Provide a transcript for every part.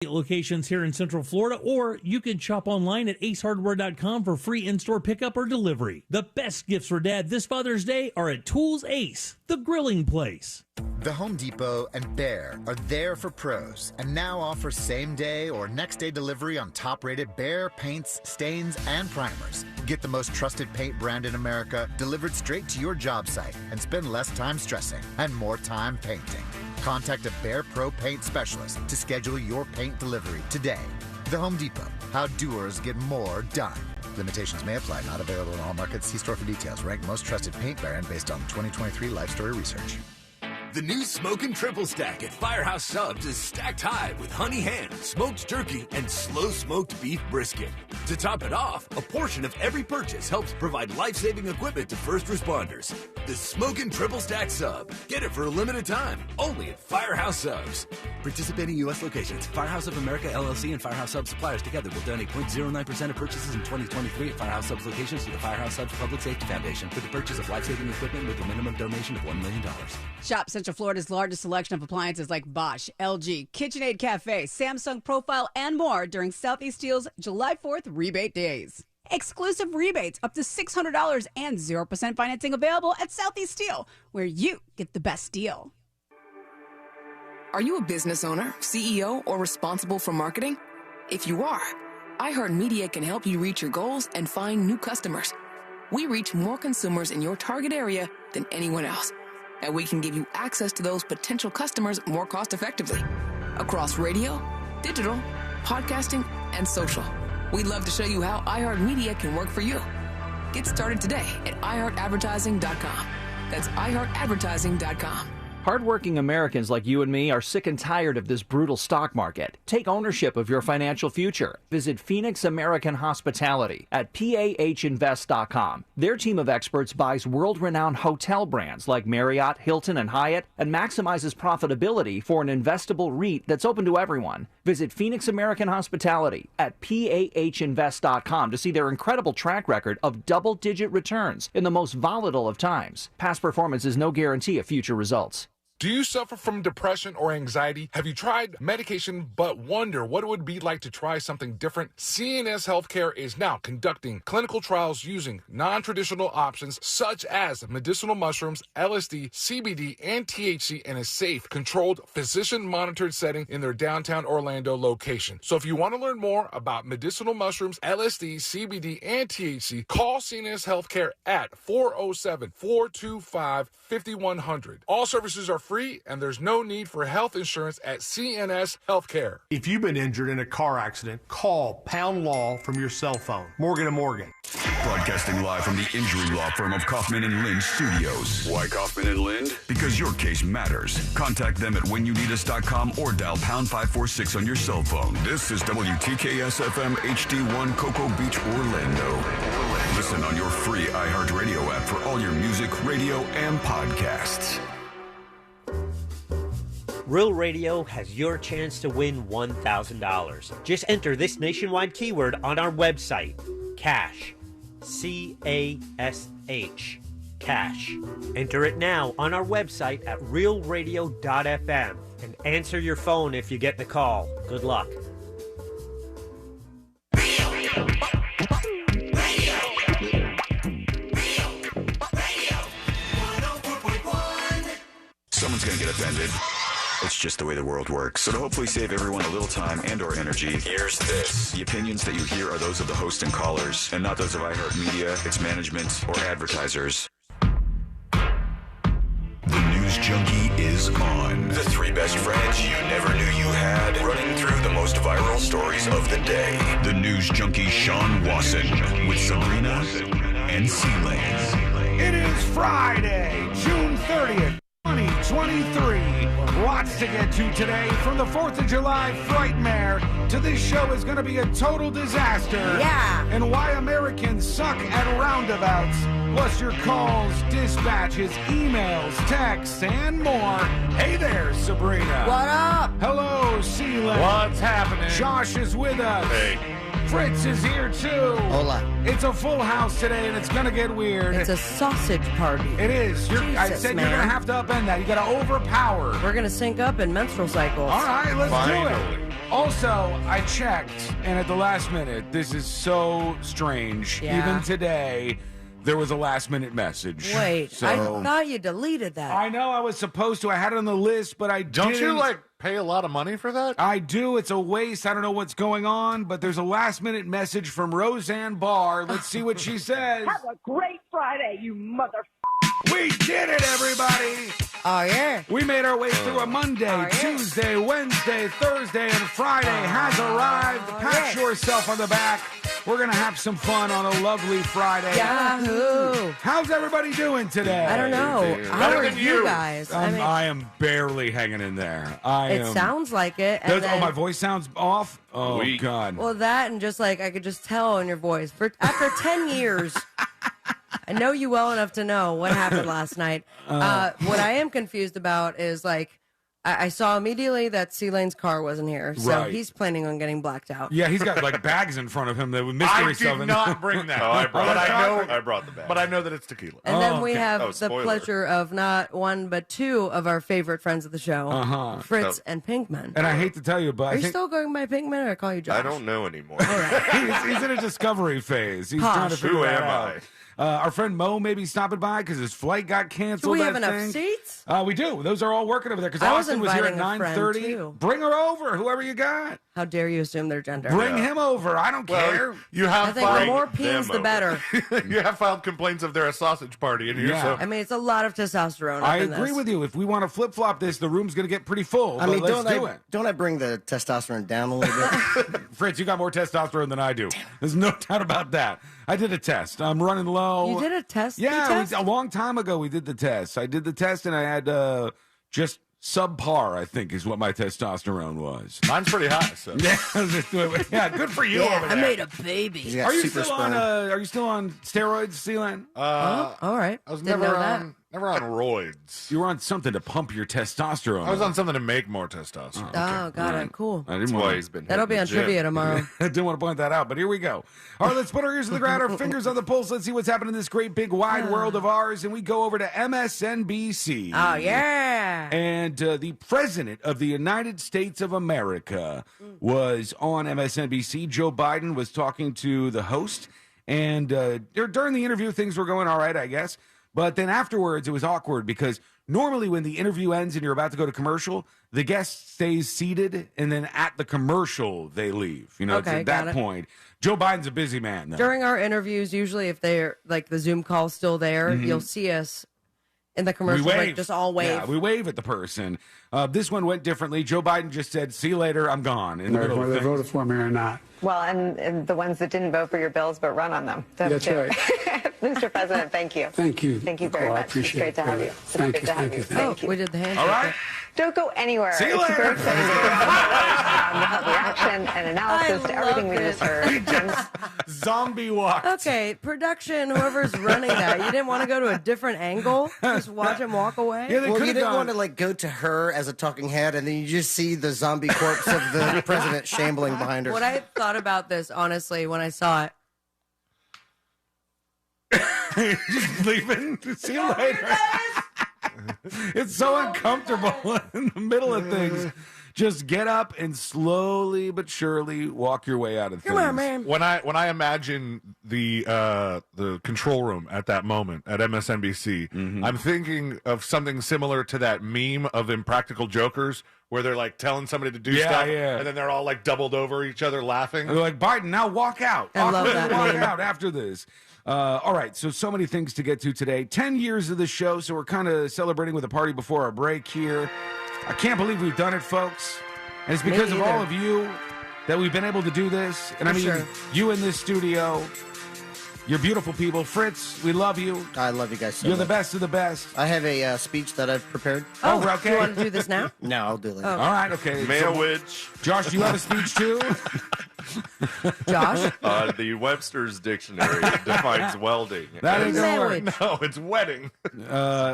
locations here in Central Florida, or you can shop online at acehardware.com for free in-store pickup or delivery. The best gifts for Dad this Father's Day are at Tools Ace, the grilling place. The Home Depot and Behr are there for pros and now offer same-day or next-day delivery on top-rated Behr paints, stains, and primers. Get the most trusted paint brand in America delivered straight to your job site and spend less time stressing and more time painting. Contact a Behr Pro Paint Specialist to schedule your paint delivery today. The Home Depot, how doers get more done. Limitations may apply, not available in all markets. See store for details. Ranked most trusted paint brand based on 2023 Life Story Research. The new Smokin' Triple Stack at Firehouse Subs is stacked high with honey ham, smoked jerky, and slow-smoked beef brisket. To top it off, a portion of every purchase helps provide life-saving equipment to first responders. The Smokin' Triple Stack Sub. Get it for a limited time, only at Firehouse Subs. Participating U.S. locations, Firehouse of America, LLC, and Firehouse Subs suppliers together will donate 0.09% of purchases in 2023 at Firehouse Subs locations to the Firehouse Subs Public Safety Foundation for the purchase of life-saving equipment with a minimum donation of $1 million. Shop Central Florida's largest selection of appliances like Bosch, LG, KitchenAid Cafe, Samsung Profile, and more during Southeast Steel's July 4th rebate days. Exclusive rebates up to $600 and 0% financing available at Southeast Steel, where you get the best deal. Are you a business owner, CEO, or responsible for marketing? If you are, iHeartMedia can help you reach your goals and find new customers. We reach more consumers in your target area than anyone else, and we can give you access to those potential customers more cost-effectively across radio, digital, podcasting, and social. We'd love to show you how iHeartMedia can work for you. Get started today at iHeartAdvertising.com. That's iHeartAdvertising.com. Hardworking Americans like you and me are sick and tired of this brutal stock market. Take ownership of your financial future. Visit Phoenix American Hospitality at PAHinvest.com. Their team of experts buys world-renowned hotel brands like Marriott, Hilton, and Hyatt and maximizes profitability for an investable REIT that's open to everyone. Visit Phoenix American Hospitality at PAHinvest.com to see their incredible track record of double-digit returns in the most volatile of times. Past performance is no guarantee of future results. Do you suffer from depression or anxiety? Have you tried medication but wonder what it would be like to try something different? CNS Healthcare is now conducting clinical trials using non-traditional options such as medicinal mushrooms, LSD, CBD, and THC in a safe, controlled, physician-monitored setting in their downtown Orlando location. So if you want to learn more about medicinal mushrooms, LSD, CBD, and THC, call CNS Healthcare at 407-425-5100. All services are free, and there's no need for health insurance at CNS Healthcare. If you've been injured in a car accident, call Pound Law from your cell phone. Morgan & Morgan. Broadcasting live from the injury law firm of Kaufman & Lind Studios. Why Kaufman & Lind? Because your case matters. Contact them at whenyouneedus.com or dial pound 546 on your cell phone. This is WTKS FM HD1 Cocoa Beach, Orlando. Listen on your free iHeartRadio app for all your music, radio, and podcasts. Real Radio has your chance to win $1,000. Just enter this nationwide keyword on our website, CASH. C-A-S-H. Cash. Enter it now on our website at realradio.fm and answer your phone if you get the call. Good luck. Someone's going to get offended. It's just the way the world works. So to hopefully save everyone a little time and or energy, here's this. The opinions that you hear are those of the host and callers, and not those of iHeartMedia, its management, or advertisers. The News Junkie is on. The three best friends you never knew you had, running through the most viral stories of the day. The News Junkie Sean Wasson with Sabrina and C-Lane. It is Friday, June 30th. 2023. Lots to get to today, from the 4th of July Frightmare to this show is going to be a total disaster. Yeah. And why Americans suck at roundabouts. Plus your calls, dispatches, emails, texts, and more. Hey there, Sabrina. What up? Hello, Celia. What's happening? Josh is with us. Hey. Fritz is here too. Hola. It's a full house today, and it's gonna get weird. It's a sausage party. It is. I said man. you're gonna have to upend that. You gotta overpower. We're gonna sync up in menstrual cycles. All right, let's do it. Also, I checked, and at the last minute, this is so strange. Yeah. Even today, there was a last-minute message. Wait, So, I thought you deleted that. I know I was supposed to. I had it on the list, but I Don't didn't. you, like, pay a lot of money for that? I do. It's a waste. I don't know what's going on, but there's a last-minute message from Roseanne Barr. Let's see what she says. Have a great Friday, you mother. We did it, everybody! Oh, yeah. We made our way through a Monday, Tuesday, Wednesday, Thursday, and Friday has arrived. Pat yourself on the back. We're going to have some fun on a lovely Friday. Yahoo! How's everybody doing today? I don't know. How are you guys? I am barely hanging in there. It sounds like it. And then, my voice sounds off? Oh, God. Well, that and just like I could just tell in your voice. After 10 years, I know you well enough to know what happened last night. What I am confused about is like, I saw immediately that C-Lane's car wasn't here, so he's planning on getting blacked out. Yeah, he's got like bags in front of him that would mystery stuff. I did not bring that. I brought the bag. But I know that it's tequila. And then we have the pleasure of not one but two of our favorite friends of the show, Fritz and Pinkman. And I hate to tell you, but are you still going by Pinkman, or I call you Josh? I don't know anymore. All right. he's in a discovery phase. He's Posh. trying to figure Who that am out. Our friend Mo may be stopping by because his flight got canceled. Do we have enough seats? We do. Those are all working over there because I was Austin was here at inviting a friend, 9:30. too. Bring her over, whoever you got. How dare you assume their gender? Bring him over. I don't care. You have I think the more peens, the better. You have filed complaints of a sausage party in here. Yeah. So. I mean, it's a lot of testosterone. I up in agree this. with you. If we want to flip flop this, the room's going to get pretty full. I but mean, let's do it. don't I bring the testosterone down a little bit? Fritz, you got more testosterone than I do. There's no doubt about that. I did a test. I'm running low. You did a test? Yeah, a long time ago we did the test. I did the test and I had just subpar, I think, is what my testosterone was. Mine's pretty high. So. Yeah, good for you. Yeah, over I there. made a baby. Are you still on? Are you still on steroids, Sealand? All right. I was Didn't never know that. on roids. You were on something to pump your testosterone. I was on something to make more testosterone. Oh, got it. Cool. I didn't That's why want he's been. That'll be on trivia tomorrow. I didn't want to point that out, but here we go. All right, let's put our ears to the ground, our fingers on the pulse. Let's see what's happening in this great big wide world of ours. And we go over to MSNBC. Oh, yeah. And the president of the United States of America was on MSNBC. Joe Biden was talking to the host. And during the interview, things were going all right, I guess. But then afterwards, it was awkward because normally when the interview ends and you're about to go to commercial, the guest stays seated, and then at the commercial, they leave. You know, it's Okay, at got that it. point. Joe Biden's a busy man, though. During our interviews, usually if they're like the Zoom call's still there, you'll see us in the commercial, we wave. like just all wave. Yeah, we wave at the person. This one went differently. Joe Biden just said, "See you later, I'm gone." In the middle of Whether they things. voted for me or not. Well, and the ones that didn't vote for your bills but run on them. That's right. Mr. President, thank you. Thank you. Thank you very Nicole, I much. It's appreciate great to it. have you. It's Thank great you, to have thank you. you, Thank you. We did the handshake. All right. Don't go anywhere. See you It's later. super exciting. We'll have reaction and analysis to everything we just heard. Zombie walk. Okay, production, whoever's running that, you didn't want to go to a different angle? Just watch him walk away? Yeah, they Well, could you have didn't gone. want to like go to her as a talking head, and then you just see the zombie corpse of the president shambling behind her. What I thought about this, honestly, when I saw it, Just leaving. See you later. It's so uncomfortable in the middle of things. Just get up and slowly but surely walk your way out of things. come on, man. When I imagine the control room at that moment at MSNBC, I'm thinking of something similar to that meme of Impractical Jokers, where they're like telling somebody to do stuff, and then they're all like doubled over each other laughing. And they're like, Biden, now walk out. I love that Walk meme. out after this. All right, so many things to get to today. 10 years of the show, so we're kind of celebrating with a party before our break here. I can't believe we've done it, folks. And it's because of all of you that we've been able to do this. And I mean, you in this studio, you're beautiful people. Fritz, we love you. I love you guys so You're much. the best of the best. I have a speech that I've prepared. Oh, okay. You want to do this now? No, I'll do it later. All right, okay. Mailwich. Josh, do you have a speech too? Josh? The Webster's Dictionary defines welding. That ain't gonna work. No, it's wedding.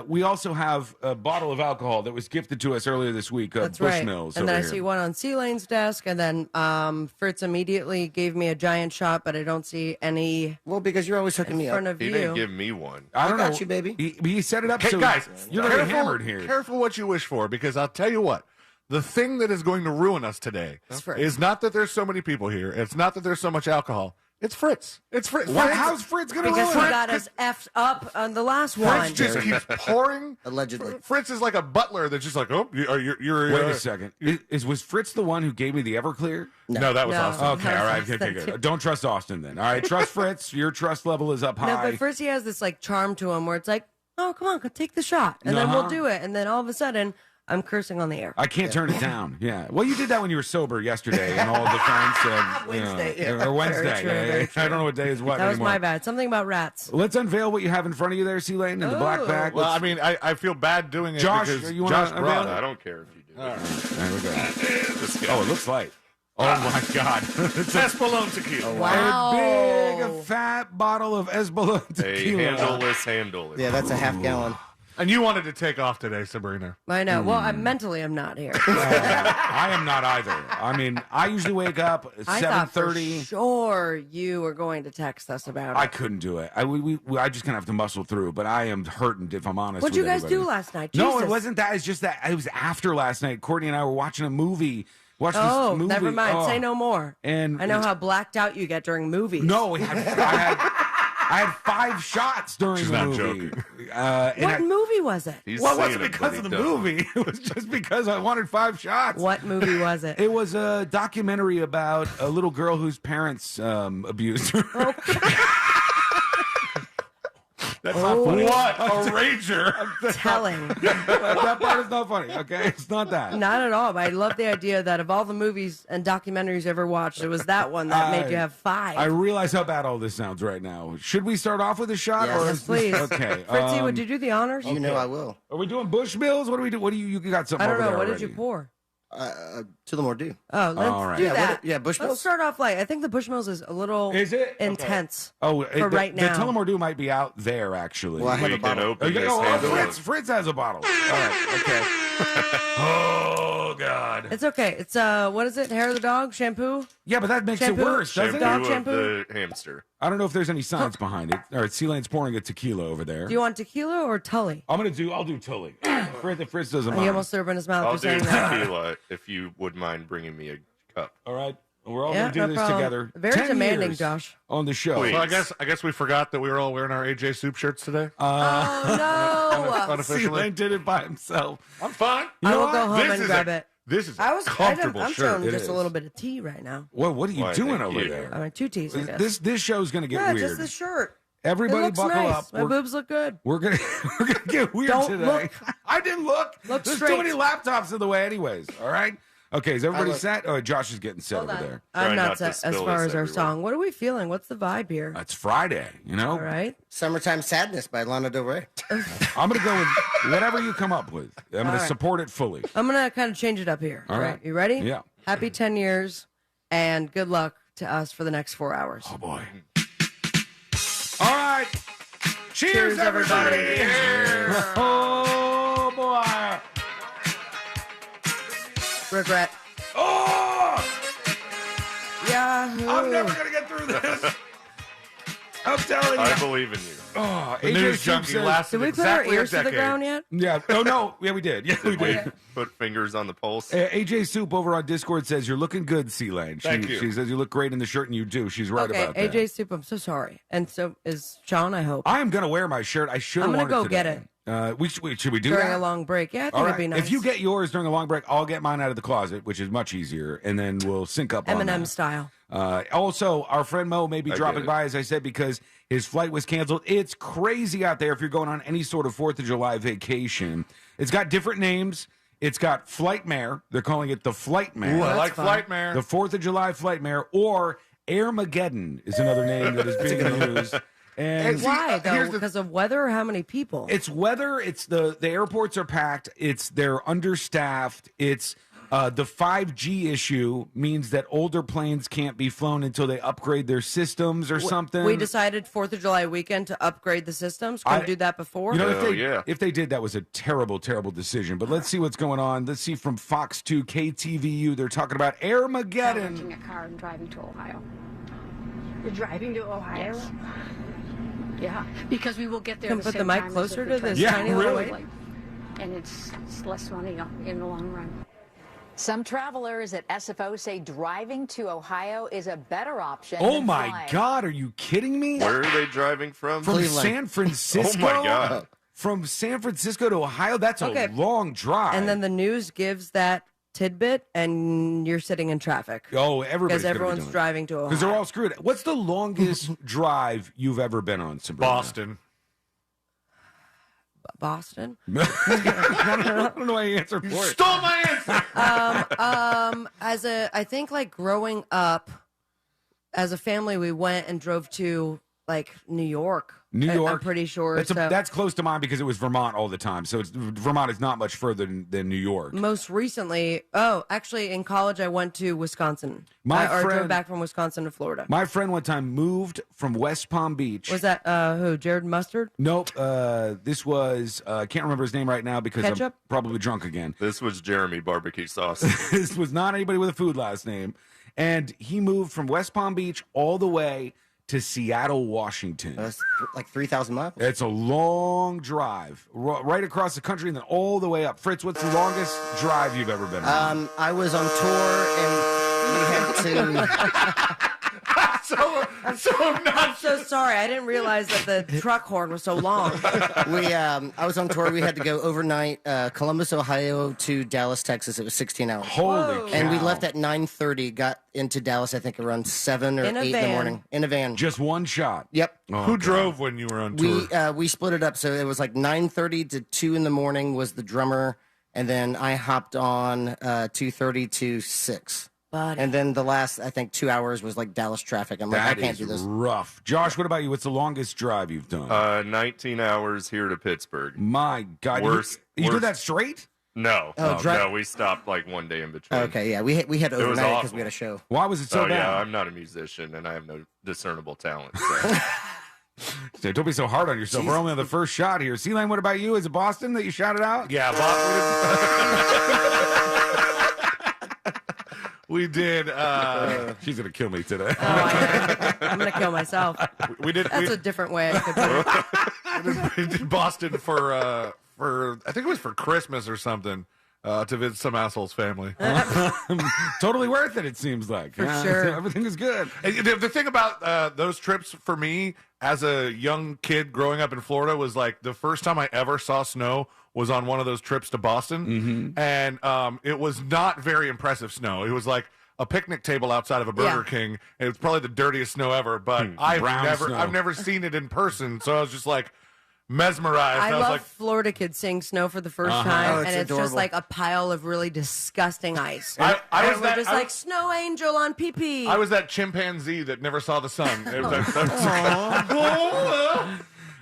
We also have a bottle of alcohol that was gifted to us earlier this week. That's Bushmills. right. And then I over see here. one on C-Lane's desk, and then Fritz immediately gave me a giant shot, but I don't see any. Well, because you're always hooking me in up. front of He you. didn't give me one. I don't got know. you, baby. He set it up Hey, so guys, you're really careful, hammered here. Careful what you wish for, because I'll tell you what. The thing that is going to ruin us today is not that there's so many people here. It's not that there's so much alcohol. It's Fritz. It's Fritz. How's Fritz going to ruin it? Because he got us effed up on the last one. Fritz just keeps pouring. Allegedly. Fritz is like a butler that's just like, oh, you're Wait a second. Was Fritz the one who gave me the Everclear? No, that was Austin. Okay, all right. Okay. Don't trust Austin then. All right, trust Fritz. Your trust level is up high. No, but first he has this like charm to him where it's like, oh, come on, take the shot. And then we'll do it. And then all of a sudden, I'm cursing on the air. I can't turn it down. Yeah. Well, you did that when you were sober yesterday in all defense. Wednesday. Or Wednesday. Very true. I don't know what day is what That was anymore. my bad. Something about rats. Let's unveil what you have in front of you there, C-Lane, in the black bag. Well, I mean, I feel bad doing it Josh, because you Josh wanna brought unveil it. I don't care if you do. All right. There we go. Oh, it looks light. Oh, my God. It's Espolón tequila. Wow. A big, fat bottle of Espolón tequila. A handleless handle. Yeah, that's a half gallon. And you wanted to take off today, Sabrina. I know. Well, I'm not here. I am not either. I mean, I usually wake up at 7:30. I thought for sure you were going to text us about it. I couldn't do it. I just kind of have to muscle through, but I am hurting if I'm honest. What'd with you guys everybody. do last night? No, Jesus. it wasn't that. It's just that it was after last night. Courtney and I were watching a movie. This movie. Never mind. Say no more. And I know how blacked out you get during movies. No, I had 5 shots during She's the not movie. joking. What movie was it? Well, it wasn't because of the movie. It was just because I wanted 5 shots. What movie was it? It was a documentary about a little girl whose parents abused her. That's not funny. What a rager. Telling. That part is not funny, okay? It's not that. Not at all. But I love the idea that of all the movies and documentaries you ever watched, it was that one that made you have 5. I realize how bad all this sounds right now. Should we start off with a shot? Yes. Or Yes, please. Okay. Fritzy, would you do the honors? You know I will. Are we doing Bushmills? What do we do? What do you got something I don't over know. there What already? did you pour? To the more do. Oh, let's All right. do Yeah, that. Bushmills. Let's start off light. I think the Bushmills is a little intense. Oh, for right now. The Tullamore Dew might be out there, actually. Well, I have a bottle. Fritz has a bottle. All right, okay. Oh, God. It's okay. It's, what is it? Hair of the dog? Shampoo? Yeah, but that makes shampoo? it worse, doesn't Dog it? shampoo? The hamster. I don't know if there's any science behind it. All right, C-Lane's pouring a tequila over there. Do you want tequila or Tully? I'll do Tully. Fritz doesn't He mind. almost threw up in his mouth I'll for do saying that. tequila if you would mind bringing me a cup. All right. We're all Yeah, going to do no this problem. together. Very 10 demanding, years Josh. On the show. Please. So I guess we forgot that we were all wearing our AJ Soup shirts today. Oh, no. Unofficially. C-Lane did it by himself. I'm fine. You I know will what? go home and grab it. This is I was kind of, comfortable I'm shirt. showing It just is. a little bit of tea right now. What are you Why, doing thank over you. there? I mean, 2 teas, I guess. This show's going to get Yeah, weird. just the shirt. Everybody it looks buckle nice. up. My boobs look good. We're gonna get weird Don't today. look. I didn't look. Look There's straight. too many laptops in the way, anyways. All right. Okay, is everybody set? Oh, Josh is getting set Hold over on. there. I'm Try not not to set as spill far this as our everywhere. song. What are we feeling? What's the vibe here? It's Friday, you know. All right. Summertime Sadness by Lana Del Rey. I'm gonna go with whatever you come up with. I'm gonna All right. support it fully. I'm going to kind of change it up here. All right. You ready? Yeah. Happy 10 years and good luck to us for the next 4 hours. Oh boy. All right. Cheers, everybody. Cheers. Oh boy. Regret. Oh! Yahoo. I'm never gonna get through this. I'm telling you. I believe in you. Oh, The AJ news Soup junkie says- lasted Did we put our exactly ears a to the decade. ground yet? Yeah. Oh no. Yeah, we did. Yeah, we did. Put fingers on the pulse. AJ Soup over on Discord says you're looking good, C-Lane. Thank you. She says you look great in the shirt, and you do. She's right Okay, about that. AJ Soup, I'm so sorry. And so is Sean, I hope. I am gonna wear my shirt. I should. I'm gonna worn go today. get it. Should we do During that? a long break. Yeah, I think All it'd right. be nice. If you get yours during a long break, I'll get mine out of the closet, which is much easier, and then we'll sync up on Eminem that. style. Also, our friend Mo may be I dropping get it. by, as I said, because his flight was canceled. It's crazy out there if you're going on any sort of 4th of July vacation. It's got different names. It's got Frightmare. They're calling it the Frightmare. Ooh, I like fun. Frightmare. The 4th of July Frightmare, or Airmageddon is another name that is being used. And Why, though? here's the- Because of weather or how many people? it's weather. It's the airports are packed. They're understaffed. It's the 5G issue means that older planes can't be flown until they upgrade their systems or something. We decided 4th of July weekend to upgrade the systems. Couldn't do that before. You know, Hell if they did, that was a terrible, terrible decision. But let's see what's going on. Let's see from Fox 2 KTVU. They're talking about Airmageddon. Renting a car and driving to Ohio. You're driving to Ohio? Yes. Yeah, because we will get there. Can the put the same mic time as closer if we to this try tiny little flight. lady? And it's less money in the long run. Some travelers at SFO say driving to Ohio is a better option. Oh than my flying. God, are you kidding me? Where are they driving from? From Cleveland. San Francisco? Oh my God. From San Francisco to Ohio? That's a long drive. And then the news gives that tidbit, and you're sitting in traffic. Oh, everybody's because everyone's driving to Ohio. Because they're all screwed. What's the longest drive you've ever been on, Sabrina? Boston. Boston? I don't know why you answered for it. Stole my answer. I think like growing up, as a family, we went and drove to like New York. New York. I'm pretty sure. That's close to mine because it was Vermont all the time. So Vermont is not much further than New York. Most recently, actually, in college, I went to Wisconsin. My drove friend- back from Wisconsin to Florida. My friend one time moved from West Palm Beach. Was that who? Jared Mustard? Nope. This was I can't remember his name right now because Ketchup? I'm probably drunk again. This was Jeremy Barbecue Sauce. This was not anybody with a food last name. And he moved from West Palm Beach all the way to Seattle, Washington. That's like 3,000 miles. It's a long drive, right across the country and then all the way up. Fritz, what's the longest drive you've ever been on? I was on tour and we had to. I'm so sorry. I didn't realize that the truck horn was so long. I was on tour. We had to go overnight, Columbus, Ohio to Dallas, Texas. It was 16 hours. Holy And we cow. left at 9:30. Got into Dallas, I think, around 7 or In a 8 in the van. morning in a van. Just one shot. Yep. Oh, Who God. drove when you were on tour? We split it up, so it was like 9:30 to 2 in the morning was the drummer, and then I hopped on 2:30 to 6. Buddy. And then the last, I think, 2 hours was like Dallas traffic. I'm like, I That can't is do this. rough. Josh, what about you? What's the longest drive you've done? 19 hours here to Pittsburgh. My God. Worst- you did worst- that straight? No, Oh, no, we stopped like one day in between. Okay, yeah, we had It was overnight because awful. we had a show. Why was it so Oh bad? yeah, I'm not a musician and I have no discernible talent. So. So don't be so hard on yourself. We're only on the first shot here. C-Lane, what about you? Is it Boston that you shouted out? Yeah, we did. She's going to kill me today. I'm going to kill myself. We did. That's a different way I could put it. We did Boston for I think it was for Christmas or something to visit some asshole's family. Totally worth it seems like. For sure. Everything is good. And the thing about those trips for me as a young kid growing up in Florida was like the first time I ever saw snow was on one of those trips to Boston. And it was not very impressive snow. It was like a picnic table outside of a Burger King. It was probably the dirtiest snow ever, but I've never seen it in person. So I was just like mesmerized. I was love like, Florida kids seeing snow for the first Oh, time, it's and it's just adorable. like a pile of really disgusting ice. I and was we're that- just I like was- snow angel on pee-pee. I was that chimpanzee that never saw the sun. It was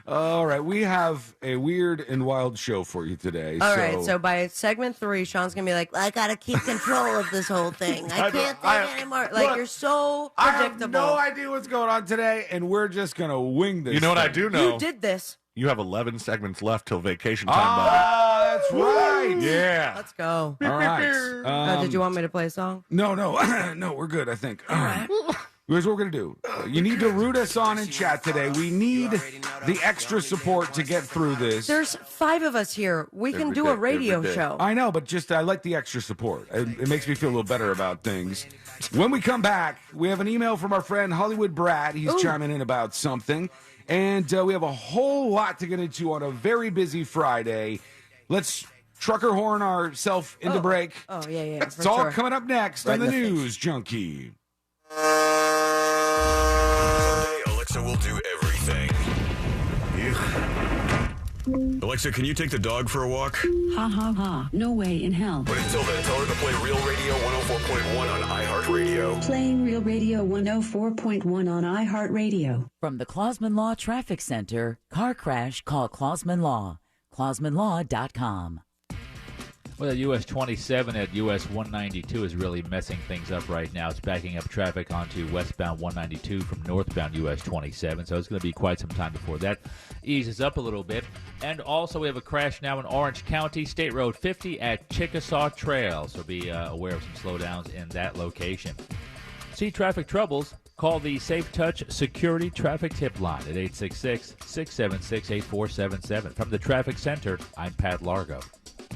All right. We have a weird and wild show for you today. All right, so by segment 3, Sean's gonna be like, I gotta keep control of this whole thing. I can't think anymore. Like, look, you're so I have predictable. no idea what's going on today, and we're just going to wing this. You know what I thing. do know? You did this. You have 11 segments left till vacation time, buddy. Ah, that's right. Yeah. Let's go. All right. Did you want me to play a song? No, no, we're good, I think. Here's what we're going to do. You need to root us on in chat today. We need the extra support to get through this. There's 5 of us here. We can Every do day, a radio every day. show. I know, but just I like the extra support. It makes me feel a little better about things. When we come back, we have an email from our friend Hollywood Brad. He's chiming in about something. And we have a whole lot to get into on a very busy Friday. Let's trucker horn ourselves into break. Oh, yeah. It's all coming up next on the News Junkie. Someday, Alexa will do everything. Alexa, can you take the dog for a walk? Ha ha ha. No way in hell. But until then, tell her to play Real Radio 104.1 on iHeartRadio. Playing Real Radio 104.1 on iHeartRadio. From the Clausman Law Traffic Center, car crash, call Clausman Law. ClausmanLaw.com. Well, the US 27 at US 192 is really messing things up right now. It's backing up traffic onto westbound 192 from northbound US 27, so it's going to be quite some time before that eases up a little bit. And also, we have a crash now in Orange County, State Road 50 at Chickasaw Trail, so be aware of some slowdowns in that location. See traffic troubles? Call the Safe Touch Security Traffic Tip Line at 866-676-8477. From the Traffic Center, I'm Pat Largo.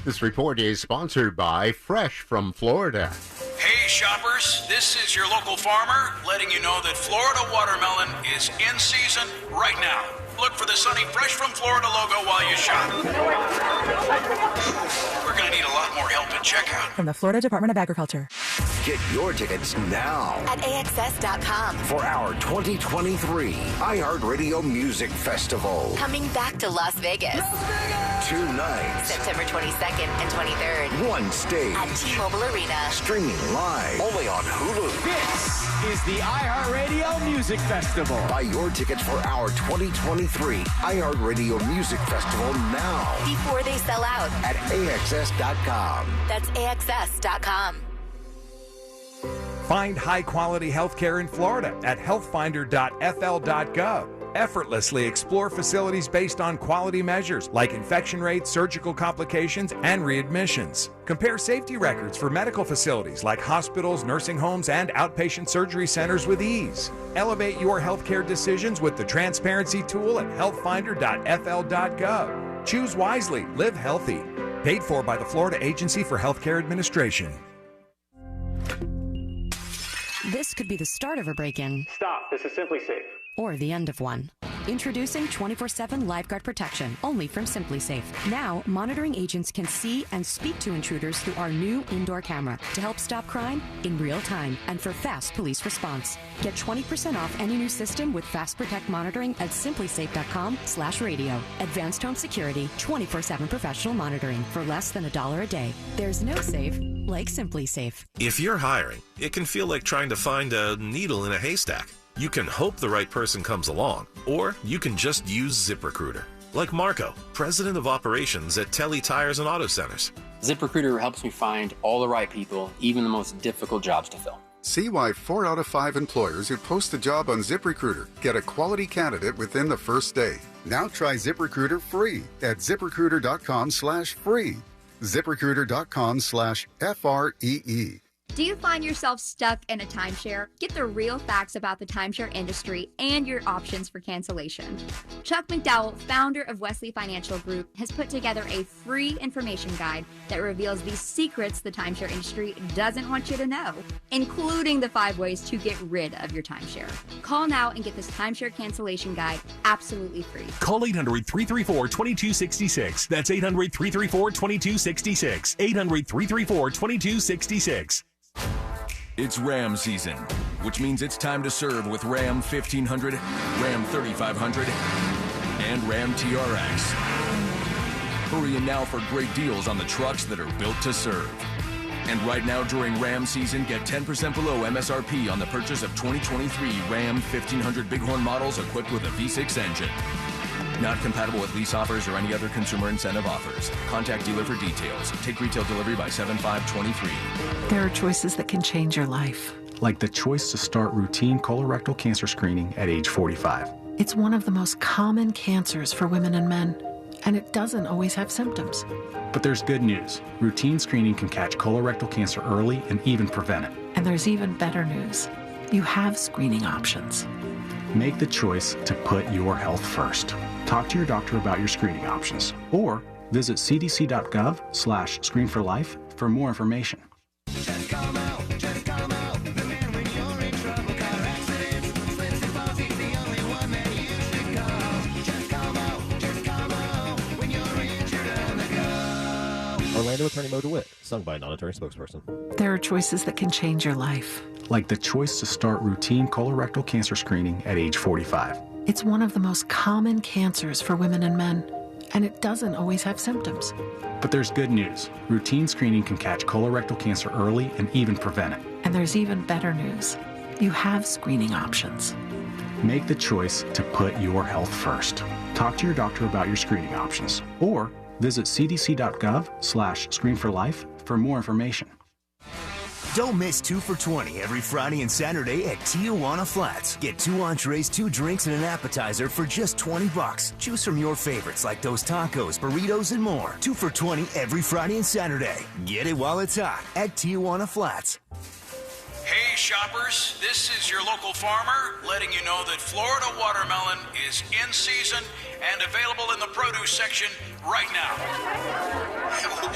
This report is sponsored by Fresh from Florida. Hey shoppers, this is your local farmer letting you know that Florida watermelon is in season right now. Look for the sunny Fresh from Florida logo while you shop. We're going to need a lot more help at checkout. From the Florida Department of Agriculture. Get your tickets now at AXS.com for our 2023 iHeartRadio Music Festival. Coming back to Las Vegas. 2 nights. September 22nd and 23rd. 1 stage. At T-Mobile Arena. Streaming live only on Hulu. This is the iHeartRadio Music Festival. Buy your tickets for our 2023 iHeartRadio Music Festival now. Before they sell out. At AXS.com. That's AXS.com. Find high-quality healthcare in Florida at healthfinder.fl.gov. Effortlessly explore facilities based on quality measures like infection rates, surgical complications, and readmissions. Compare safety records for medical facilities like hospitals, nursing homes, and outpatient surgery centers with ease. Elevate your healthcare decisions with the transparency tool at healthfinder.fl.gov. Choose wisely, live healthy. Paid for by the Florida Agency for Healthcare Administration. This could be the start of a break-in. Stop. This is Simply Safe. Or the end of one. Introducing 24/7 Lifeguard Protection, only from Simply Safe. Now, monitoring agents can see and speak to intruders through our new indoor camera to help stop crime in real time and for fast police response. Get 20% off any new system with Fast Protect monitoring at simplysafe.com/radio. Advanced home security, 24/7 professional monitoring for less than $1 a day. There's no safe like Simply Safe. If you're hiring, it can feel like trying to find a needle in a haystack. You can hope the right person comes along, or you can just use ZipRecruiter. Like Marco, president of operations at Telly Tires and Auto Centers. ZipRecruiter helps me find all the right people, even the most difficult jobs to fill. See why 4 out of 5 employers who post a job on ZipRecruiter get a quality candidate within the first day. Now try ZipRecruiter free at ZipRecruiter.com/free. ZipRecruiter.com/FREE. Do you find yourself stuck in a timeshare? Get the real facts about the timeshare industry and your options for cancellation. Chuck McDowell, founder of Wesley Financial Group, has put together a free information guide that reveals the secrets the timeshare industry doesn't want you to know, including the 5 ways to get rid of your timeshare. Call now and get this timeshare cancellation guide absolutely free. Call 800-334-2266. That's 800-334-2266. 800-334-2266. It's Ram season, which means it's time to serve with Ram 1500, Ram 3500, and Ram TRX. Hurry in now for great deals on the trucks that are built to serve. And right now during Ram season, get 10% below MSRP on the purchase of 2023 Ram 1500 Bighorn models equipped with a V6 engine. Not compatible with lease offers or any other consumer incentive offers. Contact dealer for details. Take retail delivery by 7/5/23. There are choices that can change your life. Like the choice to start routine colorectal cancer screening at age 45. It's one of the most common cancers for women and men, and it doesn't always have symptoms. But there's good news. Routine screening can catch colorectal cancer early and even prevent it. And there's even better news. You have screening options. Make the choice to put your health first. Talk to your doctor about your screening options or visit cdc.gov/screenforlife for more information. Just come out, the man when you're in trouble. Car accidents, slips and falls, he's the only one that you should call. Just come out, when you're injured on the go. Orlando attorney Mo DeWitt, sung by a non-attorney spokesperson. There are choices that can change your life. Like the choice to start routine colorectal cancer screening at age 45. It's one of the most common cancers for women and men, and it doesn't always have symptoms. But there's good news. Routine screening can catch colorectal cancer early and even prevent it. And there's even better news. You have screening options. Make the choice to put your health first. Talk to your doctor about your screening options or visit cdc.gov/screenforlife for more information. Don't miss 2 for $20 every Friday and Saturday at Tijuana Flats. Get 2 entrees, 2 drinks, and an appetizer for just $20. Choose from your favorites like those tacos, burritos, and more. 2 for $20 every Friday and Saturday. Get it while it's hot at Tijuana Flats. Hey shoppers, this is your local farmer letting you know that Florida watermelon is in season and available in the produce section right now.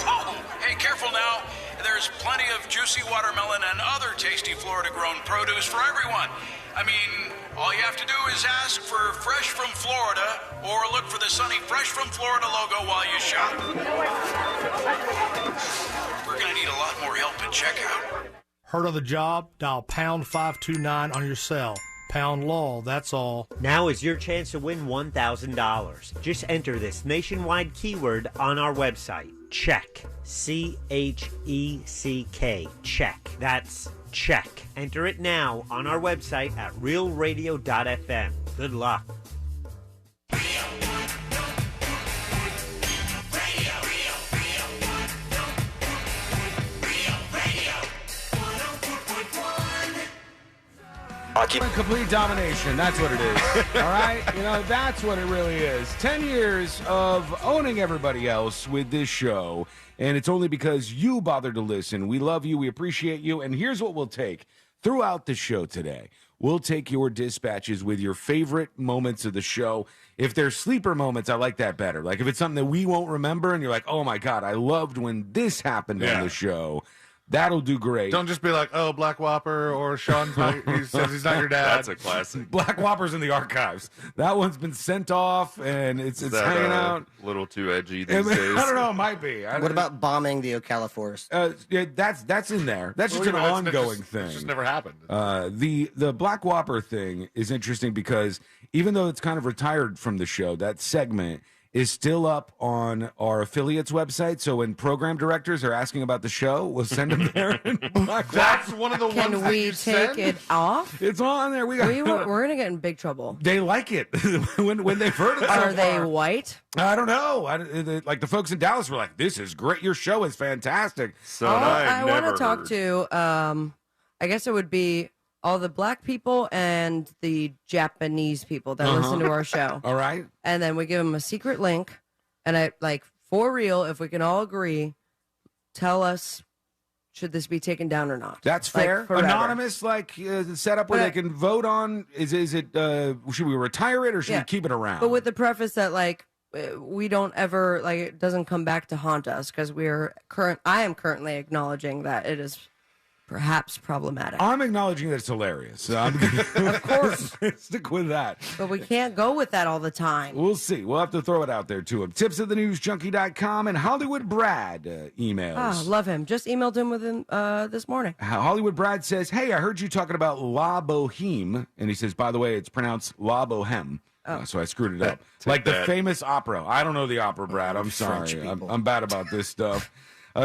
Whoa! Hey, careful now. There's plenty of juicy watermelon and other tasty Florida-grown produce for everyone. I mean, all you have to do is ask for Fresh from Florida or look for the sunny Fresh from Florida logo while you shop. We're going to need a lot more help at checkout. Heard of the job? Dial pound 529 on your cell. Pound law, that's all. Now is your chance to win $1,000. Just enter this nationwide keyword on our website. Check. C-H-E-C-K. Check. That's check. Enter it now on our website at realradio.fm. Good luck. Complete domination. That's what it is. All right? You know, that's what it really is. 10 years of owning everybody else with this show, and it's only because you bothered to listen. We love you. We appreciate you. And here's what we'll take throughout the show today. We'll take your dispatches with your favorite moments of the show. If they're sleeper moments, I like that better. Like if it's something that we won't remember and you're like, oh, my God, I loved when this happened on the show. That'll do great. Don't just be like, oh, Black Whopper or Sean, he says he's not your dad. That's a classic. Black Whopper's in the archives. That one's been sent off, and it's that, hanging out. A little too edgy these days. I don't know. It might be. What about bombing the Ocala forest? Yeah, that's in there. That's just an ongoing thing. It's just never happened. The Black Whopper thing is interesting because even though it's kind of retired from the show, that segment is still up on our affiliates website. So when program directors are asking about the show, we'll send them there. That's one of the ones Can that we you take send? it off? It's on there. We're going to get in big trouble. They like it when they've heard it. Are they white? I don't know. Like the folks in Dallas were like, "This is great. Your show is fantastic." So I want to talk to. I guess it would be all the black people and the Japanese people that listen to our show. All right. And then we give them a secret link. And I like, for real, if we can all agree, tell us, should this be taken down or not? That's fair. Forever. Anonymous, set up where they can vote on, is it, should we retire it or should we keep it around? But with the preface that, we don't ever, it doesn't come back to haunt us because I am currently acknowledging that it is perhaps problematic. I'm acknowledging that it's hilarious. Of course. Stick with that. But we can't go with that all the time. We'll see. We'll have to throw it out there to him. Tipsathenewsjunkie.com and Hollywood Brad emails. Oh, love him. Just emailed him within this morning. Hollywood Brad says, hey, I heard you talking about La Boheme. And he says, by the way, it's pronounced La Boheme. So I screwed it up. Like the famous opera. I don't know the opera, Brad. I'm sorry. I'm bad about this stuff.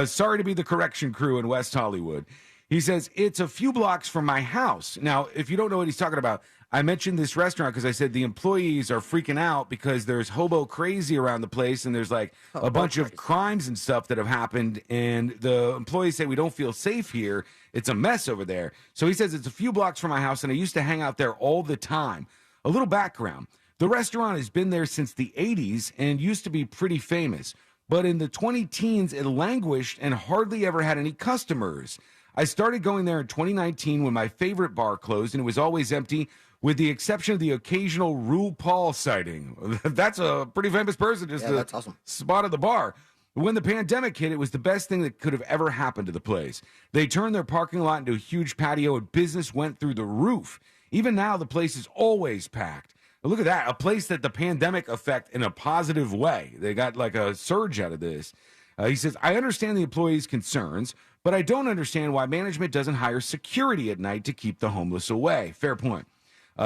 Sorry to be the correction crew in West Hollywood. He says, it's a few blocks from my house. Now, if you don't know what he's talking about, I mentioned this restaurant because I said the employees are freaking out because there's hobo crazy around the place and there's a bunch of crimes and stuff that have happened. And the employees say, we don't feel safe here. It's a mess over there. So he says, it's a few blocks from my house and I used to hang out there all the time. A little background. The restaurant has been there since the 80s and used to be pretty famous. But in the 20-teens, it languished and hardly ever had any customers. I started going there in 2019 when my favorite bar closed, and it was always empty, with the exception of the occasional RuPaul sighting. That's a pretty famous person, that's awesome. Spot at the bar. When the pandemic hit, it was the best thing that could have ever happened to the place. They turned their parking lot into a huge patio, and business went through the roof. Even now, the place is always packed. Now, look at that, a place that the pandemic affect in a positive way. They got a surge out of this. He says, I understand the employees' concerns, but I don't understand why management doesn't hire security at night to keep the homeless away. Fair point.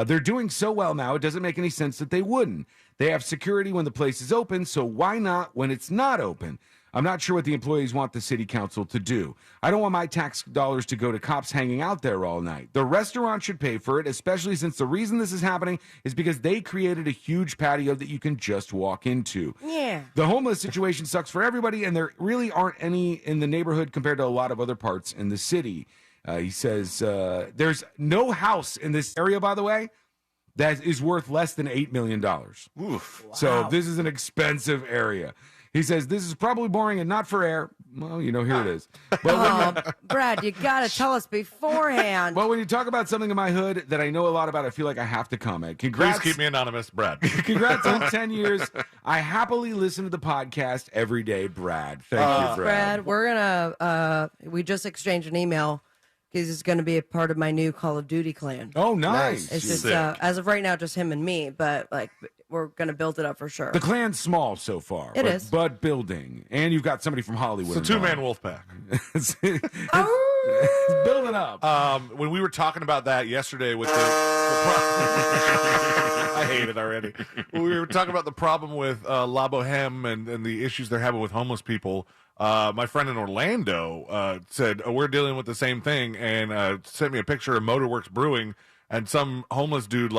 They're doing so well now, it doesn't make any sense that they wouldn't. They have security when the place is open, so why not when it's not open? I'm not sure what the employees want the city council to do. I don't want my tax dollars to go to cops hanging out there all night. The restaurant should pay for it, especially since the reason this is happening is because they created a huge patio that you can just walk into. Yeah. The homeless situation sucks for everybody, and there really aren't any in the neighborhood compared to a lot of other parts in the city. He says there's no house in this area, by the way, that is worth less than $8 million. Oof. Wow. So this is an expensive area. He says, this is probably boring and not for air, well, here it is. Brad, you got to tell us beforehand. Well, when you talk about something in my hood that I know a lot about, I feel like I have to comment. Congrats. Please keep me anonymous, Brad. Congrats on 10 years. I happily listen to the podcast every day, Brad. Thank you, Brad. We're going to, we just exchanged an email because he's going to be a part of my new Call of Duty clan. Oh, nice. It's just, as of right now, just him and me, but we're going to build it up for sure. The clan's small so far. It is. But building. And you've got somebody from Hollywood. It's a two-man wolf pack. It's building up. When we were talking about that yesterday with the I hate it already. When we were talking about the problem with La Boheme and the issues they're having with homeless people, my friend in Orlando said, we're dealing with the same thing, and sent me a picture of Motorworks Brewing, and some homeless dude,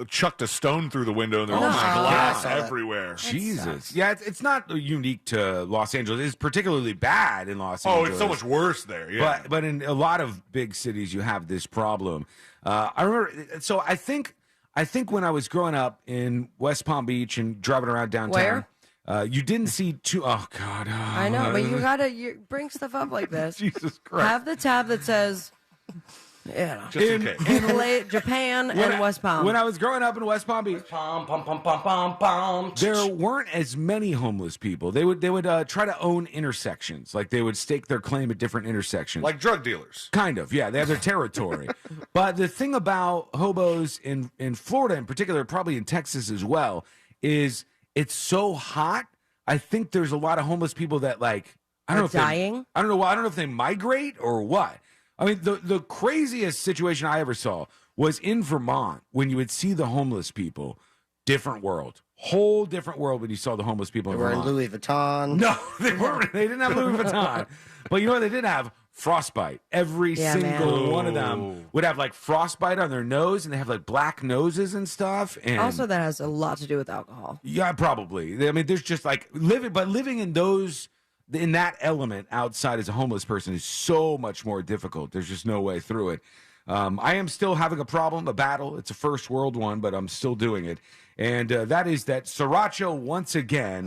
chucked a stone through the window, and there was glass everywhere. Jesus. Yeah, it's not unique to Los Angeles. It's particularly bad in Los Angeles. Oh, it's so much worse there, yeah. But in a lot of big cities, you have this problem. I remember, so I think when I was growing up in West Palm Beach and driving around downtown. Where? You didn't see oh, God. I know, but you got to bring stuff up like this. Jesus Christ. Have the tab that says... Just in case. Japan and West Palm. When I was growing up in West Palm Beach, there weren't as many homeless people. They would try to own intersections. Like they would stake their claim at different intersections. Like drug dealers. Kind of, yeah. They have their territory. But the thing about hobos in Florida in particular, probably in Texas as well, is it's so hot. I think there's a lot of homeless people that I don't know if dying. I don't know if they migrate or what. I mean, the craziest situation I ever saw was in Vermont when you would see the homeless people. Different world. Whole different world when you saw the homeless people in Vermont. They were in Louis Vuitton. No, they weren't. They didn't have Louis Vuitton. But you know what they did have? Frostbite. Every single one of them would have frostbite on their nose, and they have black noses and stuff. And also, that has a lot to do with alcohol. Yeah, probably. I mean, there's just living in that element outside as a homeless person is so much more difficult. There's just no way through it. I am still having a problem, a battle. It's a first world one, but I'm still doing it. And that is that sriracha, once again,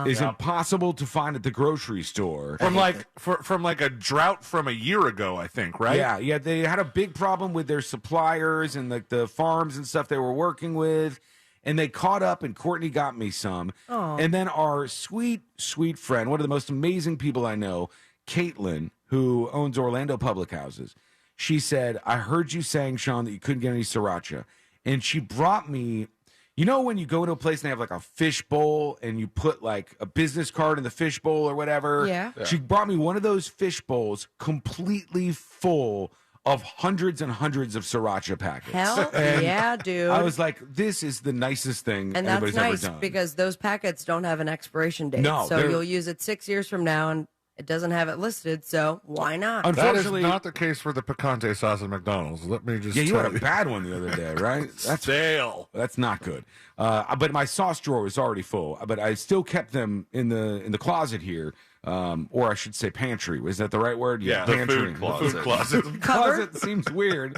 is impossible to find at the grocery store. From a drought from a year ago, I think, right? Yeah. They had a big problem with their suppliers and the farms and stuff they were working with. And they caught up, and Courtney got me some. Aww. And then our sweet, sweet friend, one of the most amazing people I know, Caitlin, who owns Orlando Public Houses, she said, I heard you saying, Sean, that you couldn't get any sriracha. And she brought me, when you go to a place and they have a fish bowl and you put a business card in the fish bowl or whatever? Yeah. She brought me one of those fish bowls completely full of hundreds and hundreds of sriracha packets. Hell yeah, dude. I was like, this is the nicest thing and anybody's that's ever nice done. Because those packets don't have an expiration date. No, so you'll use it 6 years from now, and it doesn't have it listed, so why not? Unfortunately, that is not the case for the picante sauce at McDonald's. Let me just you had a bad one the other day, right? That's stale. That's not good. But my sauce drawer was already full. But I still kept them in the closet here. Or I should say pantry. Was that the right word? Yeah, pantry. The food closet. Closet seems weird.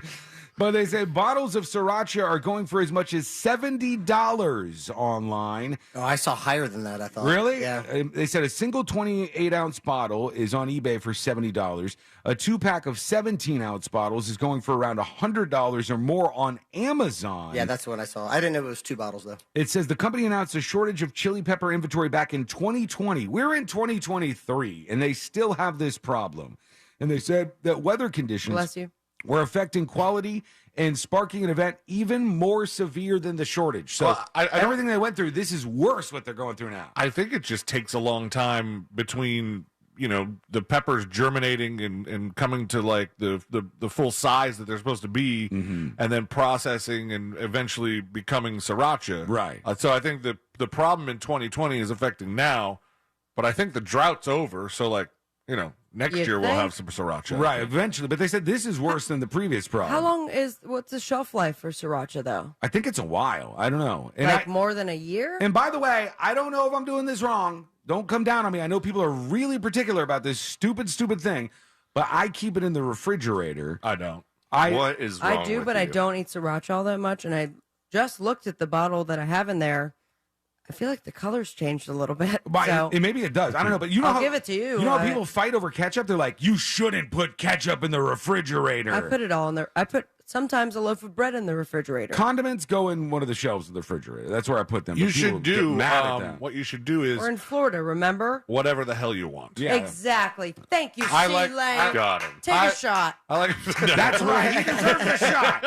But they say bottles of sriracha are going for as much as $70 online. Oh, I saw higher than that, I thought. Really? Yeah. They said a single 28-ounce bottle is on eBay for $70. A 2-pack of 17-ounce bottles is going for around $100 or more on Amazon. Yeah, that's what I saw. I didn't know it was 2 bottles, though. It says the company announced a shortage of chili pepper inventory back in 2020. We're in 2023, and they still have this problem. And they said that weather conditions... Bless you. Were affecting quality and sparking an event even more severe than the shortage. So everything they went through, this is worse what they're going through now. I think it just takes a long time between, the peppers germinating and coming to the full size that they're supposed to be, and then processing and eventually becoming sriracha. Right. So I think the problem in 2020 is affecting now, but I think the drought's over. So next year we'll have some sriracha. Right, eventually. But they said this is worse than the previous problem. What's the shelf life for sriracha, though? I think it's a while. I don't know. And more than a year? And by the way, I don't know if I'm doing this wrong. Don't come down on me. I know people are really particular about this stupid thing, but I keep it in the refrigerator. I don't. What is wrong I do, with but you? I don't eat sriracha all that much, and I just looked at the bottle that I have in there. I feel like the color's changed a little bit. But So maybe it does. I don't know. But you know I'll how, give it to you. You know how people fight over ketchup? They're like, you shouldn't put ketchup in the refrigerator. I put it all in there. I put sometimes a loaf of bread in the refrigerator. Condiments go in one of the shelves of the refrigerator. That's where I put them. You But people should do get mad at that. what you should do is We're in Florida, remember? whatever the hell you want. Yeah. Exactly. Thank you, I C. like- Lane. Got him. Take a shot. I like. That's right. He deserves a shot.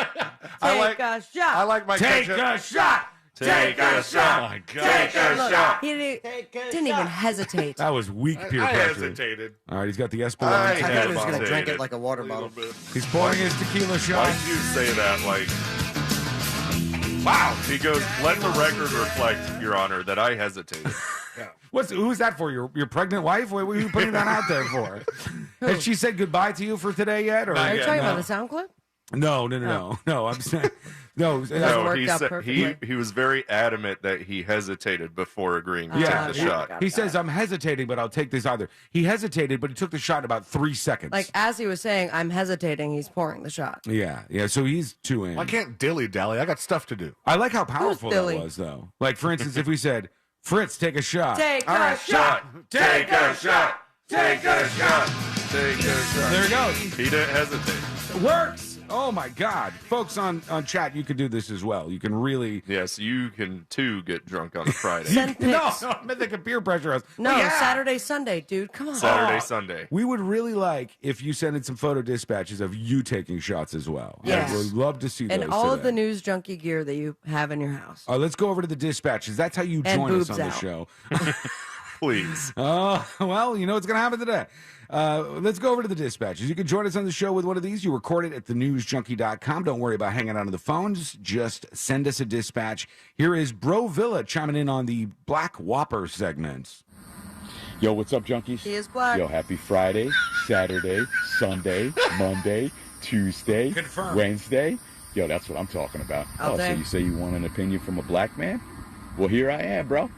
Take a shot. I like my Take ketchup. a shot. Take a shot. Oh my God. Take a Look, shot. he didn't even hesitate. That was weak peer I pressure. hesitated. All right, he's got the I Espolon. I thought he was going to hesitated. drink it like a water bottle. He's pouring his tequila shot. Why'd you say that? Like, wow. He goes, let the record reflect, Your Honor, that I hesitated. Who's that for? Your pregnant wife? What are you putting that out there for? Has she said goodbye to you for today yet? Or Are you talking no? about the sound clip? No. I'm saying no. No, worked he out said perfectly. he was very adamant that he hesitated before agreeing to Yeah, take the shot. he says I'm hesitating, but I'll take this either. He hesitated, but he took the shot in about 3 seconds. Like as he was saying, I'm hesitating. He's pouring the shot. yeah. So he's 2 in. I can't dilly dally. I got stuff to do. I like how powerful that Billy? was, though. Like, for instance, if we said, Fritz, take a shot. Take All a right, shot. Take a shot. Take a shot. Take a shot. There it goes. He didn't hesitate. It works. Oh, my God. Folks on chat, you can do this as well. You can really... Yes, you can too get drunk on a Friday. Send pics. No, I'm thinking peer pressure us. No, Well, yeah. Saturday, Sunday, dude. Come on. Saturday, Sunday. We would really like if you send in some photo dispatches of you taking shots as well. Yes. I would love to see those And all of today. the news junkie gear that you have in your house. Let's go over to the dispatches. That's how you And join us boobs on the out. show. Please. Well, you know what's going to happen today. Let's go over to the dispatches. You can join us on the show with one of these. You record it at thenewsjunkie.com. Don't worry about hanging out on the phones. Just send us a dispatch. Here is Bro Villa chiming in on the Black Whopper segments. Yo, what's up, junkies? He is black. Yo, happy Friday, Saturday, Sunday, Monday, Tuesday, Confirmed. Wednesday. Yo, that's what I'm talking about. All day. So you say you want an opinion from a black man? Well, here I am, bro.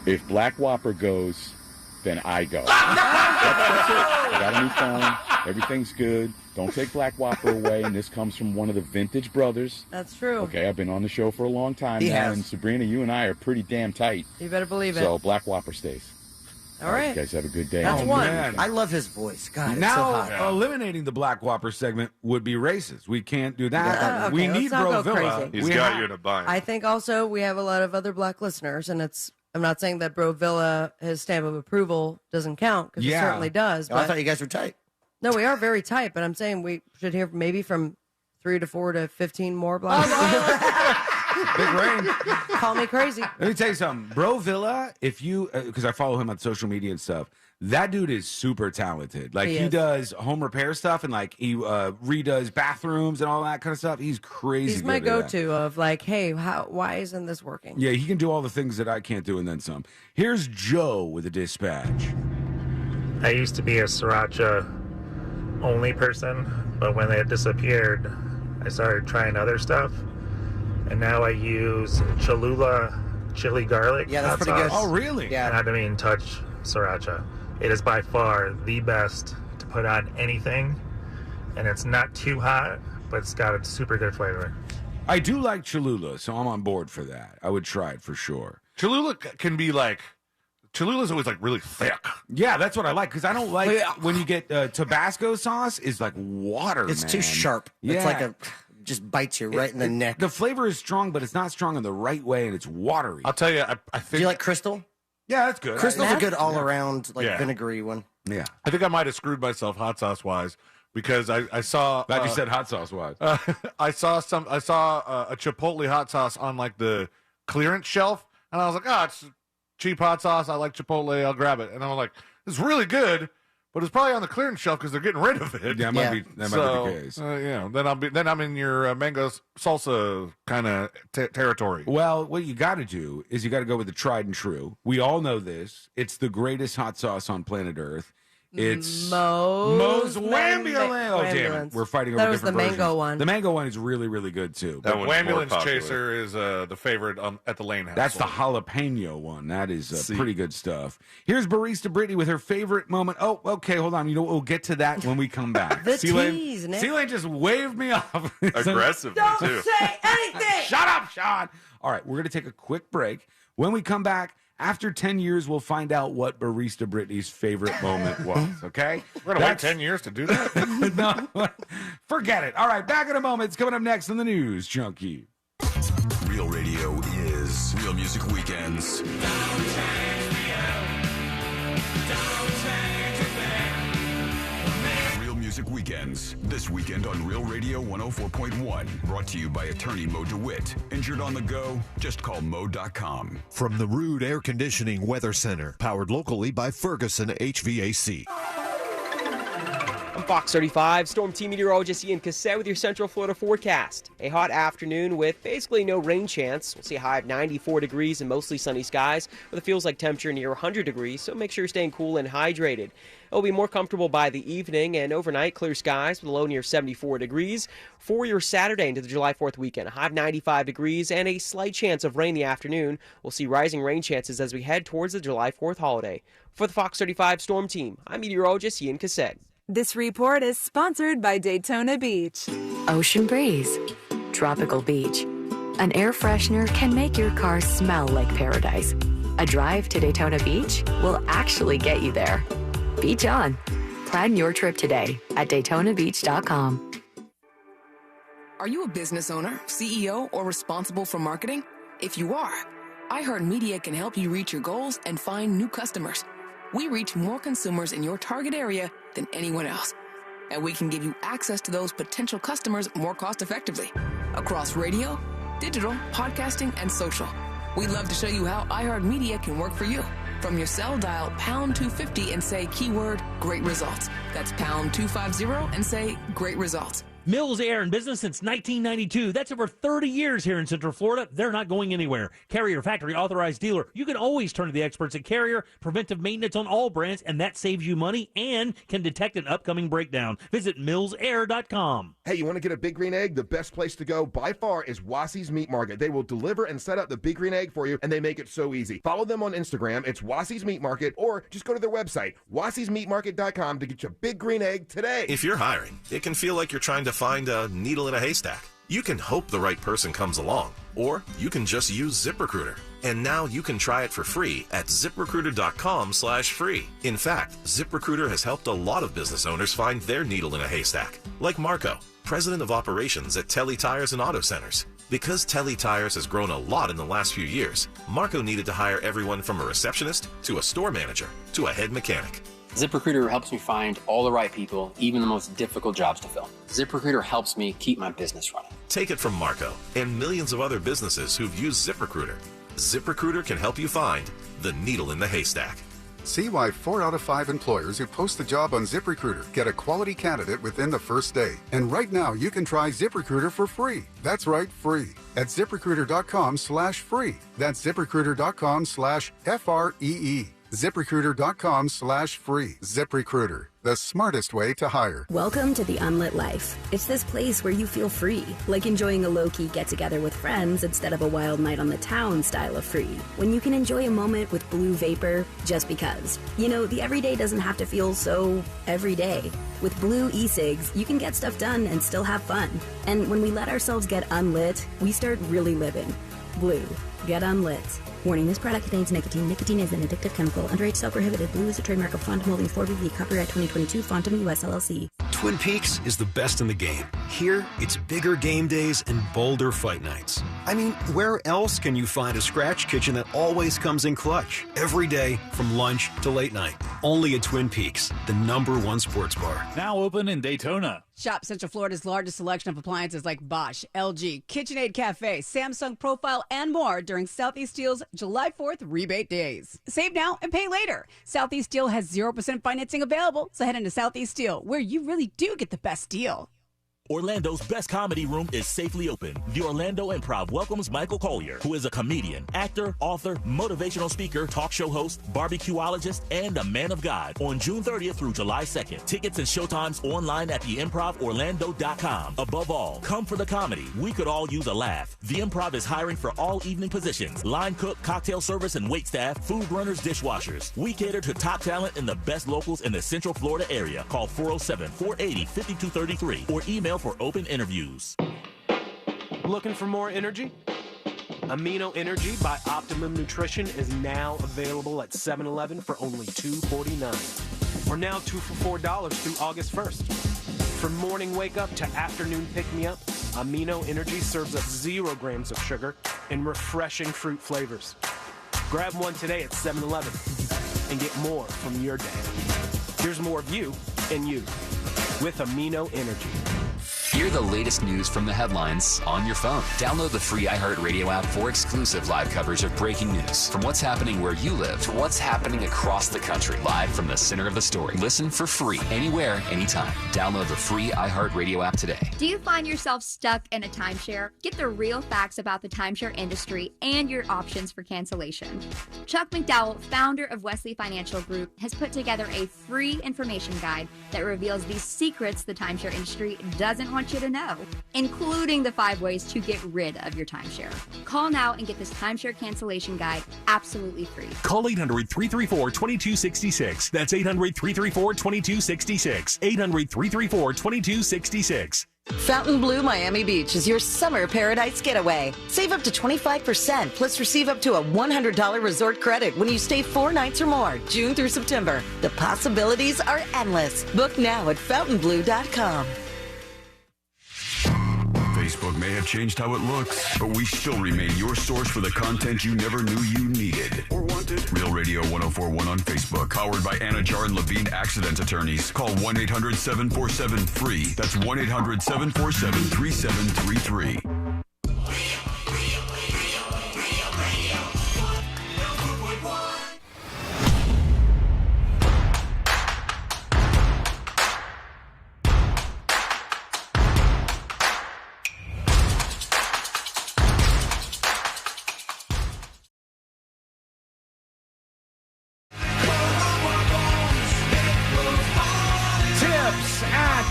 If Black Whopper goes, then I go. That's it. I got a new phone. Everything's good. Don't take Black Whopper away. And this comes from one of the vintage brothers. That's true. Okay, I've been on the show for a long time He now. has. And Sabrina, you and I are pretty damn tight. You better believe it. So Black Whopper stays. All right. You guys have a good day. That's Oh, one. man. I love his voice. God, it's Now, so hot. eliminating the Black Whopper segment would be racist. We can't do that. Yeah, okay, we let's need not Bro go Villa. crazy. He's We got have- you in a bind. I think also we have a lot of other black listeners, and I'm not saying that Bro Villa, his stamp of approval doesn't count, because Yeah. it certainly does. Oh, I But thought you guys were tight. no, we are very tight, but I'm saying we should hear maybe from 3 to 4 to 15 more black Big rain. Call me crazy. Let me tell you something. Bro Villa, if you, because I follow him on social media and stuff, that dude is super talented. Like, He he is. does home repair stuff and, like, he redoes bathrooms and all that kind of stuff. He's crazy. He's my good at that. go-to of like, hey, why isn't this working? Yeah, he can do all the things that I can't do and then some. Here's Joe with a dispatch. I used to be a sriracha only person, but when it disappeared, I started trying other stuff. And now I use Cholula chili garlic. Yeah, that's hot pretty good. sauce. Oh, really? Yeah. And I don't even touch sriracha. It is by far the best to put on anything, and it's not too hot, but it's got a super good flavor. I do like Cholula, so I'm on board for that. I would try it for sure. Cholula can be like, Cholula's always like really thick. Yeah, that's what I like, because I don't like when you get Tabasco sauce is like water, It's man. too sharp. Yeah. It's like just bites you right in the neck. The flavor is strong, but it's not strong in the right way, and it's watery. I'll tell you, I think. Do you like Crystal? Yeah, that's good. Crystal's a good Yeah. all-around, like, Yeah. vinegary one. Yeah. I think I might have screwed myself hot sauce wise because I saw. Glad you said hot sauce wise. I saw a Chipotle hot sauce on like the clearance shelf, and I was like, oh, it's cheap hot sauce. I like Chipotle. I'll grab it. And I was like, it's really good, but it's probably on the clearance shelf because they're getting rid of it. Yeah, that might be the case. Then I'm in your mango salsa kind of territory. Well, what you got to do is you got to go with the tried and true. We all know this. It's the greatest hot sauce on planet Earth. It's Moe's Wambulance. Oh, damn it. We're fighting over That was different the mango versions. one. The mango one is really, really good, too. The Wambulance Chaser is the favorite at the Lane House. That's the jalapeno one. That is pretty good stuff. Here's Barista Brittany with her favorite moment. Oh, okay, hold on. You know what? We'll get to that when we come back. The tease, Nick. Sealand just waved me off. Aggressively, Don't too. say anything. Shut up, Sean. All right, we're going to take a quick break. When we come back, after 10 years, we'll find out what Barista Brittany's favorite moment was, okay? We're going to wait 10 years to do that? No, forget it. All right, back in a moment. It's coming up next in the News Junkie. Real radio is Real Music Weekends. Real Music Weekends. This weekend on Real Radio 104.1. Brought to you by attorney Mo DeWitt. Injured on the go? Just call Mo.com. From the Rude Air Conditioning Weather Center, powered locally by Ferguson HVAC. I'm Fox 35 Storm Team meteorologist Ian Cassett with your Central Florida forecast. A hot afternoon with basically no rain chance. We'll see a high of 94 degrees and mostly sunny skies with a feels like temperature near 100 degrees, so make sure you're staying cool and hydrated. It'll be more comfortable by the evening, and overnight clear skies with a low near 74 degrees. For your Saturday into the July 4th weekend, a high of 95 degrees and a slight chance of rain in the afternoon. We'll see rising rain chances as we head towards the July 4th holiday. For the Fox 35 Storm Team, I'm meteorologist Ian Cassett. This report is sponsored by Daytona Beach. Ocean breeze, tropical beach. An air freshener can make your car smell like paradise. A drive to Daytona Beach will actually get you there. Beach on. Plan your trip today at DaytonaBeach.com. Are you a business owner, CEO, or responsible for marketing? If you are, iHeartMedia can help you reach your goals and find new customers. We reach more consumers in your target area than anyone else, and we can give you access to those potential customers more cost-effectively across radio, digital, podcasting, and social. We'd love to show you how iHeartMedia can work for you. From your cell, dial pound 250 and say keyword great results. That's pound 250 and say great results. Mills Air in business since 1992. That's over 30 years here in Central Florida. They're not going anywhere. Carrier factory authorized dealer. You can always turn to the experts at Carrier. Preventive maintenance on all brands, and that saves you money and can detect an upcoming breakdown. Visit millsair.com. Hey, you want to get a Big Green Egg? The best place to go by far is Wassie's Meat Market. They will deliver and set up the Big Green Egg for you, and they make it so easy. Follow them on Instagram. It's Wassie's Meat Market, or just go to their website, wassiesmeatmarket.com, to get your Big Green Egg today. If you're hiring, it can feel like you're trying to find a needle in a haystack. You can hope the right person comes along, or you can just use ZipRecruiter. And now you can try it for free at ZipRecruiter.com/free. In fact, ZipRecruiter has helped a lot of business owners find their needle in a haystack, like Marco, president of operations at Telly Tires and Auto Centers. Because Telly Tires has grown a lot in the last few years, Marco needed to hire everyone from a receptionist to a store manager to a head mechanic. ZipRecruiter helps me find all the right people, even the most difficult jobs to fill. ZipRecruiter helps me keep my business running. Take it from Marco and millions of other businesses who've used ZipRecruiter. ZipRecruiter can help you find the needle in the haystack. See why 4 out of 5 employers who post a job on ZipRecruiter get a quality candidate within the first day. And right now, you can try ZipRecruiter for free. That's right, free. At ZipRecruiter.com/free. That's ZipRecruiter.com/FREE. ZipRecruiter.com/free. ZipRecruiter, the smartest way to hire. Welcome to the Unlit Life. It's this place where you feel free, like enjoying a low-key get-together with friends instead of a wild night on the town style of free. When you can enjoy a moment with Blue Vapor just because. You know, the everyday doesn't have to feel so everyday. With Blue e-cigs, you can get stuff done and still have fun. And when we let ourselves get unlit, we start really living. Blue. Get unlit. Warning, this product contains nicotine. Nicotine is an addictive chemical. Underage sale prohibited. Blue is a trademark of Font Holding 4BV. Copyright 2022. Fontum US LLC. Twin Peaks is the best in the game. Here, it's bigger game days and bolder fight nights. I mean, where else can you find a scratch kitchen that always comes in clutch? Every day, from lunch to late night. Only at Twin Peaks, the #1 sports bar. Now open in Daytona. Shop Central Florida's largest selection of appliances like Bosch, LG, KitchenAid Cafe, Samsung Profile, and more during Southeast Steel's July 4th rebate days. Save now and pay later. Southeast Steel has 0% financing available, so head into Southeast Steel, where you really do get the best deal. Orlando's best comedy room is safely open. The Orlando Improv welcomes Michael Collier, who is a comedian, actor, author, motivational speaker, talk show host, barbecuologist, and a man of God on June 30th through July 2nd. Tickets and showtimes online at theimprovorlando.com. Above all, come for the comedy. We could all use a laugh. The Improv is hiring for all evening positions: line cook, cocktail service and wait staff, food runners, dishwashers. We cater to top talent and the best locals in the Central Florida area. Call 407-480-5233 or email for open interviews. Looking for more energy? Amino Energy by Optimum Nutrition is now available at 7-Eleven for only $2.49. Or now 2 for $4 through August 1st. From morning wake up to afternoon pick me up, Amino Energy serves up 0 grams of sugar and refreshing fruit flavors. Grab one today at 7-Eleven and get more from your day. Here's more of you and you with Amino Energy. Hear the latest news from the headlines on your phone. Download the free iHeartRadio app for exclusive live coverage of breaking news. From what's happening where you live to what's happening across the country. Live from the center of the story. Listen for free anywhere, anytime. Download the free iHeartRadio app today. Do you find yourself stuck in a timeshare? Get the real facts about the timeshare industry and your options for cancellation. Chuck McDowell, founder of Wesley Financial Group, has put together a free information guide that reveals the secrets the timeshare industry doesn't want you to know, including the 5 ways to get rid of your timeshare. Call now and get this timeshare cancellation guide absolutely free. Call 800-334-2266. That's 800-334-2266. 800-334-2266. Fontainebleau Miami Beach is your summer paradise getaway. Save up to 25%, plus receive up to a $100 resort credit when you stay 4 nights or more, June through September. The possibilities are endless. Book now at fountainblue.com. Facebook may have changed how it looks, but we still remain your source for the content you never knew you needed or wanted. Real Radio 1041 on Facebook, powered by Anajar and Levine Accident Attorneys. Call 1-800-747-FREE. That's 1-800-747-3733.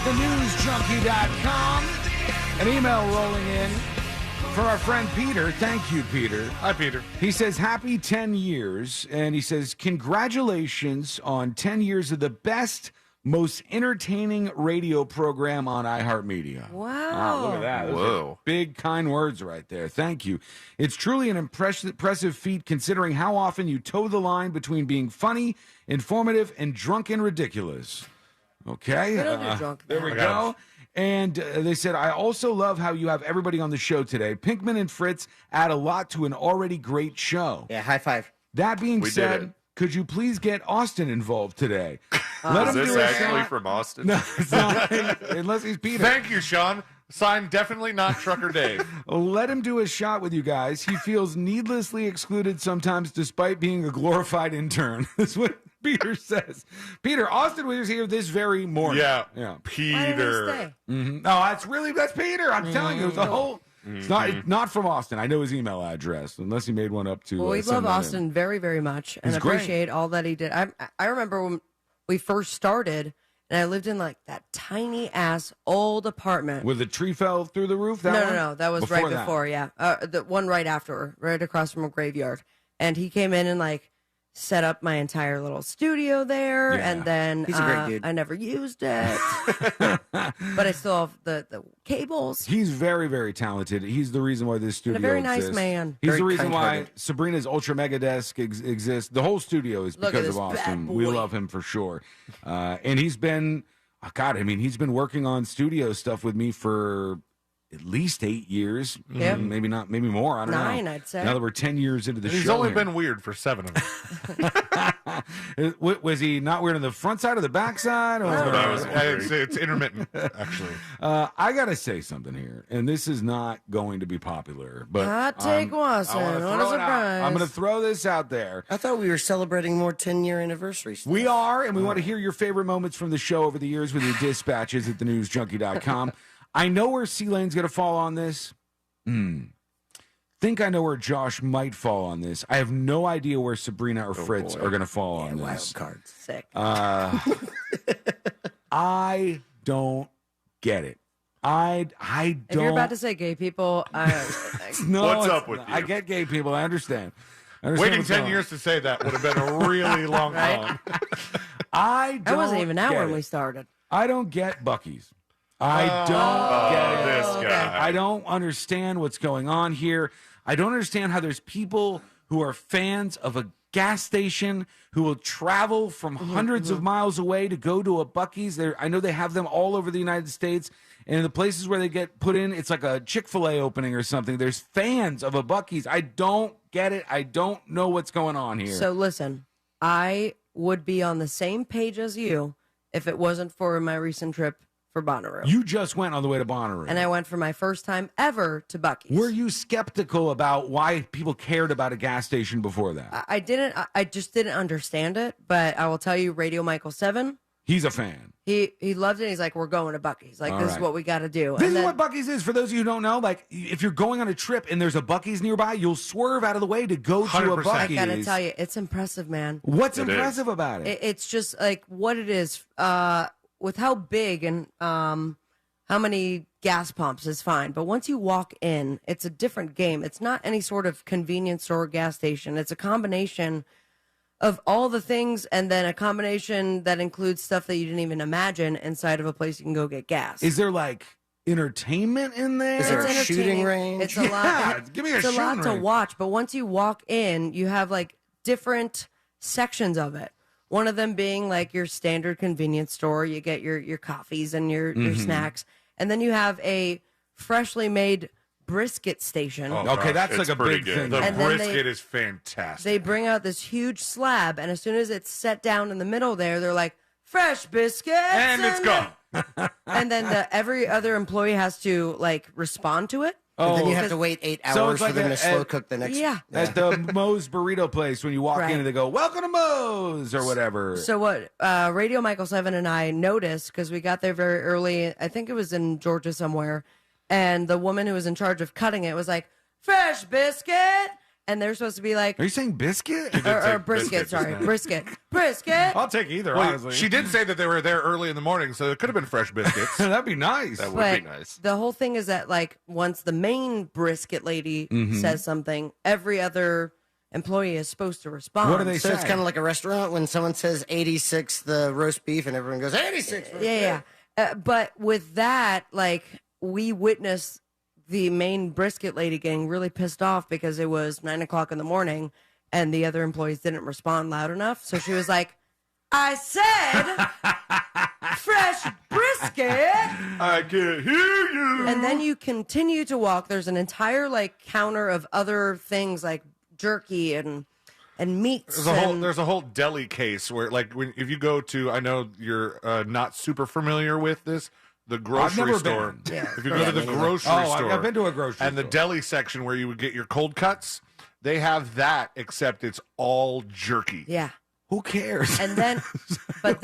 thenewsjunkie.com. An email rolling in from our friend Peter. Thank you, Peter. Hi, Peter. He says, happy 10 years. And he says, congratulations on 10 years of the best, most entertaining radio program on iHeartMedia. Wow. Look at that. Those are big, kind words right there. Thank you. It's truly an impressive feat considering how often you toe the line between being funny, informative, and drunken ridiculous. Okay. There we go. And they said, I also love how you have everybody on the show today. Pinkman and Fritz add a lot to an already great show. Yeah, high five. That being said, could you please get Austin involved today? Is this actually from Austin? No, it's not, unless he's Peter. Thank you, Sean. Signed, definitely not Trucker Dave. Let him do a shot with you guys. He feels needlessly excluded sometimes despite being a glorified intern. That's what Peter says. Peter, Austin was here this very morning. Yeah. Peter. No, that's Peter. I'm telling you, it's a whole... It's not from Austin. I know his email address, unless he made one up to. Well, we love Austin very, very much and appreciate all that he did. I remember when we first started, and I lived in like that tiny ass old apartment. Where the tree fell through the roof? No. That was right before, yeah. The one right after, right across from a graveyard. And he came in and like set up my entire little studio there, and then He's a great dude. I never used it, but I still have the cables. He's very, very talented. He's the reason why this studio and a very exists. nice man. He's Very the reason why kind-hearted. Sabrina's Ultra Mega Desk exists. The whole studio is Look at because of this Austin. bad We boy. love him for sure. And he's been, he's been working on studio stuff with me for at least 8 years. Yep. Maybe more. I don't know. 9, I'd say. Now that we're 10 years into the show. He's only here. been weird for 7 of them. Was he not weird on the front side or the back side? It's intermittent, actually. I got to say something here, and this is not going to be popular. But Hot take Watson. What a surprise. I'm going to throw this out there. I thought we were celebrating more 10-year anniversaries. We are, and we want to hear your favorite moments from the show over the years with your dispatches at thenewsjunkie.com. I know where C-Lane's going to fall on this. Think I know where Josh might fall on this. I have no idea where Sabrina or Fritz are going to fall on this. Wild cards. Sick. I don't get it. I don't. If you're about to say gay people, No, What's up with you? I get gay people. I understand. Waiting 10 years to say that would have been a really long time. I don't. I wasn't even out get when it. we started. I don't get Bucky's. I don't get it. This guy. I don't understand what's going on here. I don't understand how there's people who are fans of a gas station who will travel from hundreds of miles away to go to a Bucky's. I know they have them all over the United States. And in the places where they get put in, it's like a Chick-fil-A opening or something. There's fans of a Bucky's. I don't get it. I don't know what's going on here. So listen, I would be on the same page as you if it wasn't for my recent trip for Bonnaroo. You just went on the way to Bonnaroo. And I went for my first time ever to Bucky's. Were you skeptical about why people cared about a gas station before that? I didn't. I just didn't understand it. But I will tell you, Radio Michael 7, He's a fan. he loved it. He's like, we're going to Bucky's. Like, All this right. is what we got to do. This And is then- what Bucky's is. For those of you who don't know, like, if you're going on a trip and there's a Bucky's nearby, you'll swerve out of the way to go to a 100%. Bucky's. I gotta tell you, it's impressive, man. What's impressive about it? It's just like what it is. With how big and how many gas pumps is fine, but once you walk in, it's a different game. It's not any sort of convenience store or gas station. It's a combination of all the things, and then a combination that includes stuff that you didn't even imagine inside of a place you can go get gas. Is there like entertainment in there? Is there a It's shooting entertaining. range? It's a lot. Yeah, give me a It's a lot shooting to range. watch, but once you walk in, you have like different sections of it. One of them being like your standard convenience store. You get your coffees and your snacks, and then you have a freshly made brisket station. Okay, that's like a big thing. The And then brisket is fantastic. They bring out this huge slab, and as soon as it's set down in the middle there, they're like, fresh biscuits! And it's gone. And then every other employee has to, like, respond to it. And then you have Because- to wait 8 So hours it's like for them to a- slow cook the next. Yeah. At the Moe's Burrito place, when you walk Right. in and they go, "Welcome to Moe's" or whatever. So what Radio Michael 7 and I noticed, because we got there very early, I think it was in Georgia somewhere, and the woman who was in charge of cutting it was like, fresh biscuit! And they're supposed to be like, Are you saying biscuit? or brisket, sorry, brisket. Brisket! I'll take either, Wait, honestly. she did say that they were there early in the morning, so it could have been fresh biscuits. That'd be nice. That would But be nice. the whole thing is that, like, once the main brisket lady Mm-hmm. says something, every other employee is supposed to respond. What do they So say? it's kind of like a restaurant when someone says 86 the roast beef and everyone goes 86. Yeah. But with that, like, we witnessed the main brisket lady getting really pissed off because it was 9 o'clock in the morning and the other employees didn't respond loud enough. So she was like, I said fresh brisket. I can hear you. And then you continue to walk. There's an entire, like, counter of other things like jerky and meats. There's a whole deli case where, like, if you go to, I know you're not super familiar with this, the grocery never store. been. Yeah. If you go to the grocery store, I've been to a grocery and the store. deli section where you would get your cold cuts, they have that, except it's all jerky. Yeah. Who cares? And then, but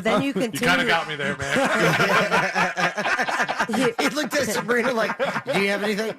then you continue. You kind of got me there, man. He looked at Sabrina like, do you have anything?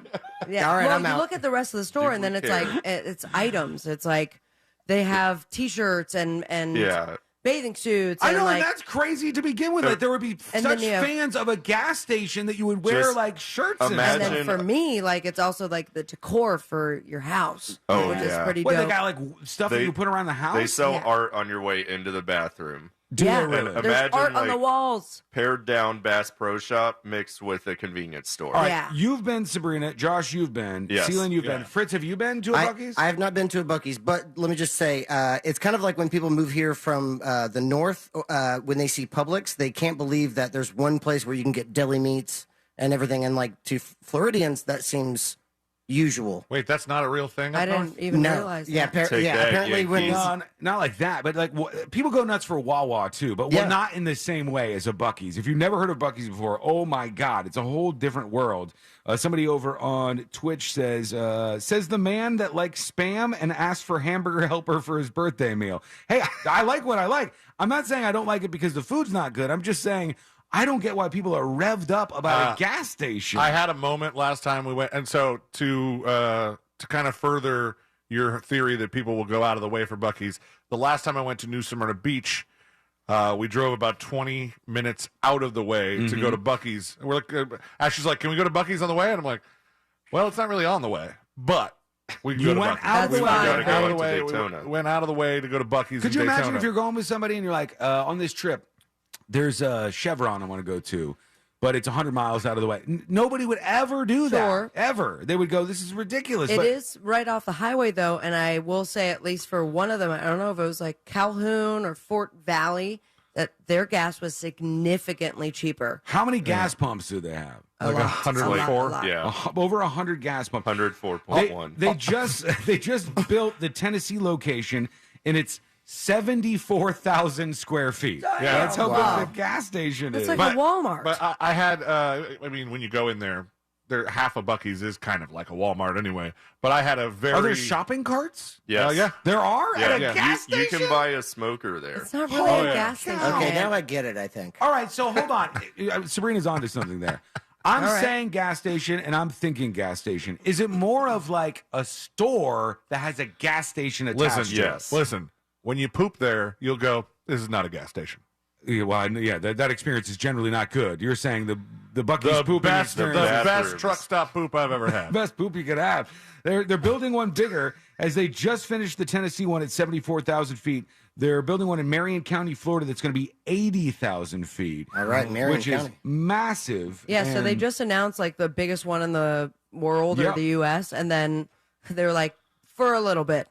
Yeah. All right, well, I'm you out. look at the rest of the store, and then it's like it's items. It's like they have T-shirts and Yeah. bathing suits. I and know, like, and that's crazy to begin with. Like, there would be And such then you have- fans of a gas station that you would wear Just like shirts. in. and then for me, like, it's also like the decor for your house, Oh, which is yeah. pretty What, dope. they got like stuff that you put around the house. They sell Yeah. art on your way into the bathroom. Do yeah, they really? And there's imagine, art on the like, walls. Pared down Bass Pro Shop mixed with a convenience store. All right, Yeah. you've been, Sabrina. Josh, you've been. Yes. Celine, you've Yeah. been. Fritz, have you been to a Bucky's? I have not been to a Bucky's, but let me just say, it's kind of like when people move here from the north, when they see Publix, they can't believe that there's one place where you can get deli meats and everything. And like to Floridians, that seems usual. Wait, that's not a real thing? I up north? didn't even No. realize. Yeah, that. Take that, apparently when Yankees. No, not like that, but like people go nuts for Wawa too, but Yeah. we're not in the same way as a Bucky's. If you've never heard of Bucky's before, oh my God, it's a whole different world. Somebody over on Twitch says the man that likes Spam and asked for hamburger helper for his birthday meal. Hey, I like what I like. I'm not saying I don't like it because the food's not good. I'm just saying I don't get why people are revved up about a gas station. I had a moment last time we went, and so to kind of further your theory that people will go out of the way for Buc-ee's, the last time I went to New Smyrna Beach, we drove about 20 minutes out of the way to go to Buc-ee's. We're like, Ashley's like, can we go to Buc-ee's on the way? And I'm like, well, it's not really on the way, but we can go to went Buc-ee's. out of the way. Go to We Daytona. went out of the way to go to Buc-ee's. Could you in imagine Daytona. if you're going with somebody and you're like, on this trip, there's a Chevron I want to go to, but it's 100 miles out of the way. Nobody would ever do that. Ever. They would go, this is ridiculous. It is right off the highway, though, and I will say, at least for one of them, I don't know if it was like Calhoun or Fort Valley, that their gas was significantly cheaper. How many gas pumps do they have? Like 104? Yeah. Over 100 gas pumps. 104.1. They just built the Tennessee location, and it's 74,000 square feet. Yeah, that's how wow. big the gas station It's is. like a Walmart. But I had, I mean, when you go in there, half of Buc-ee's is kind of like a Walmart anyway. But I had a very... Are there shopping carts? Yes. Yeah. There are? At a gas You station? can buy a smoker there. It's not really a gas station. Okay, now I get it, I think. All right, so hold on. Sabrina's onto something there. I'm saying gas station, and I'm thinking gas station. Is it more of like a store that has a gas station attached to it? Listen, when you poop there, you'll go, this is not a gas station. Yeah, well, that experience is generally not good. You're saying the Buc-ee's pooping best, the experience. best truck stop poop I've ever had. Best poop you could have. They're building one bigger as they just finished the Tennessee one at 74,000 feet. They're building one in Marion County, Florida that's going to be 80,000 feet. All right, Marion which County. is massive. Yeah, so they And- just announced like the biggest one in the world or Yep. the U.S., and then they were like, for a little bit,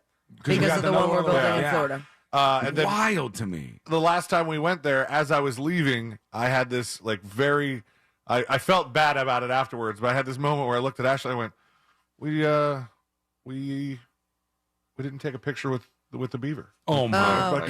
we because got of the another one we're one building over in there. Florida. And then wild to me. The last time we went there, as I was leaving, I had this like very, I felt bad about it afterwards, but I had this moment where I looked at Ashley and I went, we didn't take a picture with the beaver. Oh my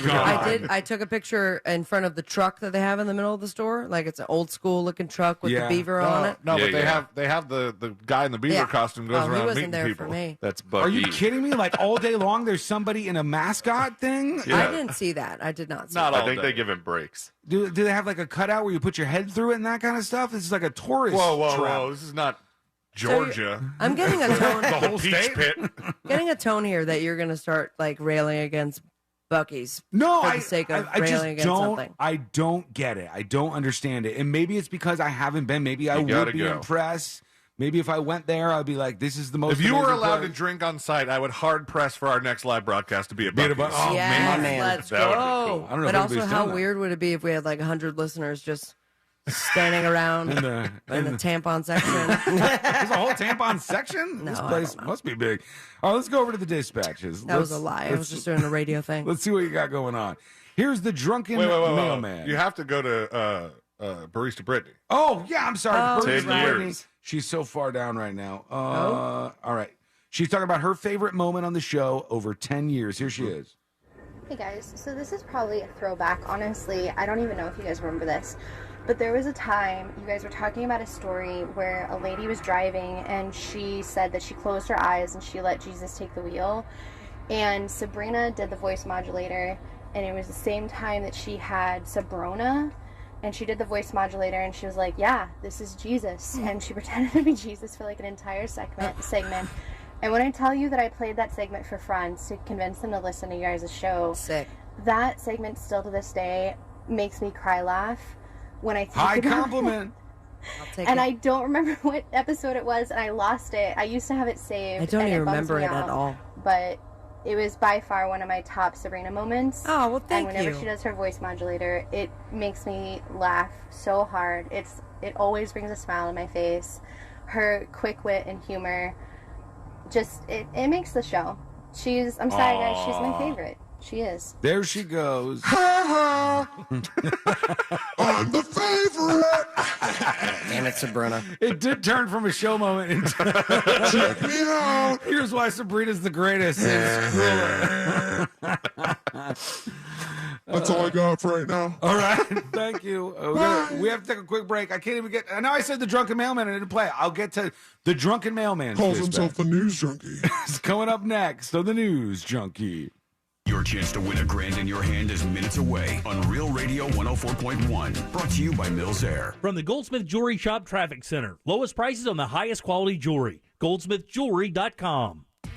God. I took a picture in front of the truck that they have in the middle of the store. Like it's an old school looking truck with the beaver on it. No, but they have the guy in the beaver costume goes he around wasn't meeting there people. for me. That's Bucky. Are you kidding me? Like all day long, there's somebody in a mascot thing? I didn't see that. I did not see that. I think they give him breaks. Do they have like a cutout where you put your head through it and that kind of stuff? This is like a tourist trap. This is not Georgia. I'm getting a tone. the whole peach pit. Getting a tone here that you're going to start like railing against Buc-ee's. No, for the sake of I railing just against don't. something. I don't get it. I don't understand it. And maybe it's because I haven't been. Maybe I gotta would be go. impressed. Maybe if I went there, I'd be like, "This is the most." If you were amazing allowed place. to drink on site, I would hard press for our next live broadcast to be at Buc-ee's. Oh yes, man, let's That would be go. cool. I don't know But if also, anybody's how done that. weird would it be if we had like 100 listeners just standing around in the tampon section? There's a whole tampon section. No, This I place don't know. must be big. All right, let's go over to the dispatches. That was a lie. I was just doing a radio thing. Let's see what you got going on. Here's the drunken Wait. mailman. You have to go to Barista Brittany. Oh, yeah, I'm sorry. Oh, Birdie's 10 right. years. She's so far down right now. All right. She's talking about her favorite moment on the show over 10 years. Here she is. Hey guys, so this is probably a throwback. Honestly, I don't even know if you guys remember this, but there was a time you guys were talking about a story where a lady was driving and she said that she closed her eyes and she let Jesus take the wheel. And Sabrina did the voice modulator, and it was the same time that she had Sabrona, and she did the voice modulator, and she was like, yeah, this is Jesus. And she pretended to be Jesus for like an entire segment. And when I tell you that I played that segment for friends to convince them to listen to you guys' show, sick. That segment still to this day makes me cry laugh when I think High about compliment. I'll take and it. I don't remember what episode it was, and I lost it. I used to have it saved. I don't and even bums remember me it at out, all. But it was by far one of my top Sabrina moments. Oh, well, thank And whenever you. she does her voice modulator, it makes me laugh so hard. It always brings a smile on my face. Her quick wit and humor, just it makes the show. I'm sorry guys, she's my favorite. She is. There she goes. I'm the favorite. Damn it, Sabrina. It did turn from a show moment into Check me out. Here's why Sabrina's the greatest. That's all I got for right now. All right, thank you. We have to take a quick break. I can't even get. I know I said the drunken mailman. I didn't play. I'll get to the drunken mailman. Calls himself the news junkie. It's coming up next on the News Junkie. Your Your chance to win $1,000 in your hand is minutes away on Real Radio 104.1. Brought to you by Mills Air. From the Goldsmith Jewelry Shop Traffic Center. Lowest prices on the highest quality jewelry. GoldsmithJewelry.com. I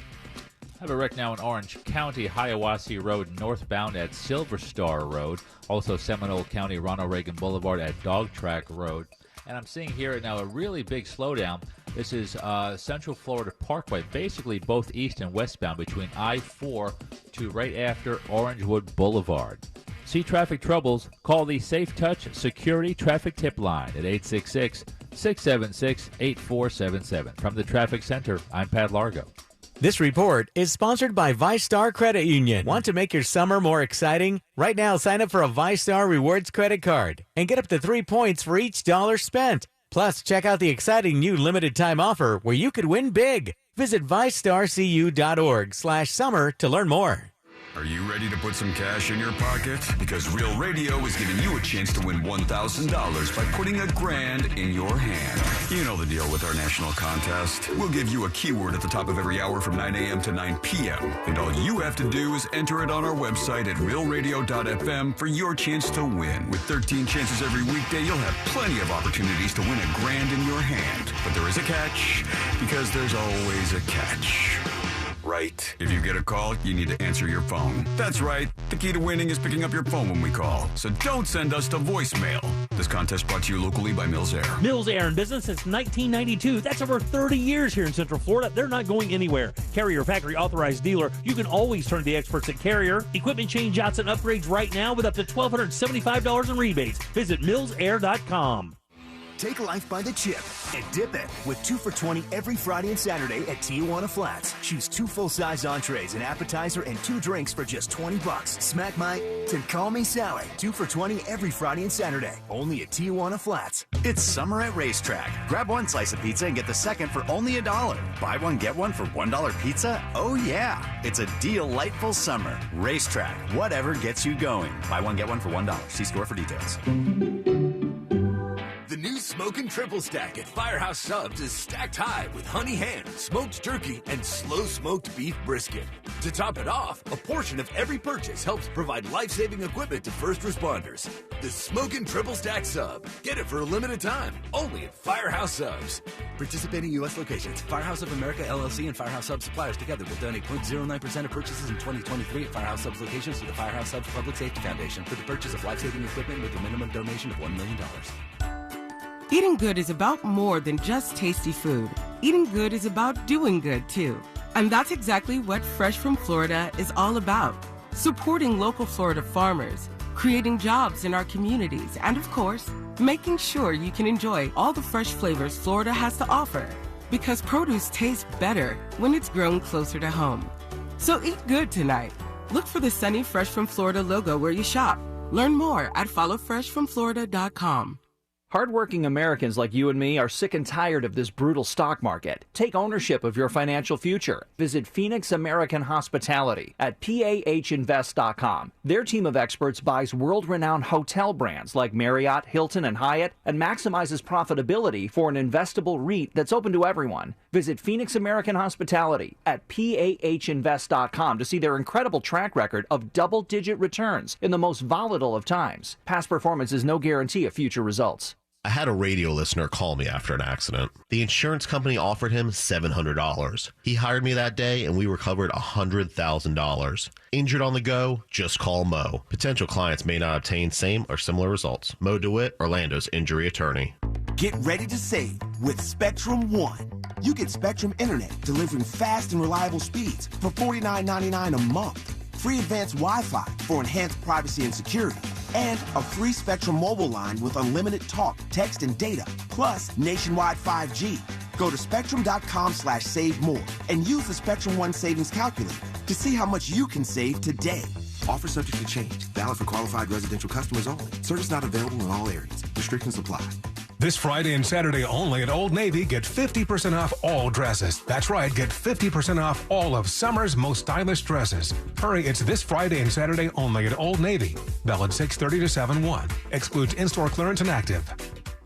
have a wreck now in Orange County, Hiawassee Road, northbound at Silver Star Road. Also Seminole County, Ronald Reagan Boulevard at Dog Track Road. And I'm seeing here now a really big slowdown. This is Central Florida Parkway, basically both east and westbound between I-4 to right after Orangewood Boulevard. See traffic troubles? Call the Safe Touch Security Traffic Tip Line at 866-676-8477. From the Traffic Center, I'm Pat Largo. This report is sponsored by ViStar Credit Union. Want to make your summer more exciting? Right now, sign up for a ViStar Rewards credit card and get up to 3 points for each dollar spent. Plus, check out the exciting new limited-time offer where you could win big. Visit ViStarCU.org/summer to learn more. Are you ready to put some cash in your pocket? Because Real Radio is giving you a chance to win $1,000 by putting $1,000 in your hand. You know the deal with our national contest. We'll give you a keyword at the top of every hour from 9 a.m. to 9 p.m. And all you have to do is enter it on our website at realradio.fm for your chance to win. With 13 chances every weekday, you'll have plenty of opportunities to win $1,000 in your hand. But there is a catch, because there's always a catch. Right. If you get a call, you need to answer your phone. That's right. The key to winning is picking up your phone when we call. So don't send us to voicemail. This contest brought to you locally by Mills Air. Mills Air in business since 1992. That's over 30 years here in Central Florida. They're not going anywhere. Carrier factory authorized dealer. You can always turn to the experts at Carrier. Equipment changeouts and upgrades right now with up to $1,275 in rebates. Visit millsair.com. Take life by the chip and dip it with 2 for $20 every Friday and Saturday at Tijuana Flats. Choose 2 full-size entrees, an appetizer, and 2 drinks for just $20. Smack my and call me Sally. 2 for $20 every Friday and Saturday. Only at Tijuana Flats. It's summer at Racetrack. Grab 1 slice of pizza and get the second for only $1. Buy one, get one for $1 pizza? Oh yeah, it's a delightful summer. Racetrack, whatever gets you going. Buy one, get one for $1. See store for details. The new Smokin' Triple Stack at Firehouse Subs is stacked high with honey ham, smoked turkey, and slow-smoked beef brisket. To top it off, a portion of every purchase helps provide life-saving equipment to first responders. The Smokin' Triple Stack Sub. Get it for a limited time, only at Firehouse Subs. Participating U.S. locations. Firehouse of America, LLC, and Firehouse Subs suppliers together will donate 0.09% of purchases in 2023 at Firehouse Subs locations to the Firehouse Subs Public Safety Foundation for the purchase of life-saving equipment with a minimum donation of $1 million. Eating good is about more than just tasty food. Eating good is about doing good, too. And that's exactly what Fresh from Florida is all about. Supporting local Florida farmers, creating jobs in our communities, and of course, making sure you can enjoy all the fresh flavors Florida has to offer. Because produce tastes better when it's grown closer to home. So eat good tonight. Look for the sunny Fresh from Florida logo where you shop. Learn more at followfreshfromflorida.com. Hardworking Americans like you and me are sick and tired of this brutal stock market. Take ownership of your financial future. Visit Phoenix American Hospitality at PAHinvest.com. Their team of experts buys world-renowned hotel brands like Marriott, Hilton, and Hyatt and maximizes profitability for an investable REIT that's open to everyone. Visit Phoenix American Hospitality at PAHinvest.com to see their incredible track record of double-digit returns in the most volatile of times. Past performance is no guarantee of future results. I had a radio listener call me after an accident. The insurance company offered him $700. He hired me that day and we recovered $100,000. Injured on the go? Just call Mo. Potential clients may not obtain same or similar results. Mo DeWitt, Orlando's injury attorney. Get ready to save with Spectrum One. You get Spectrum Internet delivering fast and reliable speeds for $49.99 a month. Free advanced Wi-Fi for enhanced privacy and security. And a free Spectrum mobile line with unlimited talk, text, and data, plus nationwide 5G. Go to spectrum.com/save more and use the Spectrum One savings calculator to see how much you can save today. Offer subject to change. Valid for qualified residential customers only. Service not available in all areas. Restrictions apply. This Friday and Saturday only at Old Navy, get 50% off all dresses. That's right, get 50% off all of summer's most stylish dresses. Hurry, it's this Friday and Saturday only at Old Navy. Valid 6/30 to 7/1. Excludes in-store clearance and active.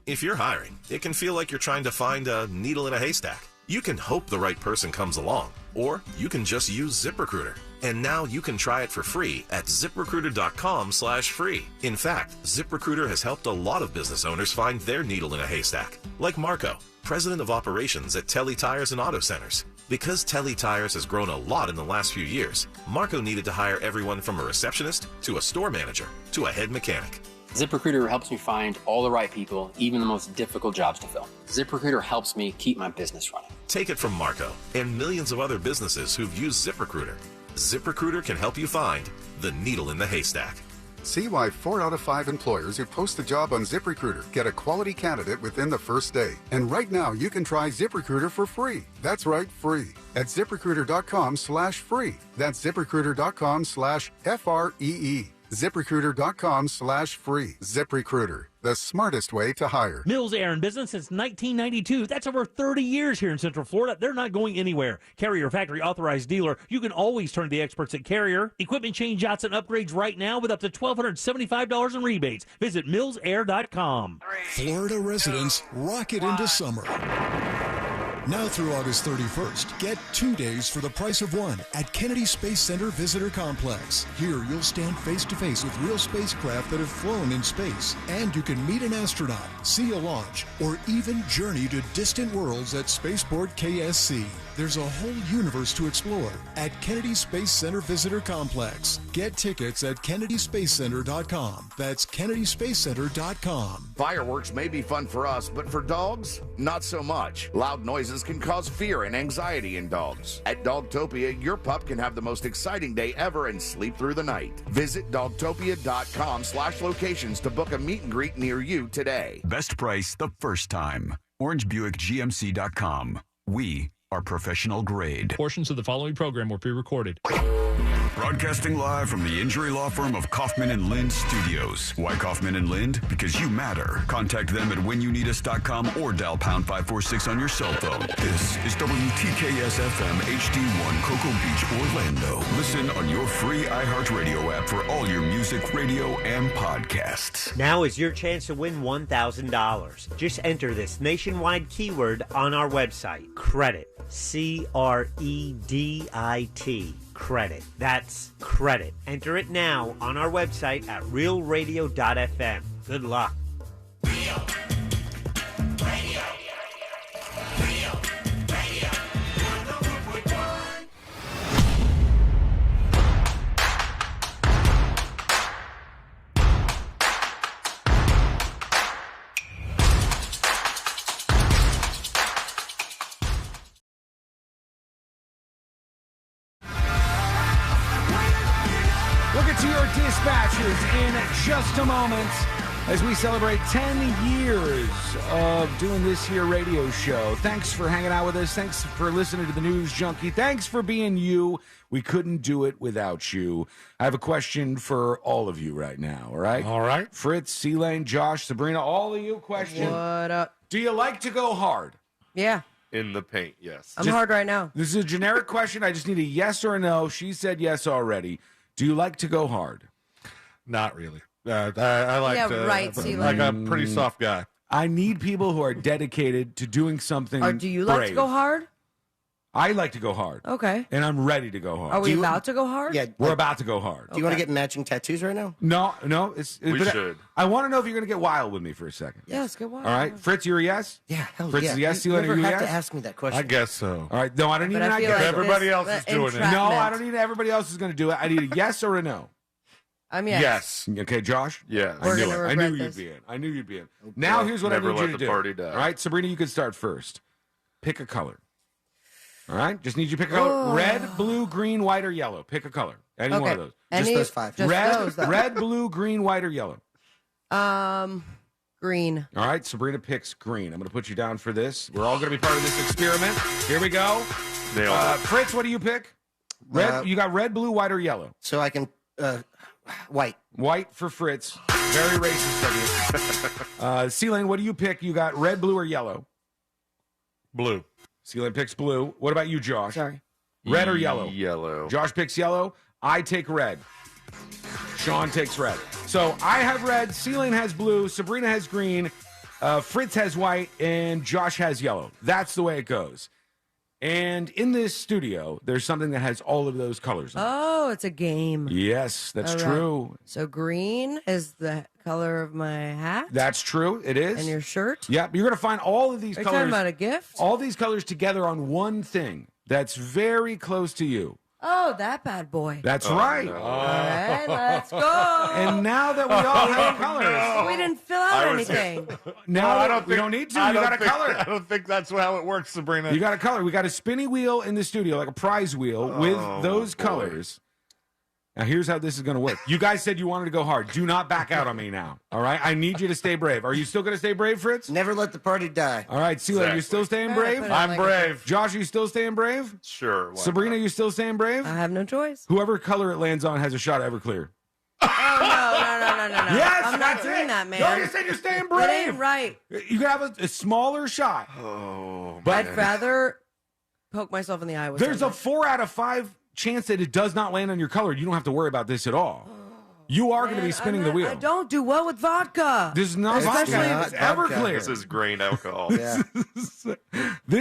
If you're hiring, it can feel like you're trying to find a needle in a haystack. You can hope the right person comes along, or you can just use ZipRecruiter. And now you can try it for free at ZipRecruiter.com/free. In fact, ZipRecruiter has helped a lot of business owners find their needle in a haystack. Like Marco, president of operations at Telly Tires and Auto Centers. Because Telly Tires has grown a lot in the last few years, Marco needed to hire everyone from a receptionist to a store manager to a head mechanic. ZipRecruiter helps me find all the right people, even the most difficult jobs to fill. ZipRecruiter helps me keep my business running. Take it from Marco and millions of other businesses who've used ZipRecruiter. ZipRecruiter can help you find the needle in the haystack. See why 4 out of 5 employers who post a job on ZipRecruiter get a quality candidate within the first day. And right now, you can try ZipRecruiter for free. That's right, free. At ZipRecruiter.com/free. That's ZipRecruiter.com/FREE. ZipRecruiter.com/free. ZipRecruiter, the smartest way to hire. Mills Air in business since 1992. That's over 30 years here in Central Florida. They're not going anywhere. Carrier factory authorized dealer. You can always turn to the experts at Carrier. Equipment change outs and upgrades right now with up to $1,275 in rebates. Visit millsair.com. Florida residents rocket into summer. Now through August 31st, get 2 days for the price of one at Kennedy Space Center Visitor Complex. Here, you'll stand face-to-face with real spacecraft that have flown in space, and you can meet an astronaut, see a launch, or even journey to distant worlds at Spaceport KSC. There's a whole universe to explore at Kennedy Space Center Visitor Complex. Get tickets at KennedySpaceCenter.com. That's KennedySpaceCenter.com. Fireworks may be fun for us, but for dogs, not so much. Loud noises can cause fear and anxiety in dogs. At Dogtopia, your pup can have the most exciting day ever and sleep through the night. Visit Dogtopia.com/locations to book a meet and greet near you today. Best price the first time. OrangeBuickGMC.com. We are professional grade. Portions of the following program were pre-recorded. Broadcasting live from the injury law firm of Kaufman and Lind Studios. Why Kaufman and Lind? Because you matter. Contact them at whenyounneedus.com or dial pound 546 on your cell phone. This is WTKS-FM HD1 Cocoa Beach, Orlando. Listen on your free iHeartRadio app for all your music, radio, and podcasts. Now is your chance to win $1,000. Just enter this nationwide keyword on our website. Credit. CREDIT. Credit. That's credit. Enter it now on our website at realradio.fm. Good luck. Real Radio. Real Radio. We'll get to your dispatches in just a moment as we celebrate 10 years of doing this here radio show. Thanks for hanging out with us. Thanks for listening to the News Junkie. Thanks for being you. We couldn't do it without you. I have a question for all of you right now, all right? All right. Fritz, C-Lane, Josh, Sabrina, all of you, question. What up? Do you like to go hard? Yeah. In the paint, yes. I'm hard right now. This is a generic question. I just need a yes or a no. She said yes already. Do you like to go hard? Not really. I like like a pretty soft guy. I need people who are dedicated to doing something. Or do you like to go hard? I like to go hard. Okay. And I'm ready to go hard. Are we about to go hard? Yeah. We're about to go hard. Do you want to get matching tattoos right now? No. We but should. I want to know if you're going to get wild with me for a second. Yeah, let's get wild. All right. Fritz, you're a yes? Yeah, hell Fritz yeah. is a yes. You Sealand, never are you a have yes? to ask me that question. I guess so. All right. No, I don't need But an I I feel guess. like Everybody this- else is the doing it. entrapment. No, I don't need everybody else is going to do it. I need a yes or a no. I'm yes. Okay, Josh? Yes. I knew gonna it. I regret knew this. you'd be in. I knew you'd be in. Now here's what Never I need let you to the do. party die. All right, Sabrina, you can start first. Pick a color. All right? Just need you to pick a color. Red, blue, green, white, or yellow. Pick a color. Any one of those. Just those five. Just those, though. Red, blue, green, white, or yellow. Green. All right, Sabrina picks green. I'm going to put you down for this. We're all going to be part of this experiment. Here we go. Nailed it. Fritz, what do you pick? Red. You got red, blue, white, or yellow? So I can, white. White for Fritz. Very racist of you. C-Lane, what do you pick? You got red, blue, or yellow? Blue. C-Lane picks blue. What about you, Josh? Sorry. Red or yellow? Yellow. Josh picks yellow. I take red. Sean takes red. So I have red. C-Lane has blue. Sabrina has green. Fritz has white. And Josh has yellow. That's the way it goes. And in this studio, there's something that has all of those colors in it. Oh, it's a game. Yes, that's All right. true. So green is the color of my hat. That's true. It is. And your shirt. Yep. You're going to find all of these Are you colors. talking about a gift? All these colors together on one thing that's very close to you. Oh, that bad boy. That's right. All right, let's go. And now that we all have colors, We didn't fill out anything. now we don't need to. You got to color. I don't think that's how it works, Sabrina. You got to color. We got a spinny wheel in the studio, like a prize wheel, with those colors. Now, here's how this is going to work. You guys said you wanted to go hard. Do not back out on me now. All right? I need you to stay brave. Are you still going to stay brave, Fritz? Never let the party die. All right, Celia, you still staying brave? I'm brave. Josh, you still staying brave? Sure. Sabrina, you still staying brave? I have no choice. Whoever color it lands on has a shot at Everclear. Oh, no. Yes, I'm not that's doing it. that, man. No, you said you're staying brave. That ain't right. You can have a smaller shot. Oh, but I'd rather poke myself in the eye with there's a something. 4 out of 5 chance that it does not land on your color. You don't have to worry about this at all. You are going to be spinning the wheel. I don't do well with vodka. This is not vodka. It's Everclear. This is grain alcohol. This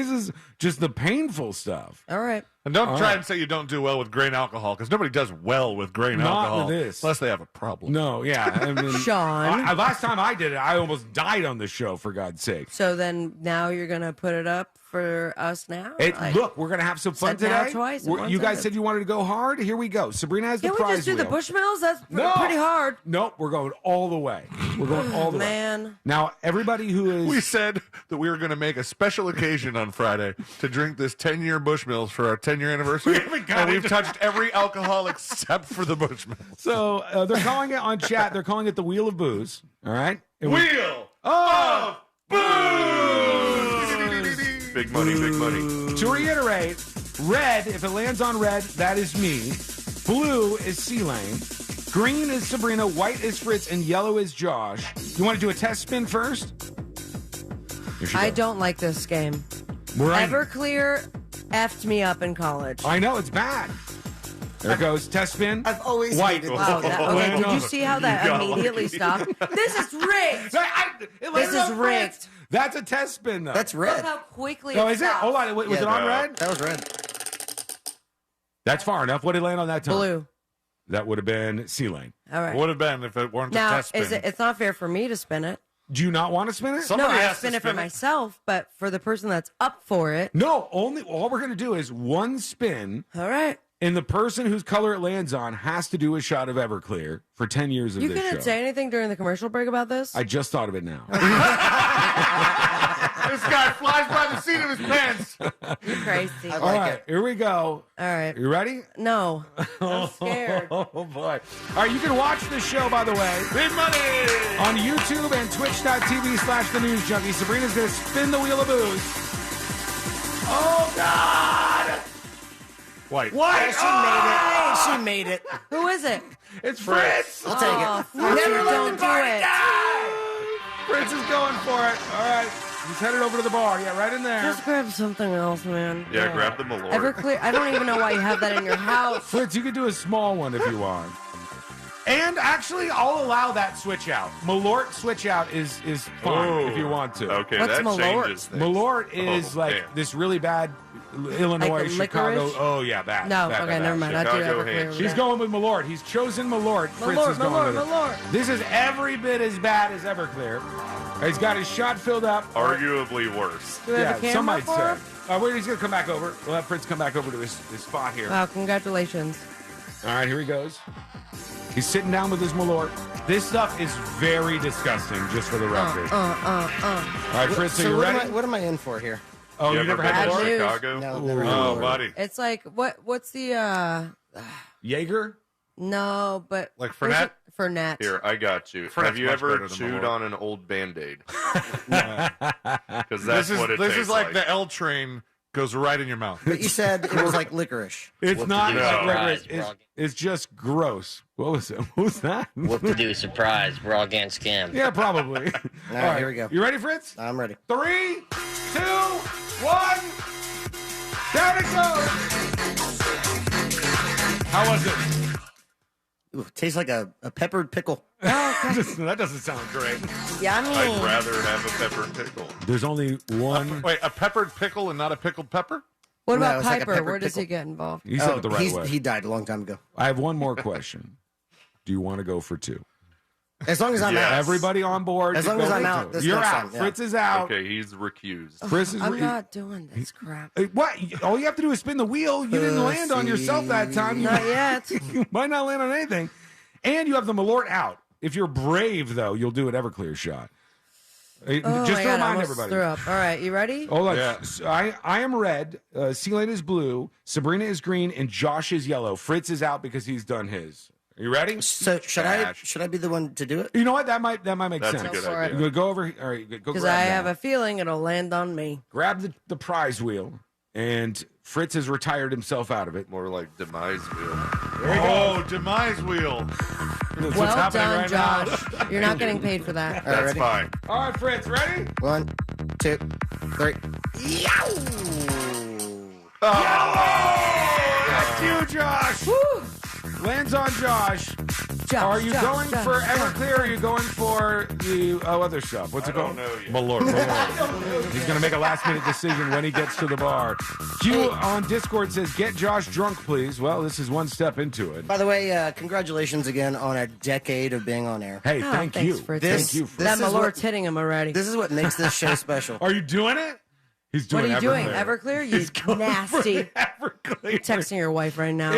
is just the painful stuff. All right. And don't try and say you don't do well with grain alcohol, because nobody does well with grain Not alcohol. with this. Unless they have a problem. No, yeah. I mean, Sean. last time I did it, I almost died on the show, for God's sake. So then now you're going to put it up for us now? Look, we're going to have some fun said now today. twice in one You guys sentence. said you wanted to go hard. Here we go. Sabrina has the Can we prize just do the wheel. Bushmills? That's No. pretty hard. Nope, we're going all the way. We're going all the way. Man. Now, everybody who is... We said that we were going to make a special occasion on Friday to drink this 10-year Bushmills for our 10-year anniversary. And we've touched every alcohol except for the Bushmills. So they're calling it on chat. They're calling it the Wheel of Booze. All right? And Wheel of Booze! Big money, big money. To reiterate, red, if it lands on red, that is me. Blue is C-Lane. Green is Sabrina. White is Fritz. And yellow is Josh. You want to do a test spin first? I don't like this game. Everclear effed me up in college. I know, it's bad. There it goes. Test spin. I've always White. hated Wow, okay, did you see how that You got immediately lucky. stopped? This is rigged. This is rigged. That's a test spin, though. That's Look red. how quickly Oh, it is it? stopped. Hold on. Was it on red? That was red. That's far enough. What did it land on that time? Blue. That would have been C-Lane. All right. Would have been if it weren't a Now, test spin. it's not fair for me to spin it. Do you not want to spin it? No, I spin it for myself, but for the person that's up for it. No, all we're going to do is one spin. All right. And the person whose color it lands on has to do a shot of Everclear for 10 years of You this couldn't show. say anything during the commercial break about this? I just thought of it now. This guy flies by the seat of his pants. You're crazy. All right, here we go. All right. You ready? No. I'm scared. Oh, boy. All right, you can watch this show, by the way, Big money on YouTube and twitch.tv/The News Junkie. Sabrina's going to spin the Wheel of Booze. Oh, God! White. White! She made it. Who is it? It's Fritz! I'll take it. Fritz, Never let don't the party do it. die! Fritz is going for it. All right. He's headed over to the bar. Yeah, right in there. Just grab something else, man. Yeah, grab the Malort. Everclear. I don't even know why you have that in your house. Fritz, you could do a small one if you want. And actually, I'll allow that switch out. Malort switch out is fine if you want to. Okay, What's that Malort? changes things. Malort is damn. this really bad Illinois, Like Chicago. licorice? Oh, yeah, bad. No, bad, okay, bad, never bad. mind. I do Chicago Everclear. hand. over She's there. going with Malort. He's chosen Malort. Fritz Malort, is going with it. Malort. This is every bit as bad as Everclear. He's got his shot filled up. Arguably worse. Do we have a camera some might for say. him? Wait, he's going to come back over. We'll have Fritz come back over to his spot here. Wow, congratulations. All right, here he goes. He's sitting down with his Malort. This stuff is very disgusting, just for the record. All right, Fritz, So are you what ready? am I in for here? Oh, you ever never been had to Malort? news. Chicago? No, never Oh, had buddy. It's like what's the Jaeger? no, but Like where's Fernet? it? Fernet. Here, I got you. Fred's Have you much ever better than chewed Malort. on an old Band-Aid? Because that's what it This tastes is like the L train goes right in your mouth. But you said it was like licorice. It's not do? like Surprise, licorice. It's just gross. What was it? What was that? What to do? Surprise! We're all getting scammed. Yeah, probably. All right, here we go. You ready, Fritz? I'm ready. 3, 2, 1. Down it goes. How was it? Ooh, tastes like a peppered pickle. That doesn't sound great. Yummy. I'd rather have a pepper pickle. There's only one. Wait, a peppered pickle and not a pickled pepper? What No, about it's like a Piper? pepper Where does pickle. he get involved? He said it the right way. He died a long time ago. I have one more question. Do you want to go for 2? As long as I'm out. Everybody on board. As long as I'm out. This You're next out. time, yeah. Fritz is out. Okay, he's recused. Chris is. I'm not doing this crap. What? All you have to do is spin the wheel. You didn't land on yourself that time. Not yet. You might not land on anything. And you have the Malort out. If you're brave, though, you'll do an Everclear shot. Oh, Just my to God, I remind almost everybody. threw up. All right, you ready? Hold on. I am red. Sealand is blue. Sabrina is green, and Josh is yellow. Fritz is out because he's done his. Are you ready? So should I be the one to do it? You know what? That might make That's sense. a good Go for idea. it. You go over. All right, go Because grab I that. have a feeling it'll land on me. Grab the prize wheel, and Fritz has retired himself out of it. More like demise wheel. Oh, demise wheel. That's what's Well happening done, right Josh. now. You're not getting paid for that. All right, That's ready? fine. All right, Fritz, ready? 1, 2, 3. That's you, Josh. Lands on Josh. Are you going for Everclear or are you going for the other shop? What's it called? know yet. Malort. He's going to make a last-minute decision when he gets to the bar. Q on Discord says, get Josh drunk, please. Well, this is one step into it. By the way, congratulations again on a decade of being on air. Hey, thank you. Fritz. Thank you. Fritz. That This is Malort's hitting him already. This is what makes this show special. Are you doing it? He's What doing are you doing? Everclear. Everclear? You nasty. Everclear. You're texting your wife right now.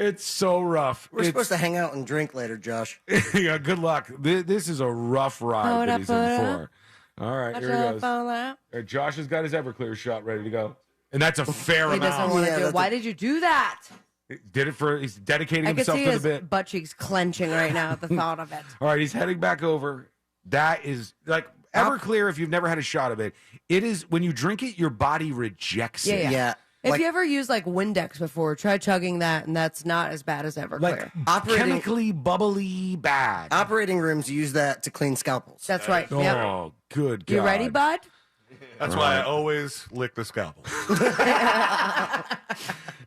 It's so rough. We're supposed to hang out and drink later, Josh. Yeah, good luck. This is a rough ride that he's in for. All right, here he goes. All right, Josh has got his Everclear shot ready to go. And that's a fair He doesn't amount. want to do it. Why did you do that? Did it for, he's dedicating I could himself see to the his bit. butt cheeks clenching right now at the thought of it. All right, he's heading back over. That is, like, Everclear, if you've never had a shot of it, it is, when you drink it, your body rejects it. Yeah. If Like- you ever used like Windex before, try chugging that, and that's not as bad as Everclear. Like, chemically bubbly bad. Operating rooms use that to clean scalpels. That's right. Oh, Yep. good God. You ready, bud? That's why I always lick the scalpel.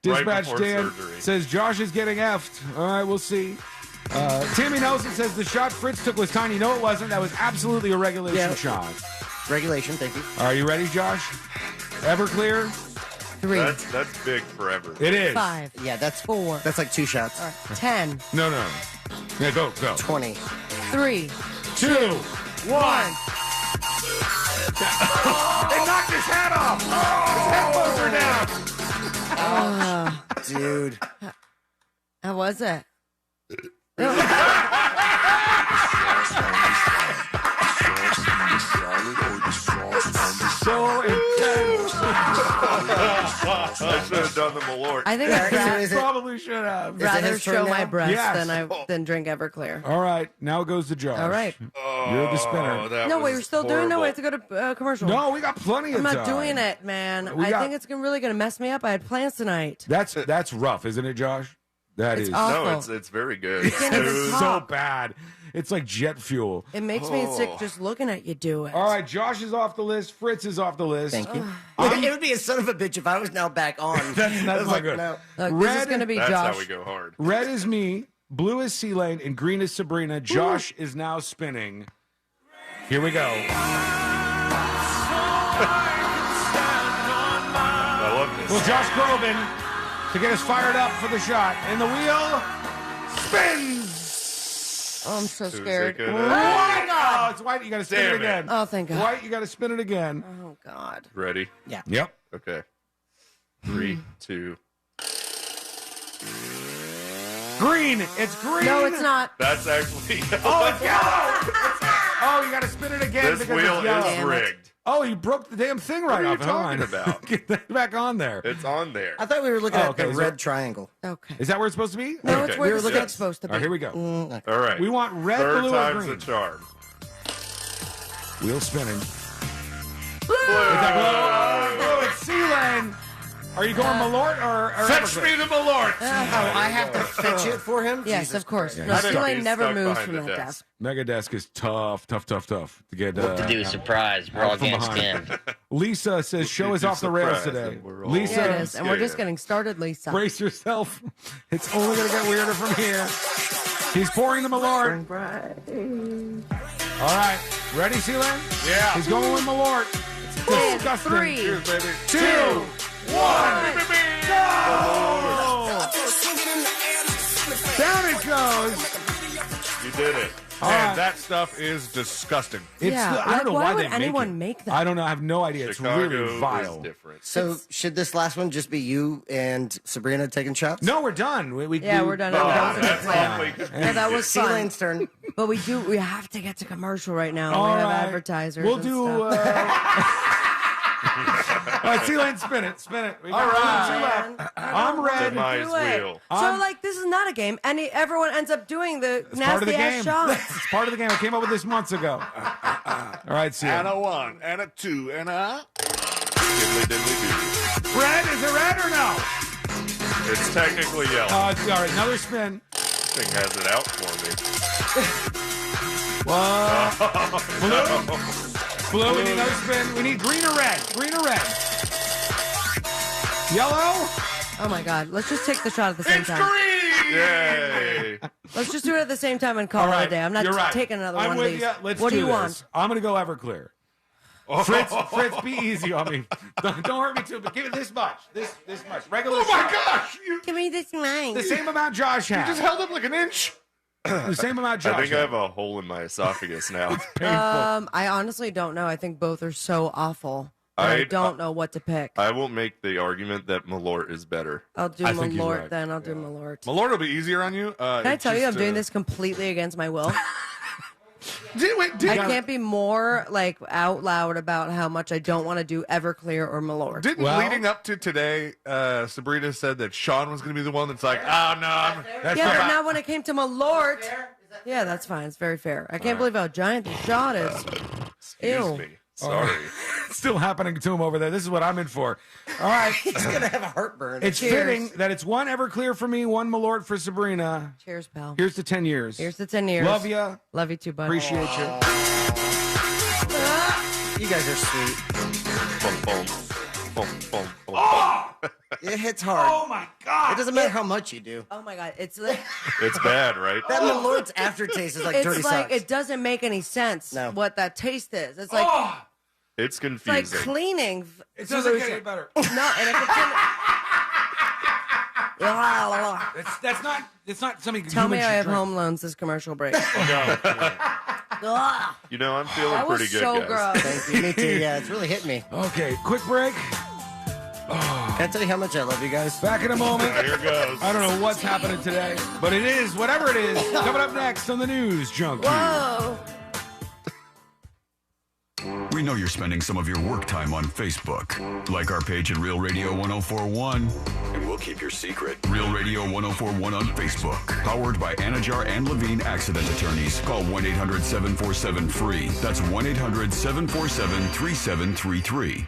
Dispatch before Dan surgery. says Josh is getting effed. All right, we'll see. Tammy Nelson says the shot Fritz took was tiny. No, it wasn't. That was absolutely a regulation shot. Regulation, thank you. Are you ready, Josh? Everclear? 3. That's big forever. It is. 5. Yeah, that's 4. That's like 2 shots. 10. No. Yeah, go. 20. 3. 2, 1. They knocked his hat off. His headphones are down. Dude. How was it? So intense. I should have done the Malort. I think I'd Probably should have. rather his turn show now? my breast Yes. than drink Everclear. All right, now it goes to Josh. All right. You're the spinner. That No, was wait, we're still doing. No, horrible. we have to go to commercial. No, we got plenty of I'm time. not doing it, man. We I got- think it's really going to mess me up. I had plans tonight. That's rough, isn't it, Josh? That It's is awful. No, it's very good. can't even so talk. bad. It's like jet fuel. It makes me sick just looking at you do it. All right, Josh is off the list. Fritz is off the list. Thank you. It would be a son of a bitch if I was now back on. That's I was not good. No. Look, this is going to be That's Josh. how we go hard. Red is me, blue is C-Lane, and green is Sabrina. Josh is now spinning. Here we go. I love this. Well, Josh Groban to get us fired up for the shot. And the wheel spins. Oh, I'm so Is it scared. good? Oh, my God. Oh, it's white. You got to spin Damn it again. Oh, thank God. White, you got to spin it again. Oh, God. Ready? Yeah. Yep. Okay. 3, 2. Green. It's green. No, it's not. That's actually. Oh, it's yellow. Oh, you got to spin it again This because wheel it's yellow. is rigged. Oh, you broke the damn thing right What are off. you Hold talking on. about? Get that back on there. It's on there. I thought we were looking Oh, at okay, the is red that- triangle. Okay. Is that where it's supposed to be? No, Okay. it's where We were the looking stick's supposed to be. All right, here we go. All right. We want red, Third blue, or time's green. the charm. Wheel spinning. Blue! Oh, it's C-Lane. Are you going Malort or Fetch Everclear? me the Malort. Oh, I have to fetch it for him? Yes, Jesus of course. Christ. No, He's stuck- C-Lane he's never stuck moves behind from the that desk. desk. Mega Desk is tough to get. To do surprise, we're all out from getting behind. scammed. Lisa says show is do off the rails surprise, today. and we're all- Lisa, Yeah, it is. And we're just scared. getting started, Lisa. brace yourself. It's only going to get weirder from here. He's pouring the Malort. All right. Ready, Sealand? Yeah. He's going with Malort. Disgusting. 3, Cheers, baby. 2, 1. Go! Down it goes. You did it. And that stuff is disgusting. I don't know why they would anyone make that? I don't know. I have no idea. Chicago it's really vile. is different. So should this last one just be you and Sabrina taking shots? No, we're done. We're done. That's awfully good. Yeah, that was fun. Elaine's turn. But we have to get to commercial right now. All we have right. advertisers. We'll and do. stuff. All right, Elaine, spin it. We got All right. two left. I'm red. Demise Do it. wheel. So like this is not a game, and everyone ends up doing the It's part of the nasty ass game. shots. It's part of the game. I came up with this months ago. All right, see And ya. a 1, and a 2, and a... Diddly diddly do. Red? Is it red or no? It's technically yellow. All right, another spin. This thing has it out for me. Blue, we need another spin. We need green or red. Yellow? Oh my god, let's just take the shot at the same time. Yay! Let's just do it at the same time and call All right, it a day. I'm not you're right. taking another I'm one with of these. you. Let's What do you this. want? I'm going to go Everclear. Fritz, be easy on me. Don't hurt me too, but give it this much. This much. Regular Oh my shot. gosh! Give me this mine. The same amount Josh You had. just held up like an inch. The same amount Josh I think I had. have a hole in my esophagus now. I honestly don't know. I think both are so awful. I don't know what to pick. I will make the argument that Malort is better. I'll do I think he's Malort right. then. I'll do Malort. Malort will be easier on you. Can I tell you I'm doing this completely against my will? I can't be more like out loud about how much I don't want to do Everclear or Malort. Didn't leading up to today, Sabrina said that Sean was going to be the one that's like, oh no, But now when it came to Malort, yeah, that's fine. It's very fair. I can't believe how giant the shot is. Excuse me. Sorry. It's still happening to him over there. This is what I'm in for. All right. He's going to have a heartburn. It's fitting that it's one Everclear for me, one Malort for Sabrina. Cheers, pal. Here's the 10 years. Here's the 10 years. Love ya. Love you too, bud. Appreciate you. You guys are sweet. Boom, boom. Boom, boom, boom. Oh! It hits hard. Oh, my God. It doesn't matter how much you do. Oh, my God. It's like... It's bad, right? That Malort's aftertaste is like it's dirty like, socks. it doesn't make any sense what that taste is. It's like... It's It's confusing. like cleaning. It doesn't get any better. No, and if It's not something. Tell me humans I should have drink. home loans this commercial break. You know, I'm feeling That was pretty good, so guys. gross. Thank you. Me too. Yeah, it's really hit me. Okay, quick break. Can I tell you how much I love you guys? Back in a moment. Here goes. I don't know what's happening today, but it is whatever it is. Coming up next on the News Junkie. Whoa. We know you're spending some of your work time on Facebook. Like our page at Real Radio 1041, and we'll keep your secret. Real Radio 1041 on Facebook. Powered by Anajar and Levine Accident Attorneys. Call 1-800-747-FREE. That's 1-800-747-3733.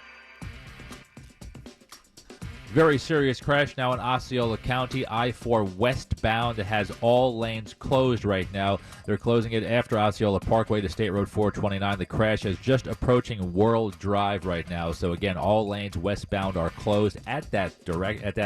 Very serious crash now in Osceola County. I-4 westbound. It has all lanes closed right now. They're closing it after Osceola Parkway to State Road 429. The crash is just approaching World Drive right now. So again, all lanes westbound are closed at that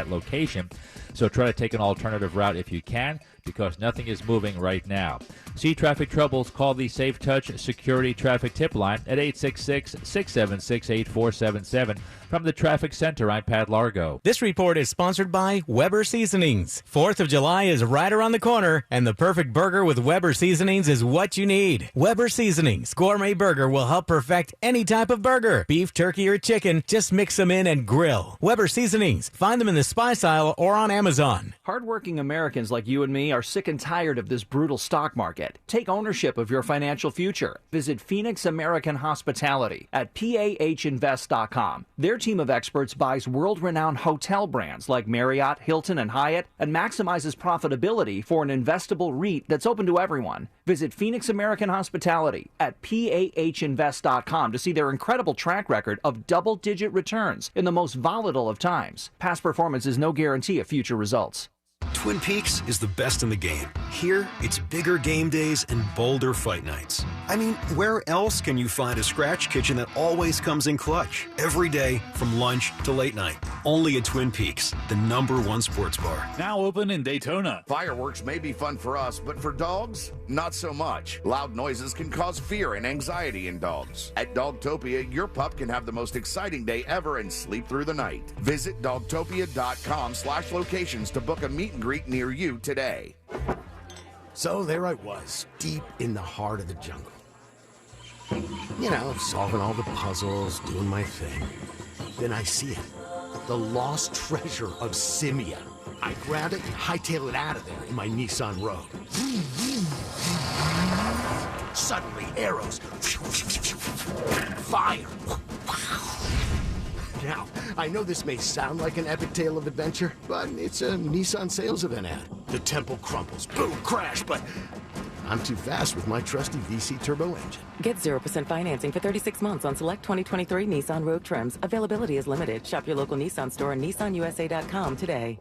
location. So try to take an alternative route if you can, because nothing is moving right now. See traffic troubles, call the Safe Touch Security Traffic Tip Line at 866-676-8477. From the Traffic Center, I'm Pat Largo. This report is sponsored by Weber Seasonings. 4th of July is right around the corner, and the perfect burger with Weber Seasonings is what you need. Weber Seasonings Gourmet Burger will help perfect any type of burger. Beef, turkey, or chicken, just mix them in and grill. Weber Seasonings. Find them in the spice aisle or on Amazon. Hardworking Americans like you and me are sick and tired of this brutal stock market. Take ownership of your financial future. Visit Phoenix American Hospitality at PAHinvest.com. Their team of experts buys world-renowned hotel brands like Marriott, Hilton, and Hyatt and maximizes profitability for an investable REIT that's open to everyone. Visit Phoenix American Hospitality at PAHinvest.com to see their incredible track record of double-digit returns in the most volatile of times. Past performance is no guarantee of future results. Twin Peaks is the best in the game. Here, it's bigger game days and bolder fight nights. I mean, where else can you find a scratch kitchen that always comes in clutch? Every day, from lunch to late night. Only at Twin Peaks, the #1 sports bar. Now open in Daytona. Fireworks may be fun for us, but for dogs, not so much. Loud noises can cause fear and anxiety in dogs. At Dogtopia, your pup can have the most exciting day ever and sleep through the night. Visit dogtopia.com/locations to book a meet and greet near you today. So there I was, deep in the heart of the jungle. You know, solving all the puzzles, doing my thing. Then I see it. The lost treasure of Simia. I grab it and hightail it out of there in my Nissan Rogue. Suddenly, arrows. Fire. Now, I know this may sound like an epic tale of adventure, but it's a Nissan sales event ad. The temple crumbles, boom, crash, but I'm too fast with my trusty VC turbo engine. Get 0% financing for 36 months on select 2023 Nissan Rogue trims. Availability is limited. Shop your local Nissan store and nissanusa.com today.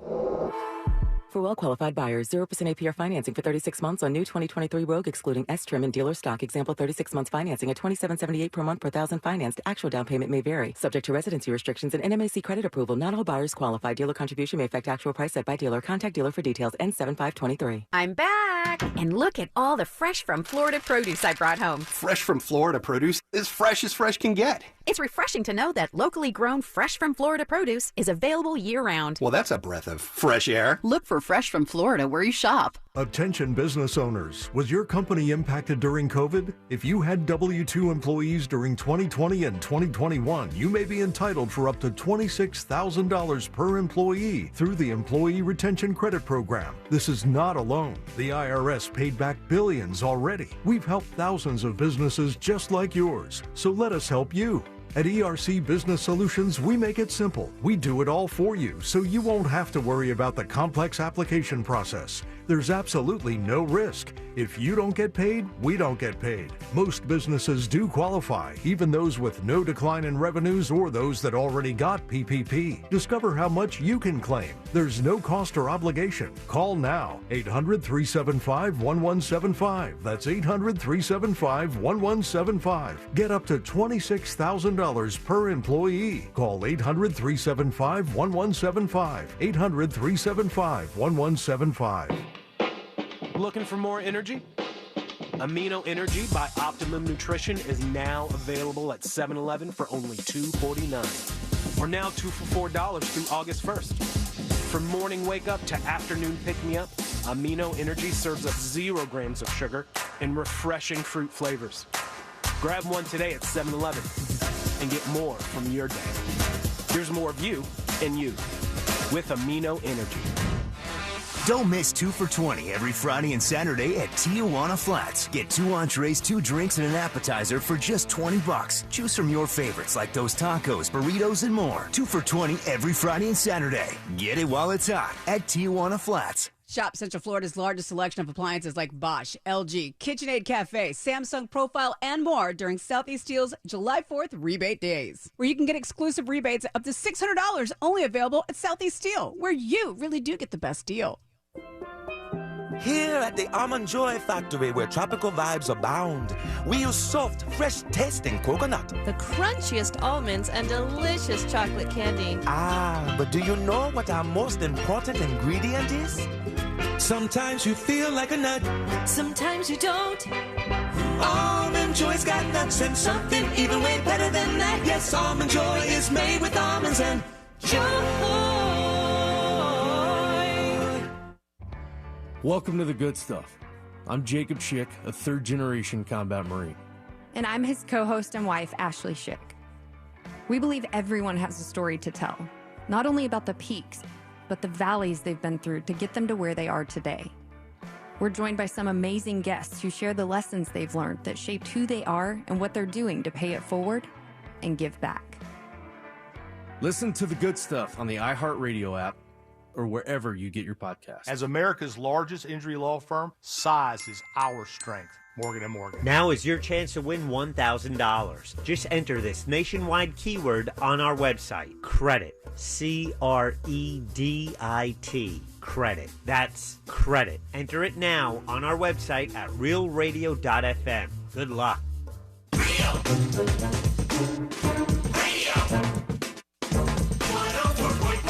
For well-qualified buyers, 0% APR financing for 36 months on new 2023 Rogue, excluding S-Trim and dealer stock. Example, 36 months financing at $27.78 per month per thousand financed. Actual down payment may vary. Subject to residency restrictions and NMAC credit approval. Not all buyers qualify. Dealer contribution may affect actual price set by dealer. Contact dealer for details. N7523. I'm back! And look at all the fresh from Florida produce I brought home. Fresh from Florida produce is fresh as fresh can get. It's refreshing to know that locally grown fresh from Florida produce is available year-round. Well, that's a breath of fresh air. Look for fresh from Florida where you shop. Attention business owners. Was your company impacted during COVID? If you had W-2 employees during 2020 and 2021, you may be entitled for up to $26,000 per employee through the Employee Retention Credit Program. This is not alone. The IRS paid back billions already. We've helped thousands of businesses just like yours. So let us help you. At ERC Business Solutions, we make it simple. We do it all for you, so you won't have to worry about the complex application process. There's absolutely no risk. If you don't get paid, we don't get paid. Most businesses do qualify, even those with no decline in revenues or those that already got PPP. Discover how much you can claim. There's no cost or obligation. Call now. 800-375-1175. That's 800-375-1175. Get up to $26,000 per employee. Call 800-375-1175. 800-375-1175. Looking for more energy? Amino Energy by Optimum Nutrition is now available at 7-Eleven for only $2.49. Or now 2 for $4 through August 1st. From morning wake up to afternoon pick me up, Amino Energy serves up 0 grams of sugar and refreshing fruit flavors. Grab one today at 7-Eleven and get more from your day. There's more of you and you with Amino Energy. Don't miss 2 for $20 every Friday and Saturday at Tijuana Flats. Get 2 entrees, 2 drinks, and an appetizer for just $20. Choose from your favorites like those tacos, burritos, and more. 2 for $20 every Friday and Saturday. Get it while it's hot at Tijuana Flats. Shop Central Florida's largest selection of appliances like Bosch, LG, KitchenAid Cafe, Samsung Profile, and more during Southeast Steel's July 4th rebate days, where you can get exclusive rebates up to $600 only available at Southeast Steel, where you really do get the best deal. Here at the Almond Joy Factory, where tropical vibes abound, we use soft, fresh-tasting coconut. The crunchiest almonds and delicious chocolate candy. Ah, but do you know what our most important ingredient is? Sometimes you feel like a nut. Sometimes you don't. Almond Joy's got nuts and something even way better than that. Yes, Almond Joy is made with almonds and joy. Welcome to The Good Stuff. I'm Jacob Schick, a third-generation combat Marine. And I'm his co-host and wife, Ashley Schick. We believe everyone has a story to tell, not only about the peaks, but the valleys they've been through to get them to where they are today. We're joined by some amazing guests who share the lessons they've learned that shaped who they are and what they're doing to pay it forward and give back. Listen to The Good Stuff on the iHeartRadio app or wherever you get your podcasts. As America's largest injury law firm, size is our strength. Morgan & Morgan. Now is your chance to win $1,000. Just enter this nationwide keyword on our website, credit, C-R-E-D-I-T, credit. That's credit. Enter it now on our website at realradio.fm. Good luck. Radio. 104.1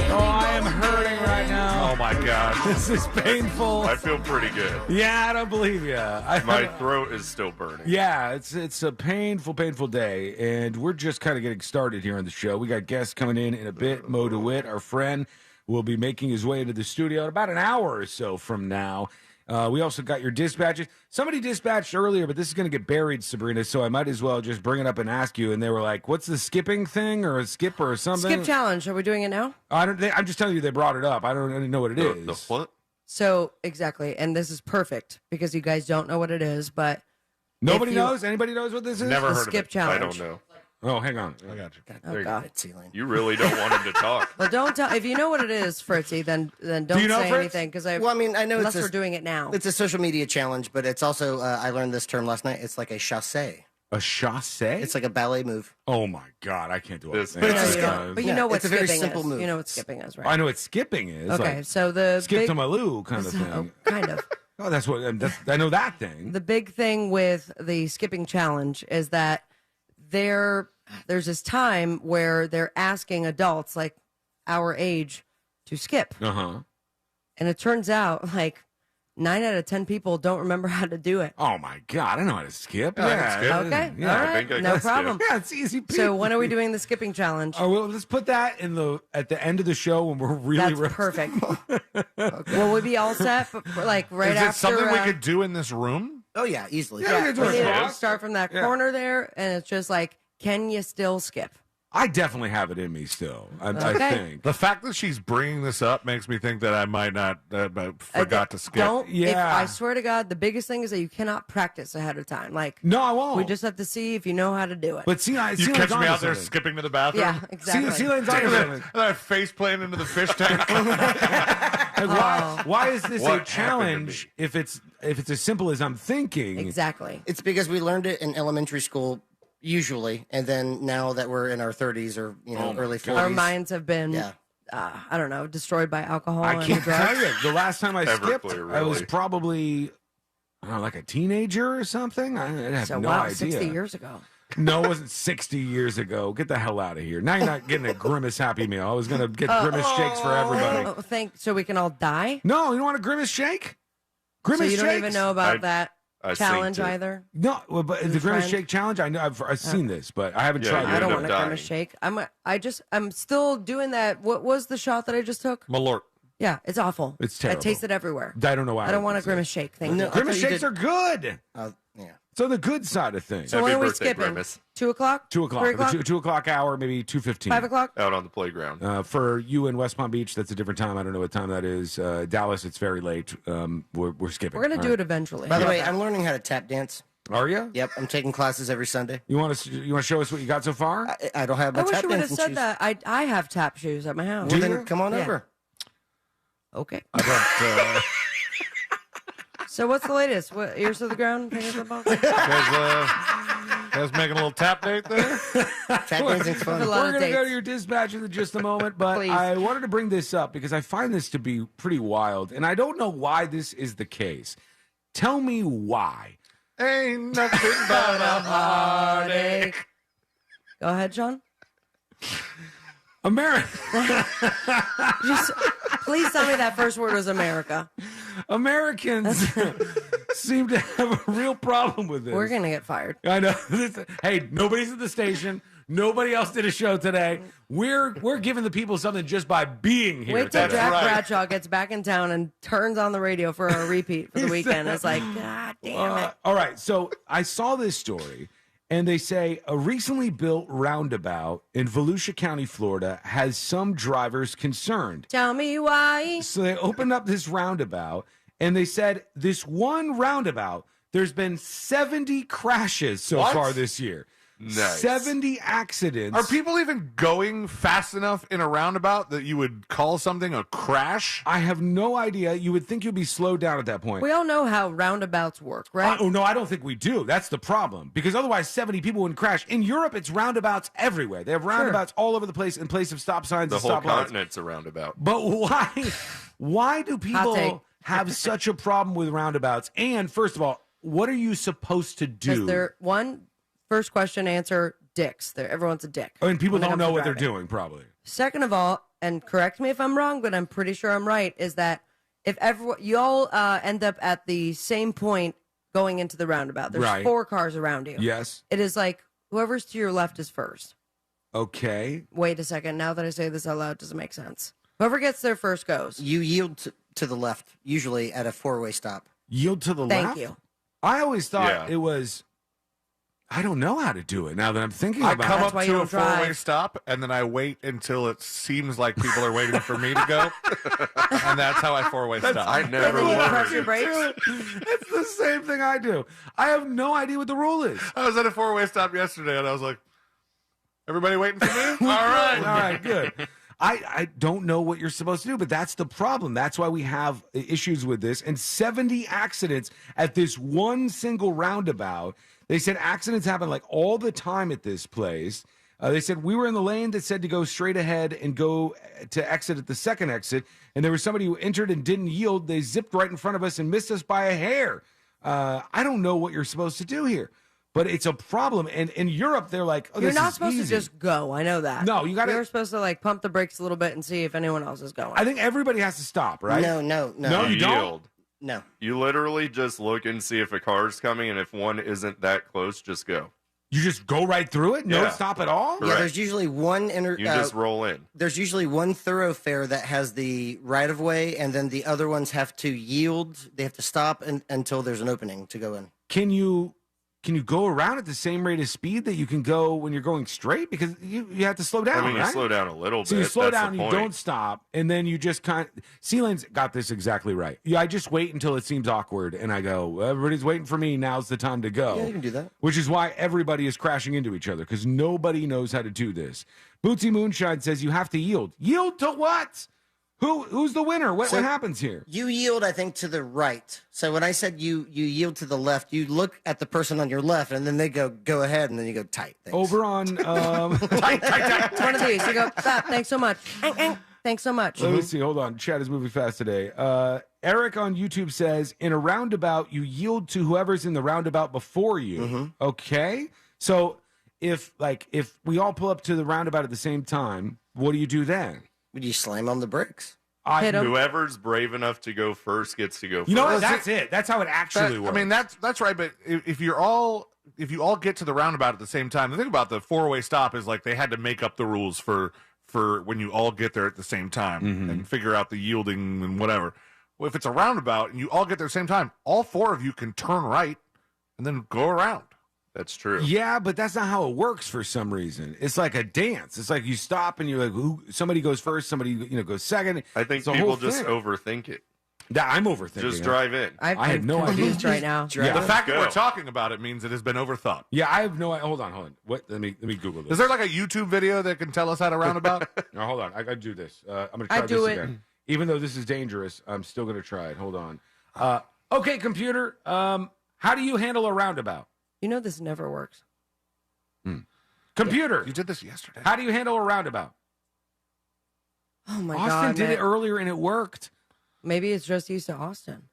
Oh, I am hurting right now. Oh my gosh. This is painful. I feel pretty good. Yeah, I don't believe you. My throat is still burning. Yeah, it's a painful day, and we're just kind of getting started here on the show. We got guests coming in a bit. Mo DeWitt, our friend, will be making his way into the studio in about an hour or so from now. We also got your dispatches. Somebody dispatched earlier, but this is going to get buried, Sabrina, so I might as well just bring it up and ask you. And they were like, what's the skipping thing or a skip or something? Skip challenge. Are we doing it now? I'm just telling you they brought it up. I didn't know what it is. The what? So, exactly. And this is perfect because you guys don't know what it is, but... Nobody knows? Anybody knows what this is? Never heard skip of it. challenge. I don't know. Oh, hang on. I got you. Oh, God. You really don't want him to talk. Well, don't tell. If you know what it is, Fritzy, then don't you know, say Fritz? anything because Well, I mean, I know unless it's we're doing it now. It's a social media challenge, but it's also I learned this term last night. It's like a chassé. A chassé? It's like a ballet move. Oh my God, I can't do all this. But it's a skip. But you know what it's a very skipping simple is. move. You know what skipping is, right? I know what skipping is. Okay, like so the skip big, to my loo kind of thing. Oh, kind of. Oh, that's what I know that thing. The big thing with the skipping challenge is that there's this time where they're asking adults like our age to skip. Uh-huh. And it turns out like 9 out of 10 people don't remember how to do it. Oh my God, I know how to skip. I can skip. Okay. Yeah, All I right. think I No can problem. Yeah, it's easy. So when are we doing the skipping challenge? Oh, well, let's put that at the end of the show when we're really That's perfect. Will we be all set? Like right Is after. it something we could do in this room? Oh yeah, easily. Yeah, we can do we it. need to Yeah. start from that corner there, and it's just like, can you still skip? I definitely have it in me still. I Okay. think. The fact that she's bringing this up makes me think that I might not forgot to skip. Don't. Yeah. If, I swear to God, the biggest thing is that you cannot practice ahead of time. Like, No, I won't. we just have to see if you know how to do it. But see, You Sealand's catch me onto out there something. skipping to the bathroom. yeah, exactly. Sealand's onto something. And then I face plant into the fish tank. Like, why is this What a happened to challenge if it's as simple as I'm thinking? Exactly. It's because we learned it in elementary school usually, and then now that we're in our 30s or early 40s, Our minds have been, Yeah. I don't know, destroyed by alcohol I and can't drugs. tell you. The last time I skipped, Everclear, I was really. probably, I don't know, like a teenager or something. I have So no wow, idea. 60 years ago. No, it wasn't 60 years ago. Get the hell out of here. Now you're not getting a Grimace Happy Meal. I was going to get Grimace shakes for everybody. Oh, so we can all die? No, you don't want a Grimace shake? So Grimace you don't shakes? even know about that I challenge synced it. either? No, well, but the Your Grimace friend? shake challenge, I know I've seen this, but I haven't Yeah, tried you it. I don't end want up a Grimace dying. shake. I'm still doing that. What was the shot that I just took? Malort. Yeah, it's awful. It's terrible. I taste it everywhere. I don't know why. I don't want a would say Grimace shake. Thank No, you. I Grimace thought you shakes did- are good. Yeah. So the good side of things. So Happy when are we birthday, skipping? Grimace. 2 o'clock? 2 o'clock. 3 o'clock? The 2 o'clock hour, maybe 2:15. 5 o'clock? Out on the playground. For you in West Palm Beach, that's a different time. I don't know what time that is. Dallas, it's very late. We're skipping. We're going to do it eventually. By the way, I'm learning how to tap dance. Are you? Yep, I'm taking classes every Sunday. You want to show us what you got so far? I don't have my I wish tap you would have dancing said shoes. that. I have tap shoes at my house. Well, then come on Yeah. over. Okay. I don't. So what's the latest? What, ears to the ground? Fingers to the bone? Guys making a little tap date there. Tap dancing's fun. A lot We're of going to go to dates. your dispatch in just a moment, but Please. I wanted to bring this up because I find this to be pretty wild, and I don't know why this is the case. Tell me why. Ain't nothing but a heartache. Go ahead, John. America. Just, please tell me that first word was America. Americans seem to have a real problem with this. We're going to get fired. I know. Hey, nobody's at the station. Nobody else did a show today. We're giving the people something just by being here. Wait till today. Jack Bradshaw gets back in town and turns on the radio for a repeat for the weekend. It's like, God damn it. All right. So I saw this story, and they say a recently built roundabout in Volusia County, Florida, has some drivers concerned. Tell me why. So they opened up this roundabout, and they said this one roundabout, there's been 70 crashes so What? far this year. Nice. 70 accidents. Are people even going fast enough in a roundabout that you would call something a crash? I have no idea. You would think you'd be slowed down at that point. We all know how roundabouts work, right? Oh, no, I don't think we do. That's the problem. Because otherwise, 70 people wouldn't crash. In Europe, it's roundabouts everywhere. They have roundabouts all over the place in place of stop signs The and whole stop lights. continent's a roundabout. But why do take. people have such a problem with roundabouts? And first of all, what are you supposed to Because do? they're first question answer, dicks. Everyone's a dick. Oh, and people when it don't comes know to what they're driving. doing, probably. Second of all, and correct me if I'm wrong, but I'm pretty sure I'm right, is that if everyone, you all end up at the same point going into the roundabout, there's Right. 4 cars around you. Yes. It is like whoever's to your left is first. Okay. Wait a second. Now that I say this out loud, does it make sense? Whoever gets there first goes. You yield to the left, usually at a 4-way stop. Yield to the Thank left? you. I always thought Yeah. it was. I don't know how to do it now that I'm thinking I about come it. up to a 4-way stop, and then I wait until it seems like people are waiting for me to go, and that's how I 4-way stop. I never And then you press your brakes? It's the same thing I do. I have no idea what the rule is. I was at a 4-way stop yesterday, and I was like, everybody waiting for me? All right. All right, good. I don't know what you're supposed to do, but that's the problem. That's why we have issues with this. And 70 accidents at this one single roundabout. They said accidents happen like all the time at this place. They said we were in the lane that said to go straight ahead and go to exit at the second exit. And there was somebody who entered and didn't yield. They zipped right in front of us and missed us by a hair. I don't know what you're supposed to do here. But it's a problem. And in Europe, they're like, oh, You're this not is supposed easy. to just go. I know that. No, you gotta- You're supposed to like pump the brakes a little bit and see if anyone else is going. I think everybody has to stop, right? No. No, you don't? Yield. No. You literally just look and see if a car's coming, and if one isn't that close, just go. You just go right through it? No Yeah. stop at all? Yeah, there's usually one You just roll in. There's usually one thoroughfare that has the right of way, and then the other ones have to yield. They have to stop until there's an opening to go in. Can you go around at the same rate of speed that you can go when you're going straight? Because you have to slow down, I mean, you right? slow down a little So bit. you slow That's down, the you point. don't stop, and then you just C-Lane's got this exactly right. Yeah, I just wait until it seems awkward, and I go, well, everybody's waiting for me, now's the time to go. Yeah, you can do that. Which is why everybody is crashing into each other, because nobody knows how to do this. Bootsy Moonshine says you have to yield. Yield to what? Who's the winner? What happens here? You yield, I think, to the right. So when I said you yield to the left, you look at the person on your left, and then they go ahead, and then you go tight. Thanks. Over on tight. It's one of these. You go, stop. Thanks so much. Thanks so much. Let me see. Hold on. Chat is moving fast today. Eric on YouTube says, in a roundabout, you yield to whoever's in the roundabout before you. Okay. So if we all pull up to the roundabout at the same time, what do you do then? Would you slam on the brakes? Whoever's brave enough to go first gets to go first. You know what? That's it. That's how it actually works. I mean, that's right. But if you all get to the roundabout at the same time, the thing about the 4-way stop is like they had to make up the rules for when you all get there at the same time and figure out the yielding and whatever. Well, if it's a roundabout and you all get there at the same time, all 4 of you can turn right and then go around. That's true. Yeah, but that's not how it works for some reason. It's like a dance. It's like you stop and you're like, somebody goes first, somebody goes second. I think It's a people whole just thing. overthink it. I'm overthinking. Just drive in. I have no idea. right now. The fact that we're talking about it means it has been overthought. Yeah, I have no idea. Hold on. What? Let me Google this. Is there like a YouTube video that can tell us how to roundabout? No, hold on. I got to do this. I'm going to try I this do it. again. Even though this is dangerous, I'm still going to try it. Hold on. Okay, computer. How do you handle a roundabout? You know this never works. Computer. You did this yesterday. How do you handle a roundabout? Oh my Austin God. did man. it earlier and it worked. Maybe it's just used to Austin.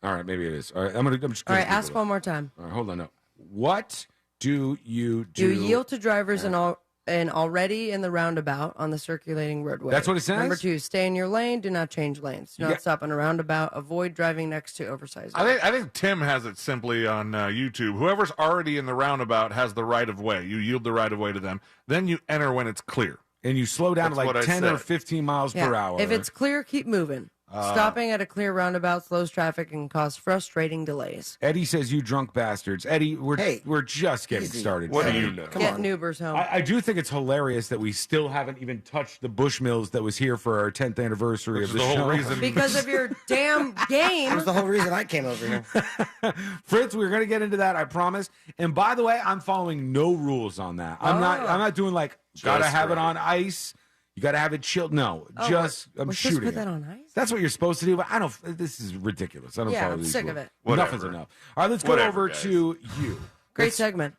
All right, maybe it is. All right, I'm just All gonna right, ask Google it. one more time. All right, hold on. No. What do you do? You yield to drivers and already in the roundabout on the circulating roadway. That's what it says? Number 2, stay in your lane. Do not change lanes. Do not Yeah. stop in a roundabout. Avoid driving next to oversized. I think Tim has it simply on YouTube. Whoever's already in the roundabout has the right of way. You yield the right of way to them. Then you enter when it's clear. And you slow down That's to what I like 10 or said. 15 miles Yeah. per hour. If it's clear, keep moving. Stopping at a clear roundabout slows traffic and cause frustrating delays. Eddie says, you drunk bastards. Eddie, we're just getting easy. started. What do Eddie. you know? Come Get on. Ubers home. I do think it's hilarious that we still haven't even touched the Bushmills that was here for our 10th anniversary Which of is the the show. whole reason. because of your damn game. That's the whole reason I came over here. Fritz, we're going to get into that, I promise. And by the way, I'm following no rules on that. I'm not doing like, gotta Just have it right. on ice. You got to have it chilled. No, Oh, I'm we're supposed to shooting put it. that on ice? That's what you're supposed to do, but I don't. This is ridiculous. I don't Yeah, follow I'm these sick rules. of it. Whatever. Enough is enough. All right, let's go Whatever, over guys. to you. Great segment.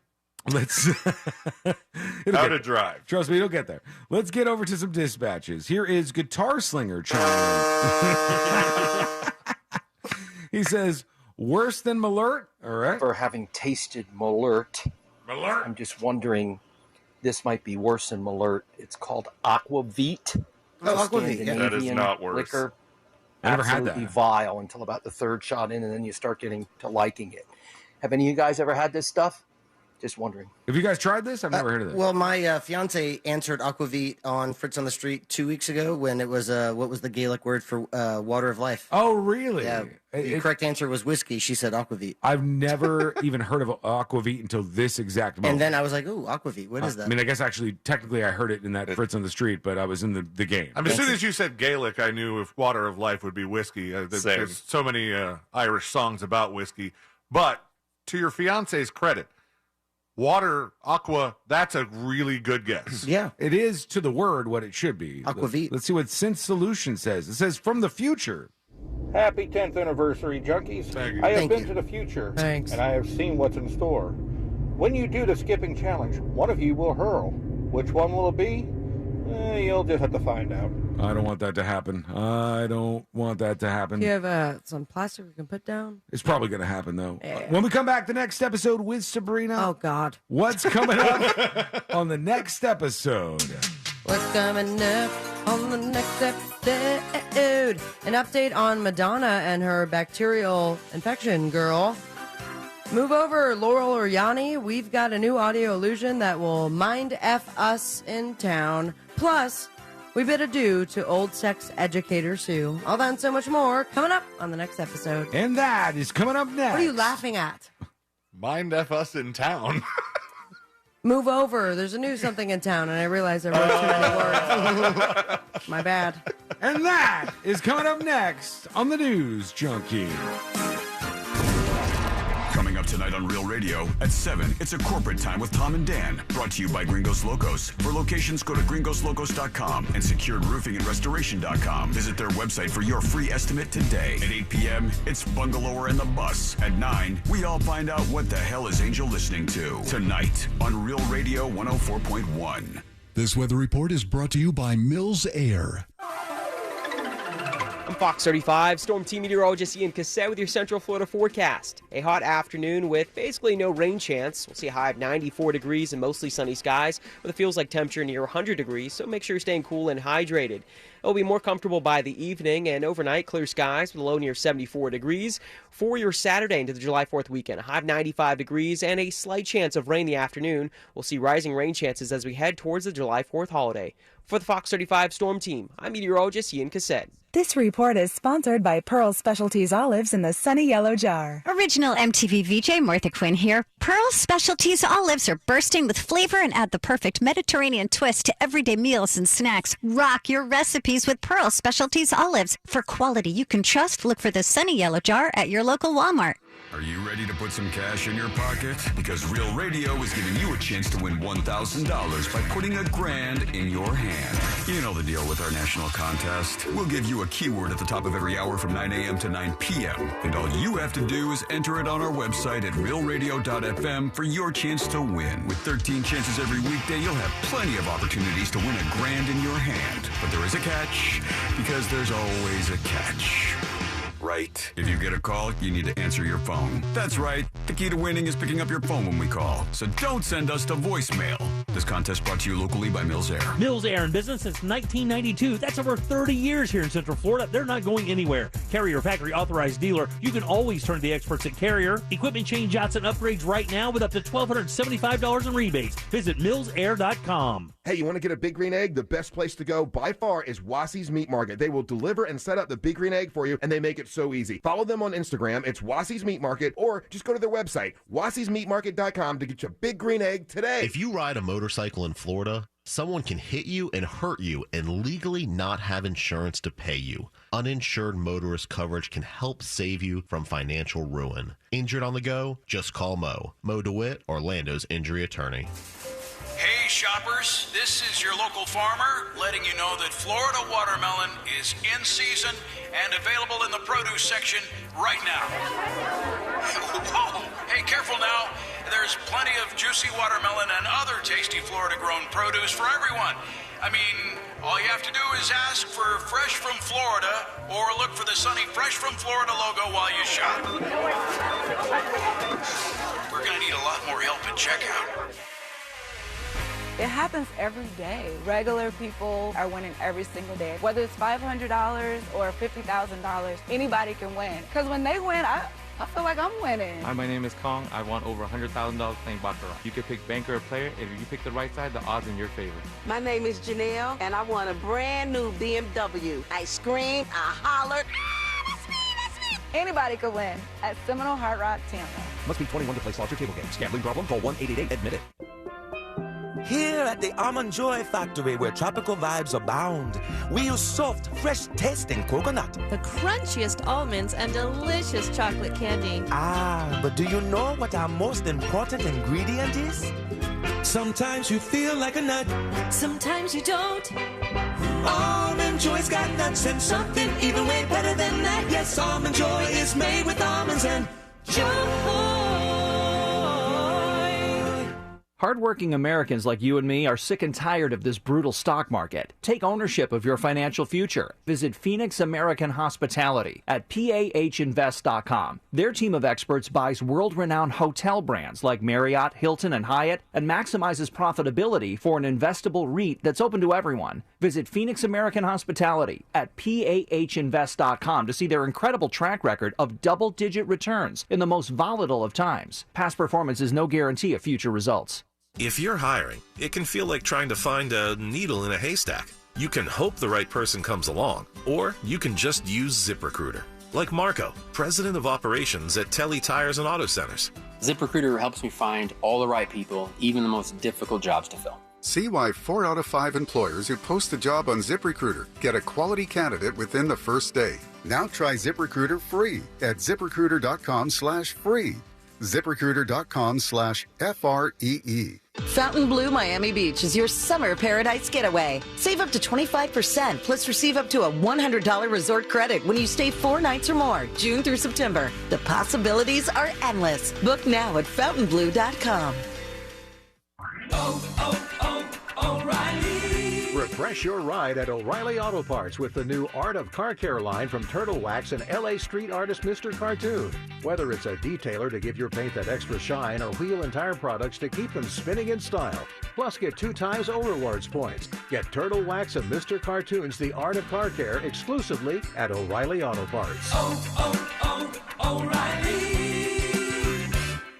Let's. It'll How get to there. drive. Trust me, it'll get there. Let's get over to some dispatches. Here is Guitar Slinger chiming in. He says, worse than Malert? All right. For having tasted Malert, I'm just wondering, this might be worse than Malert. It's called Aquavit. Oh, Aquavit, yeah. That is not worse. Liquor. I never had Absolutely that. vile until about the third shot in, and then you start getting to liking it. Have any of you guys ever had this stuff? Just wondering. Have you guys tried this? I've never heard of this. Well, my fiance answered Aquavit on Fritz on the Street 2 weeks ago when it was, what was the Gaelic word for water of life? Oh, really? Yeah. The correct answer was whiskey. She said Aquavit. I've never even heard of Aquavit until this exact moment. And then I was like, ooh, Aquavit, what is that? I mean, I guess actually, technically, I heard it in that Fritz on the Street, but I was in the game. I mean, as soon as you said Gaelic, I knew if water of life would be whiskey. There's so many Irish songs about whiskey. But to your fiance's credit, water, aqua, that's a really good guess. Yeah. It is to the word what it should be. Aquavit. Let's see what Synth Solution says. It says, from the future. Happy 10th anniversary, junkies. I have been to the future, and I have seen what's in store. When you do the skipping challenge, one of you will hurl. Which one will it be? You'll just have to find out. I don't want that to happen. I don't want that to happen. Do you have some plastic we can put down? It's probably going to happen, though. Yeah. When we come back the next episode with Sabrina. Oh, God. What's coming up on the next episode? What's coming up on the next episode? An update on Madonna and her bacterial infection, girl. Move over, Laurel or Yanni. We've got a new audio illusion that will mind F us in town. Plus, we bid adieu to old sex educator Sue. All that and so much more coming up on the next episode. And that is coming up next. What are you laughing at? Mind F us in town. Move over. There's a new something in town, and I realized I wrote too many words. My bad. And that is coming up next on the News Junkie. Coming up tonight on Real Radio at 7, it's a corporate time with Tom and Dan. Brought to you by Gringos Locos. For locations, go to gringoslocos.com and securedroofingandrestoration.com. Visit their website for your free estimate today. At 8 p.m., it's Bungalower and the Bus. At 9, we all find out what the hell is Angel listening to. Tonight on Real Radio 104.1. This weather report is brought to you by Mills Air. I'm Fox 35 Storm Team Meteorologist Ian Cassett with your Central Florida forecast. A hot afternoon with basically no rain chance. We'll see a high of 94 degrees and mostly sunny skies with a feels-like temperature near 100 degrees, so make sure you're staying cool and hydrated. It'll be more comfortable by the evening, and overnight clear skies with a low near 74 degrees. For your Saturday into the July 4th weekend, a high of 95 degrees and a slight chance of rain in the afternoon. We'll see rising rain chances as we head towards the July 4th holiday. For the Fox 35 Storm Team, I'm meteorologist Ian Cassett. This report is sponsored by Pearl Specialties Olives in the Sunny Yellow Jar. Original MTV VJ Martha Quinn here. Pearl Specialties Olives are bursting with flavor and add the perfect Mediterranean twist to everyday meals and snacks. Rock your recipes with Pearl Specialties Olives. For quality you can trust, look for the Sunny Yellow Jar at your local Walmart. Are you ready to put some cash in your pocket? Because Real Radio is giving you a chance to win $1,000 by putting $1,000 in your hand. You know the deal with our national contest. We'll give you a keyword at the top of every hour from 9 a.m. to 9 p.m. And all you have to do is enter it on our website at realradio.fm for your chance to win. With 13 chances every weekday, you'll have plenty of opportunities to win $1,000 in your hand. But there is a catch, because there's always a catch. Right. If you get a call, you need to answer your phone. That's right. The key to winning is picking up your phone when we call. So don't send us to voicemail. This contest brought to you locally by Mills Air. Mills Air in business since 1992. That's over 30 years here in Central Florida. They're not going anywhere. Carrier factory authorized dealer. You can always turn to the experts at Carrier. Equipment change-outs and upgrades right now with up to $1,275 in rebates. Visit millsair.com. Hey, you want to get a Big Green Egg? The best place to go by far is Wassie's Meat Market. They will deliver and set up the Big Green Egg for you, and they make it so easy. Follow them on Instagram. It's Wassie's Meat Market, or just go to their website, wassiesmeatmarket.com, to get your Big Green Egg today. If you ride a motorcycle in Florida, someone can hit you and hurt you and legally not have insurance to pay you. Uninsured motorist coverage can help save you from financial ruin. Injured on the go? Just call Mo DeWitt, Orlando's injury attorney. Hey shoppers, this is your local farmer letting you know that Florida watermelon is in season and available in the produce section right now. Whoa, hey, careful now. There's plenty of juicy watermelon and other tasty Florida-grown produce for everyone. I mean, all you have to do is ask for Fresh from Florida or look for the sunny Fresh from Florida logo while you shop. We're going to need a lot more help at checkout. It happens every day. Regular people are winning every single day. Whether it's $500 or $50,000, anybody can win. Because when they win, I feel like I'm winning. Hi, my name is Kong. I won over $100,000 playing Baccarat. You can pick banker or player. If you pick the right side, the odds in your favor. My name is Janelle, and I won a brand new BMW. I screamed, I hollered. Anybody could win at Seminole Hard Rock Tampa. Must be 21 to play slots or table games. Gambling problem? Call 1-888-ADMIT-IT. Here at the Almond Joy Factory, where tropical vibes abound, we use soft, fresh-tasting coconut. The crunchiest almonds and delicious chocolate candy. Ah, but do you know what our most important ingredient is? Sometimes you feel like a nut. Sometimes you don't. Almond Joy's got nuts and something even way better than that. Yes, Almond Joy is made with almonds and joy. Hardworking Americans like you and me are sick and tired of this brutal stock market. Take ownership of your financial future. Visit Phoenix American Hospitality at PAHinvest.com. Their team of experts buys world-renowned hotel brands like Marriott, Hilton, and Hyatt and maximizes profitability for an investable REIT that's open to everyone. Visit Phoenix American Hospitality at PAHinvest.com to see their incredible track record of double-digit returns in the most volatile of times. Past performance is no guarantee of future results. If you're hiring, it can feel like trying to find a needle in a haystack. You can hope the right person comes along, or you can just use ZipRecruiter. Like Marco, president of operations at Telly Tires and Auto Centers. ZipRecruiter helps me find all the right people, even the most difficult jobs to fill. See why 4 out of 5 employers who post a job on ZipRecruiter get a quality candidate within the first day. Now try ZipRecruiter free at ZipRecruiter.com/free. ZipRecruiter.com/FREE. Fontainebleau Miami Beach is your summer paradise getaway. Save up to 25%, plus receive up to a $100 resort credit when you stay 4 nights or more, June through September. The possibilities are endless. Book now at Fontainebleau.com. O'Reilly. Refresh your ride at O'Reilly Auto Parts with the new Art of Car Care line from Turtle Wax and LA street artist Mr. Cartoon. Whether it's a detailer to give your paint that extra shine or wheel and tire products to keep them spinning in style. Plus, get 2 times O-Rewards points. Get Turtle Wax and Mr. Cartoon's The Art of Car Care exclusively at O'Reilly Auto Parts. O'Reilly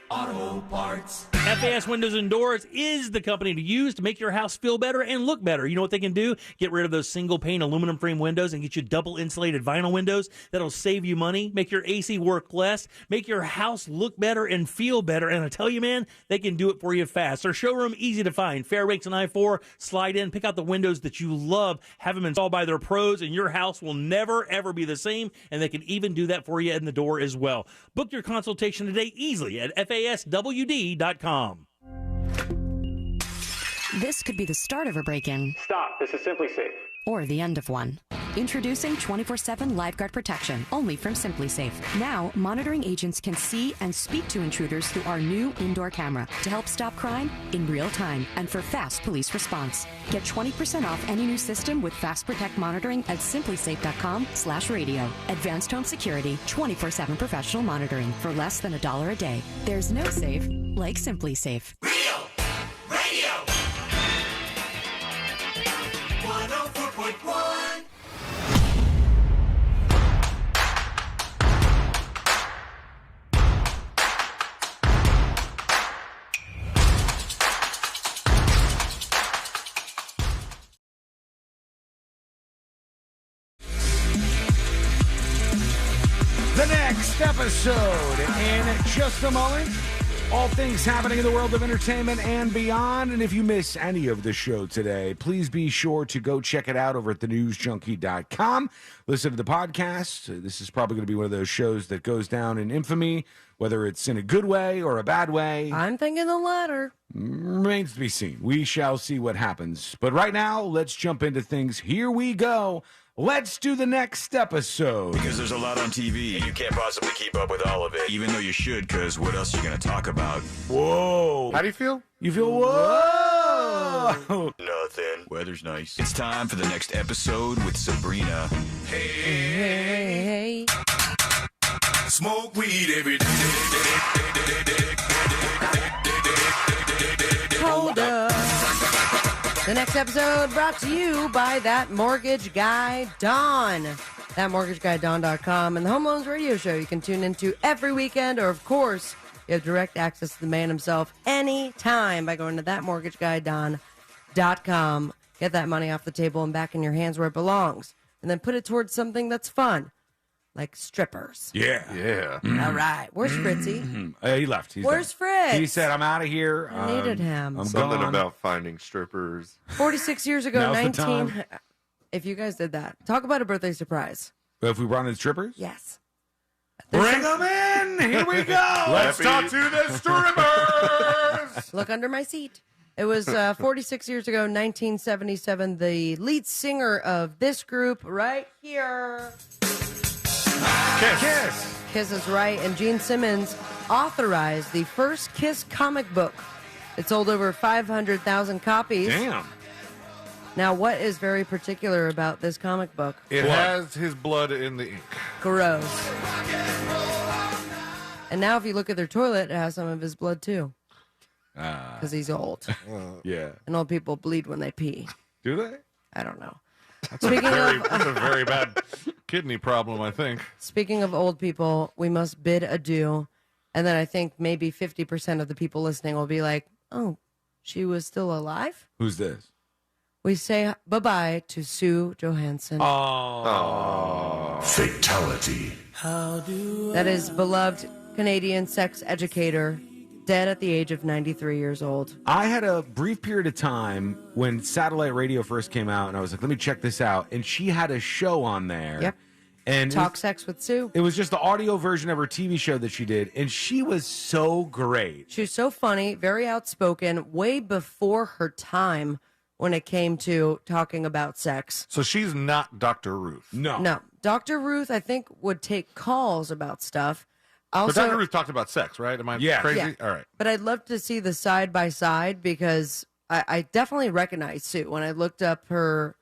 Auto Parts. FAS Windows and Doors is the company to use to make your house feel better and look better. You know what they can do? Get rid of those single pane aluminum frame windows and get you double insulated vinyl windows. That'll save you money, make your AC work less, make your house look better and feel better. And I tell you, man, they can do it for you fast. Their showroom, easy to find. Fairbanks and I-4. Slide in, pick out the windows that you love, have them installed by their pros, and your house will never, ever be the same. And they can even do that for you in the door as well. Book your consultation today easily at FASWD.com. This could be the start of a break-in. Stop. This is Simply Safe. Or the end of one. Introducing 24/7 LiveGuard protection, only from Simply Safe. Now, monitoring agents can see and speak to intruders through our new indoor camera to help stop crime in real time and for fast police response. Get 20% off any new system with Fast Protect monitoring at simplysafe.com/radio. Advanced home security, 24/7 professional monitoring for less than $1 a day. There's no safe like Simply Safe. Radio 104.1. The next episode in just a moment. All things happening in the world of entertainment and beyond. And if you miss any of the show today, please be sure to go check it out over at thenewsjunkie.com. Listen to the podcast. This is probably going to be one of those shows that goes down in infamy, whether it's in a good way or a bad way. I'm thinking the latter. Remains to be seen. We shall see what happens. But right now, let's jump into things. Here we go. Let's do the next episode. Because there's a lot on TV, and you can't possibly keep up with all of it. Even though you should, because what else are you going to talk about? Whoa. How do you feel? You feel whoa. Nothing. Weather's nice. It's time for the next episode with Sabrina. Hey. Smoke weed every day. Hold up. The next episode brought to you by That Mortgage Guy Don. ThatMortgageGuyDon.com and the Home Loans Radio Show you can tune into every weekend, or of course, you have direct access to the man himself anytime by going to ThatMortgageGuyDon.com. Get that money off the table and back in your hands where it belongs, and then put it towards something that's fun, like strippers. Yeah. All right. Where's Fritzy? He left. Where's Fritz? He said, I'm out of here. I needed him. I'm Something gone. about finding strippers. 46 years ago, Now's the 19. time. If you guys did that, talk about a birthday surprise. But if we brought in strippers? Yes. Bring them in. Here we go. Let's talk to the strippers. Look under my seat. It was 46 years ago, 1977. The lead singer of this group right here. Kiss. Kiss is right. And Gene Simmons authorized the first Kiss comic book. It sold over 500,000 copies. Damn. Now, what is very particular about this comic book? It has his blood in the ink. Gross. And now if you look at their toilet, it has some of his blood too. Because he's old. Yeah. And old people bleed when they pee. Do they? I don't know. That's a very bad kidney problem, I think. Speaking of old people, we must bid adieu. And then I think maybe 50% of the people listening will be like, oh, she was still alive? Who's this? We say bye-bye to Sue Johansson. Oh. Fatality. That is beloved Canadian sex educator, dead at the age of 93 years old. I had a brief period of time when satellite radio first came out, and I was like, let me check this out. And she had a show on there. Yep. And Talk Sex with Sue. It was just the audio version of her TV show that she did, and she was so great. She was so funny, very outspoken, way before her time when it came to talking about sex. So she's not Dr. Ruth. No. Dr. Ruth, I think, would take calls about stuff. Also, but Dr. Ruth talked about sex, right? Am I crazy? Yeah. All right. But I'd love to see the side by side because I definitely recognize Sue when I looked up her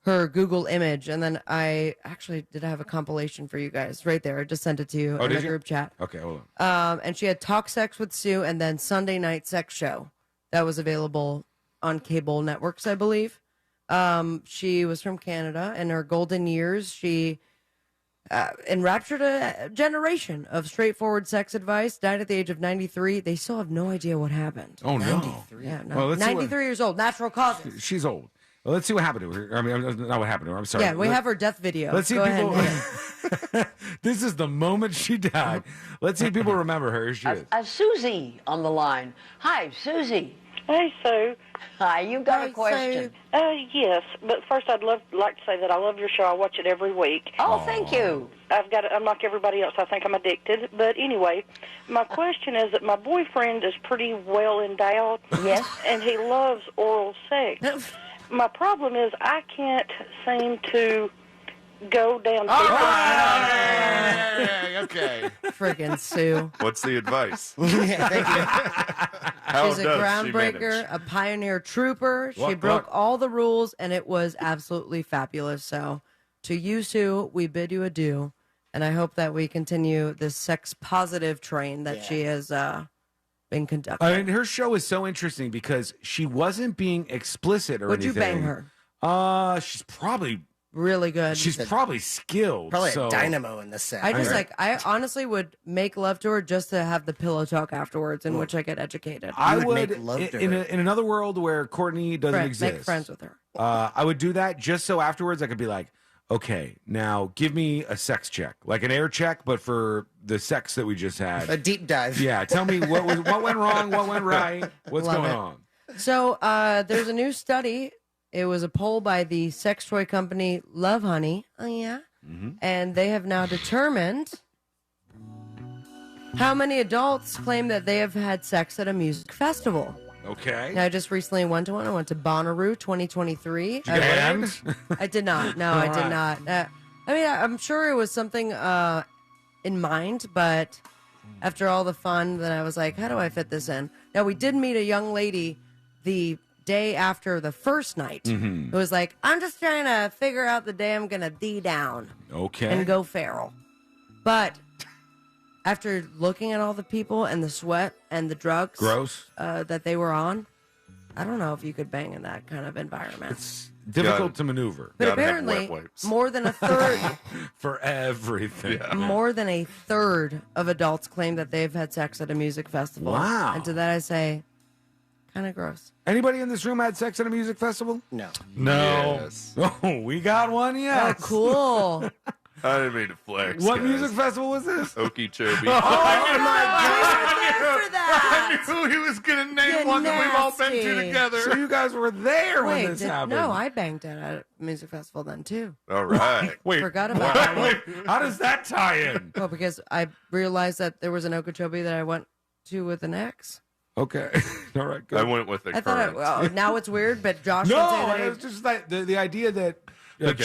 Google image, and then I actually did have a compilation for you guys right there. I just sent it to you in the group chat. Okay, hold on. And she had Talk Sex with Sue and then Sunday Night Sex Show that was available on cable networks, I believe. She was from Canada. In her golden years, she enraptured a generation of straightforward sex advice, died at the age of 93. They still have no idea what happened. Oh, no. 93. Yeah, Well, let's see 93 years old, natural causes. She's old. Well, let's see what happened to her. I mean, not what happened to her. I'm sorry. Yeah, we have her death video. Let's see Go if ahead. people. This is the moment she died. Let's see if people remember her. Here she is. Susie on the line. Hi, Susie. Hey, Sue. Hi, you got a question? Yes, but first I'd like to say that I love your show. I watch it every week. Oh, thank you. I'm like everybody else. I think I'm addicted. But anyway, my question is that my boyfriend is pretty well endowed. Yes. And he loves oral sex. My problem is I can't seem to go down. Okay. Friggin' Sue. What's the advice? Yeah, thank you. How She's a does she groundbreaker, manage? a pioneer trooper. She What? broke all the rules, and it was absolutely fabulous. So, to you, Sue, we bid you adieu, and I hope that we continue this sex-positive train that she has been conducting. I mean, her show is so interesting because she wasn't being explicit or Would you anything. bang her? She's probably really good. She's probably skilled. Probably so. a dynamo in the set. I honestly would make love to her just to have the pillow talk afterwards, in which I get educated. I would in another world where Courtney doesn't exist. Make friends with her. I would do that just so afterwards I could be like, okay, now give me a sex check, like an air check, but for the sex that we just had. A deep dive. Yeah, tell me what went wrong, what went right, what's Love going it. on. So there's a new study. It was a poll by the sex toy company Love Honey. Oh, yeah. And they have now determined how many adults claim that they have had sex at a music festival. Okay. Now, I just recently went to one. I went to Bonnaroo 2023. Did you get banned? I did not. No, I did not. I mean, I'm sure it was something in mind, but after all the fun, then I was like, how do I fit this in? Now, we did meet a young lady the day after the first night who was like, I'm just trying to figure out the day I'm going to D down. Okay. And go feral. But after looking at all the people and the sweat and the drugs Gross. that they were on, I don't know if you could bang in that kind of environment. It's difficult to maneuver. But apparently, more than a third for everything. more than a third of adults claim that they've had sex at a music festival. Wow. And to that I say, kind of gross. Anybody in this room had sex at a music festival? No. No. Yes. Oh, we got one, yes. Oh, cool. I didn't mean to flex. What guys. music festival was this? Okeechobee. Oh, my God. I knew he was going to name one that we've all been to together. So you guys were there when this happened. No, I banged it at a music festival then, too. All right. Wait. Forgot about that one. How does that tie in? Well, because I realized that there was an Okeechobee that I went to with an ex. Okay. All right, good. I went with the I thought current. well, now it's weird, but Josh would say No, that it was just like the idea that That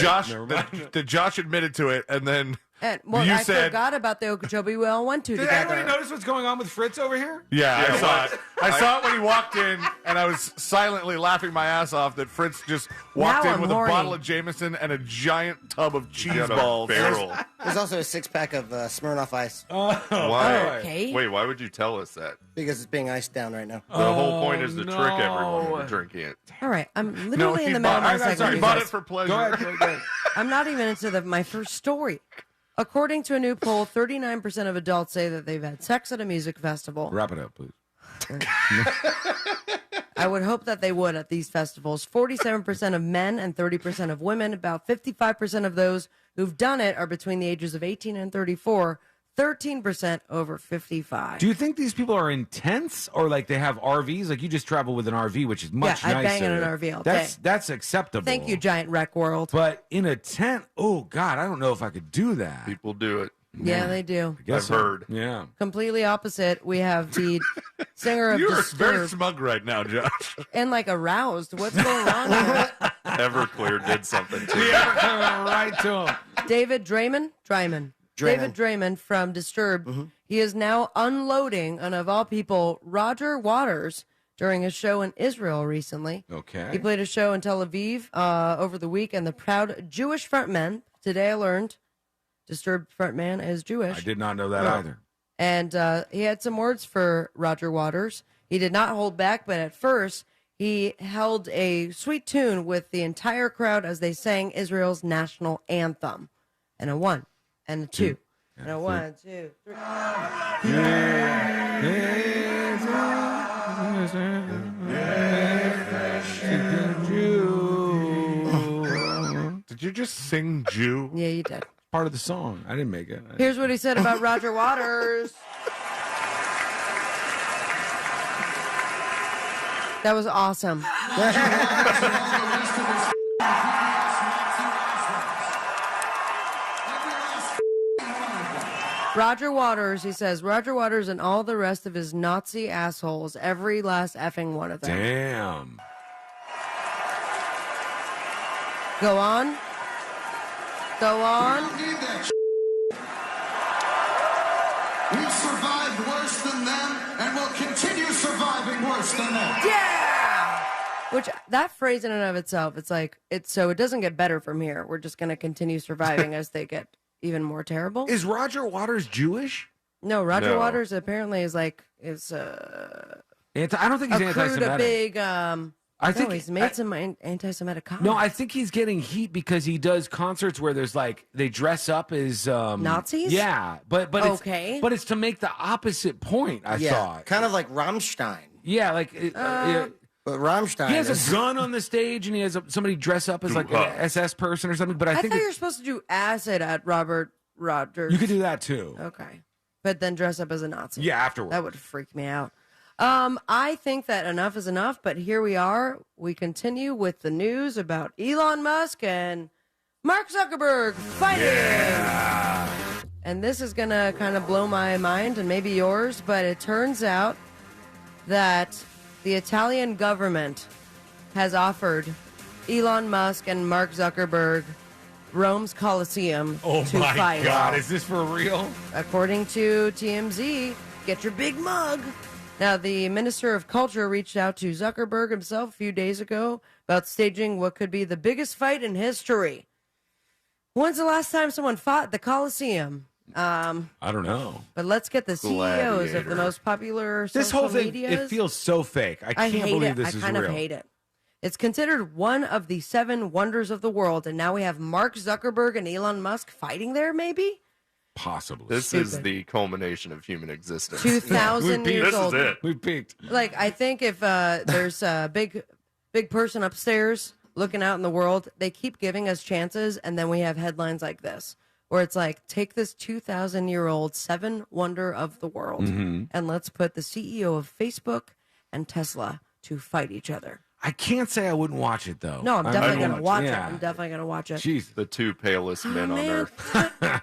Josh admitted to it, and then and, well, you I said, forgot about the Okeechobee we all went to Did together. anybody notice what's going on with Fritz over here? Yeah, Yeah, I saw what? it. I saw it when he walked in, and I was silently laughing my ass off that Fritz just walked Now in I'm with horny. a bottle of Jameson and a giant tub of cheese got a balls. barrel. There's also a 6-pack of Smirnoff Ice Why? Okay. Wait, why would you tell us that? because it's being iced down right now. The whole point is to trick everyone into drinking it. All right, I'm No, literally in he the middle of my bought, segment. he you bought guys. it for pleasure. Go ahead. Go ahead. I'm not even into my first story. According to a new poll, 39% of adults say that they've had sex at a music festival. Wrap it up, please. I would hope that they would at these festivals. 47% of men and 30% of women. About 55% of those who've done it are between the ages of 18 and 34. 13% over 55. Do you think these people are intense or like they have RVs? Like you just travel with an RV, which is much Yeah, I'd nicer. bang in an RV all that's, day. That's acceptable. Thank you, Giant Wreck World. But in a tent, oh, God, I don't know if I could do that. People do it. Yeah, they do. I guess I've so. heard. Yeah. Completely opposite, we have the singer of You're very Disturbed smug right now, Josh. and like aroused. What's going on here? Everclear did something to me. Right to him. David Draymond. David Draymond from Disturbed. He is now unloading on, of all people, Roger Waters during a show in Israel recently. Okay. He played a show in Tel Aviv over the week, and the proud Jewish frontman, today I learned Disturbed frontman is Jewish. I did not know that either. And he had some words for Roger Waters. He did not hold back, but at first he held a sweet tune with the entire crowd as they sang Israel's national anthem. And a 1, and a 2, and a 1, 2, 3. Did you just sing Jew? Yeah, you did. Part of the song. I didn't make it. Here's what he said about Roger Waters. That was awesome. Roger Waters, he says, Roger Waters and all the rest of his Nazi assholes, every last effing one of them. Damn. Go on. Go on. We've survived worse than them, and we'll continue surviving worse than them. Yeah! Which, that phrase in and of itself, it's like, so it doesn't get better from here. We're just going to continue surviving as they get even more terrible. Is Roger Waters Jewish? No, Roger No. Waters apparently is like, I don't think he's accrued anti-Semitic. a big, I think he's made some anti-Semitic comments. No, I think he's getting heat because he does concerts where there's like they dress up as Nazis. Yeah, but Okay. it's, but it's to make the opposite point. I thought kind of like Rammstein. Yeah, like But Rammstein. he has is- a gun on the stage and he has somebody dress up as like an SS person or something. But I I think thought you were supposed to do acid at Robert Rogers. you could do that too. Okay. But then dress up as a Nazi. Yeah, afterwards. That would freak me out. I think that enough is enough, but here we are. We continue with the news about Elon Musk and Mark Zuckerberg fighting. Yeah. And this is going to kind of blow my mind and maybe yours, but it turns out that the Italian government has offered Elon Musk and Mark Zuckerberg Rome's Colosseum Oh to my fight. God, is this for real? According to TMZ, get your big mug. Now, the Minister of Culture reached out to Zuckerberg himself a few days ago about staging what could be the biggest fight in history. When's the last time someone fought at the Colosseum? I don't know. But let's get the CEOs of the most popular social This whole thing, medias. it feels so fake. I can't hate believe it. this is I kind real. of hate it. It's considered one of the 7 wonders of the world, and now we have Mark Zuckerberg and Elon Musk fighting there, maybe? Possibly. This is the culmination of human existence. 2,000 years old. This is it. We peaked. Like, I think if there's a big person upstairs looking out in the world, they keep giving us chances, and then we have headlines like this, where it's like, take this 2,000-year-old 7 wonder of the world, and let's put the CEO of Facebook and Tesla to fight each other. I can't say I wouldn't watch it, though. No, I'm definitely going to watch it. Yeah. I'm definitely going to watch it. Jeez. The 2 palest men on man. earth.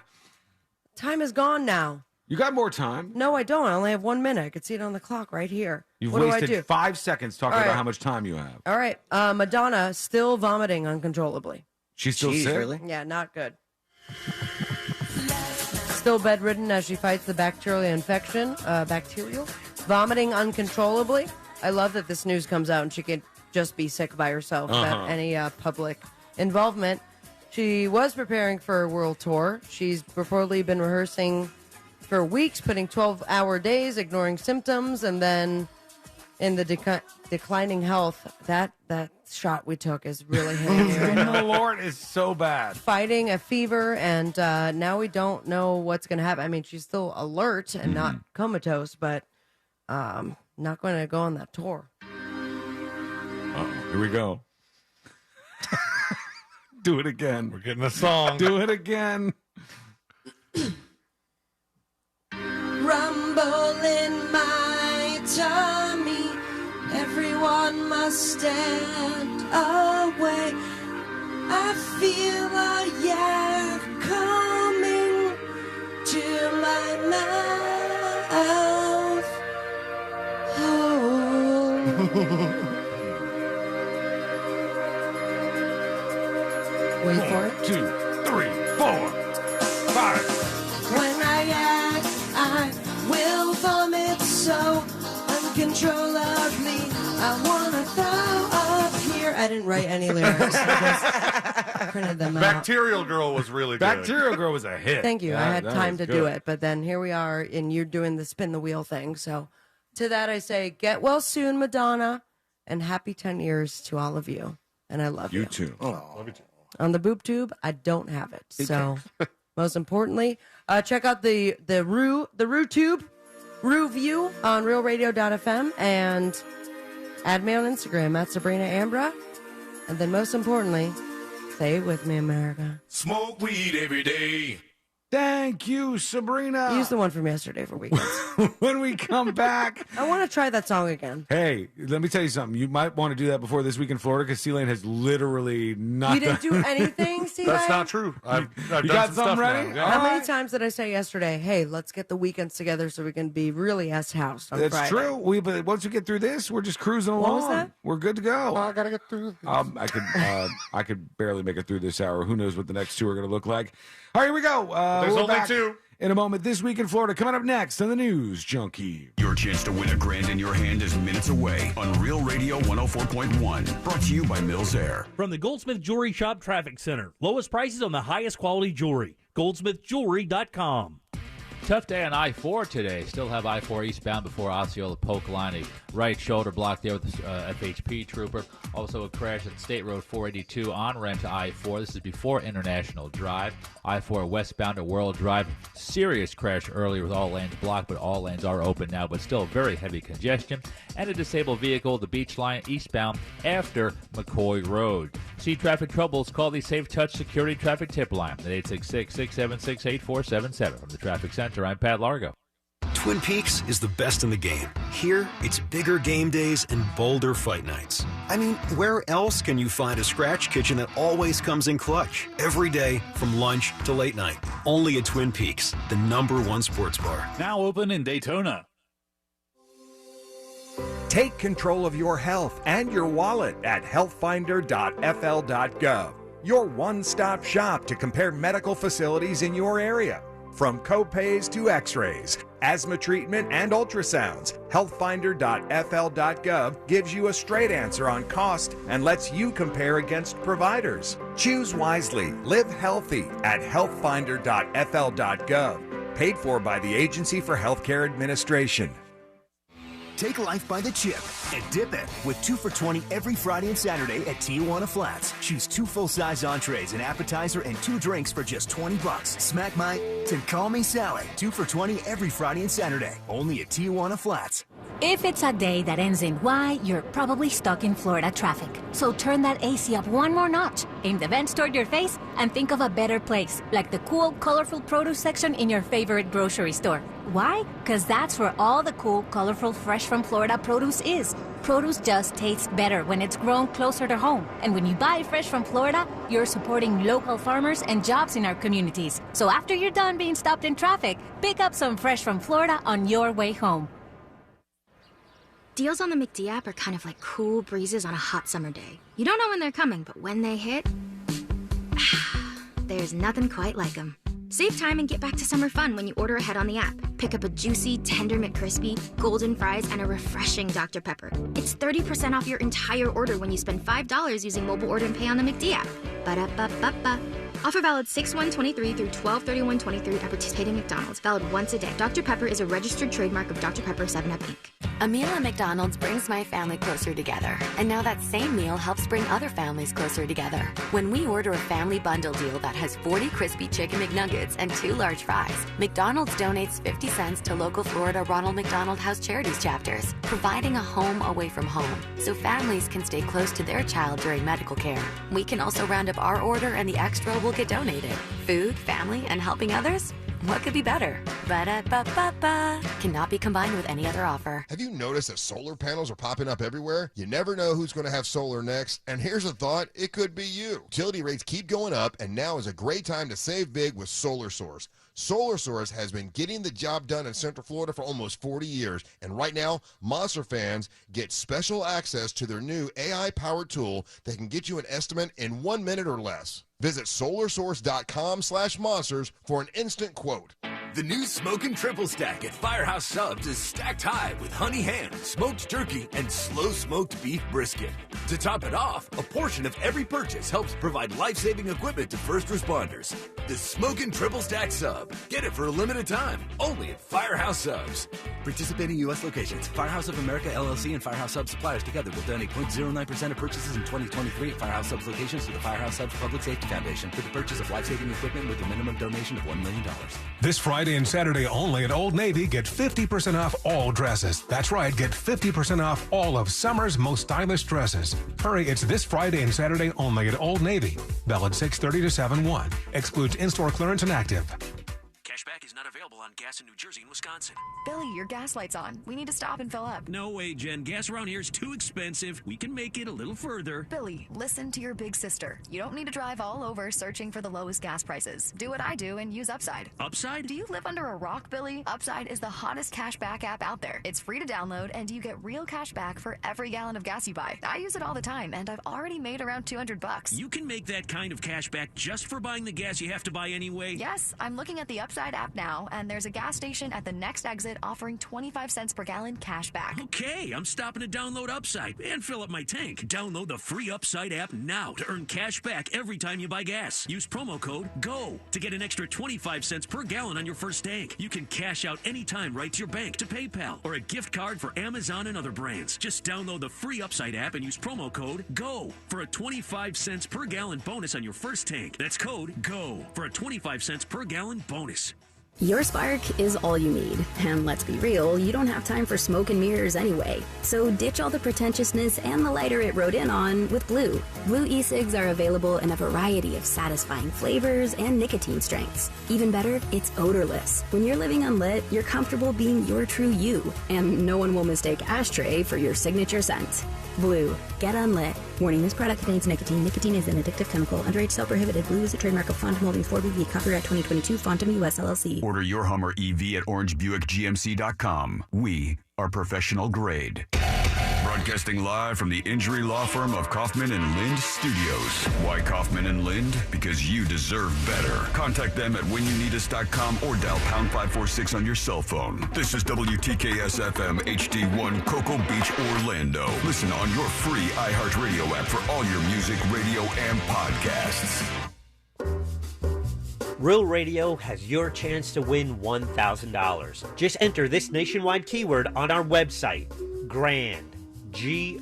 Time is gone now. You got more time. No, I don't. I only have 1 minute. I can see it on the clock right here. You've what do I wasted do? 5 seconds talking All right. about how much time you have. All right. Madonna still vomiting uncontrollably. She's still sick? Really? Yeah, not good. Still bedridden as she fights the bacterial infection. Vomiting uncontrollably. I love that this news comes out and she can just be sick by herself without any public involvement. She was preparing for a world tour. She's reportedly been rehearsing for weeks, putting 12-hour days, ignoring symptoms, and then in the declining health, that shot we took is really hitting me right now. The Lord is so bad. Fighting a fever, and now we don't know what's going to happen. I mean, she's still alert and not comatose, but not going to go on that tour. Here we go. Do it again. We're getting a song. Do it again. Rumble in my tummy. Everyone must stand away. I feel a yak coming to my mouth. Oh. Wait for it. 2, 3, 4, 5. When I yak, I will vomit so uncontrollably. I wanna throw up here. I didn't write any lyrics. I just printed them out. Bacterial Girl was really good. Bacterial Girl was a hit. Thank you. I Yeah, had that time was to do good. it, but then here we are, and you're doing the spin the wheel thing. So to that I say, get well soon, Madonna, and happy 10 years to all of you. And I love you. You too. Love you too. On the boob tube, I don't have it. So most importantly, check out the Rue Tube, Rue View on realradio.fm, and add me on Instagram at Sabrina Ambra. And then most importantly, say it with me, America. Smoke weed every day. Thank you, Sabrina. Use the one from yesterday for weekends. When we come back, I want to try that song again. hey, let me tell you something. You might want to do that before this week in Florida because C-Lane has literally not. You didn't do anything, C. That's not true. I've You done got some something stuff ready? now. Yeah. How many times did I say yesterday, hey, let's get the weekends together so we can be really housed on That's Friday? true. But once we get through this, we're just cruising What along. was that? We're good to go. I gotta get through. I could barely make it through this hour. Who knows what the next two are going to look like? All right, here we go. There's we're only back 2. in a moment. This week in Florida, coming up next on the News Junkie. Your chance to win $1,000 in your hand is minutes away on Real Radio 104.1. Brought to you by Mills Air. From the Goldsmith Jewelry Shop Traffic Center. Lowest prices on the highest quality jewelry. GoldsmithJewelry.com. Tough day on I-4 today. Still have I-4 eastbound before Osceola Polk line. A right shoulder blocked there with the FHP trooper. Also a crash at State Road 482 on-ramp to I-4. This is before International Drive. I-4 westbound to World Drive. Serious crash earlier with all lanes blocked, but all lanes are open now, but still very heavy congestion. And a disabled vehicle, the Beach Line eastbound after McCoy Road. See traffic troubles, call the Safe Touch Security Traffic Tip Line at 866-676-8477. From the Traffic Center, I'm Pat Largo. Twin Peaks is the best in the game. Here, it's bigger game days and bolder fight nights. I mean, where else can you find a scratch kitchen that always comes in clutch? Every day, from lunch to late night. Only at Twin Peaks, the #1 sports bar. Now open in Daytona. Take control of your health and your wallet at healthfinder.fl.gov. Your one-stop shop to compare medical facilities in your area. From copays to x-rays, asthma treatment, and ultrasounds, healthfinder.fl.gov gives you a straight answer on cost and lets you compare against providers. Choose wisely, live healthy at healthfinder.fl.gov. Paid for by the Agency for Healthcare Administration. Take life by the chip and dip it with 2 for $20 every Friday and Saturday at Tijuana Flats. Choose 2 full-size entrees, an appetizer, and 2 drinks for just $20. Smack my and call me Sally. 2 for $20 every Friday and Saturday. Only at Tijuana Flats. If it's a day that ends in Y, you're probably stuck in Florida traffic. So turn that AC up one more notch, aim the vents toward your face, and think of a better place, like the cool, colorful produce section in your favorite grocery store. Why? Because that's where all the cool, colorful, fresh from Florida produce is. Produce just tastes better when it's grown closer to home. And when you buy fresh from Florida, you're supporting local farmers and jobs in our communities. So after you're done being stopped in traffic, pick up some fresh from Florida on your way home. Deals on the McD app are kind of like cool breezes on a hot summer day. You don't know when they're coming, but when they hit, there's nothing quite like them. Save time and get back to summer fun when you order ahead on the app. Pick up a juicy, tender McCrispy, golden fries, and a refreshing Dr. Pepper. It's 30% off your entire order when you spend $5 using mobile order and pay on the McD app. Ba-da-ba-ba-ba. Offer valid 6/1/23 through 12/31/23 at participating McDonald's. Valid once a day. Dr. Pepper is a registered trademark of Dr. Pepper 7-Up, Inc. A meal at McDonald's brings my family closer together. And now that same meal helps bring other families closer together. When we order a family bundle deal that has 40 crispy chicken McNuggets and 2 large fries, McDonald's donates 50 cents to local Florida Ronald McDonald House Charities chapters, providing a home away from home so families can stay close to their child during medical care. We can also round up our order and the extra will get donated. Food, family, and helping others? What could be better? Ba-da-ba-ba-ba. Cannot be combined with any other offer. Have you noticed that solar panels are popping up everywhere? You never know who's going to have solar next. And here's a thought, it could be you. Utility rates keep going up, and now is a great time to save big with Solar Source. Solar Source has been getting the job done in Central Florida for almost 40 years. And right now, Monster fans get special access to their new AI-powered tool that can get you an estimate in 1 minute or less. Visit solarsource.com/monsters for an instant quote. The new Smokin' Triple Stack at Firehouse Subs is stacked high with honey ham, smoked turkey, and slow-smoked beef brisket. To top it off, a portion of every purchase helps provide life-saving equipment to first responders. The Smokin' Triple Stack Sub. Get it for a limited time, only at Firehouse Subs. Participating U.S. locations, Firehouse of America, LLC, and Firehouse Subs suppliers together will donate 0.09% of purchases in 2023 at Firehouse Subs locations to the Firehouse Subs Public Safety Foundation for the purchase of life-saving equipment with a minimum donation of $1 million. This Friday and Saturday only at Old Navy, get 50% off all dresses. That's right, get 50% off all of summer's most stylish dresses. Hurry, it's this Friday and Saturday only at Old Navy. Valid 6/30 to 7/1. Excludes in-store clearance and active. Cashback is not available on gas in New Jersey and Wisconsin. Billy, your gas light's on. We need to stop and fill up. No way, Jen. Gas around here is too expensive. We can make it a little further. Billy, listen to your big sister. You don't need to drive all over searching for the lowest gas prices. Do what I do and use Upside. Upside? Do you live under a rock, Billy? Upside is the hottest cashback app out there. It's free to download, and you get real cash back for every gallon of gas you buy. I use it all the time, and I've already made around $200. You can make that kind of cash back just for buying the gas you have to buy anyway? Yes, I'm looking at the Upside app now, and there's a gas station at the next exit offering 25 cents per gallon cash back. Okay, I'm stopping to download Upside and fill up my tank. Download the free Upside app now to earn cash back every time you buy gas. Use promo code GO to get an extra 25 cents per gallon on your first tank. You can cash out anytime right to your bank, to PayPal, or a gift card for Amazon and other brands. Just download the free Upside app and use promo code GO for a 25 cents per gallon bonus on your first tank. That's code GO for a 25 cents per gallon bonus. Your spark is all you need. And let's be real, you don't have time for smoke and mirrors anyway. So ditch all the pretentiousness and the lighter it rode in on with Blue. Blue e-cigs are available in a variety of satisfying flavors and nicotine strengths. Even better, it's odorless. When you're living unlit, you're comfortable being your true you. And no one will mistake ashtray for your signature scent. Blue. Get unlit. Warning, this product contains nicotine. Nicotine is an addictive chemical. Underage sale prohibited. Blue is a trademark of Fontum Holdings 4BV. Copyright 2022. Fontum US LLC. Order your Hummer EV at orangebuickgmc.com. We are professional grade. Broadcasting live from the injury law firm of Kaufman and Lind Studios. Why Kaufman and Lind? Because you deserve better. Contact them at whenyouneedus.com or dial pound 546 on your cell phone. This is WTKS-FM HD1 Cocoa Beach, Orlando. Listen on your free iHeartRadio app for all your music, radio, and podcasts. Real Radio has your chance to win $1,000. Just enter this nationwide keyword on our website, GRAND, G-R-A-N-D,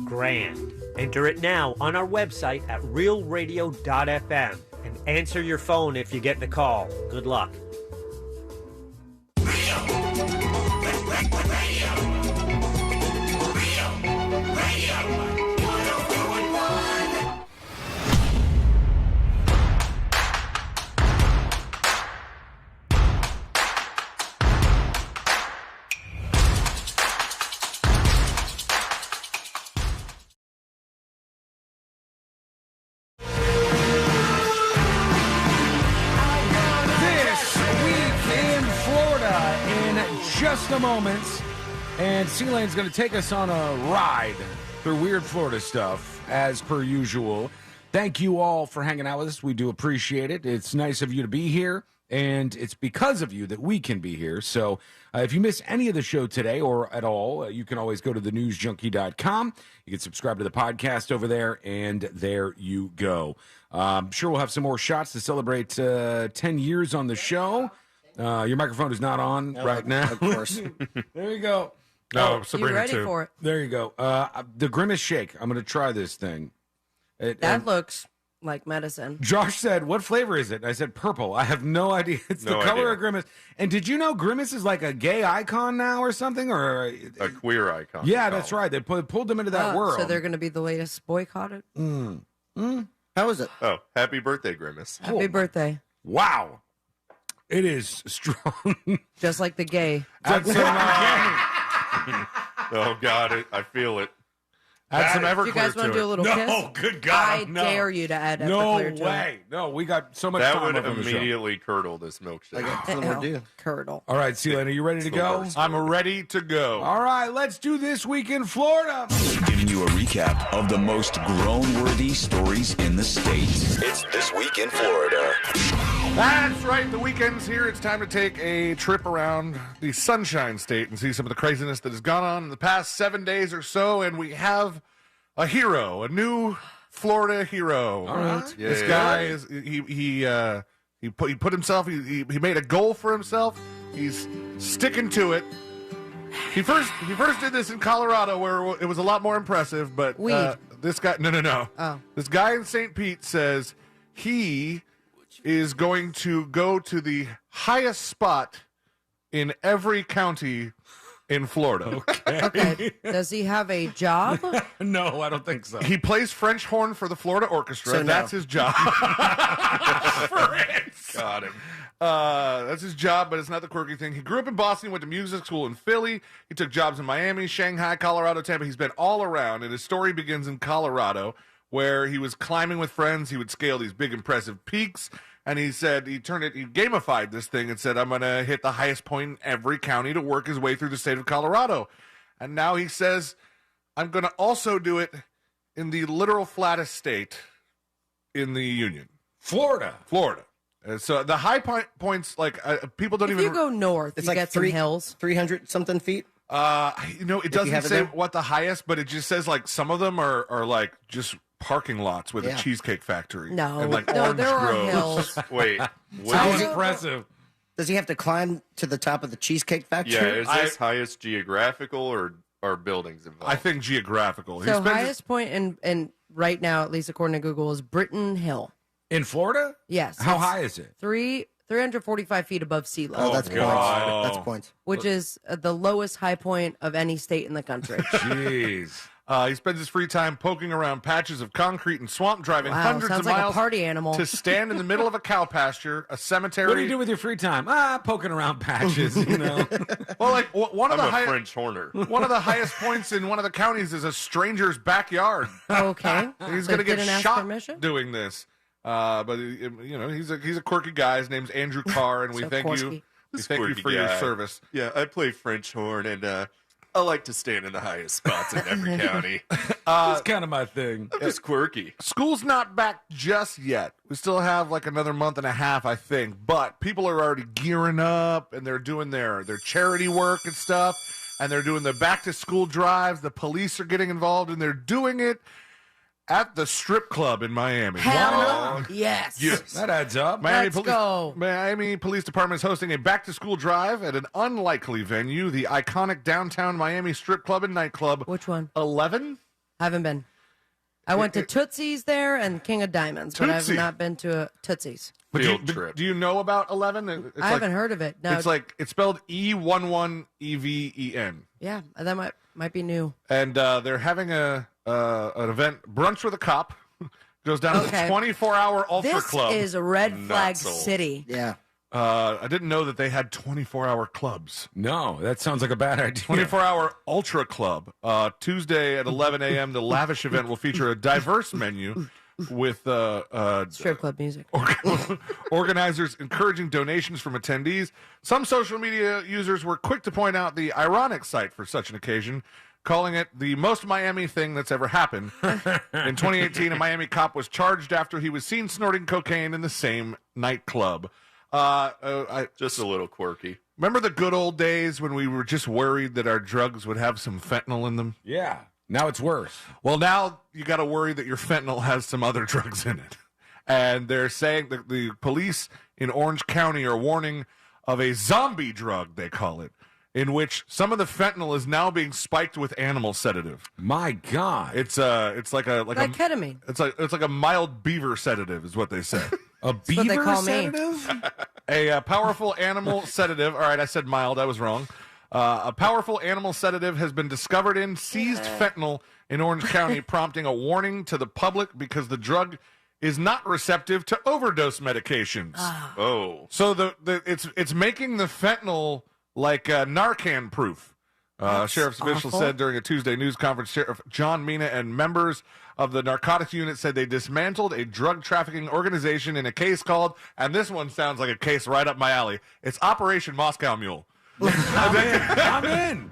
GRAND. Enter it now on our website at realradio.fm and answer your phone if you get the call. Good luck. Just a moment, and C-Lane's going to take us on a ride through weird Florida stuff, as per usual. Thank you all for hanging out with us. We do appreciate it. It's nice of you to be here, and it's because of you that we can be here. So if you miss any of the show today or at all, you can always go to thenewsjunkie.com. You can subscribe to the podcast over there, and there you go. I'm sure we'll have some more shots to celebrate 10 years on the show. Your microphone is not on right now. Of course. There you go. No, Sabrina you ready too. for it? There you go. The Grimace Shake. I'm going to try this thing. That looks like medicine. Josh said, "What flavor is it?" And I said, "Purple." I have no idea. It's No the color idea. of Grimace. And did you know Grimace is like a gay icon now or something? Or A queer icon. yeah, that's right. They pulled them into that world. So they're going to be the latest boycotted. How is it? Oh, happy birthday, Grimace. Happy birthday. Wow. It is strong. Just like the gay. Add some, Oh, got it. I feel it. Add some Do Everclear you guys want to do a little No, kiss? good God, I no. dare you to add no Everclear to it. way. No, we got so much That time would left on the show. immediately curdle this milkshake. I got something to do. Curdle. All right, C-Lane, are you ready to It's the go? worst. I'm ready to go. All right, let's do This Week in Florida. Giving you a recap of the most groan-worthy stories in the state. It's This Week in Florida. That's right. The weekend's here. It's time to take a trip around the Sunshine State and see some of the craziness that has gone on in the past 7 days or so. And we have a hero, a new Florida hero. All right. This Yeah. guy is he put himself. He made a goal for himself. He's sticking to it. He first did this in Colorado, where it was a lot more impressive. But this guy, no. Oh. This guy in St. Pete says he is going to go to the highest spot in every county in Florida. Okay. Does he have a job? No, I don't think so. He plays French horn for the Florida Orchestra. So no. That's his job. Got him. That's his job, but it's not the quirky thing. He grew up in Boston, went to music school in Philly. He took jobs in Miami, Shanghai, Colorado, Tampa. He's been all around, and his story begins in Colorado, where he was climbing with friends. He would scale these big, impressive peaks, and he said he gamified this thing and said, I'm going to hit the highest point in every county to work his way through the state of Colorado. And now he says, I'm going to also do it in the literal flattest state in the union. Florida. So the high points, like people don't If even. you go north, It's you like get some hills. 300 something feet. It doesn't have it say there? what the highest, but it just says like some of them are like just parking lots with Yeah. a cheesecake factory. No. and like No, orange there are groves. hills. Wait. How What? impressive. Does he have to climb to the top of the Cheesecake Factory? Yeah, is this highest geographical or are buildings involved? I think geographical. So highest point in right now, at least according to Google, is Britton Hill. In Florida? Yes. How it's high is it? 345 feet above sea level. Oh, that's God. points. That's points. Which is the lowest high point of any state in the country. Jeez. He spends his free time poking around patches of concrete and swamp, driving Wow, hundreds sounds of like a miles party animal. to stand in the middle of a cow pasture, a cemetery. What do you do with your free time? Poking around patches, you know. Well, like one of I'm the a French horner. one of the highest points in one of the counties is a stranger's backyard. Okay. He's So going to get didn't ask shot permission? doing this. But he's a quirky guy. His name's Andrew Carr, and we So thank you. quirky. We This thank you quirky for your guy. service. Yeah, I play French horn, and I like to stand in the highest spots in every county. That's kind of my thing. I'm just quirky. School's not back just yet. We still have like another month and a half, I think. But people are already gearing up, and they're doing their charity work and stuff, and they're doing the back to school drives. The police are getting involved, and they're doing it at the strip club in Miami. Hell yes. That adds up. Let's go. Miami Police Department is hosting a back-to-school drive at an unlikely venue, the iconic downtown Miami strip club and nightclub. Which one? 11? Haven't been. I went to Tootsie's there and King of Diamonds, but I've not been to Tootsie's. But do you know about 11? I haven't heard of it. No. It's spelled E11EVEN. Yeah, that might be new. And they're having an event, Brunch with a Cop. Goes down to the 24-hour Ultra Club. This is a red flag city. Yeah. I didn't know that they had 24-hour clubs. No, that sounds like a bad idea. 24-hour Ultra Club. Tuesday at 11 a.m., the lavish event will feature a diverse menu with strip club music. Organizers encouraging donations from attendees. Some social media users were quick to point out the ironic site for such an occasion, calling it the most Miami thing that's ever happened. In 2018, a Miami cop was charged after he was seen snorting cocaine in the same nightclub. Just a little quirky. Remember the good old days when we were just worried that our drugs would have some fentanyl in them? Yeah. Now it's worse. Well, now you got to worry that your fentanyl has some other drugs in it. And they're saying that the police in Orange County are warning of a zombie drug, they call it, in which some of the fentanyl is now being spiked with animal sedative. My God. It's like ketamine. It's like a mild beaver sedative is what they say. A That's what they beaver call me. sedative? A powerful animal sedative. All right, I said mild. I was wrong. A powerful animal sedative has been discovered in seized fentanyl in Orange County, prompting a warning to the public because the drug is not receptive to overdose medications. Oh. So it's making the fentanyl like Narcan proof. Sheriff's officials said during a Tuesday news conference, Sheriff John Mina and members of the narcotics unit said they dismantled a drug trafficking organization in a case called, and this one sounds like a case right up my alley, it's Operation Moscow Mule. I'm in.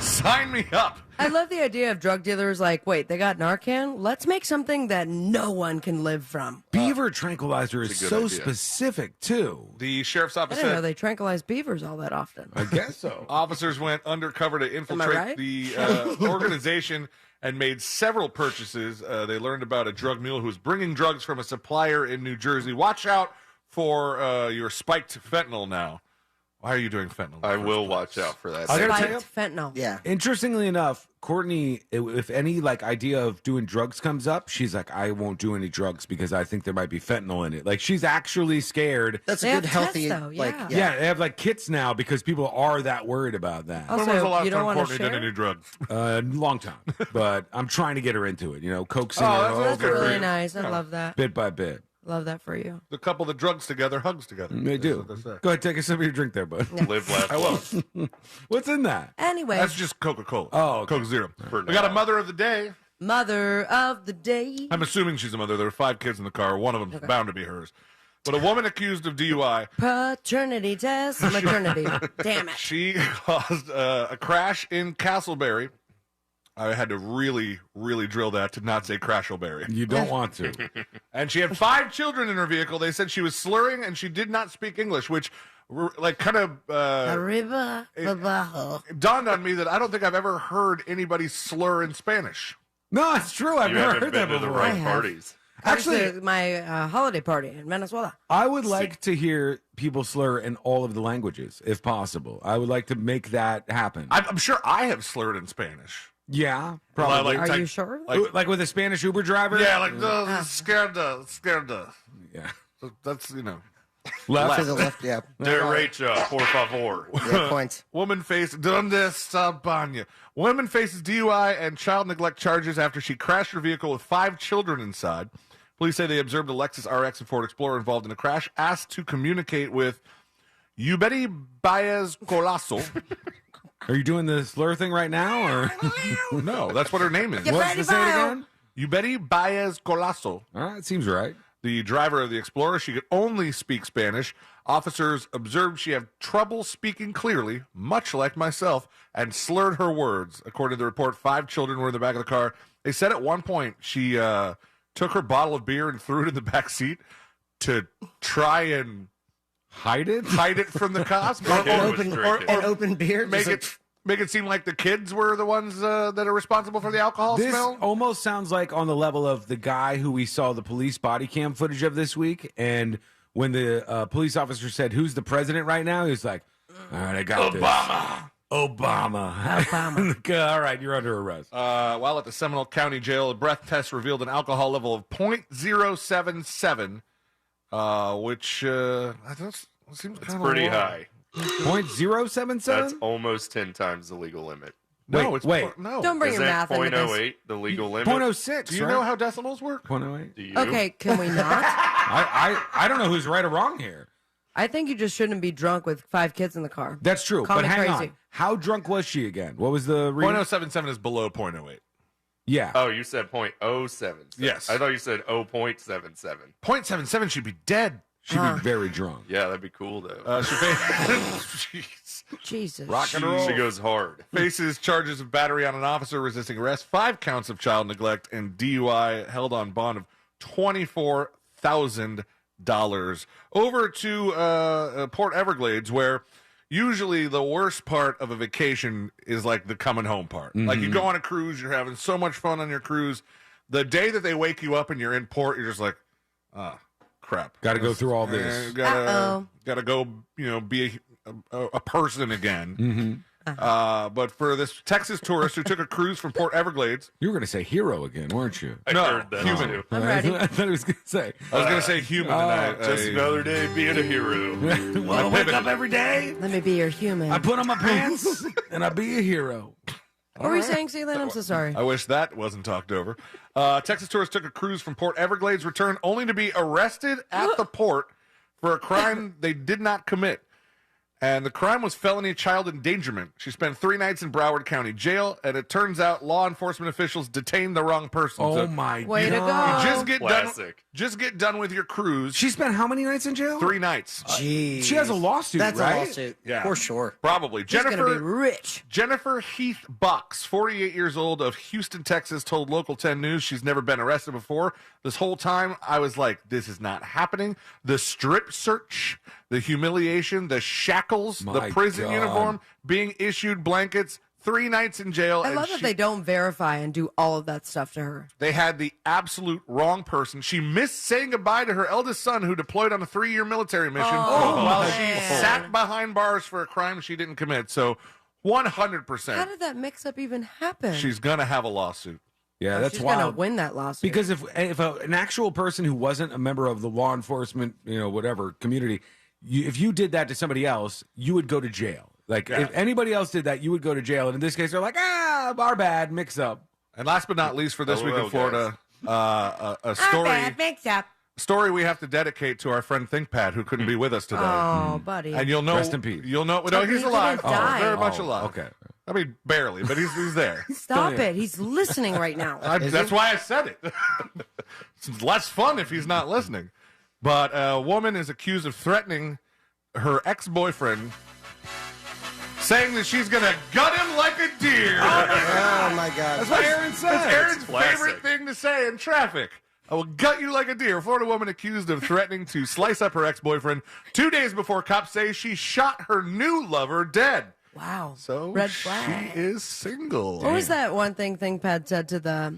Sign me up. I love the idea of drug dealers like, wait, they got Narcan? Let's make something that no one can live from. Beaver tranquilizer is so idea. specific, too. The sheriff's I office didn't know said they tranquilize beavers all that often. I guess so. officers went undercover to infiltrate right? the organization and made several purchases. They learned about a drug mule who was bringing drugs from a supplier in New Jersey. Watch out for your spiked fentanyl now. Why are you doing fentanyl? I will watch out for that. I gotta tell you, Spiked fentanyl. Yeah. interestingly enough, Courtney, if any idea of doing drugs comes up, she's like, I won't do any drugs because I think there might be fentanyl in it. Like she's actually scared. That's They a good, have healthy, tests, though, like, yeah. Yeah, they have kits now because people are that worried about that. Also, When was the last you don't time want to Courtney did share? any drugs? Long time, but I'm trying to get her into it. You know, Coke singer, That's good for really you. nice. I love that. bit by bit. Love that for you. The couple that drugs together, hugs together. They do. That's what they say. Go ahead, take a sip of your drink there, bud. Live, laugh, love. What's in that? Anyway, That's just Coca-Cola. Oh, okay. Coke Zero. For We got a now. mother of the day. mother of the day. I'm assuming she's a mother. There are 5 kids in the car. One of them's bound to be hers. But a woman accused of DUI. Paternity test, maternity. Damn it. She caused a crash in Castleberry. I had to really, really drill that to not say Crashleberry. You don't want to. And she had 5 children in her vehicle. They said she was slurring and she did not speak English, which kind of Arriba, abajo. dawned on me that I don't think I've ever heard anybody slur in Spanish. No, it's true. I've You never haven't heard been that to the before. right I have. parties. Actually, my holiday party in Venezuela. I would like to hear people slur in all of the languages, if possible. I would like to make that happen. I'm sure I have slurred in Spanish. Yeah, probably. Are you sure? Like with a Spanish Uber driver? Yeah, like scared. Yeah. That's, you know. Left. To the left, yeah. Derecha, por favor. Yeah, points. Woman faces Woman faces DUI and child neglect charges after she crashed her vehicle with 5 children inside. Police say they observed a Lexus RX and Ford Explorer involved in a crash, asked to communicate with Uberi Baez Colasso. Are you doing the slur thing right now, or No, that's what her name is. what's the say it again? Uberi Baez Colasso. All right, seems right. The driver of the Explorer, she could only speak Spanish. Officers observed she had trouble speaking clearly, much like myself, and slurred her words. According to the report, 5 children were in the back of the car. They said at one point she took her bottle of beer and threw it in the back seat to try and Hide it? hide it from the cops. An open beer. make make it seem like the kids were the ones that are responsible for the alcohol This smell? almost sounds like on the level of the guy who we saw the police body cam footage of this week. And when the police officer said, "Who's the president right now?" he was like, "All right, I got Obama. Obama. All right, you're under arrest." While at the Seminole County Jail, a breath test revealed an alcohol level of .077, which seems kind of Pretty low. high. .077? That's almost 10 times the legal limit. No, it's wait. no. Don't bring your Isn't math that into this. .08 the legal limit? .06. Do you know how decimals work? .08. Do you? Okay, can we not? I don't know who's right or wrong here. I think you just shouldn't be drunk with 5 kids in the car. That's true. Call but me hang crazy. on. How drunk was she again? What was the reading? .077 is below .08. Yeah. Oh, you said .077. Yes. I thought you said 0.77. .77, she'd be dead. She'd be very drunk. Yeah, that'd be cool, though. Jesus. Rock and roll. She goes hard. Faces charges of battery on an officer, resisting arrest, 5 counts of child neglect, and DUI, held on bond of $24,000. Over to Port Everglades, where usually the worst part of a vacation is like the coming home part. Like you go on a cruise, you're having so much fun on your cruise. The day that they wake you up and you're in port, you're just like, crap. Got to go through all this. Gotta go, be a person again. But for this Texas tourist who took a cruise from Port Everglades, You were going to say hero again, weren't you? I heard that human. too. I'm ready. I thought he was going to say. I was going to say human. and Just another day being a hero. Well, I wake up every day, Let me be your human. I put on my pants, and I be a hero. What were you saying, Celine? I'm so sorry. I wish that wasn't talked over. Texas tourist took a cruise from Port Everglades, returned only to be arrested at the port for a crime they did not commit. And the crime was felony child endangerment. She spent 3 nights in Broward County Jail, and it turns out law enforcement officials detained the wrong person. Oh, So my Way to God. go. just get done with your cruise. She spent how many nights in jail? 3 nights. Jeez. She has a lawsuit, That's right? a lawsuit. Yeah. For sure. Probably. She's going to be rich. Jennifer Heath Bucks, 48 years old, of Houston, Texas, told Local 10 News she's never been arrested before. This whole time, I was like, this is not happening. The strip search, the humiliation, the shackles, the My prison God. uniform, being issued blankets, 3 nights in jail. I and love that they don't verify and do all of that stuff to her. They had the absolute wrong person. She missed saying goodbye to her eldest son, who deployed on a 3-year military mission while she sat behind bars for a crime she didn't commit. So 100%. How did that mix-up even happen? She's going to have a lawsuit. Yeah, that's She's going to wild. win that lawsuit. Because if an actual person who wasn't a member of the law enforcement, whatever community, if you did that to somebody else, you would go to jail. Like if anybody else did that, you would go to jail. And in this case, they're like, our bad, mix up. And last but not least, for this week in Florida, a story we have to dedicate to our friend ThinkPad, who couldn't be with us today. Oh, buddy. And you'll know. Rest in peace. You'll know. No, he's He alive. didn't die. Very much Oh, alive. okay. I mean, barely, but he's there. Stop it. He's listening right now. That's why I said it. It's less fun if he's not listening. But a woman is accused of threatening her ex-boyfriend, saying that she's going to gut him like a deer. Oh, my God. That's what Aaron said. That's Aaron's classic. favorite thing to say in traffic. I will gut you like a deer. Florida woman accused of threatening to slice up her ex-boyfriend 2 days before cops say she shot her new lover dead. Wow. So Red flag. she is single. What was that one thing ThinkPad said to the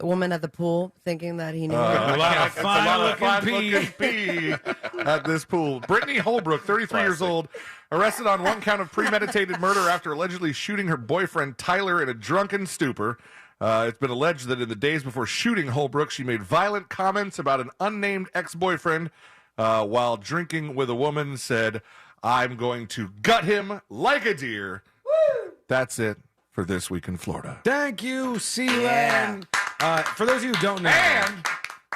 woman at the pool, thinking that he knew her? A lot of fine-looking pee at this pool. Brittany Holbrook, 33 years old, arrested on 1 count of premeditated murder after allegedly shooting her boyfriend Tyler in a drunken stupor. It's been alleged that in the days before shooting Holbrook, she made violent comments about an unnamed ex-boyfriend while drinking with a woman, said, "I'm going to gut him like a deer." Woo! That's it for This Week in Florida. Thank you, Sealand. For those of you who don't know. And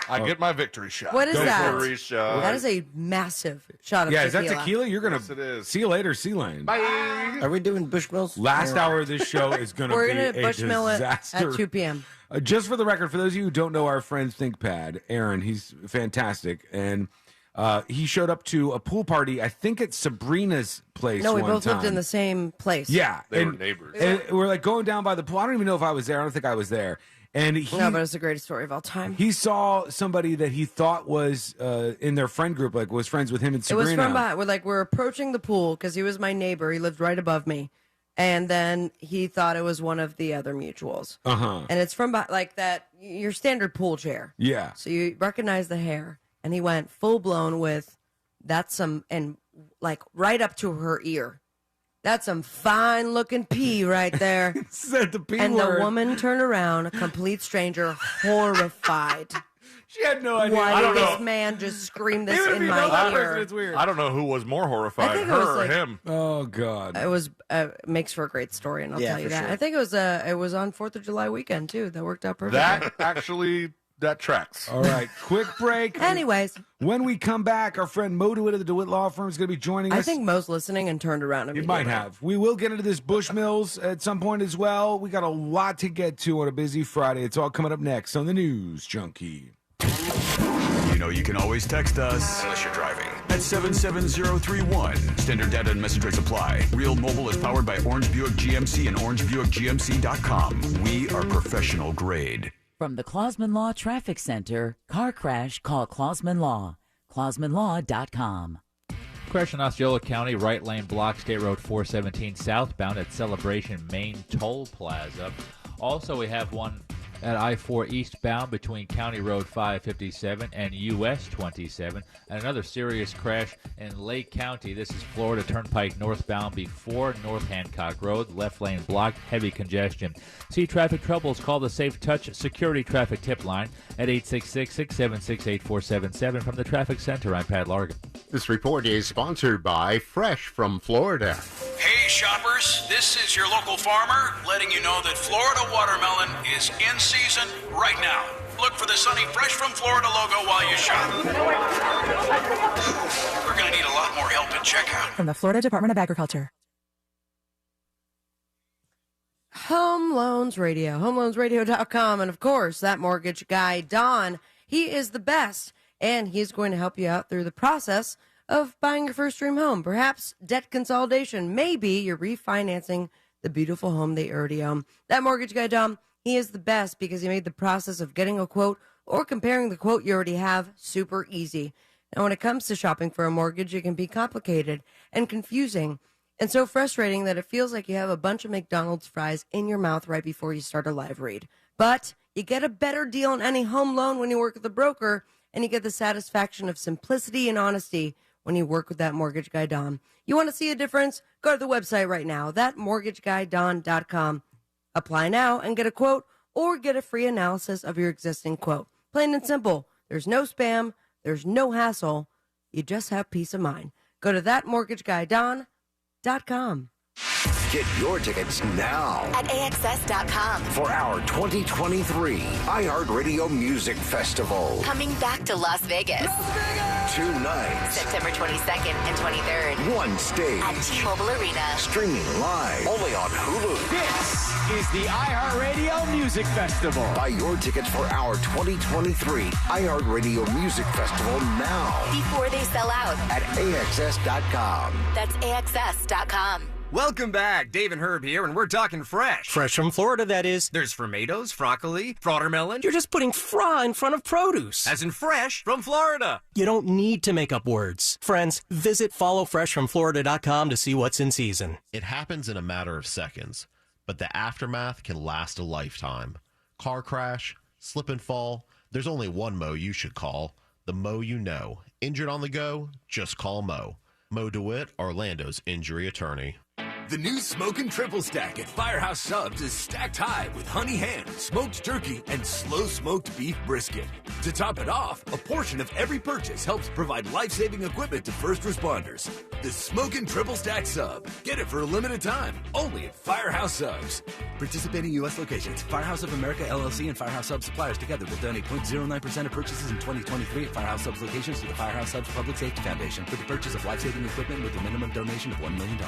I get my victory shot. What is that? Victory shot. That is a massive shot of Yeah, is tequila. that tequila? You're going Yes, it to is. see you later, Sealand. Bye. Are we doing Bushmills? Last hour of this show is going to We're be going to a Bushmill it disaster. at 2 p.m. Just for the record, for those of you who don't know our friend ThinkPad, Aaron, he's fantastic. And he showed up to a pool party, I think at Sabrina's place No, we one both lived time. in the same place. Yeah. They and, were neighbors. And we're like going down by the pool. I don't even know if I was there. I don't think I was there. And he, No, but it's the greatest story of all time. he saw somebody that he thought was in their friend group, like was friends with him and It Sabrina. was from behind. We're approaching the pool because he was my neighbor. He lived right above me. And then he thought it was one of the other mutuals. Uh-huh. And it's from like that, your standard pool chair. Yeah. So you recognize the hair. And he went full blown with, that's some, and like right up to her ear. That's some fine looking pee right there. Said the P and word. the woman turned around, a complete stranger, horrified. She had no idea. Why I don't did this know. man just scream this Even if in you my know that ear? person, it's weird. I don't know who was more I horrified, think it her was or like- him. Oh God. It was makes for a great story, and I'll Yeah, tell you for that. sure. I think it was on 4th of July weekend too. That worked out perfectly. That actually, that tracks. All right, quick break. Anyways, When we come back, our friend Mo DeWitt of the DeWitt Law Firm is going to be joining us. I think Mo's listening and turned around. You might have. We will get into this Bushmills at some point as well. We got a lot to get to on a busy Friday. It's all coming up next on the News Junkie. You know you can always text us, unless you're driving, at 77031. Standard data and message rates apply. Real Mobile is powered by Orange Buick GMC and orangebuickgmc.com. We are professional grade. From the Clausman Law Traffic Center, car crash, call Clausman Law. ClausmanLaw.com. Crash in Osceola County, right lane block, State Road 417 southbound at Celebration Main Toll Plaza. Also, we have one at I-4 eastbound between County Road 557 and US 27. And another serious crash in Lake County. This is Florida Turnpike northbound before North Hancock Road. Left lane blocked, heavy congestion. See traffic troubles, call the Safe Touch Security Traffic Tip Line at 866-676-8477. From the Traffic Center, I'm Pat Largan. This report is sponsored by Fresh from Florida. Hey shoppers, this is your local farmer letting you know that Florida watermelon is in season right now. Look for the sunny Fresh from Florida logo while you shop. We're going to need a lot more help at checkout. From the Florida Department of Agriculture. Home Loans Radio, homeloansradio.com, and of course, that mortgage guy, Don, he is the best, and he's going to help you out through the process of buying your first dream home. Perhaps debt consolidation. Maybe you're refinancing the beautiful home they already own. That mortgage guy, Don, he is the best because he made the process of getting a quote or comparing the quote you already have super easy. Now, when it comes to shopping for a mortgage, it can be complicated and confusing and so frustrating that it feels like you have a bunch of McDonald's fries in your mouth right before you start a live read. But you get a better deal on any home loan when you work with a broker, and you get the satisfaction of simplicity and honesty when you work with that mortgage guy, Don. You want to see a difference? Go to the website right now, thatmortgageguydon.com. Apply now and get a quote or get a free analysis of your existing quote. Plain and simple. There's no spam. There's no hassle. You just have peace of mind. Go to thatmortgageguydon.com. Get your tickets now at AXS.com for our 2023 iHeartRadio Music Festival. Coming back to Las Vegas. 2 nights. September 22nd and 23rd. 1 stage. At T-Mobile Arena. Streaming live. Only on Hulu. This is the iHeartRadio Music Festival. Buy your tickets for our 2023 iHeartRadio Music Festival now. Before they sell out. At AXS.com. That's AXS.com. Welcome back. Dave and Herb here, and we're talking fresh. Fresh from Florida, that is. There's tomatoes, broccoli, watermelon. You're just putting fra in front of produce. As in fresh from Florida. You don't need to make up words. Friends, visit followfreshfromflorida.com to see what's in season. It happens in a matter of seconds, but the aftermath can last a lifetime. Car crash, slip and fall. There's only one Mo you should call. The Mo you know. Injured on the go? Just call Mo. Mo DeWitt, Orlando's injury attorney. The new Smokin' Triple Stack at Firehouse Subs is stacked high with honey ham, smoked turkey, and slow-smoked beef brisket. To top it off, a portion of every purchase helps provide life-saving equipment to first responders. The Smokin' Triple Stack Sub. Get it for a limited time, only at Firehouse Subs. Participating U.S. locations. Firehouse of America, LLC, and Firehouse Subs suppliers together will donate 0.09% of purchases in 2023 at Firehouse Subs locations to the Firehouse Subs Public Safety Foundation for the purchase of life-saving equipment with a minimum donation of $1 million.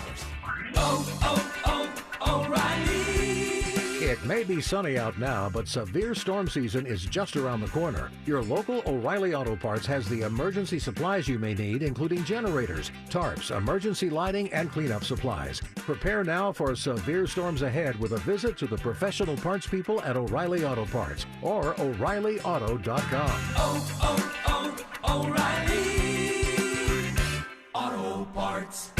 O'Reilly. It may be sunny out now, but severe storm season is just around the corner. Your local O'Reilly Auto Parts has the emergency supplies you may need, including generators, tarps, emergency lighting, and cleanup supplies. Prepare now for severe storms ahead with a visit to the professional parts people at O'Reilly Auto Parts or O'Reillyauto.com. O'Reilly Auto Parts.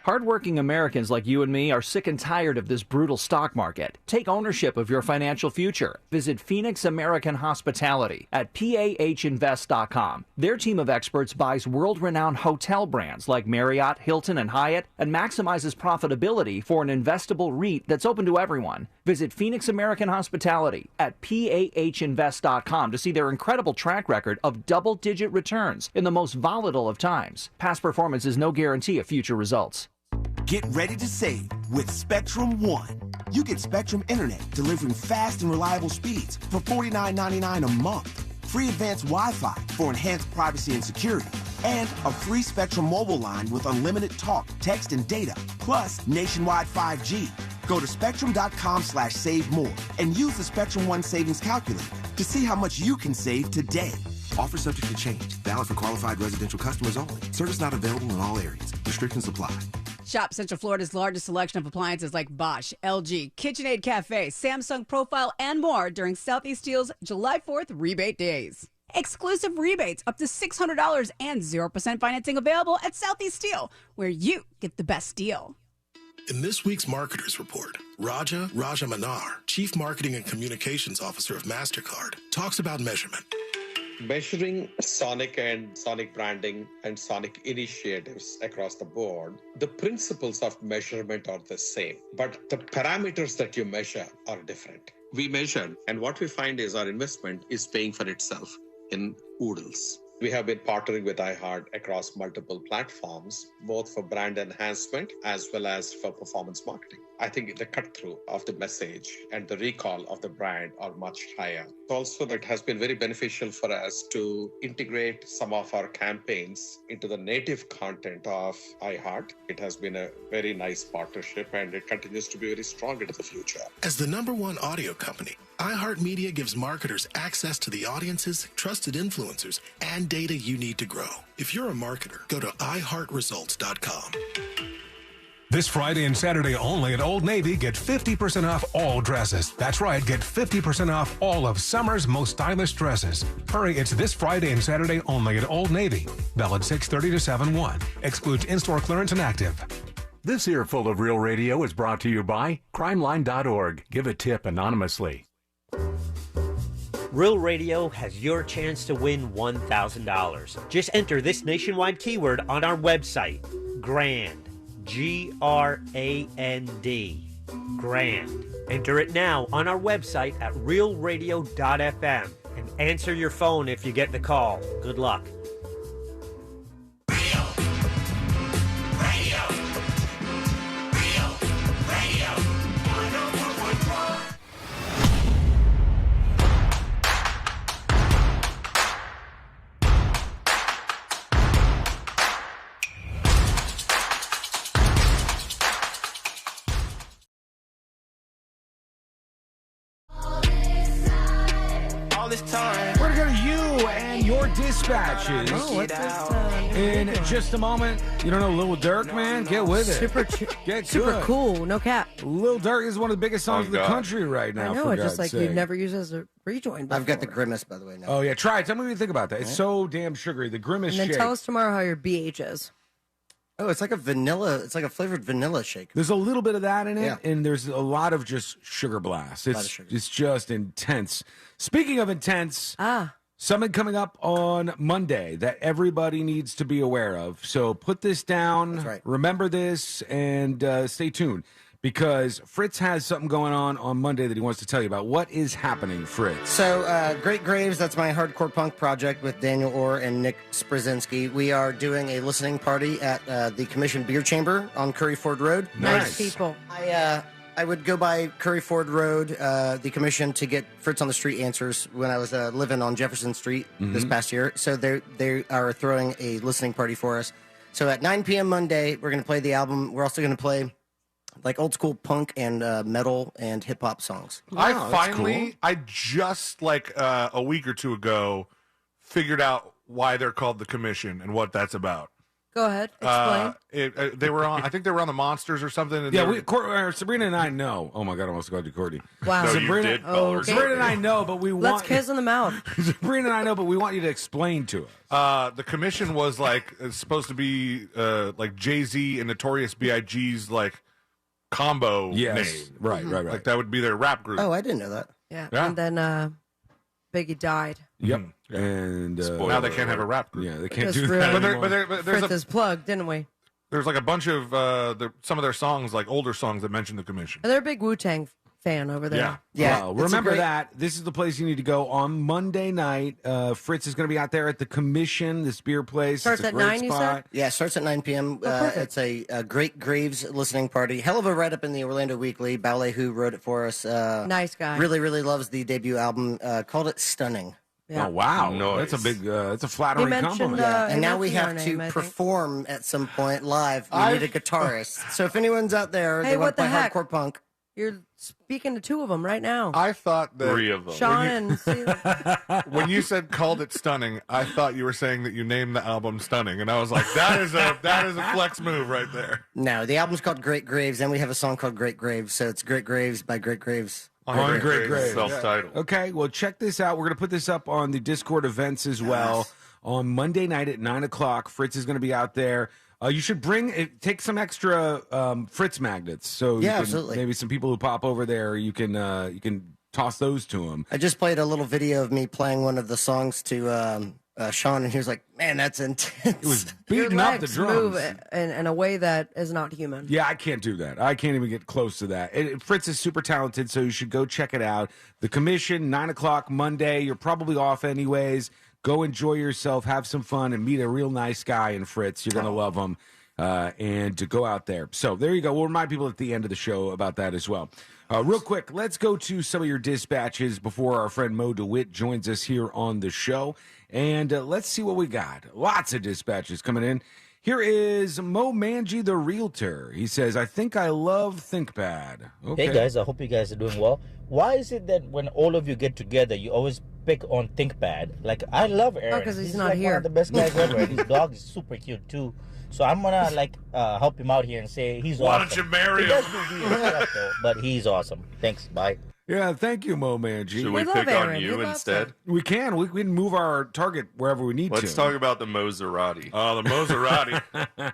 Hardworking Americans like you and me are sick and tired of this brutal stock market. Take ownership of your financial future. Visit Phoenix American Hospitality at PAHinvest.com. Their team of experts buys world-renowned hotel brands like Marriott, Hilton, and Hyatt and maximizes profitability for an investable REIT that's open to everyone. Visit Phoenix American Hospitality at PAHinvest.com to see their incredible track record of double-digit returns in the most volatile of times. Past performance is no guarantee of future results. Get ready to save with Spectrum One. You get Spectrum Internet delivering fast and reliable speeds for $49.99 a month. Free advanced Wi-Fi for enhanced privacy and security. And a free Spectrum mobile line with unlimited talk, text, and data, plus nationwide 5G. Go to spectrum.com/save more and use the Spectrum One savings calculator to see how much you can save today. Offer subject to change. Valid for qualified residential customers only. Service not available in all areas. Restrictions apply. Shop Central Florida's largest selection of appliances like Bosch, LG, KitchenAid Cafe, Samsung Profile, and more during Southeast Steel's July 4th rebate days. Exclusive rebates up to $600 and 0% financing available at Southeast Steel, where you get the best deal. In this week's Marketers Report, Raja Rajamanar, Chief Marketing and Communications Officer of MasterCard, talks about measurement. Measuring Sonic and Sonic branding and Sonic initiatives across the board, the principles of measurement are the same, but the parameters that you measure are different. We measure, and what we find is our investment is paying for itself in oodles. We have been partnering with iHeart across multiple platforms, both for brand enhancement as well as for performance marketing. I think the cut-through of the message and the recall of the brand are much higher. Also, it has been very beneficial for us to integrate some of our campaigns into the native content of iHeart. It has been a very nice partnership, and it continues to be very strong into the future. As the #1 audio company, iHeartMedia gives marketers access to the audiences, trusted influencers, and data you need to grow. If you're a marketer, go to iHeartResults.com. This Friday and Saturday only at Old Navy, get 50% off all dresses. That's right, get 50% off all of summer's most stylish dresses. Hurry, it's this Friday and Saturday only at Old Navy. Valid 6/30 to 7/1. Excludes in-store clearance and active. This earful of Real Radio is brought to you by crimeline.org. Give a tip anonymously. Real Radio has your chance to win $1,000. Just enter this nationwide keyword on our website, GRAND. GRAND. Grand. Enter it now on our website at realradio.fm and answer your phone if you get the call. Good luck. We're going to go to you and your dispatches. Oh, what's this? In just a moment. You don't know Lil Durk, man? Get with it. Super cool. No cap. Lil Durk is one of the biggest songs in the country right now. I know. For It's just God's like sake. you've never used it as a rejoin before. I've got the Grimace, by the way, now. Oh, yeah. Try it. Tell me what you think about that. It's so damn sugary. The Grimace And then shake. tell us tomorrow how your BH is. Oh, it's like a vanilla. It's like a flavored vanilla shake. There's a little bit of that in it, Yeah. and there's a lot of just sugar blast. A lot of It's sugar. it's just intense. Speaking of intense, something coming up on Monday that everybody needs to be aware of. So put this down, remember this, and stay tuned. Because Fritz has something going on Monday that he wants to tell you about. What is happening, Fritz? So, Great Graves, that's my hardcore punk project with Daniel Orr and Nick Sprzinski. We are doing a listening party at the Commission Beer Chamber on Curry Ford Road. Nice people. I would go by Curry Ford Road, the Commission, to get Fritz on the Street answers when I was living on Jefferson Street this past year. So they are throwing a listening party for us. So at 9 p.m. Monday, we're going to play the album. We're also going to play like old school punk and metal and hip hop songs. I just like a week or two ago figured out why they're called the Commission and what that's about. Go ahead. Explain. They were on. I think they were on the Monsters or something. And Yeah, Sabrina and I know. Oh my God, I almost called you Courtney. Wow. No, Sabrina, you did call her. okay. Sabrina and I know, but we want. Let's kiss in the mouth. Sabrina and I know, but we want you to explain to us. The commission was like it's supposed to be like Jay-Z and Notorious B.I.G.'s like combo name. Right. Like that would be their rap group. Oh, I didn't know that. Yeah. Yeah. And then Biggie died. Yep. And now they can't have a rap group. Yeah, they can't Because do really- that. But there's Fritz is plugged, didn't we? there's like a bunch of some of their songs, like older songs that mention the commission. And they're a big Wu-Tang fan over there. Well, remember that. This is the place you need to go on Monday night. Fritz is going to be out there at the Commission, this beer place. Starts it's a at great 9, you spot. said? Yeah, it starts at 9 p.m. It's a Great Graves listening party. Hell of a write-up in the Orlando Weekly. Ballet wrote it for us. Nice guy. Really, really loves the debut album. Called it Stunning. Yeah. Oh, wow. Nice. That's a big, that's a flattering He mentioned, compliment. And now we mentioned have our to name, I think. perform at some point live. We need a guitarist. So if anyone's out there, Hey, they want what to the play heck? hardcore punk. You're speaking to two of them right now. I thought that 3 of them. Sean and when you said called it Stunning, I thought you were saying that you named the album Stunning, and I was like, that is a flex move right there. No, the album's called Great Graves, and we have a song called Great Graves. So it's Great Graves by Great Graves. On Great Graves. Self-titled. Okay, well, check this out. We're going to put this up on the Discord events as well. On Monday night at 9 o'clock, Fritz is going to be out there. You should take some extra Fritz magnets. So Yeah, absolutely. Maybe some people who pop over there, you can toss those to them. I just played a little video of me playing one of the songs to Sean, and he was like, "Man, that's intense." It was your beating up the legs drums. move in a way that is not human. Yeah, I can't do that. I can't even get close to that. Fritz is super talented, so you should go check it out. The Commission, 9 o'clock Monday. You're probably off anyways. Go enjoy yourself, have some fun, and meet a real nice guy in Fritz. You're going to love him. And to go out there. So there you go. We'll remind people at the end of the show about that as well. Real quick, let's go to some of your dispatches before our friend Mo DeWitt joins us here on the show. And let's see what we got. Lots of dispatches coming in. Here is Mo Manji, the realtor. He says, I think I love ThinkPad. Okay. Hey guys, I hope you guys are doing well. Why is it that when all of you get together, you always pick on ThinkPad? Like, I love Aaron. because he's He's not like here. one of the best guys ever. And his dog is super cute too. So I'm gonna help him out here and say he's Why awesome. don't you marry He him? does do weird stuff, though, but he's awesome. Thanks. Bye. Yeah, thank you, Mo Manji. Should we pick on you instead? We can. We can move our target wherever we need to. Let's talk about the Maserati. Oh, the Maserati.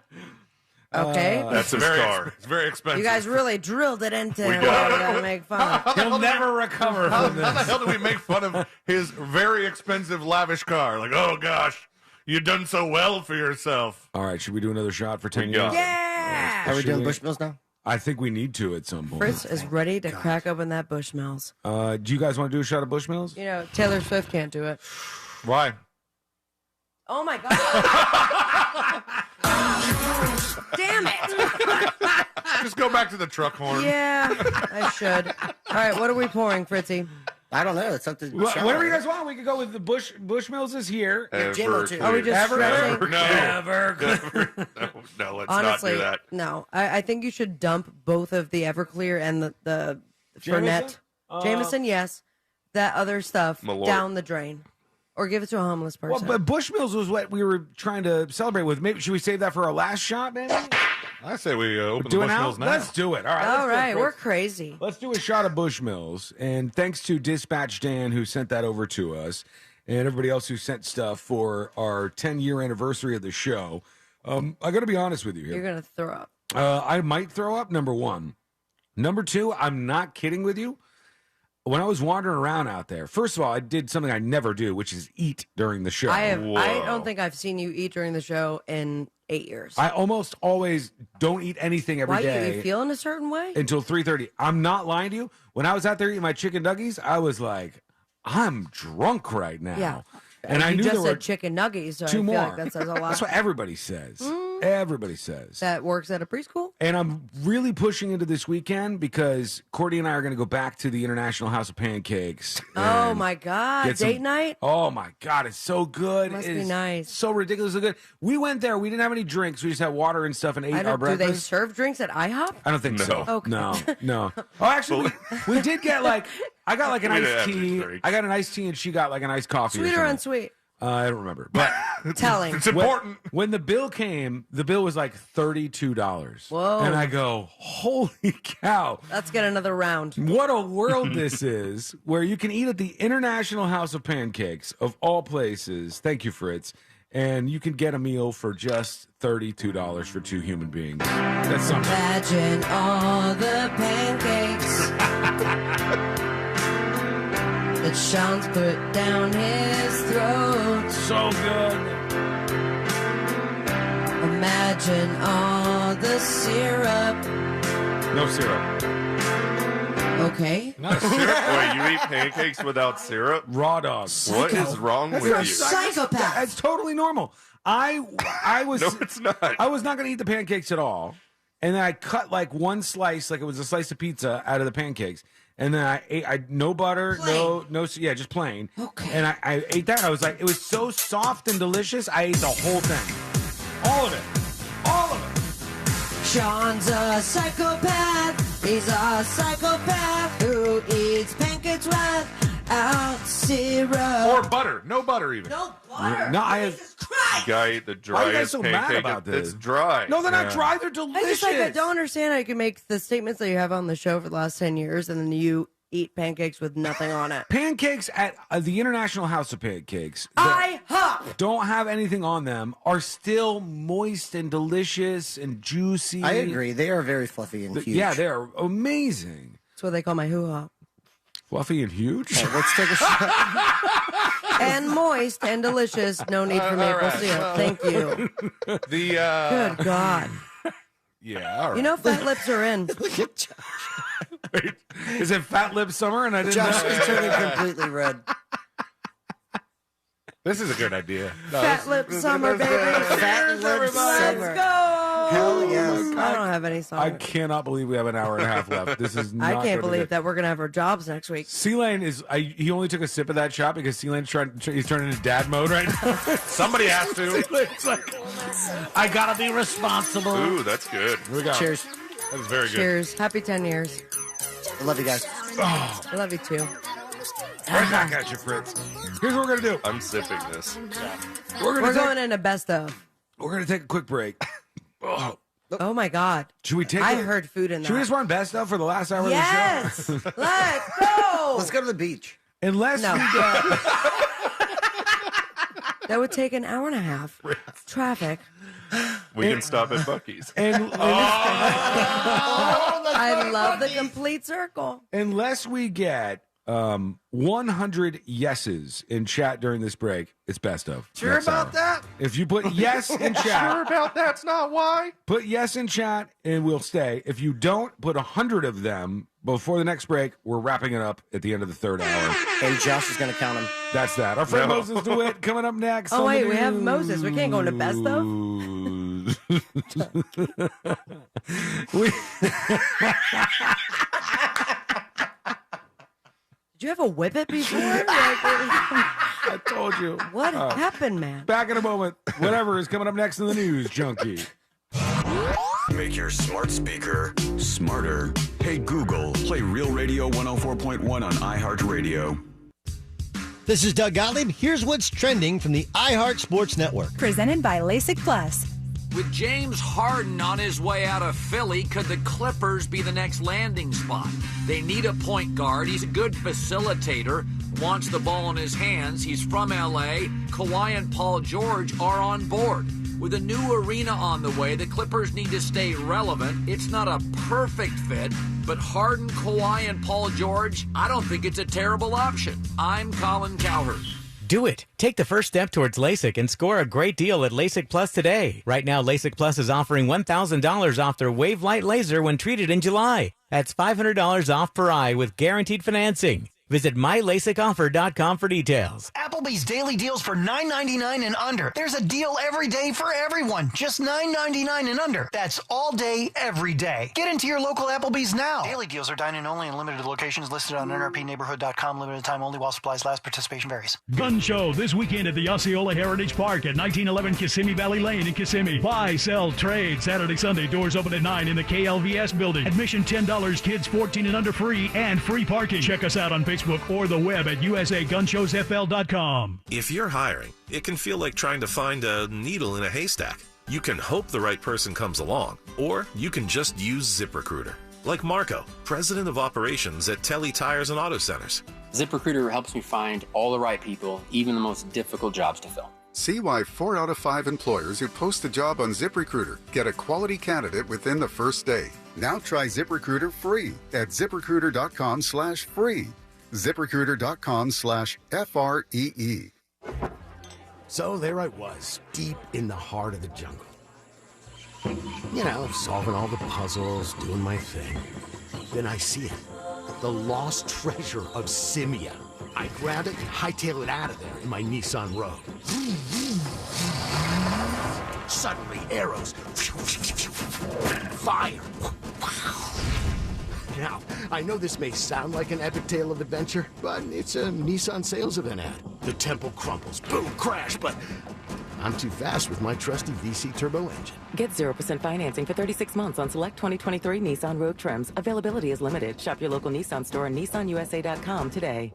Okay. That's his car. It's very expensive. You guys really drilled it into We him. got We're it. gonna make fun. He'll never recover How from the this. hell do we make fun of his very expensive, lavish car? Like, oh gosh, you've done so well for yourself. All right, should we do another shot for 10 got years? it. Yeah. Are we Should doing we? Bushmills now? I think we need to at some point. Fritz is ready to crack open that Bushmills. Do you guys want to do a shot of Bushmills? You know, Taylor Swift can't do it. Why? Oh my God. Damn it. Just go back to the truck horn. Yeah, I should. All right, what are we pouring, Fritzy? I don't know. It's up to Sean. Whatever you guys want, we could go with the Bushmills is here. Everclear. Are we just stretching? No, let's Honestly, not do that. no. I think you should dump both of the Everclear and the Fernet. Jameson, yes. That other stuff Malort. down the drain. Or give it to a homeless Well, person. but Bushmills was what we were trying to celebrate with. Maybe should we save that for our last shot, maybe? I say we open the Do it now? Bushmills now. Let's do it. All right. All let's do it, right, we're Fritz. crazy. Let's do a shot of Bushmills. And thanks to Dispatch Dan who sent that over to us, and everybody else who sent stuff for our 10-year anniversary of the show. I got to be honest with you here. You're going to throw up. I might throw up, number one. Number two, I'm not kidding with you. When I was wandering around out there, first of all, I did something I never do, which is eat during the show. I don't think I've seen you eat during the show in 8 years. I almost always don't eat anything every day. Why? You feeling a certain way? Until 3:30. I'm not lying to you. When I was out there eating my chicken nuggies, I was like, I'm drunk right now. Yeah. And I you knew just there were said chicken nuggies, so I two feel more. like that says a lot. That's what everybody says. Everybody says. That works at a preschool? And I'm really pushing into this weekend because Courtney and I are going to go back to the International House of Pancakes. Oh and my God. get some- Date night? Oh my God, it's so good. Must It be is nice. So ridiculously good. We went there. We didn't have any drinks. We just had water and stuff and ate our Do they breakfast. serve drinks at IHOP? I don't think so. Okay. No. Oh, actually, we did get I got like an We didn't iced have any tea. drinks. I got an iced tea and she got like an iced coffee. Sweet or or something. unsweet? I don't remember, but Telling. It's important. When the bill came, the bill was like $32. Whoa. And I go, holy cow. Let's get another round. What a world this is, where you can eat at the International House of Pancakes, of all places. Thank you, Fritz. And you can get a meal for just $32 for 2 human beings. That's something. Imagine all the pancakes that Sean's put down his throat. So good. Imagine all the syrup. No syrup. Okay. Not syrup. Wait, you eat pancakes without syrup? Raw dogs. What is wrong with You're a you? psychopath. It's totally normal. I was No, it's not. I was not going to eat the pancakes at all, and then I cut like one slice, like it was a slice of pizza, out of the pancakes, and then I ate no butter, no, just plain. Okay. And I ate that. I was like, it was so soft and delicious. I ate the whole thing, all of it. Sean's a psychopath. He's a psychopath who eats pancakes without syrup. Or butter. No butter even. No butter. No, I have. You guy ate the Why are you guys driest so mad pancake. about this? It's dry. No, they're not Yeah. dry. They're I delicious. just I don't understand how you can make the statements that you have on the show for the last 10 years and then you eat pancakes with nothing on it. Pancakes at the International House of Pancakes that IHOP. don't have anything on them are still moist and delicious and juicy. I agree. They are very fluffy and huge. Yeah, they're amazing. That's what they call my hoo-ha. Fluffy and huge. All right, let's take a shot. And moist and delicious. No need for maple syrup. Thank you. The Good God. yeah, all right. You know, fat lips are in. Look at Josh. Is it Fat Lip Summer? And I didn't Josh know. is turning completely red. This is a good idea. No, Fat this- lip this- summer, this- baby. Fat lip Let's summer. go. Hell yes. I don't have any songs. I cannot believe we have an hour and a half left. This is not I can't gonna believe be- that we're going to have our jobs next week. C-Lane is. He only took a sip of that shot because C-Lane's he's turning into dad mode right now. Somebody has to. C-Lane's like, I gotta be responsible. Ooh, that's good. Here we go. Cheers. That is very good. Cheers. Happy 10 years. I love you guys. Oh, I love you too. right back at you, Fritz. Here's what we're gonna do. I'm sipping this. We're We're going into best of. We're gonna take a quick break. Oh, Oh my God. should we take? I it? heard food in that. Should we just run best of for the last hour Yes. of the show? Let's go. Let's go to the beach. Unless No. we get. That would take an hour and a half. Traffic. We can stop at Bucky's. And I love the complete circle. unless we get 100 yeses in chat during this break, it's best of. Sure next about hour. that? If you put yes in Sure chat, about that's not why. put yes in chat and we'll stay. If you don't, put 100 of them before the next break. We're wrapping it up at the end of the third hour. And Josh is going to count them. That's that. Our friend No. Moses DeWitt coming up next. Oh, on the wait, we have Moses. We can't go into best of? news. We- Did you have a whippet before? I told you. What happened, man? Back in a moment. Whatever is coming up next in the news, junkie. Make your smart speaker smarter. Hey Google, play Real Radio 104.1 on iHeartRadio. This is Doug Gottlieb. Here's what's trending from the iHeart Sports Network. Presented by LASIK Plus. With James Harden on his way out of Philly, could the Clippers be the next landing spot? They need a point guard. He's a good facilitator, wants the ball in his hands. He's from L.A. Kawhi and Paul George are on board. With a new arena on the way, the Clippers need to stay relevant. It's not a perfect fit, but Harden, Kawhi, and Paul George, I don't think it's a terrible option. I'm Colin Cowherd. Do it. Take the first step towards LASIK and score a great deal at LASIK Plus today. Right now, LASIK Plus is offering $1,000 off their Wave Light Laser when treated in July. That's $500 off per eye with guaranteed financing. Visit mylasicoffer.com for details. Applebee's daily deals for $9.99 and under. There's a deal every day for everyone. Just $9.99 and under. That's all day, every day. Get into your local Applebee's now. Daily deals are dine-in only in limited locations listed on nrpneighborhood.com. Limited time only while supplies last. Participation varies. Gun show this weekend at the Osceola Heritage Park at 1911 Kissimmee Valley Lane in Kissimmee. Buy, sell, trade. Saturday, Sunday. Doors open at 9 in the KLVS building. Admission $10. Kids 14 and under free and free parking. Check us out on Facebook or the web at usagunshowsfl.com. ZipRecruiter.com. If you're hiring, it can feel like trying to find a needle in a haystack. You can hope the right person comes along, or you can just use ZipRecruiter. Like Marco, president of operations at Telly Tires and Auto Centers. ZipRecruiter helps me find all the right people, even the most difficult jobs to fill. See why 4 out of 5 employers who post a job on ZipRecruiter get a quality candidate within the first day. Now try ZipRecruiter free at ZipRecruiter.com/free. ZipRecruiter.com/FREE. So there I was, deep in the heart of the jungle. You know, solving all the puzzles, doing my thing. Then I see it. The lost treasure of Simia. I grab it and hightail it out of there in my Nissan Rogue. Suddenly, arrows. Fire. Now, I know this may sound like an epic tale of adventure, but it's a Nissan sales event ad. The temple crumbles, boom, crash, but I'm too fast with my trusty VC turbo engine. Get 0% financing for 36 months on select 2023 Nissan Rogue trims. Availability is limited. Shop your local Nissan store and nissanusa.com today.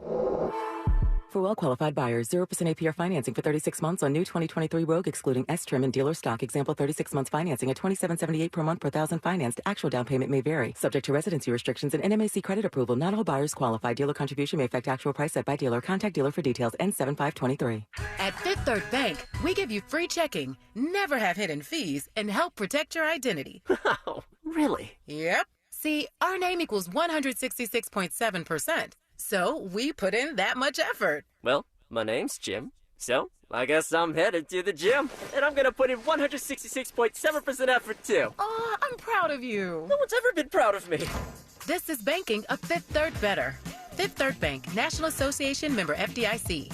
For well-qualified buyers, 0% APR financing for 36 months on new 2023 Rogue, excluding S-trim and dealer stock. Example, 36 months financing at $27.78 per month per thousand financed. Actual down payment may vary. Subject to residency restrictions and NMAC credit approval. Not all buyers qualify. Dealer contribution may affect actual price set by dealer. Contact dealer for details. N7523. At Fifth Third Bank, we give you free checking, never have hidden fees, and help protect your identity. Oh, really? Yep. See, our name equals 166.7%. So we put in that much effort. Well, my name's Jim, so I guess I'm headed to the gym. And I'm gonna put in 166.7% effort too. Oh, I'm proud of you. No one's ever been proud of me. This is banking a Fifth Third better. Fifth Third Bank, National Association member FDIC.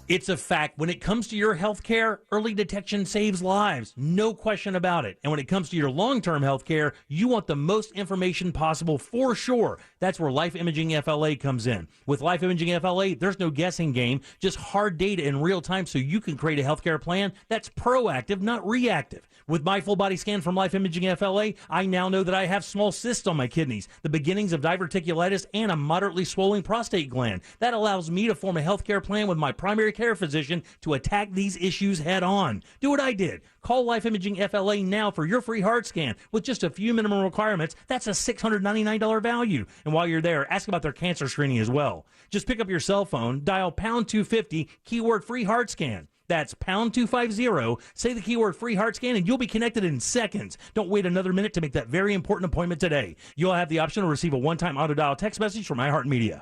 It's a fact. When it comes to your health care, early detection saves lives. No question about it. And when it comes to your long-term health care, you want the most information possible for sure. That's where Life Imaging FLA comes in. With Life Imaging FLA, there's no guessing game, just hard data in real time so you can create a healthcare plan that's proactive, not reactive. With my full body scan from Life Imaging FLA, I now know that I have small cysts on my kidneys, the beginnings of diverticulitis, and a moderately swollen prostate gland. That allows me to form a healthcare plan with my primary care physician to attack these issues head on. Do what I did. Call Life Imaging FLA now for your free heart scan. With just a few minimum requirements, that's a $699 value. And while you're there, ask about their cancer screening as well. Just pick up your cell phone, dial pound 250, keyword free heart scan. That's pound 250, say the keyword free heart scan, and you'll be connected in seconds. Don't wait another minute to make that very important appointment today. You'll have the option to receive a one-time auto-dial text message from iHeartMedia.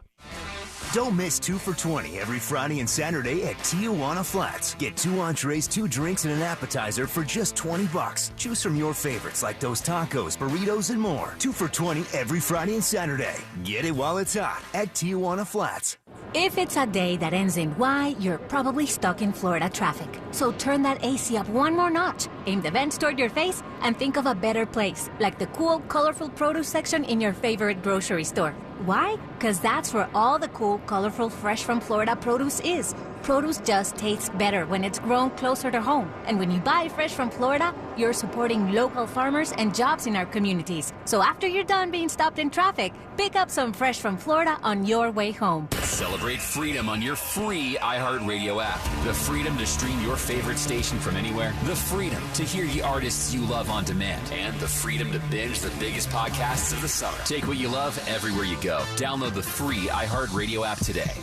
Don't miss 2 for $20 every Friday and Saturday at Tijuana Flats. Get 2 entrees, 2 drinks, and an appetizer for just $20. Choose from your favorites like those tacos, burritos, and more. 2 for $20 every Friday and Saturday. Get it while it's hot at Tijuana Flats. If it's a day that ends in Y, you're probably stuck in Florida traffic. So turn that AC up one more notch, aim the vents toward your face, and think of a better place, like the cool, colorful produce section in your favorite grocery store. Why? Because that's where all the cool, colorful, fresh from Florida produce is. Produce just tastes better when it's grown closer to home. And when you buy fresh from Florida, you're supporting local farmers and jobs in our communities. So after you're done being stopped in traffic, pick up some fresh from Florida on your way home. Celebrate freedom on your free iHeartRadio app. The freedom to stream your favorite station from anywhere. The freedom to hear the artists you love on demand. And the freedom to binge the biggest podcasts of the summer. Take what you love everywhere you go. Download the free iHeartRadio app today.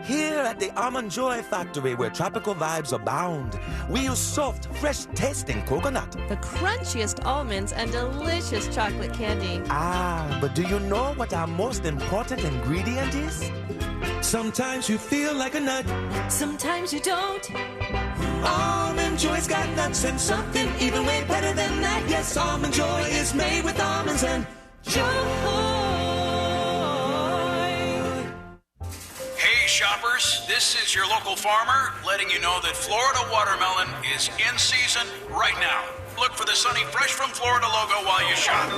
Here at the Almond Joy Factory, where tropical vibes abound, we use soft, fresh-tasting coconut. The crunchiest almonds and delicious chocolate candy. Ah, but do you know what our most important ingredient is? Sometimes you feel like a nut. Sometimes you don't. Almond Joy's got nuts and something even way better than that. Yes, Almond Joy is made with almonds and joy. Hey shoppers, this is your local farmer letting you know that Florida watermelon is in season right now. Look for the Sunny Fresh from Florida logo while you shop.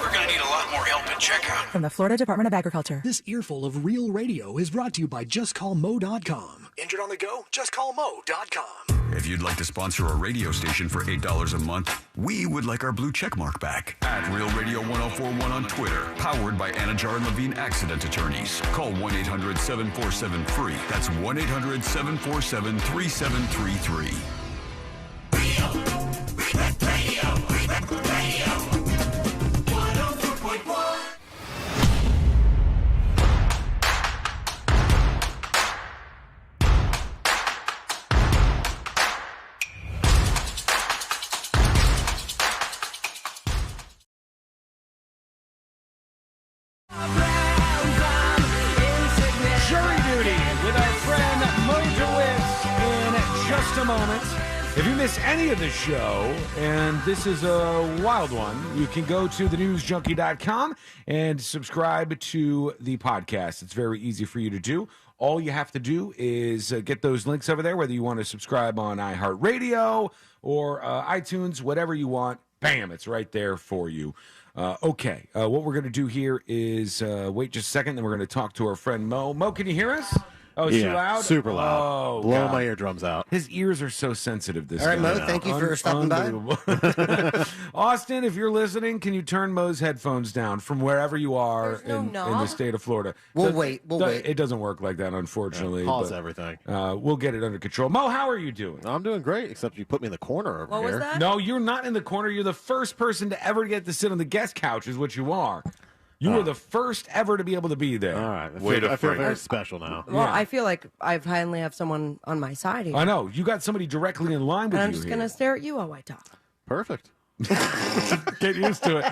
We're going to need a lot more help at checkout. From the Florida Department of Agriculture. This earful of real radio is brought to you by JustCallMo.com. Injured on the go? JustCallMo.com. If you'd like to sponsor a radio station for $8 a month, we would like our blue check mark back. At Real Radio 1041 on Twitter, powered by Anajar and Levine Accident Attorneys. Call 1-800-747-FREE. That's 1-800-747-3733. A moment. If you miss any of the show, and this is a wild one, you can go to thenewsjunkie.com and subscribe to the podcast. It's very easy for you to do. All you have to do is get those links over there, whether you want to subscribe on iHeartRadio or iTunes, whatever you want. Bam, it's right there for you. Okay, what we're going to do here is wait just a second, then we're going to talk to our friend Mo. Mo, can you hear us? Oh, it's too loud? Super loud. Oh, Blow God. my eardrums out. His ears are so sensitive this All right, guy. Mo, thank you for stopping by. Austin, if you're listening, can you turn Mo's headphones down from wherever you are in the state of Florida? We'll wait. It doesn't work like that, unfortunately. Pause everything. We'll get it under control. Mo, how are you doing? I'm doing great, except you put me in the corner over here. No, you're not in the corner. You're the first person to ever get to sit on the guest couch is what you are. You were the first ever to be able to be there. All right. I feel very special now. Well, I feel like I finally have someone on my side here. I know. You got somebody directly in line with and you I'm just going to stare at you while I talk. Perfect. Get used to it.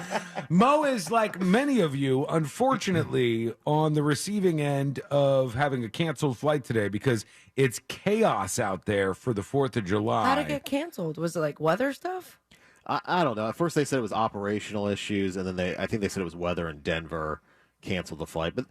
Mo is like many of you, unfortunately, on the receiving end of having a canceled flight today because it's chaos out there for the 4th of July. How'd it get canceled? Was it like weather stuff? I don't know. At first they said it was operational issues, and then I think they said it was weather in Denver canceled the flight. But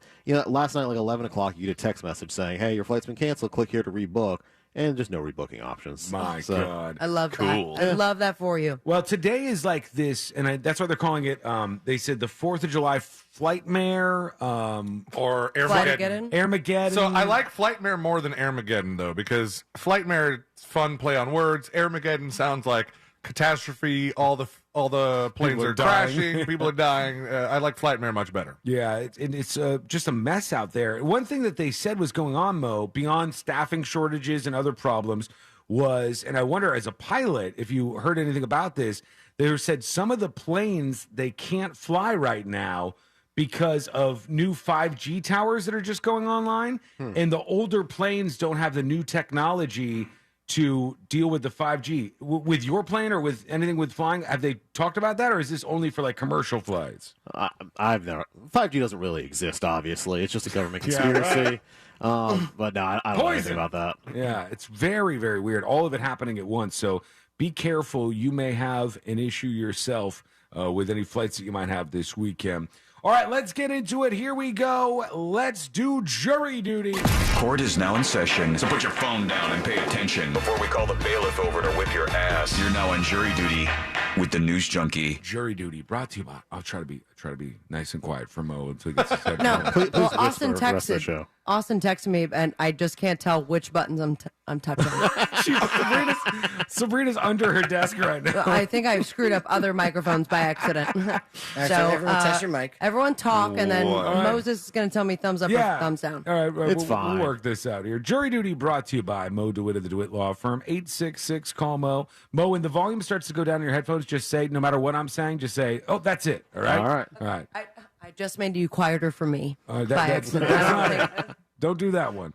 last night, like 11 o'clock, you get a text message saying, "Hey, your flight's been canceled. Click here to rebook." And just no rebooking options. My God. I love that. I love that for you. Well, today is like this, and that's why they're calling it, they said the 4th of July Frightmare. Or Airmageddon. Airmageddon. So I like Frightmare more than Airmageddon, though, because Frightmare, fun play on words. Airmageddon sounds like catastrophe, all the planes are crashing, people are dying. I like Frightmare much better. Yeah, it's just a mess out there. One thing that they said was going on, Mo, beyond staffing shortages and other problems was, and I wonder as a pilot, if you heard anything about this, they said some of the planes, they can't fly right now because of new 5G towers that are just going online, and the older planes don't have the new technology to deal with the 5G. With your plane or with anything with flying, have they talked about that, or is this only for like commercial flights? I've never. 5G doesn't really exist, obviously. It's just a government conspiracy. But no, I don't know anything about that. Yeah, it's very, very weird. All of it happening at once. So be careful. You may have an issue yourself with any flights that you might have this weekend. All right, let's get into it. Here we go. Let's do jury duty. Court is now in session, so put your phone down and pay attention before we call the bailiff over to whip your ass. You're now on jury duty with the News Junkie. Jury duty brought to you by. I'll try to be nice and quiet for Mo until he gets his head. No, Please well, whisper Austin for the rest of the show. Austin texted me, and I just can't tell which buttons I'm touching. Sabrina's under her desk right now. I think I screwed up other microphones by accident. So everyone test your mic. Everyone talk, and then Right. Moses is going to tell me thumbs up or thumbs down. All right, It's fine. We'll work this out here. Jury duty brought to you by Mo DeWitt of the DeWitt Law Firm. 866-CALL-MO. Mo, when the volume starts to go down in your headphones, just say, no matter what I'm saying, just say, oh, that's it. All right? All right. I just made you quieter for me by That's accident. not, don't do that one.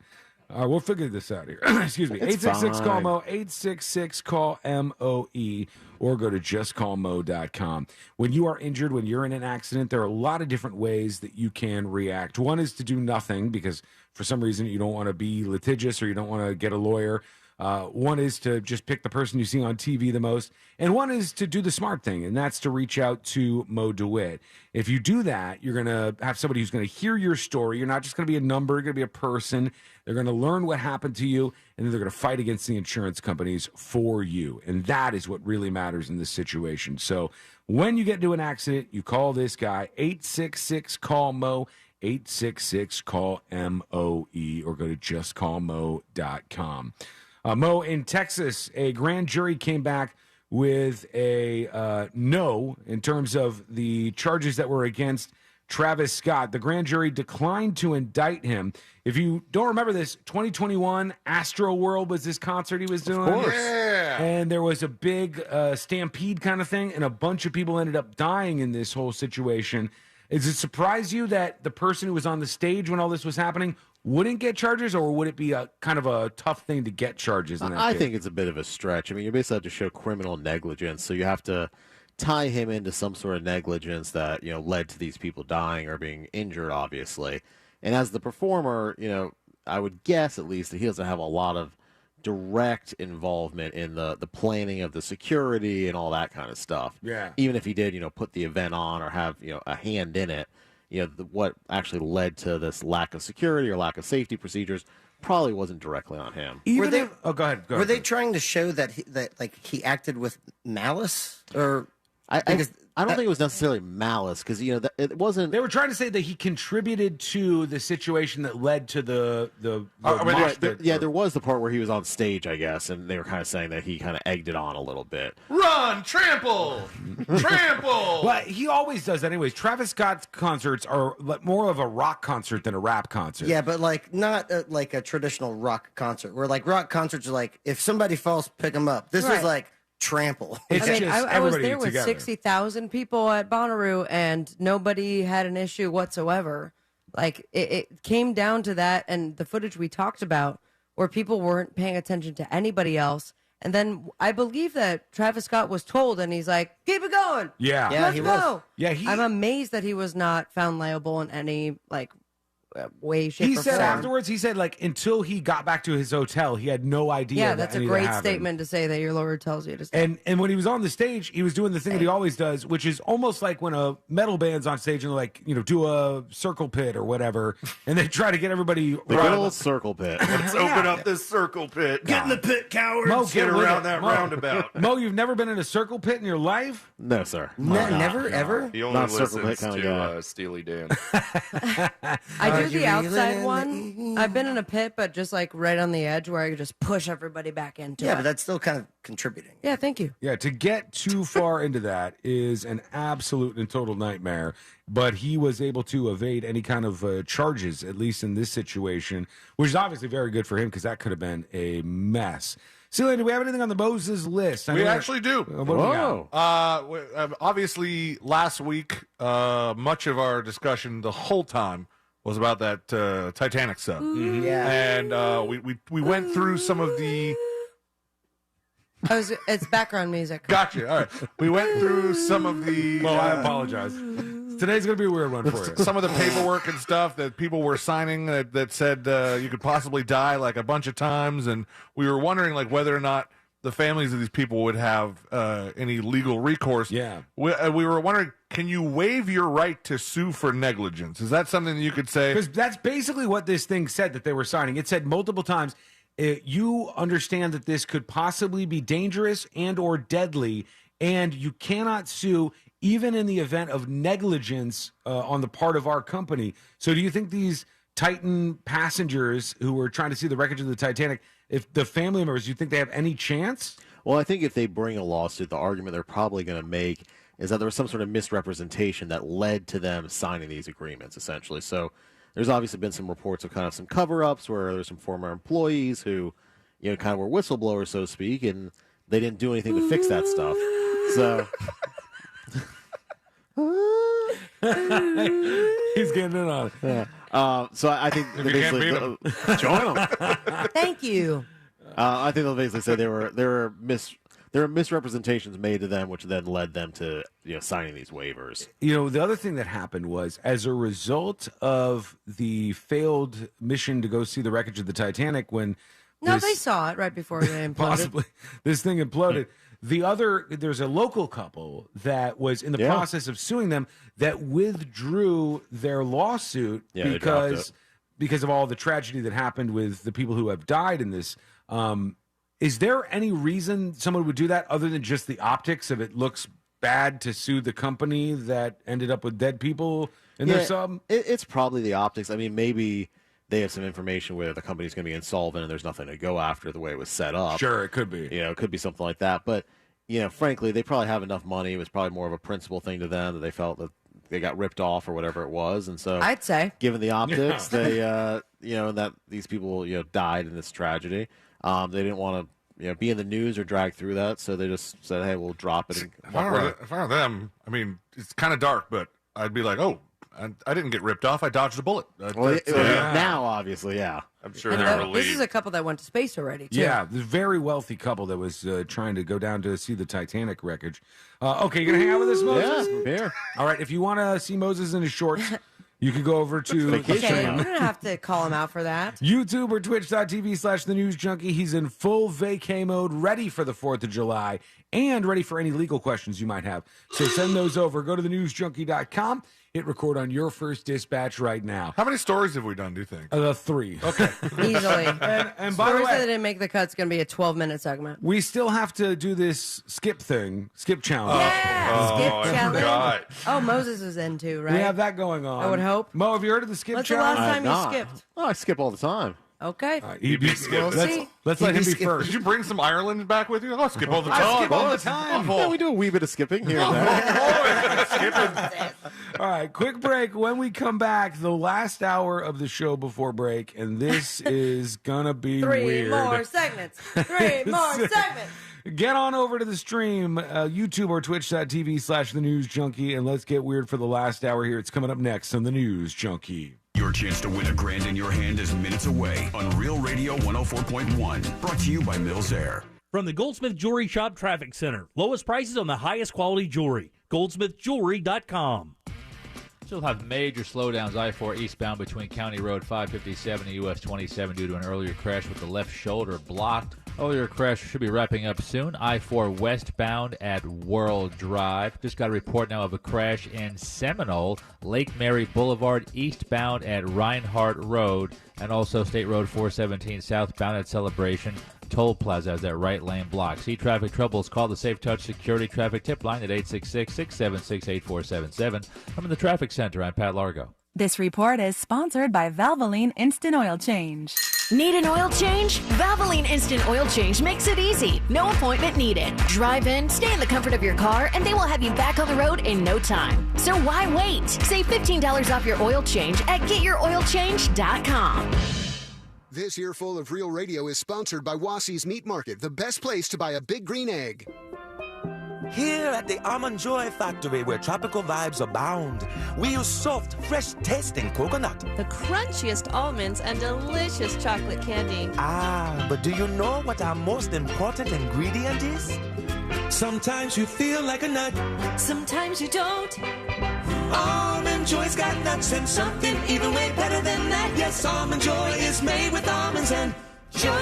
We'll figure this out here. Excuse me. It's 866-CALL-MO, 866-CALL-MOE, or go to justcallmo.com. When you are injured, when you're in an accident, there are a lot of different ways that you can react. One is to do nothing because for some reason you don't want to be litigious or you don't want to get a lawyer. One is to just pick the person you see on TV the most. And one is to do the smart thing, and that's to reach out to Mo DeWitt. If you do that, you're going to have somebody who's going to hear your story. You're not just going to be a number. You're going to be a person. They're going to learn what happened to you, and then they're going to fight against the insurance companies for you. And that is what really matters in this situation. So when you get into an accident, you call this guy, 866-CALL-MO, 866-CALL-MOE, or go to justcallmo.com. Mo, in Texas, a grand jury came back with a no in terms of the charges that were against Travis Scott. The grand jury declined to indict him. If you don't remember this, 2021 Astro World was this concert he was doing. Of course. Yeah. And there was a big stampede kind of thing, and a bunch of people ended up dying in this whole situation. Does it surprise you that the person who was on the stage when all this was happening wouldn't get charges, or would it be a kind of a tough thing to get charges in that I case? think it's a bit of a stretch. I mean, you basically have to show criminal negligence, so you have to tie him into some sort of negligence that, led to these people dying or being injured, obviously. And as the performer, I would guess at least that he doesn't have a lot of direct involvement in the planning of the security and all that kind of stuff. Yeah. Even if he did, put the event on or have, a hand in it, what actually led to this lack of security or lack of safety procedures probably wasn't directly on him. Were they, go ahead. Were they trying to show that he acted with malice, or I don't think it was necessarily malice because it wasn't. They were trying to say that he contributed to the situation that led to the there was the part where he was on stage, I guess, and they were kind of saying that he kind of egged it on a little bit. Run, trample, trample. Well, he always does, anyways. Travis Scott's concerts are more of a rock concert than a rap concert. Yeah, but not like a traditional rock concert, where rock concerts are if somebody falls, pick them up. This was trample. I was there with 60,000 people at Bonnaroo, and nobody had an issue whatsoever. It came down to that, and the footage we talked about, where people weren't paying attention to anybody else. And then I believe that Travis Scott was told, and he's like, "Keep it going, let's go." Yeah, I'm amazed that he was not found liable in any way, shape, he or said form. afterwards, he said until he got back to his hotel, he had no idea. Yeah, that's a great happened. statement to say that your lawyer tells you to say. And when he was on the stage, he was doing the thing that he always does, which is almost like when a metal band's on stage and they're do a circle pit or whatever, and they try to get everybody the good old circle pit. Let's open up this circle pit. Get in the pit, cowards. Mo, get around that roundabout. Mo, you've never been in a circle pit in your life? No, sir. Never, ever. He only listens kind to Steely Dan. I do the outside one. I've been in a pit, but just right on the edge where I could just push everybody back into it. Yeah, but that's still kind of contributing. Yeah, thank you. Yeah, to get too far into that is an absolute and total nightmare. But he was able to evade any kind of charges, at least in this situation, which is obviously very good for him because that could have been a mess. Celia, do we have anything on the Moses list? We actually do. What do we got? Obviously, last week, much of our discussion the whole time was about that Titanic sub. Mm-hmm. Yeah. And we went through some of the... It's background music. Gotcha. All right. We went through some of the... Well, I apologize. Today's going to be a weird one for you. Some of the paperwork and stuff that people were signing that said you could possibly die a bunch of times. And we were wondering whether or not the families of these people would have any legal recourse. Yeah. We were wondering, can you waive your right to sue for negligence? Is that something that you could say? Because that's basically what this thing said that they were signing. It said multiple times, you understand that this could possibly be dangerous and or deadly, and you cannot sue even in the event of negligence on the part of our company. So do you think these Titan passengers who were trying to see the wreckage of the Titanic, if the family members, do you think they have any chance? Well, I think if they bring a lawsuit, the argument they're probably going to make is that there was some sort of misrepresentation that led to them signing these agreements, essentially. So there's obviously been some reports of kind of some cover-ups where there's some former employees who, kind of were whistleblowers, so to speak, and they didn't do anything to fix that stuff. So... He's getting in on it. Yeah. So I think if you can't beat him, join them. Thank you. I think they'll basically say there were misrepresentations made to them, which then led them to signing these waivers. The other thing that happened was, as a result of the failed mission to go see the wreckage of the Titanic, when they saw it right before they imploded. Possibly this thing imploded. There's a local couple that was in the process of suing them that withdrew their lawsuit because of all the tragedy that happened with the people who have died in this. Is there any reason someone would do that other than just the optics of it looks bad to sue the company that ended up with dead people in their sub? It's probably the optics. I mean, maybe they have some information where the company's going to be insolvent and there's nothing to go after the way it was set up. Sure, it could be. It could be something like that. But, frankly, they probably have enough money. It was probably more of a principal thing to them that they felt that they got ripped off or whatever it was. And so I'd say, given the optics, they, and that these people, died in this tragedy, they didn't want to, be in the news or drag through that. So they just said, hey, we'll drop it. And if I were them, I mean, it's kind of dark, but I'd be like, oh, I didn't get ripped off. I dodged a bullet. Now, obviously, yeah. I'm sure and they're relieved. This is a couple that went to space already, too. Yeah, the very wealthy couple that was trying to go down to see the Titanic wreckage. Okay, you going to hang out with us, Moses? Yeah, here. All right, if you want to see Moses in his shorts, you can go over to Okay, you don't have to call him out for that. YouTube or twitch.tv/The News Junkie. He's in full vacay mode, ready for the 4th of July, and ready for any legal questions you might have. So send those over. Go to thenewsjunkie.com. Hit record on your first dispatch right now. How many stories have we done, do you think? 3. Okay. Easily. And by the way, that didn't make the cut is going to be a 12-minute segment. we still have to do this skip challenge. Skip challenge. forgot. Oh, Moses is in too, right? We have that going on. I would hope. Mo, have you heard of the skip When's the challenge? last time you Nah. skipped? Oh, I skip all the time. Okay. He'd be skipping. We'll see. Let's let him be Did first. you bring some Ireland back with you? I'll skip all the time. I skip all the time. Yeah, we do a wee bit of skipping here and there. All right, quick break. When we come back, the last hour of the show before break, and this is gonna be Three weird. more segments. Get on over to the stream, YouTube or twitch.tv/The News Junkie, and let's get weird for the last hour here. It's coming up next on The News Junkie. Your chance to win $1,000 in your hand is minutes away on Real Radio 104.1. Brought to you by Mills Air. From the Goldsmith Jewelry Shop Traffic Center. Lowest prices on the highest quality jewelry. GoldsmithJewelry.com. Still have major slowdowns I-4 eastbound between County Road 557 and US 27 due to an earlier crash with the left shoulder blocked. Earlier crash should be wrapping up soon. I-4 westbound at World Drive. Just got a report now of a crash in Seminole. Lake Mary Boulevard eastbound at Reinhardt Road. And also State Road 417 southbound at Celebration. Toll Plaza has that right lane blocked. See traffic troubles, call the Safe Touch Security Traffic Tip Line at 866-676-8477. I'm in the Traffic Center. I'm Pat Largo. This report is sponsored by Valvoline Instant Oil Change. Need an oil change? Valvoline Instant Oil Change makes it easy. No appointment needed. Drive in, stay in the comfort of your car, and they will have you back on the road in no time. So why wait? Save $15 off your oil change at GetYourOilChange.com. This earful of Real Radio is sponsored by Wassey's Meat Market, the best place to buy a big green egg. Here at the Almond Joy Factory, where tropical vibes abound, we use soft, fresh-tasting coconut. The crunchiest almonds and delicious chocolate candy. Ah, but do you know what our most important ingredient is? Sometimes you feel like a nut. Sometimes you don't. Almond Joy's got nuts and something even way better than that. Yes, Almond Joy is made with almonds and joy.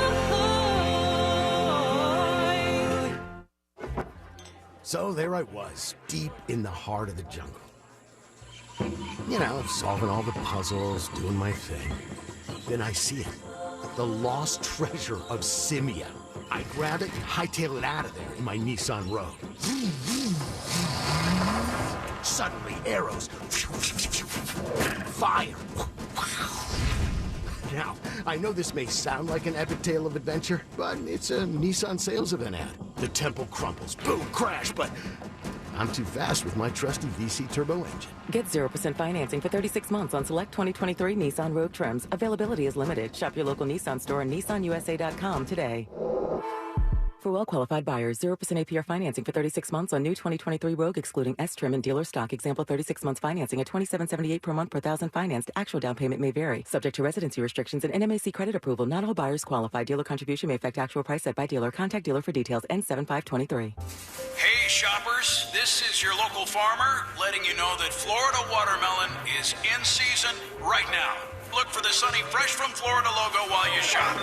So there I was, deep in the heart of the jungle. Solving all the puzzles, doing my thing. Then I see it. The lost treasure of Simia. I grab it and hightail it out of there in my Nissan Rogue. Suddenly, arrows. Fire. Now, I know this may sound like an epic tale of adventure, but it's a Nissan sales event ad. The temple crumbles, boom, crash, but I'm too fast with my trusty VC turbo engine. Get 0% financing for 36 months on select 2023 Nissan Rogue trims. Availability is limited. Shop your local Nissan store and nissanusa.com today. For well-qualified buyers, 0% APR financing for 36 months on new 2023 Rogue, excluding S-Trim and dealer stock. Example, 36 months financing at $27.78 per month per thousand financed. Actual down payment may vary. Subject to residency restrictions and NMAC credit approval. Not all buyers qualify. Dealer contribution may affect actual price set by dealer. Contact dealer for details. N7523. Hey shoppers, this is your local farmer letting you know that Florida watermelon is in season right now. Look for the Sunny Fresh from Florida logo while you shop.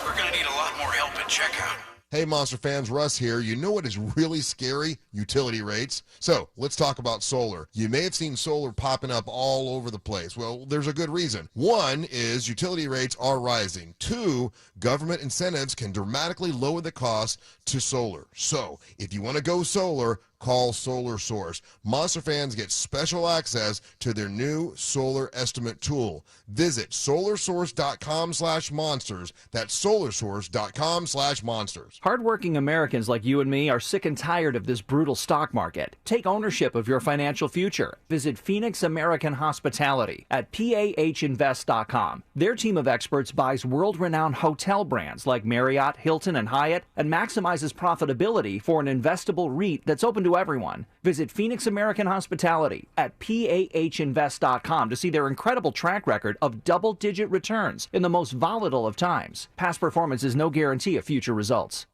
We're going to need a lot more help at checkout. Hey, Monster fans, Russ here. You know what is really scary? Utility rates. So let's talk about solar. You may have seen solar popping up all over the place. Well, there's a good reason. One is utility rates are rising. Two, government incentives can dramatically lower the cost to solar. So if you want to go solar, call Solar Source. Monster fans get special access to their new solar estimate tool. Visit solarsource.com/monsters. That's solarsource.com/monsters. Hardworking Americans like you and me are sick and tired of this brutal stock market. Take ownership of your financial future. Visit Phoenix American Hospitality at PAHinvest.com. Their team of experts buys world-renowned hotel brands like Marriott, Hilton, and Hyatt and maximizes profitability for an investable REIT that's open to everyone. Visit Phoenix American Hospitality at PAHinvest.com to see their incredible track record of double-digit returns in the most volatile of times. Past performance is no guarantee of future results.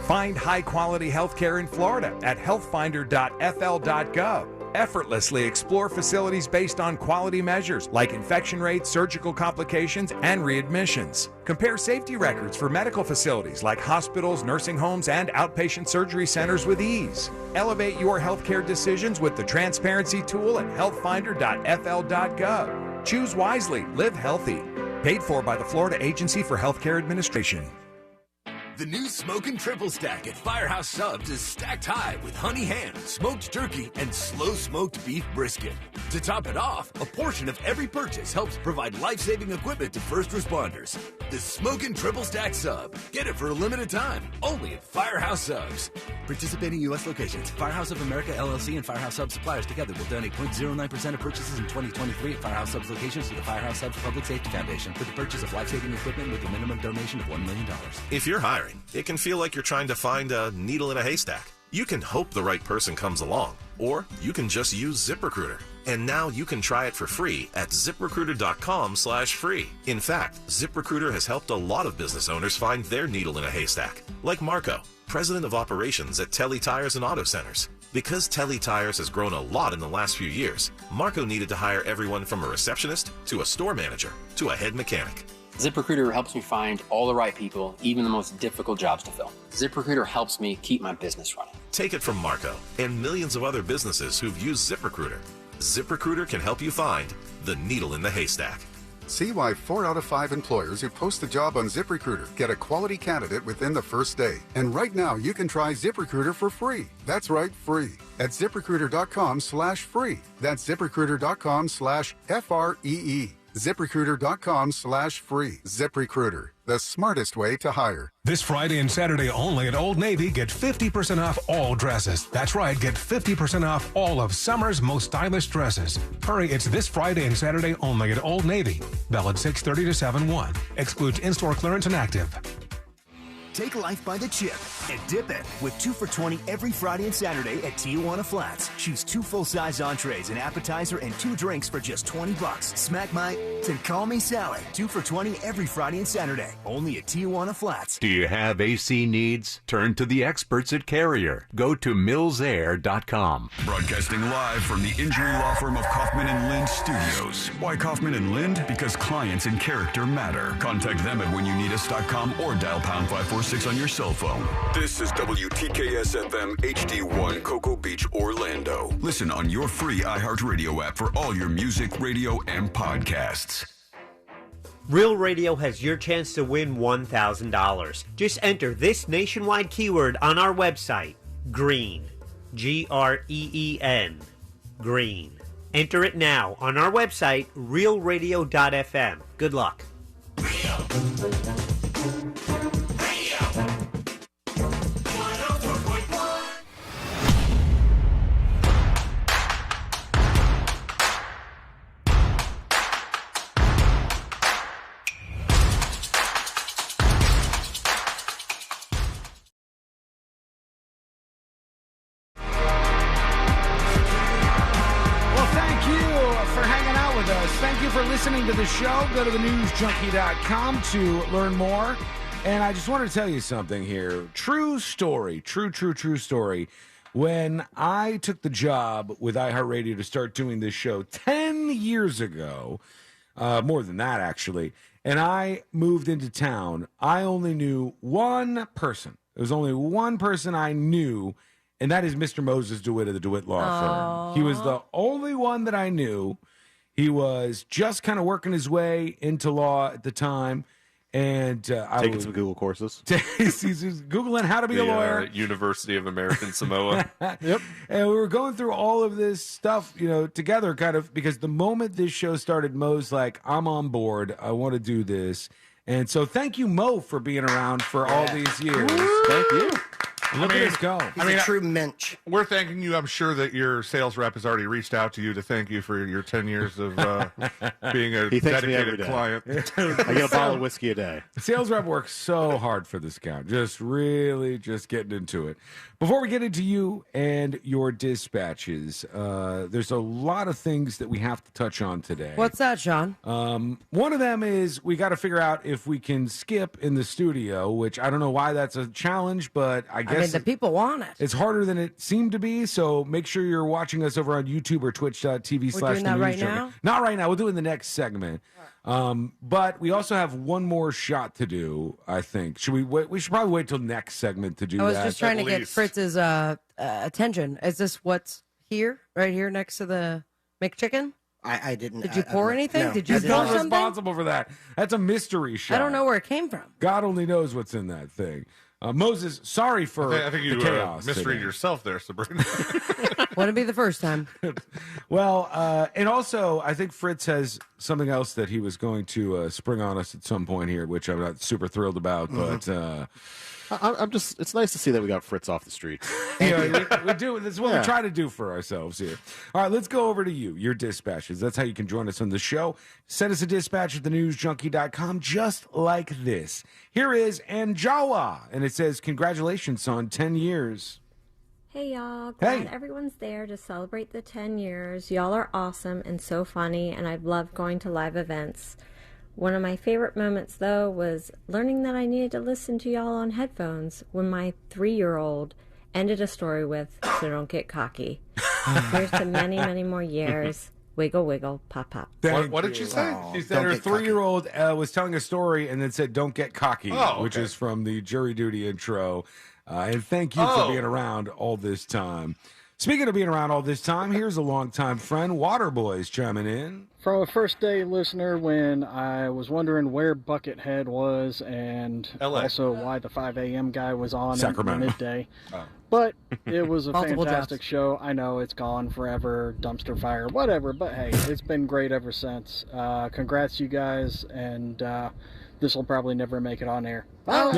Find high-quality healthcare in Florida at healthfinder.fl.gov. Effortlessly explore facilities based on quality measures like infection rates, surgical complications, and readmissions. Compare safety records for medical facilities like hospitals, nursing homes, and outpatient surgery centers with ease. Elevate your healthcare decisions with the transparency tool at healthfinder.fl.gov. Choose wisely, live healthy. Paid for by the Florida Agency for Healthcare Administration. The new Smokin' Triple Stack at Firehouse Subs is stacked high with honey ham, smoked turkey, and slow-smoked beef brisket. To top it off, a portion of every purchase helps provide life-saving equipment to first responders. The Smokin' Triple Stack Sub. Get it for a limited time, only at Firehouse Subs. Participating U.S. locations. Firehouse of America, LLC, and Firehouse Subs suppliers together will donate 0.09% of purchases in 2023 at Firehouse Subs locations to the Firehouse Subs Public Safety Foundation for the purchase of life-saving equipment with a minimum donation of $1 million. If you're hiring, it can feel like you're trying to find a needle in a haystack. You can hope the right person comes along, or you can just use ZipRecruiter. And now you can try it for free at ziprecruiter.com/free. In fact, ZipRecruiter has helped a lot of business owners find their needle in a haystack, like Marco, president of operations at Telly Tires and Auto Centers. Because Telly Tires has grown a lot in the last few years, Marco needed to hire everyone from a receptionist to a store manager to a head mechanic. ZipRecruiter helps me find all the right people, even the most difficult jobs to fill. ZipRecruiter helps me keep my business running. Take it from Marco and millions of other businesses who've used ZipRecruiter. ZipRecruiter can help you find the needle in the haystack. See why 4 out of 5 employers who post a job on ZipRecruiter get a quality candidate within the first day. And right now, you can try ZipRecruiter for free. That's right, free. At ZipRecruiter.com/free. That's ZipRecruiter.com/FREE. ZipRecruiter.com/free. ZipRecruiter, the smartest way to hire. This Friday and Saturday only at Old Navy, get 50% off all dresses. That's right, get 50% off all of summer's most stylish dresses. Hurry, it's this Friday and Saturday only at Old Navy. Valid 6/30 to 7/1. Excludes in-store clearance and active. Take life by the chip and dip it with 2 for $20 every Friday and Saturday at Tijuana Flats. Choose 2 full-size entrees, an appetizer, and 2 drinks for just $20. Smack my and call me Sally. 2 for $20 every Friday and Saturday. Only at Tijuana Flats. Do you have AC needs? Turn to the experts at Carrier. Go to millsair.com. Broadcasting live from the injury law firm of Kaufman and Lind Studios. Why Kaufman and Lind? Because clients and character matter. Contact them at whenyouneedus.com or dial pound 546 on your cell phone. This is WTKS-FM HD1 Cocoa Beach, Orlando. Listen on your free iHeartRadio app for all your music, radio, and podcasts. Real Radio has your chance to win $1,000. Just enter this nationwide keyword on our website, GREEN. GREEN. Green. Enter it now on our website, realradio.fm. Good luck. Listening to the show, go to thenewsjunkie.com to learn more. And I just want to tell you something here. True story. True story. When I took the job with iHeartRadio to start doing this show 10 years ago, more than that actually, and I moved into town, I only knew one person. There was only one person I knew, and that is Mr. Moses DeWitt of the DeWitt Law Firm. He was the only one that I knew. He was just kind of working his way into law at the time, And taking some Google courses. He's Googling how to be a lawyer. University of American Samoa. Yep. And we were going through all of this stuff, together, kind of, because the moment this show started, Mo's like, I'm on board. I want to do this. And so thank you, Mo, for being around for all these years. Thank you. Look at us go. He's a true mensch. We're thanking you. I'm sure that your sales rep has already reached out to you to thank you for your 10 years of being a He thanks me every dedicated day. client. I get a bottle of whiskey a day. Sales rep works so hard for this account. Just really just getting into it. Before we get into you and your dispatches, there's a lot of things that we have to touch on today. What's that, Sean? One of them is we got to figure out if we can skip in the studio, which I don't know why that's a challenge, but I guess the people want it. It's harder than it seemed to be, so make sure you're watching us over on YouTube or twitch.tv/. We're doing that right now? Not right now. We'll do it in the next segment. But we also have one more shot to do, I think. Should we wait? We should probably wait till next segment to do that. I was just trying to get Fritz's attention. Is this what's here, right here next to the McChicken? I didn't. Did you pour anything? No, Did you He's pour not something? responsible for that. That's a mystery shot. I don't know where it came from. God only knows what's in that thing. Moses, sorry for I think you the chaos misread today. yourself there, Sabrina. Wouldn't be the first time. Well, and also, I think Fritz has something else that he was going to spring on us at some point here, which I'm not super thrilled about, but... I'm just, it's nice to see that we got Fritz off the streets. we do. That's what we try to do for ourselves here. All right, let's go over to you, your dispatches. That's how you can join us on the show. Send us a dispatch at thenewsjunkie.com, just like this. Here is Anjawa, and it says, congratulations on 10 years. Hey, y'all. Glad Hey. everyone's there to celebrate the 10 years. Y'all are awesome and so funny, and I've loved going to live events. One of my favorite moments, though, was learning that I needed to listen to y'all on headphones when my 3-year-old ended a story with, so don't get cocky. Here's to many, many more years. Wiggle, wiggle, pop, pop. What did she say? She said her 3-year-old was telling a story and then said, don't get cocky, which is from the jury duty intro. And thank you for being around all this time. Speaking of being around all this time, here's a longtime friend, Waterboy's chiming in. From a first-day listener when I was wondering where Buckethead was and LA. also why the 5 a.m. guy was on at Sacramento. midday. Oh. But it was a Multiple fantastic show. I know it's gone forever, dumpster fire, whatever, but hey, it's been great ever since. Congrats, you guys, and this will probably never make it on air. Well,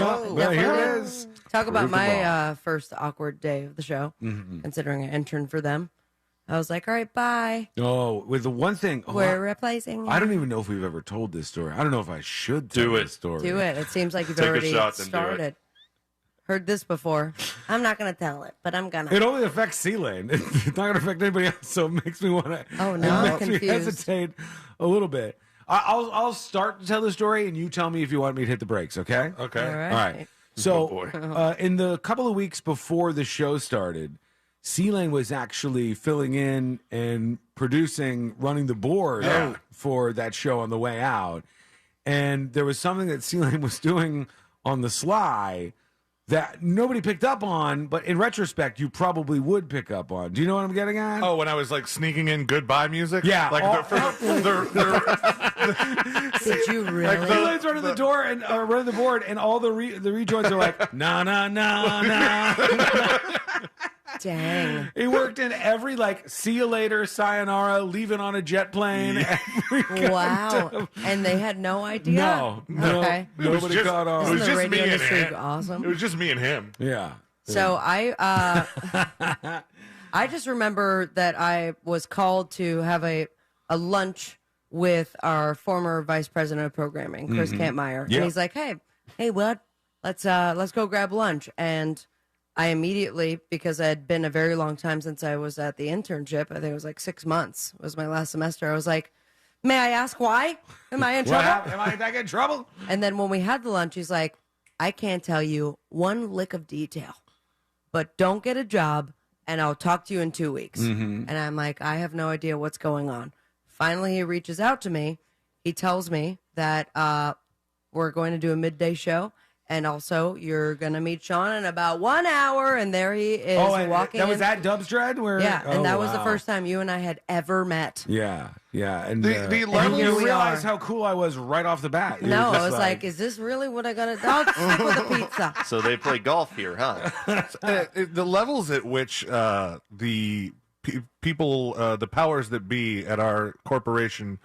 here it is. Talk about Prove them my first awkward day of the show, considering I interned for them. I was like, all right, bye. Oh, with the one thing. We're replacing you. I don't even know if we've ever told this story. I don't know if I should tell this story. Do it. It seems like you've Take a already shot, then do it. started. Heard this before. I'm not going to tell it, but I'm going to. It only affects C-Lane. It's not going to affect anybody else, so it makes me want to. Oh, no, I'm it makes me confused. hesitate a little bit. I'll start to tell the story, and you tell me if you want me to hit the brakes. Okay. Okay. All right. All right. So, in the couple of weeks before the show started, C-Lane was actually filling in and producing, running the board for that show on the way out. And there was something that C-Lane was doing on the sly that nobody picked up on, but in retrospect, you probably would pick up on. Do you know what I'm getting at? Oh, when I was like sneaking in goodbye music? Yeah. Like Did you really? C-Lane's running the door and running the board, and all the rejoins are like, na, na, na, na. Dang. He worked in every, like, see you later, sayonara, leaving on a jet plane. Every kind Wow. of- And they had no idea? No. Okay. Nobody caught on. Isn't the radio industry him. awesome? It was just me and him. Yeah. So I just remember that I was called to have a lunch with our former vice president of programming, Chris Kampmeyer. Yeah. And he's like, hey, Bud, let's go grab lunch. And I immediately, because it had been a very long time since I was at the internship, I think it was like 6 months, was my last semester. I was like, may I ask why? Am I in trouble? Am I in trouble? And then when we had the lunch, he's like, I can't tell you one lick of detail, but don't get a job and I'll talk to you in 2 weeks. And I'm like, I have no idea what's going on. Finally, he reaches out to me. He tells me that we're going to do a midday show And also, you're going to meet Sean in about 1 hour, and there he is walking that was in. at Dub's Dread? And that was the first time you and I had ever met. Yeah. And the and levels you we realize how cool I was right off the bat. No, I was like, is this really what I got to do? I'll stick with the pizza. So they play golf here, huh? The levels at which the people, the powers that be at our corporation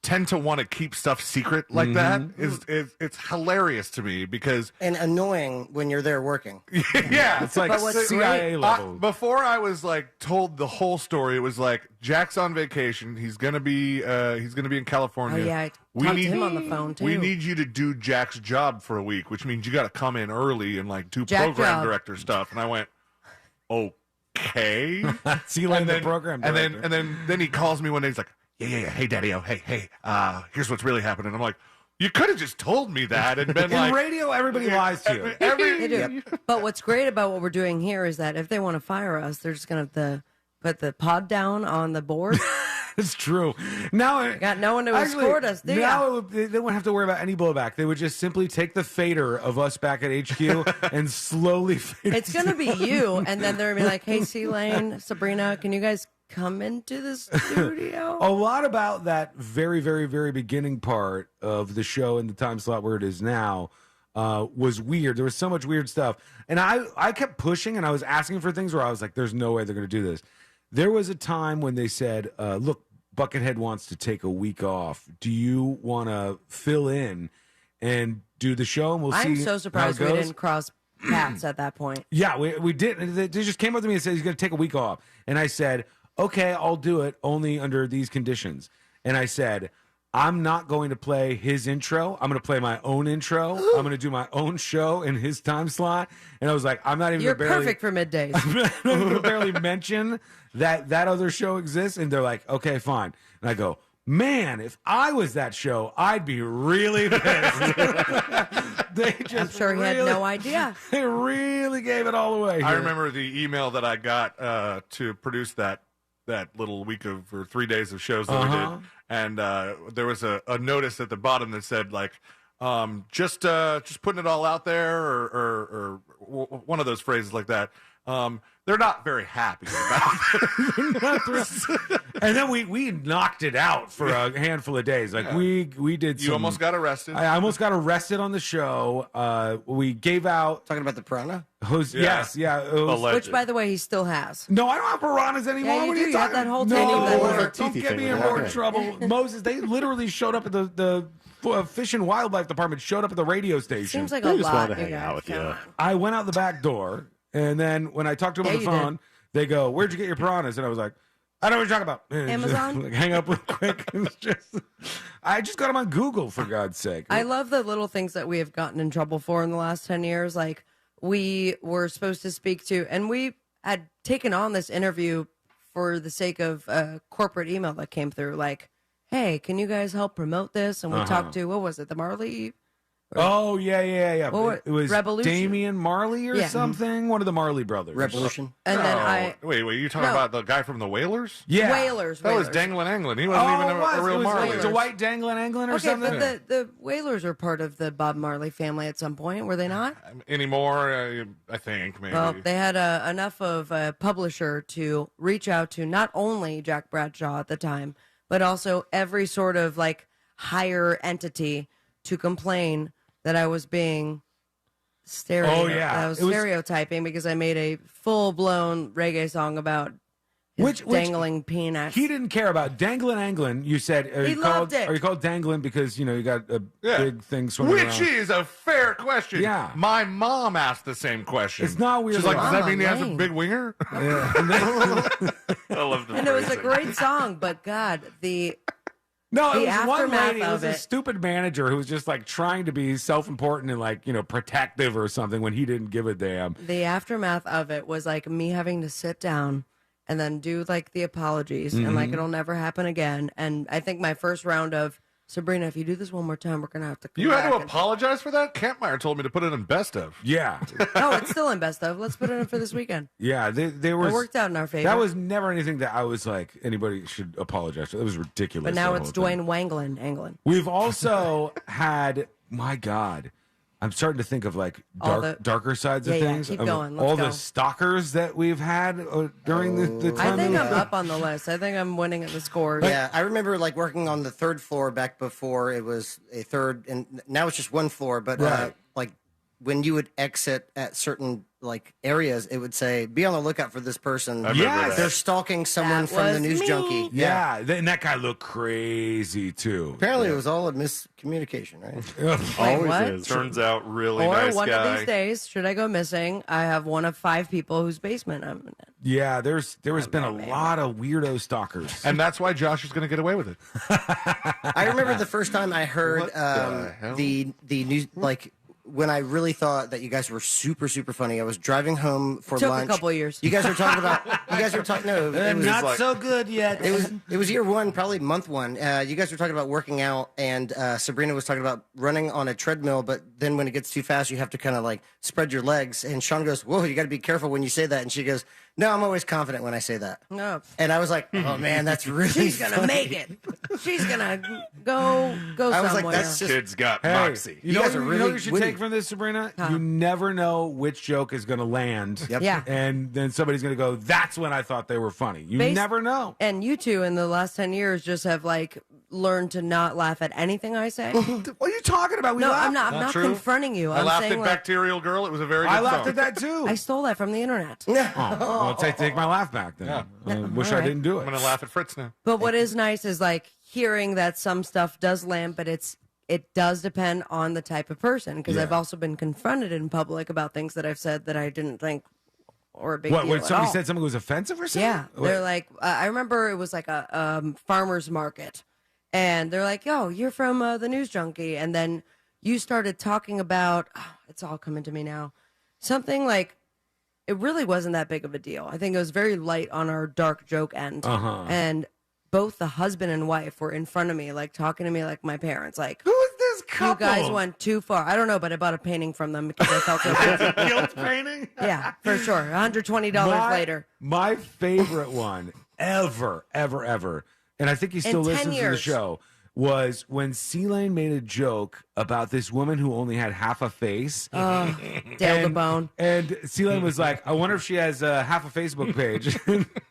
tend to want to keep stuff secret like that is it's hilarious to me because and annoying when you're there working. Yeah, it's like CIA level. Before I was like told the whole story, it was like Jack's on vacation. He's gonna be in California. Oh yeah, I talked to him on the phone too. We need you to do Jack's job for a week, which means you got to come in early and like do Jack program job. director stuff. And I went, okay. See you later, the program director. And then he calls me one day. He's like, yeah. Hey, Daddy. Oh, hey. Here's what's really happening. I'm like, you could have just told me that and been In like, radio, everybody lies to you. They do. But what's great about what we're doing here is that if they want to fire us, they're just going to put the pod down on the board. It's true. Now got no one to escort us. Do now they wouldn't have to worry about any blowback. They would just simply take the fader of us back at HQ and slowly fade. It's going to be you, and then they're going to be like, hey, C-Lane, Sabrina, can you guys come into the studio? A lot about that very, very, very beginning part of the show in the time slot where it is now was weird. There was so much weird stuff. And I kept pushing, and I was asking for things where I was like, there's no way they're going to do this. There was a time when they said, look, Buckethead wants to take a week off. Do you want to fill in and do the show? And we'll see. I'm so surprised how it we goes. didn't cross paths at that point. Yeah, we did. They just came up to me and said he's going to take a week off. And I said, okay, I'll do it only under these conditions. And I said, I'm not going to play his intro. I'm going to play my own intro. I'm going to do my own show in his time slot. And I was like, I'm not even You're barely, perfect for middays. I'm not even going to barely mention that other show exists. And they're like, okay, fine. And I go, man, if I was that show, I'd be really pissed. I'm sure he had no idea. They really gave it all away. I here. remember the email that I got to produce that little week of or 3 days of shows that we did, and there was a notice at the bottom that said like, just putting it all out there, or one of those phrases like that. They're not very happy about it. And then we knocked it out for a handful of days. Like we did. You almost got arrested. I almost got arrested on the show. We gave out talking about the piranha. Yes, Which, by the way, he still has. No, I don't have piranhas anymore. Yeah, you What do. are you You have talking? that whole no, tangle don't get me in more trouble. Moses, they literally showed up at the Fish and Wildlife Department. Showed up at the radio station. Seems like a just lot. wanted to you hang guys. out with you. I went out the back door, and then when I talked to them on the Yeah, you phone, they go, "Where'd you get your piranhas?" And I was like, "I know what you're talking about." And Amazon? just, like, hang up real quick. I just got them on Google, for God's sake. I love the little things that we have gotten in trouble for in the last 10 years. Like, we were supposed to speak to, and we had taken on this interview for the sake of a corporate email that came through. Like, hey, can you guys help promote this? And we talked to, what was it, the Marley? Oh, yeah. What, It was Revolution? Damian Marley or something? One of the Marley brothers. Revolution. And then Wait, you talking about the guy from the Whalers? Yeah. Whalers. That was Danglin' Anglin'. He wasn't even a real Marley. Dwight Danglin' Anglin' or Okay, something? but the Whalers are part of the Bob Marley family at some point, were they not? Anymore, I think, maybe. Well, they had enough of a publisher to reach out to not only Jack Bradshaw at the time, but also every sort of like higher entity to complain that I was being stereotyping because I made a full-blown reggae song about his dangling penis. He didn't care about Danglin' Anglin'. You said, He loved it. Are you called Danglin because, you got a big thing swimming Which around? is a fair question. Yeah. My mom asked the same question. It's not weird She's at like, all. does that mean he has a Lame. big winger? Yeah. I love the And it was a phrasing. great song, but God, No, the it was one aftermath lady. It was of a it. stupid manager who was just like trying to be self-important and like, protective or something when he didn't give a damn. the aftermath of it was like me having to sit down and then do like the apologies and like it'll never happen again. And I think my first round of Sabrina, if you do this one more time, we're gonna have to. Come You had back to apologize for that? Campmeyer told me to put it in best of. Yeah. No, it's still in best of. Let's put it in for this weekend. Yeah, there was. It worked out in our favor. That was never anything that I was like, anybody should apologize for. It was ridiculous. But now that it's whole thing. Dwayne Anglin. We've also had, my God, I'm starting to think of like All the- darker sides of Yeah, things. keep of going. Let's all go. the stalkers that we've had during the time. I think of- I'm up on the list. I think I'm winning at the scores. Yeah, I remember like working on the third floor back before it was a third, and now it's just one floor. But Right. like when you would exit at certain like areas, it would say, "Be on the lookout for this person." Yes. They're stalking someone That from the was news me. junkie. Yeah, and that guy looked crazy too. Apparently, it was all a miscommunication, right? Wait, what? Turns out really Or nice one guy. of these days, should I go missing, I have one of 5 people whose basement I'm in. Yeah, there has been a lot of weirdo stalkers, and that's why Josh is going to get away with it. I remember the first time I heard What the hell? the news, like when I really thought that you guys were super funny. I was driving home for Took lunch. a couple of years. You guys were talking about. You guys were talking. No, it was not like- so good yet. It was year one, probably month one. You guys were talking about working out, and Sabrina was talking about running on a treadmill. But then when it gets too fast, you have to kind of like spread your legs. And Sean goes, "Whoa, you got to be careful when you say that." And she goes, "No, I'm always confident when I say that." No. And I was like, "Oh man, that's really She's gonna funny." make it. She's gonna go I was somewhere. like, "That's just." Kid's got Hey, moxie. you know guys are what really you should witty. take from this, Sabrina? Huh. You never know which joke is going to land. Yep. Yeah. And then somebody's going to go, "That's when I thought they were funny." You never know. And you two in the last 10 years just have like learned to not laugh at anything I say. What are you talking about? We No, laughed. I'm not. I'm not true. confronting you. I I'm laughed saying at like, Bacterial Girl. It was a very good I laughed song. at that too. I stole that from the internet. Oh, well, take my laugh back then. Yeah. I wish all I right. didn't do I'm it. going to laugh at Fritz now. But what is nice is like hearing that some stuff does land, but it does depend on the type of person. Because Yeah. I've also been confronted in public about things that I've said that I didn't think or a big What? deal When at somebody all. said something was offensive or something? Yeah, they're like, I remember it was like a farmer's market, and they're like, "Yo, you're from the News Junkie," and then you started talking about, it's all coming to me now, something like, it really wasn't that big of a deal. I think it was very light on our dark joke end, and both the husband and wife were in front of me, like talking to me like my parents, like, Who is this couple? you guys went too far. I don't know, but I bought a painting from them because I felt so bad. guilt painting? Yeah, for sure. $120 later. My favorite one ever, and I think he still In 10 listens to the years. show, was when C-Lane made a joke about this woman who only had half a face. Oh, Dale the Bone. And C-Lane was like, I wonder if she has half a Facebook page.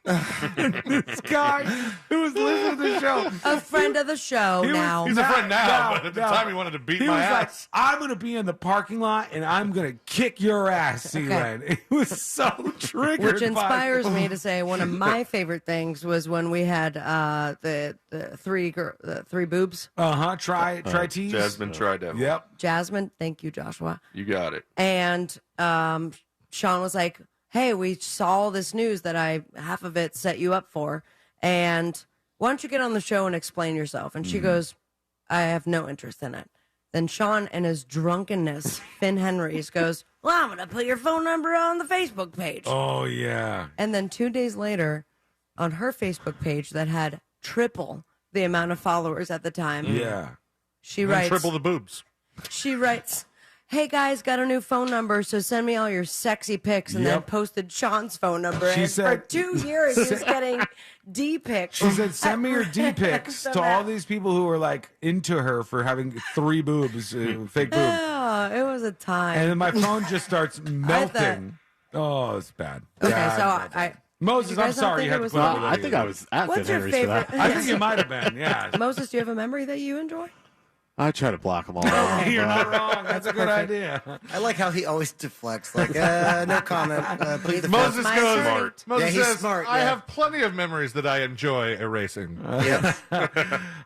This guy who was listening to the show. A friend of the show now. He's a friend now, No, but at the no. time he wanted to beat He my was like, ass. I'm going to be in the parking lot and I'm going to kick your ass, C-Lane. It was so triggered. Which inspires me to say one of my favorite things was when we had the three boobs. Try tease. Jasmine tried that. Yep. Jasmine, thank you, Joshua. You got it. And Sean was like, "Hey, we saw this news that half of it set you up for, and why don't you get on the show and explain yourself?" And she goes, "I have no interest in it." Then Sean, in his drunkenness, Finn Henry's goes, "Well, I'm going to put your phone number on the Facebook page." Oh, yeah. And then 2 days later, on her Facebook page that had triple the amount of followers at the time, Yeah. she And writes, triple the boobs. she writes, "Hey guys, got a new phone number, so send me all your sexy pics," and then Yep. posted Sean's phone number. She And said- for 2 years, he was getting D pics. She said, "Send me your D pics So to mad. all these people who are like into her for having 3 boobs, fake boobs." Oh, it was a time. And then my phone just starts melting. Oh, it's bad. Okay, Bad, so bad, bad. I Moses, you I'm guys don't sorry think you it had to was put funny? up with I think I was at What's Finn your Henry's for that. favorite? I think you might have been, yeah. Moses, do you have a memory that you enjoy? I try to block them all out. You're but- not wrong. That's a good idea. I like how he always deflects. Like, no comment. Please. Moses my goes. turn. Moses Yeah, he's says, smart, "I yeah. have plenty of memories that I enjoy erasing."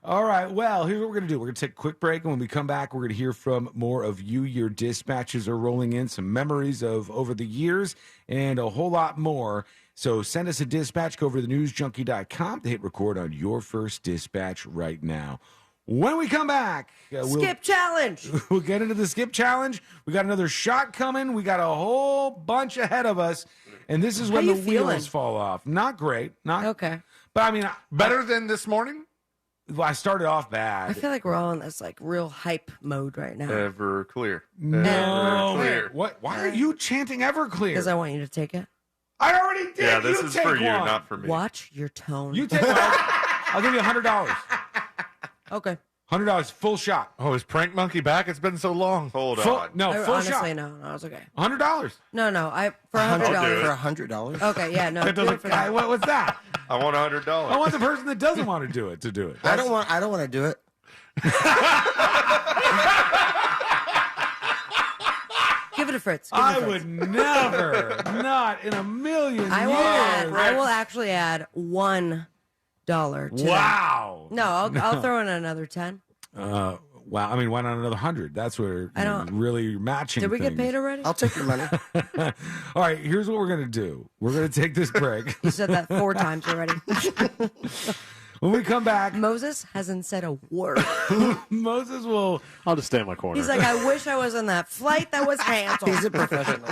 All right. Well, here's what we're going to do. We're going to take a quick break. And when we come back, we're going to hear from more of you. Your dispatches are rolling in, some memories of over the years, and a whole lot more. So send us a dispatch. Go over to thenewsjunkie.com to hit record on your first dispatch right now. When we come back, Skip challenge. we'll get into the skip challenge. We got another shot coming. We got a whole bunch ahead of us. And this is when How the you feeling? wheels fall off. Not great. Not Okay. But I mean, Better than this morning? I started off bad. I feel like we're all in this like real hype mode right now Ever clear. No. Everclear. What? Why are you chanting Everclear? because I want you to take it. I already did. Yeah, this You is take for you, one. not for me. Watch your tone. You take one. I'll give you $100. Okay. $100 full shot. Oh, is Prank Monkey back? It's been so long. Hold Full, on. no, full Honestly, shot. no, it's okay. $100. No, for I'll do $100. it. For $100. Okay, yeah, no. That do it doesn't- for that. what was that? I want $100. I want the person that doesn't want to do it to do it. I don't want to do it. Give it a Fritz. Give it a I Fritz. would never, not in a million I years. will actually add $1 to that. Wow. No, I'll throw in another 10. Wow. I mean, why not another 100? That's where you're really matching. Did we get things. paid already? I'll take your money. All right, here's what we're going to do. We're going to take this break. You said that 4 times already. When we come back, Moses hasn't said a word. Moses will. I'll just stay in my corner. He's like, I wish I was on that flight that was canceled. He's a professional.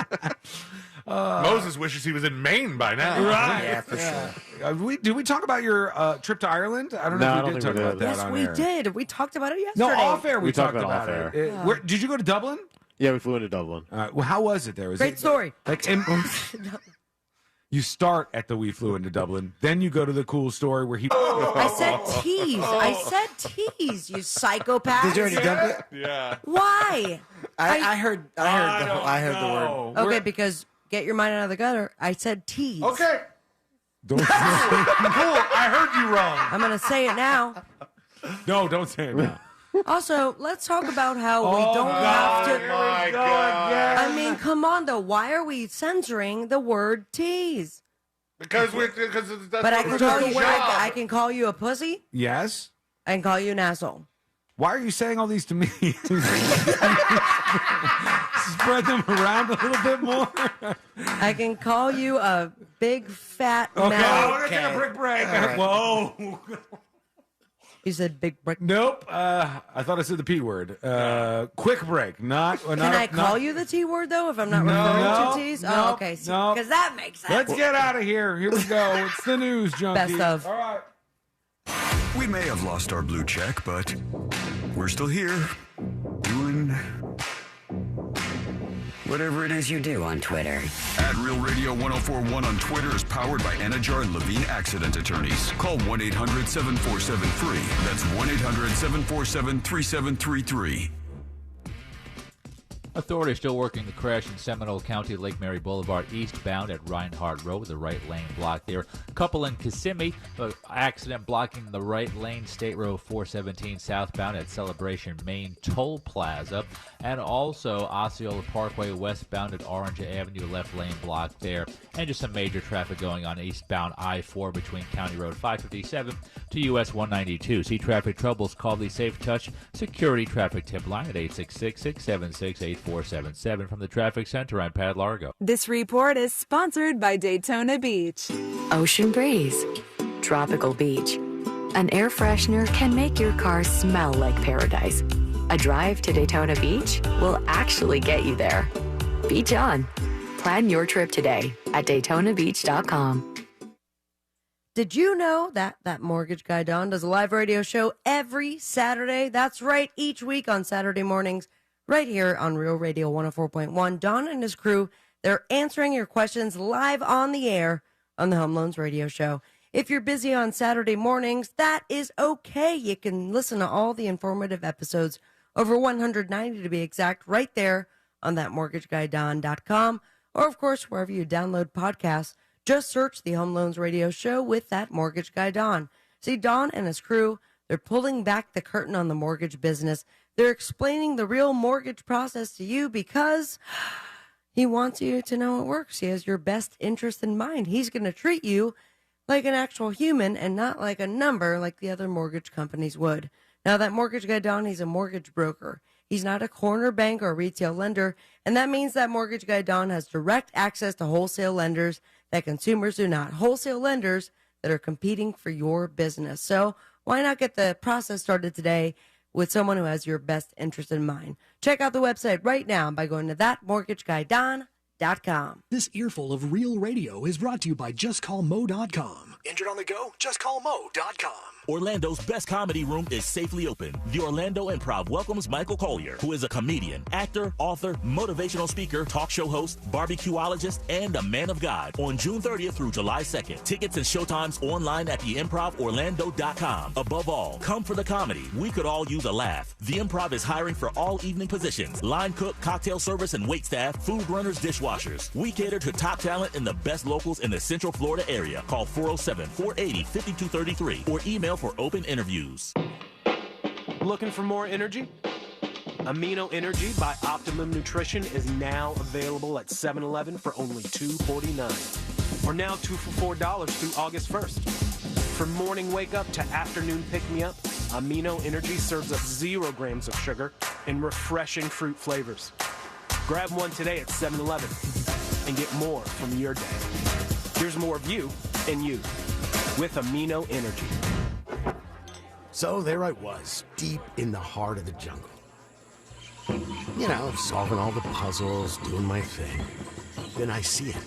Moses wishes he was in Maine by now. Right. Yeah, for sure. Did we talk about your trip to Ireland? I don't No, I know if don't we did think talk we about did. that Yes, on we air. did. We talked about it yesterday. No, off air we talked about off it. air. Yeah. Did you go to Dublin? Yeah, we flew into Dublin. Well, how was it there? Was Great it, story. Like, you start at the We Flew into Dublin, then you go to the cool story where he. I said tease. I said tease, you psychopath. Did you already dump it? Yeah. Why? I heard the word. Okay, because get your mind out of the gutter. I said tease. Okay. Don't Cool. I heard you wrong. I'm going to say it now. No, don't say it now. Also, let's talk about how we don't have to. My God. I mean, come on, though. Why are we censoring the word tease? Because that's But I can call you. job. I can call you a pussy. Yes. I can call you an asshole. Why are you saying all these to me? Spread them around a little bit more. I can call you a big fat Okay, mouth. we're gonna take a brick break. right. Whoa. You said big brick. Nope. I thought I said the P word. Quick break. Not. Can I call you the T word though if I'm not referring to tease? no, Oh, okay. no. Because that makes sense. Let's get out of here. Here we go. It's the news, junkie. Best of. All right. We may have lost our blue check, but we're still here doing whatever it is you do on Twitter. At Real Radio 1041 on Twitter is powered by Anajar and Levine Accident Attorneys. Call 1-800-747-FREE. That's 1-800-747-3733. Authorities still working the crash in Seminole County, Lake Mary Boulevard, eastbound at Reinhardt Road with the right lane blocked there. Couple in Kissimmee, accident blocking the right lane, State Road 417 southbound at Celebration Main Toll Plaza. And also Osceola Parkway westbound at Orange Avenue, left lane blocked there. And just some major traffic going on eastbound I-4 between County Road 557 to US 192. See traffic troubles, call the Safe Touch Security Traffic Tip line at 866-676-8477. From the Traffic Center, I'm Pat Largo. This report is sponsored by Daytona Beach. Ocean breeze, tropical beach. An air freshener can make your car smell like paradise. A drive to Daytona Beach will actually get you there. Beach on. Plan your trip today at DaytonaBeach.com. Did you know that mortgage guy Don does a live radio show every Saturday? That's right, each week on Saturday mornings, right here on Real Radio 104.1. Don and his crew, they're answering your questions live on the air on the Home Loans Radio Show. If you're busy on Saturday mornings, that is okay. You can listen to all the informative episodes, over 190 to be exact, right there on thatmortgageguydon.com, or of course, wherever you download podcasts. Just search the Home Loans Radio Show with That Mortgage Guy Don. See, Don and his crew, they're pulling back the curtain on the mortgage business. They're explaining the real mortgage process to you because he wants you to know it works. He has your best interest in mind. He's going to treat you like an actual human and not like a number like the other mortgage companies would. Now, that mortgage guy, Don, he's a mortgage broker. He's not a corner bank or retail lender, and that means that mortgage guy, Don, has direct access to wholesale lenders that consumers do not. Wholesale lenders that are competing for your business. So why not get the process started today with someone who has your best interest in mind? Check out the website right now by going to thatmortgageguydon.com. This earful of real radio is brought to you by JustCallMo.com. Injured on the go? JustCallMo.com. Orlando's best comedy room is safely open. The Orlando Improv welcomes Michael Collier, who is a comedian, actor, author, motivational speaker, talk show host, barbecuologist, and a man of God on June 30th through July 2nd. Tickets and showtimes online at theimprovorlando.com. Above all, come for the comedy. We could all use a laugh. The Improv is hiring for all evening positions: line cook, cocktail service and wait staff, food runners, dishwashers. We cater to top talent and the best locals in the Central Florida area. Call 407-480-5233 or email for open interviews. Looking for more energy? Amino Energy by Optimum Nutrition is now available at 7-Eleven for only $2.49. Or now 2 for $4 through August 1st. From morning wake up to afternoon pick me up, Amino Energy serves up 0 grams of sugar and refreshing fruit flavors. Grab one today at 7-Eleven and get more from your day. Here's more of you and you with Amino Energy. So there I was, deep in the heart of the jungle. You know, solving all the puzzles, doing my thing. Then I see it.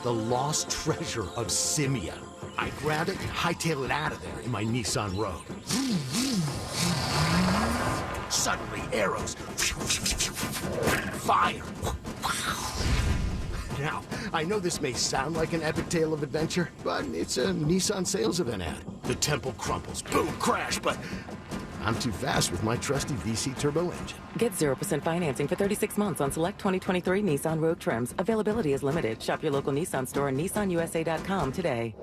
The lost treasure of Simia. I grab it and hightail it out of there in my Nissan Rogue. Suddenly, arrows. Fire. Now, I know this may sound like an epic tale of adventure, but it's a Nissan sales event ad. The temple crumbles, boom, crash, but I'm too fast with my trusty VC turbo engine. Get 0% financing for 36 months on select 2023 Nissan Rogue trims. Availability is limited. Shop your local Nissan store and nissanusa.com today.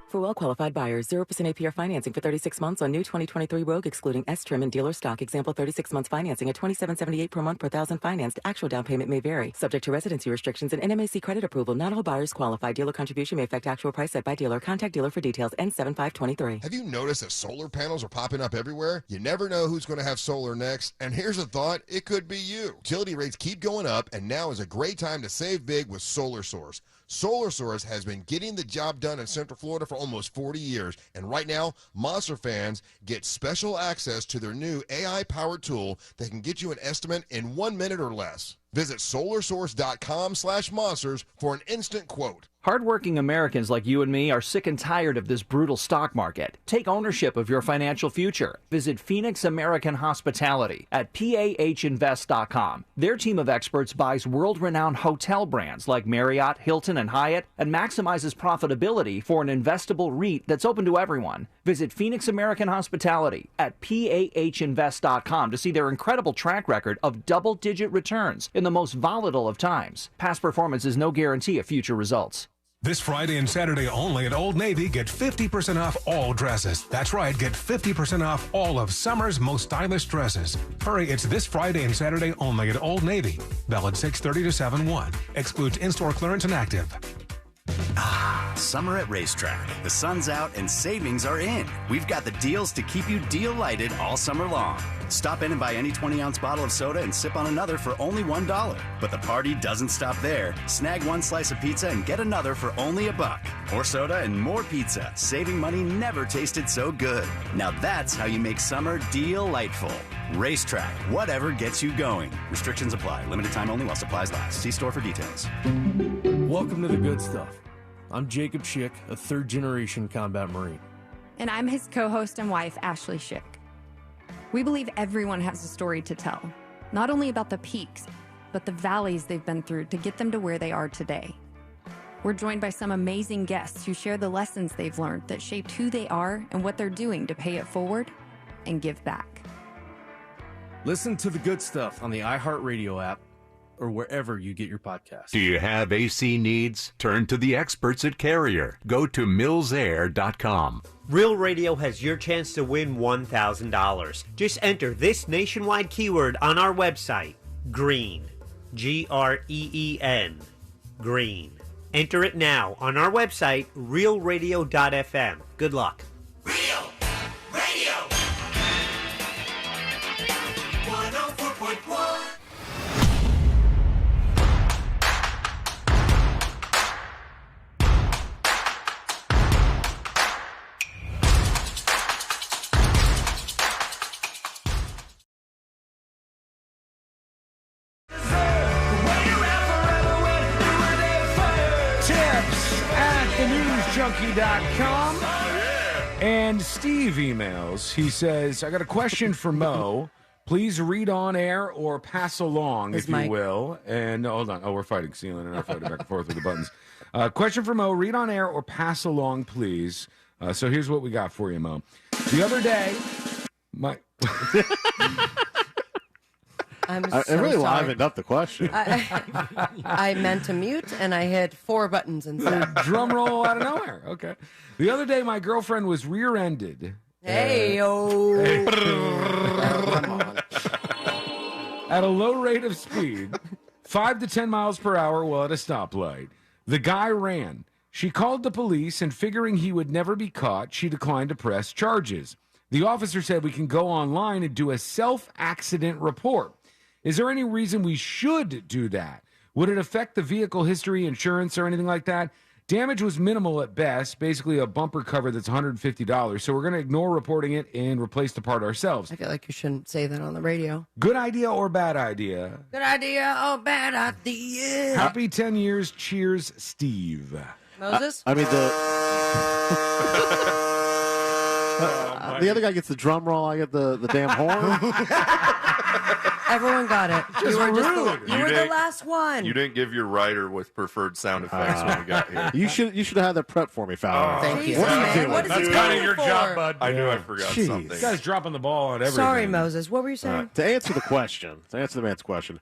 For well-qualified buyers, 0% APR financing for 36 months on new 2023 Rogue excluding S-Trim and dealer stock. Example 36 months financing at $27.78 per month per thousand financed. Actual down payment may vary. Subject to residency restrictions and NMAC credit approval. Not all buyers qualify. Dealer contribution may affect actual price set by dealer. Contact dealer for details. N7523. Have you noticed that solar panels are popping up everywhere? You never know who's going to have solar next. And here's a thought, it could be you. Utility rates keep going up, and now is a great time to save big with Solar Source. Solar Source has been getting the job done in Central Florida for almost 40 years, and right now, Monster fans get special access to their new AI-powered tool that can get you an estimate in 1 minute or less. Visit solarsource.com/monsters for an instant quote. Hardworking Americans like you and me are sick and tired of this brutal stock market. Take ownership of your financial future. Visit Phoenix American Hospitality at PAHinvest.com. Their team of experts buys world-renowned hotel brands like Marriott, Hilton, and Hyatt and maximizes profitability for an investable REIT that's open to everyone. Visit Phoenix American Hospitality at PAHinvest.com to see their incredible track record of double-digit returns in the most volatile of times. Past performance is no guarantee of future results. This Friday and Saturday only at Old Navy, get 50% off all dresses. That's right, get 50% off all of summer's most stylish dresses. Hurry, it's this Friday and Saturday only at Old Navy. Valid 6/30 to 7/1. Excludes in-store clearance and active. Ah, summer at Racetrack. The sun's out and savings are in. We've got the deals to keep you deal-lighted all summer long. Stop in and buy any 20-ounce bottle of soda and sip on another for only $1. But the party doesn't stop there. Snag one slice of pizza and get another for only $1. More soda and more pizza. Saving money never tasted so good. Now that's how you make summer deal-lightful. Racetrack, whatever gets you going. Restrictions apply. Limited time only while supplies last. See store for details. Welcome to the good stuff. I'm Jacob Schick, a third-generation combat Marine. And I'm his co-host and wife, Ashley Schick. We believe everyone has a story to tell, not only about the peaks, but the valleys they've been through to get them to where they are today. We're joined by some amazing guests who share the lessons they've learned that shaped who they are and what they're doing to pay it forward and give back. Listen to the good stuff on the iHeartRadio app or wherever you get your podcasts. Do you have AC needs? Turn to the experts at Carrier. Go to millsair.com. Real Radio has your chance to win $1,000. Just enter this nationwide keyword on our website, GREEN. GREEN. Green. Enter it now on our website, realradio.fm. Good luck. Real Radio 104.1. Tips at thenewsjunkie.com. And Steve emails. He says, I got a question for Mo. Please read on air or pass along, if you will. And hold on. Oh, we're fighting. Ceiling and I are fighting back and forth with the buttons. Question for Mo. Read on air or pass along, please. So here's what we got for you, Mo. The other day, I'm It really livened up the question. I meant to mute, and I hit 4 buttons instead. Drum roll out of nowhere. Okay. The other day, my girlfriend was rear-ended. Hey-o. At a low rate of speed, 5 to 10 miles per hour while at a stoplight. The guy ran. She called the police, and figuring he would never be caught, she declined to press charges. The officer said we can go online and do a self-accident report. Is there any reason we should do that? Would it affect the vehicle history, insurance, or anything like that? Damage was minimal at best, basically a bumper cover that's $150. So we're going to ignore reporting it and replace the part ourselves. I feel like you shouldn't say that on the radio. Good idea or bad idea? Good idea or bad idea? Happy 10 years. Cheers, Steve. Moses? I mean, the other guy gets the drum roll. I get the damn horn. Everyone got it. You were the last one. You didn't give your writer with preferred sound effects when we got here. You should have had that prep for me, Fowler. Thank you. What are you Man, doing? what is That's he kind going of your for? job, bud. I knew I forgot something. This guy's dropping the ball on everything. Sorry, Moses. What were you saying? To answer the question, the man's question,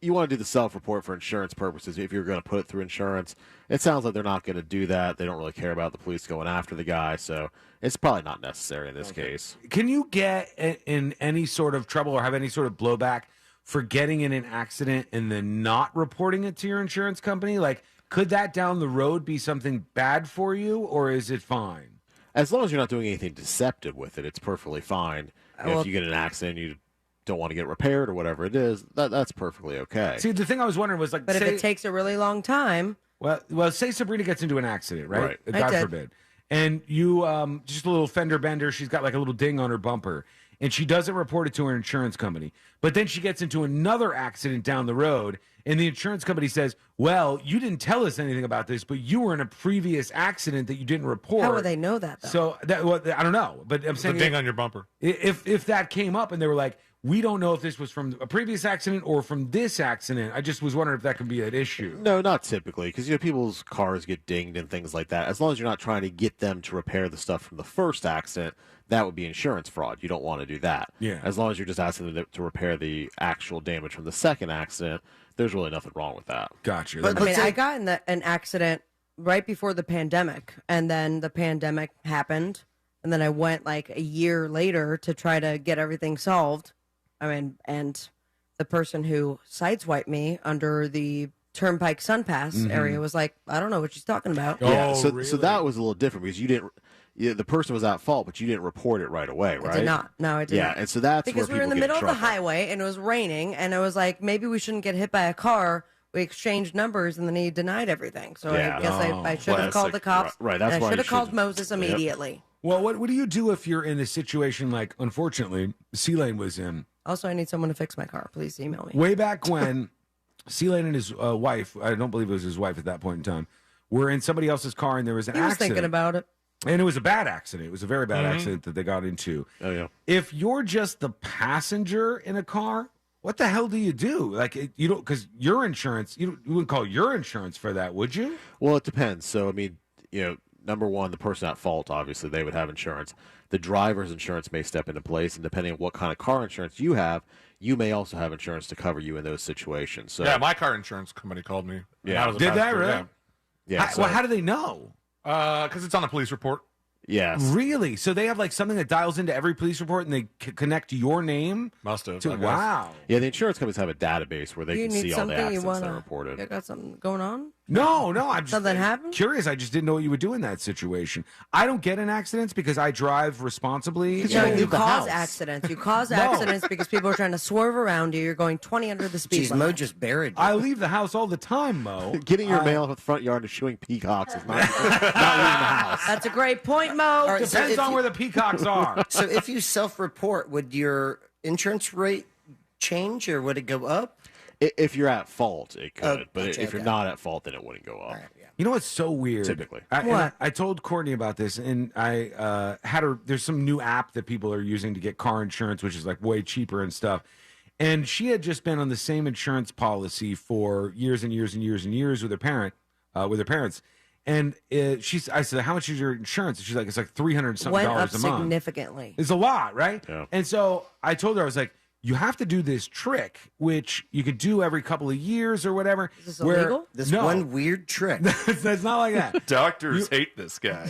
you want to do the self-report for insurance purposes if you're going to put it through insurance. It sounds like they're not going to do that. They don't really care about the police going after the guy, so it's probably not necessary in this case. Can you get in any sort of trouble or have any sort of blowback for getting in an accident and then not reporting it to your insurance company? Like, could that down the road be something bad for you, or is it fine? As long as you're not doing anything deceptive with it, it's perfectly fine. If you get in an accident, you don't want to get repaired or whatever it is, that's perfectly okay. See, the thing I was wondering was like, But if it takes a really long time. Well, say Sabrina gets into an accident, right? Right. God forbid. And you, just a little fender bender, she's got like a little ding on her bumper, and she doesn't report it to her insurance company. But then she gets into another accident down the road, and the insurance company says, well, you didn't tell us anything about this, but you were in a previous accident that you didn't report. How would they know that, though? So, I don't know. But I'm saying, the ding on your bumper. If that came up and they were like, we don't know if this was from a previous accident or from this accident, I just was wondering if that could be an issue. No, not typically, because people's cars get dinged and things like that. As long as you're not trying to get them to repair the stuff from the first accident, that would be insurance fraud. You don't want to do that. Yeah. As long as you're just asking them to repair the actual damage from the second accident, there's really nothing wrong with that. Gotcha. But, I got in an accident right before the pandemic, and then the pandemic happened, and then I went like a year later to try to get everything solved. I mean, and the person who sideswiped me under the Turnpike Sunpass area was like, I don't know what she's talking about. Yeah, so that was a little different because you didn't. The person was at fault, but you didn't report it right away, right? I did not. No, I did not. Yeah, and so that's because where we were in the people get middle of the trouble. highway and it was raining, and I was like, maybe we shouldn't get hit by a car. We exchanged numbers, and then he denied everything. So Yeah. I guess I should have called the cops. Right, that's and why I should you have called should've- Moses immediately. Well, what do you do if you're in a situation like, unfortunately, C-Lane was in? Also, I need someone to fix my car. Please email me. Way back when C-Lane and his wife, I don't believe it was his wife at that point in time, were in somebody else's car and there was an He was accident. thinking about it. And it was a bad accident. It was a very bad accident that they got into. Oh, yeah. If you're just the passenger in a car, what the hell do you do? Like, you don't, because your insurance, you wouldn't call your insurance for that, would you? Well, it depends. So, I mean, number one, the person at fault, obviously, they would have insurance. The driver's insurance may step into place, and depending on what kind of car insurance you have, you may also have insurance to cover you in those situations. So, Yeah, my car insurance company called me. Yeah. I was a Did that passenger, really? Yeah, Well, how do they know? Because it's on a police report. Yes. Really? So they have like something that dials into every police report and they connect your name? Must have. To, I guess. wow. Yeah, the insurance companies have a database where they You can need see all the something you accidents that wanna- are reported. You got something going on? No, I'm just Something happened? curious. I just didn't know what you would do in that situation. I don't get in accidents because I drive responsibly. No, and- you cause accidents. You cause accidents because people are trying to swerve around you. You're going 20 under the speed limit. just buried I leave the house all the time, Mo. Getting your mail in the front yard and shooing peacocks is not leaving the house. That's a great point, Mo. All right, so Depends if on you- where the peacocks are. So if you self-report, would your insurance rate change or would it go up? If you're at fault, it could. Oh, but gotcha, if you're okay. not at fault, then it wouldn't go up. Yeah. You know what's so weird? Typically. I told Courtney about this, and I had her. There's some new app that people are using to get car insurance, which is like way cheaper and stuff. And she had just been on the same insurance policy for years and years and years and years with her parents. And I said, "How much is your insurance?" And she's like, "It's like $300 something Went up a month." significantly. It's a lot, right? Yeah. And so I told her, I was like, you have to do this trick, which you could do every couple of years or whatever. Is this illegal? This No. one weird trick. That's not like that. Doctors hate this guy.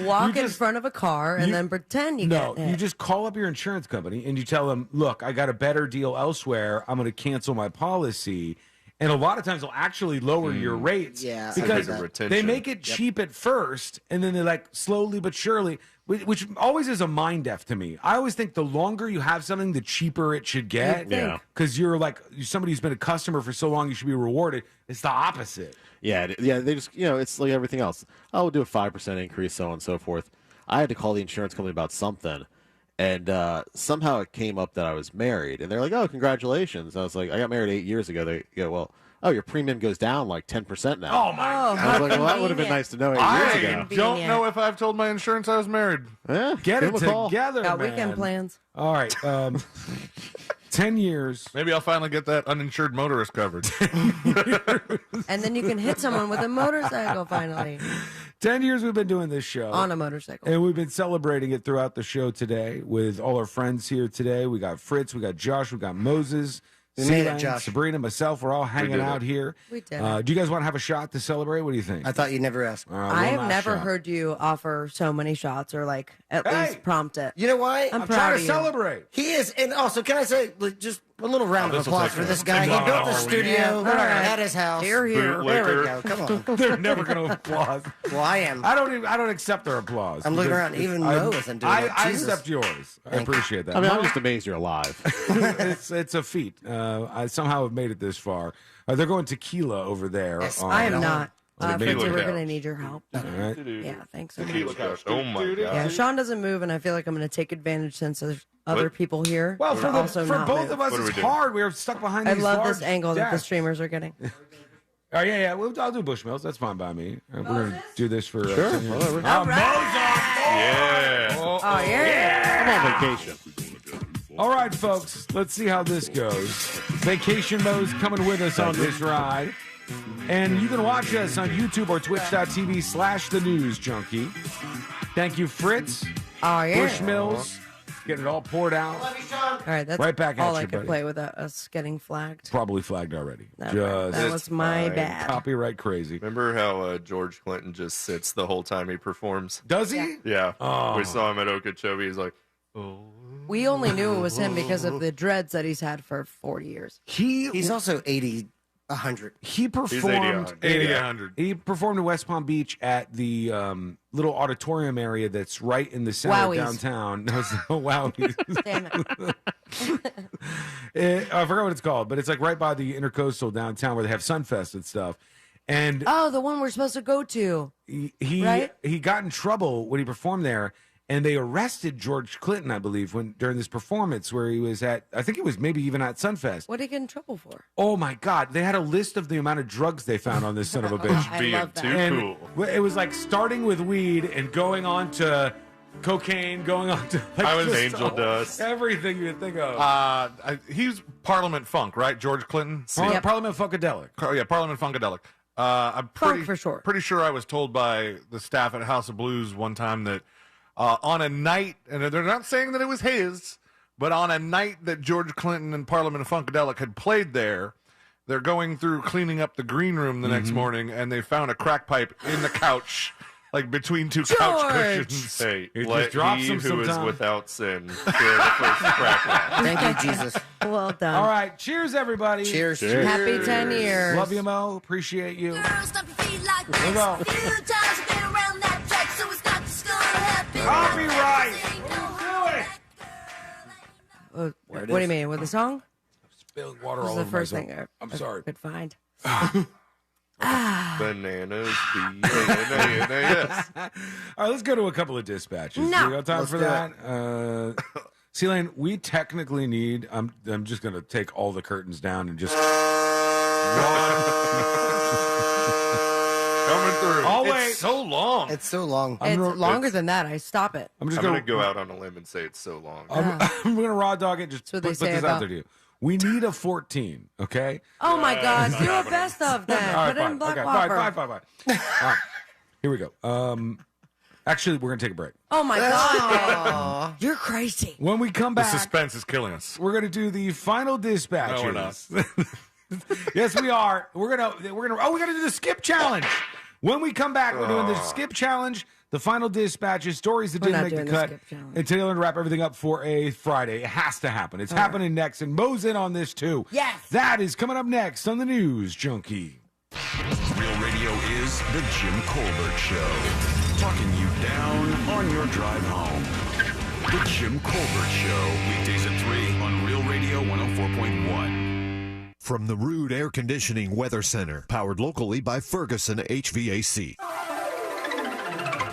Walk in front of a car and then pretend you No, get hit. you just call up your insurance company and you tell them, look, I got a better deal elsewhere. I'm going to cancel my policy. And a lot of times they'll actually lower your rates Yeah, because I get that. they make it cheap at first and then they like slowly but surely, which always is a mind F to me. I always think the longer you have something, the cheaper it should get. Yeah. Because you're like somebody who's been a customer for so long, you should be rewarded. It's the opposite. Yeah, they just, it's like everything else. Oh, we'll do a 5% increase, so on and so forth. I had to call the insurance company about something, and somehow it came up that I was married, and they're like, "Oh, congratulations!" I was like, "I got married 8 years ago." They go, "Well, your premium goes down like 10% now." Oh my God! I was like, "Well, that would have been nice to know 8 years ago." I don't know if I've told my insurance I was married. Yeah, Get give it them a call. together, Got man. weekend plans. All right. 10 years. Maybe I'll finally get that uninsured motorist coverage. And then you can hit someone with a motorcycle finally. 10 years we've been doing this show. On a motorcycle. And we've been celebrating it throughout the show today with all our friends here today. We got Fritz, we got Josh, we got Moses, We made it, Sealand, Josh. Sabrina, myself. We're all hanging did out it. here. We did it. Do you guys want to have a shot to celebrate? What do you think? I thought you'd never ask. I have one last never shot. heard you offer so many shots or like at Hey! least prompt it. You know why? I'm I'm proud trying of to you. celebrate. He is, and also, can I say, like, just a little round of this'll applause take for a- this guy? No, He built a yeah. studio All right. at his house. Here, here. There we go. Come on. They're never going to applaud. Well, I am. I don't accept their applause. I'm looking because around. Even I'm- Mo isn't doing I it. Jesus. accept yours. I appreciate that. I mean, I'm Mo, just amazed you're alive. it's a feat. I somehow have made it this far. They're going tequila over there. Yes, I am no. not. Tequila Fritzy, we're couch. going to need your help. All right. Yeah, thanks so much. Tequila couch. Oh my god. Yeah, Sean doesn't move, and I feel like I'm going to take advantage since there's other What? people here. Well, to also for not both move. of us, What are we it's doing? hard. We're stuck behind I these love large this angle that the desks. streamers are getting. Oh, yeah. Well, I'll do Bushmills. That's fine by me. We're going to do this for... Sure, 10 years. whatever. Oh, Yeah. Oh, yeah. I'm on vacation. all right, folks. Let's see how this goes. Vacation Mo's coming with us on this ride. And you can watch us on YouTube or twitch.tv/The News Junkie. Thank you, Fritz. Oh, yeah. Bushmills. Getting it all poured out. All right, that's Right back at all you, I could buddy. play without us getting flagged. Probably flagged already. That, Just that was my fine. bad. copyright crazy. Remember how George Clinton just sits the whole time he performs? Does he? Yeah. Oh. We saw him at Okeechobee. He's like, oh. We only knew it was him because of the dreads that he's had for 40 years. He's also 80, 100. He performed 80, 100. He performed in West Palm Beach at the little auditorium area that's right in the center of Wowies. downtown. No, it's not Wowies. Damn it. I forgot what it's called, but it's like right by the Intercoastal downtown where they have Sunfest and stuff. And Oh, the one we're supposed to go to. he Right? he got in trouble when he performed there, and they arrested George Clinton, I believe, when during this performance where he was at. I think it was maybe even at Sunfest. What did he get in trouble for? Oh my God! They had a list of the amount of drugs they found on this son of a bitch. I Being love that. too And cool. it was like starting with weed and going on to cocaine, going on to like I was just angel dust. everything you think of. He's Parliament Funk, right? George Clinton? Yep. Parliament Funkadelic. Yeah, Parliament Funkadelic. I'm Funk for sure. pretty sure I was told by the staff at House of Blues one time that on a night, and they're not saying that it was his, but on a night that George Clinton and Parliament Funkadelic had played there, they're going through cleaning up the green room the next morning, and they found a crack pipe in the couch, like between two couch George! cushions. Hey, He just let drops he them who is sometime. without sin throw the first crack rock. Thank you, Jesus. Well done. All right, cheers, everybody. Cheers. Happy 10 years. Love you, Mo. Appreciate you. Girls, don't be feet like this. Here we go. Few times I've been around that track, so it's not just gonna happen. Copyright. What do you mean? With the song? Spilling water This all is the over first myself. thing I'm sorry. I could find. Bananas, B-A-N-A-N-A-S. All right, let's go to a couple of dispatches. No. We got time Let's for do that? C-Lane, we technically need, I'm just going to take all the curtains down and just coming through. I'll It's wait. so long. It's so long. It's gonna- longer than that. I stop it. I'm just I'm gonna going to go out on a limb and say it's so long. I'm gonna raw dog it. Just what put they say this out about- there to you. We need a 14. Okay. Oh my God! Do a best of then. All right, Put in fine. Black Okay, Whopper. fine. All right. Here we go. Actually, we're gonna take a break. Oh my God! You're crazy. When we come The back, suspense is killing us. we're gonna do the final dispatches. No, we're not. Yes, we are. We're gonna. Oh, we gotta do the skip challenge. When we come back, we're doing the skip challenge, the final dispatches, stories that We're didn't not make the doing the cut, skip challenge. and Taylor to wrap everything up for a Friday. It has to happen. It's happening next, and Mo's in on this too. Yes. That is coming up next on the News Junkie. Real Radio is the Jim Colbert Show. Talking you down on your drive home. The Jim Colbert Show. Weekdays at 3 on Real Radio 104.1. From the Rude Air Conditioning Weather Center, powered locally by Ferguson HVAC.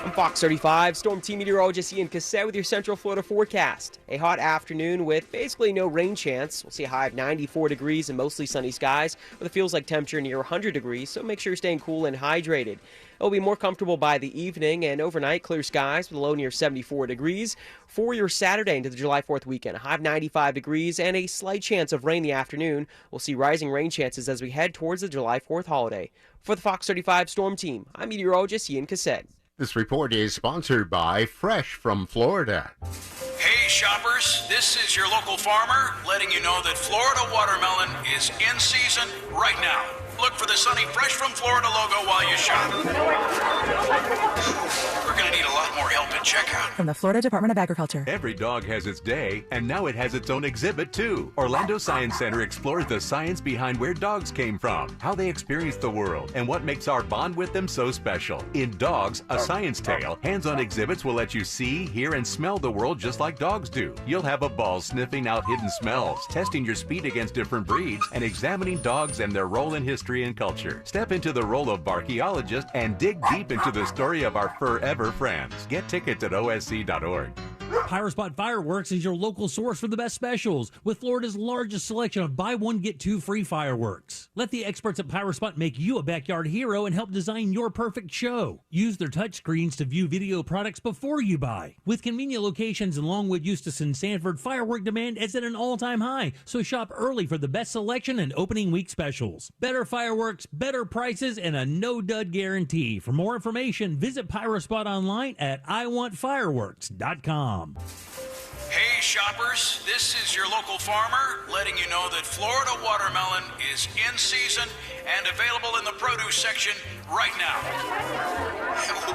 I'm Fox 35 Storm Team meteorologist Ian Cassett with your Central Florida forecast. A hot afternoon with basically no rain chance. We'll see a high of 94 degrees and mostly sunny skies with a feels-like temperature near 100 degrees, so make sure you're staying cool and hydrated. It'll be more comfortable by the evening, and overnight clear skies with a low near 74 degrees. For your Saturday into the July 4th weekend, a high of 95 degrees and a slight chance of rain in the afternoon. We'll see rising rain chances as we head towards the July 4th holiday. For the Fox 35 Storm Team, I'm meteorologist Ian Cassett. This report is sponsored by Fresh from Florida. Hey shoppers, this is your local farmer letting you know that Florida watermelon is in season right now. Look for the sunny Fresh from Florida logo while you shop. We're going to need a lot more help at checkout. From the Florida Department of Agriculture. Every dog has its day, and now it has its own exhibit, too. Orlando Science Center explores the science behind where dogs came from, how they experience the world, and what makes our bond with them so special. In Dogs, A Science Tale, hands-on exhibits will let you see, hear, and smell the world just like dogs do. You'll have a ball sniffing out hidden smells, testing your speed against different breeds, and examining dogs and their role in history and culture. Step into the role of archaeologist and dig deep into the story of our forever friends. Get tickets at osc.org. Pyrospot Fireworks is your local source for the best specials, with Florida's largest selection of buy one, get two free fireworks. Let the experts at Pyrospot make you a backyard hero and help design your perfect show. Use their touchscreens to view video products before you buy. With convenient locations in Longwood, Eustis, and Sanford, firework demand is at an all-time high, so shop early for the best selection and opening week specials. Better fireworks, better prices, and a no-dud guarantee. For more information, visit Pyrospot online at iwantfireworks.com. Hey shoppers, this is your local farmer letting you know that Florida watermelon is in season and available in the produce section right now.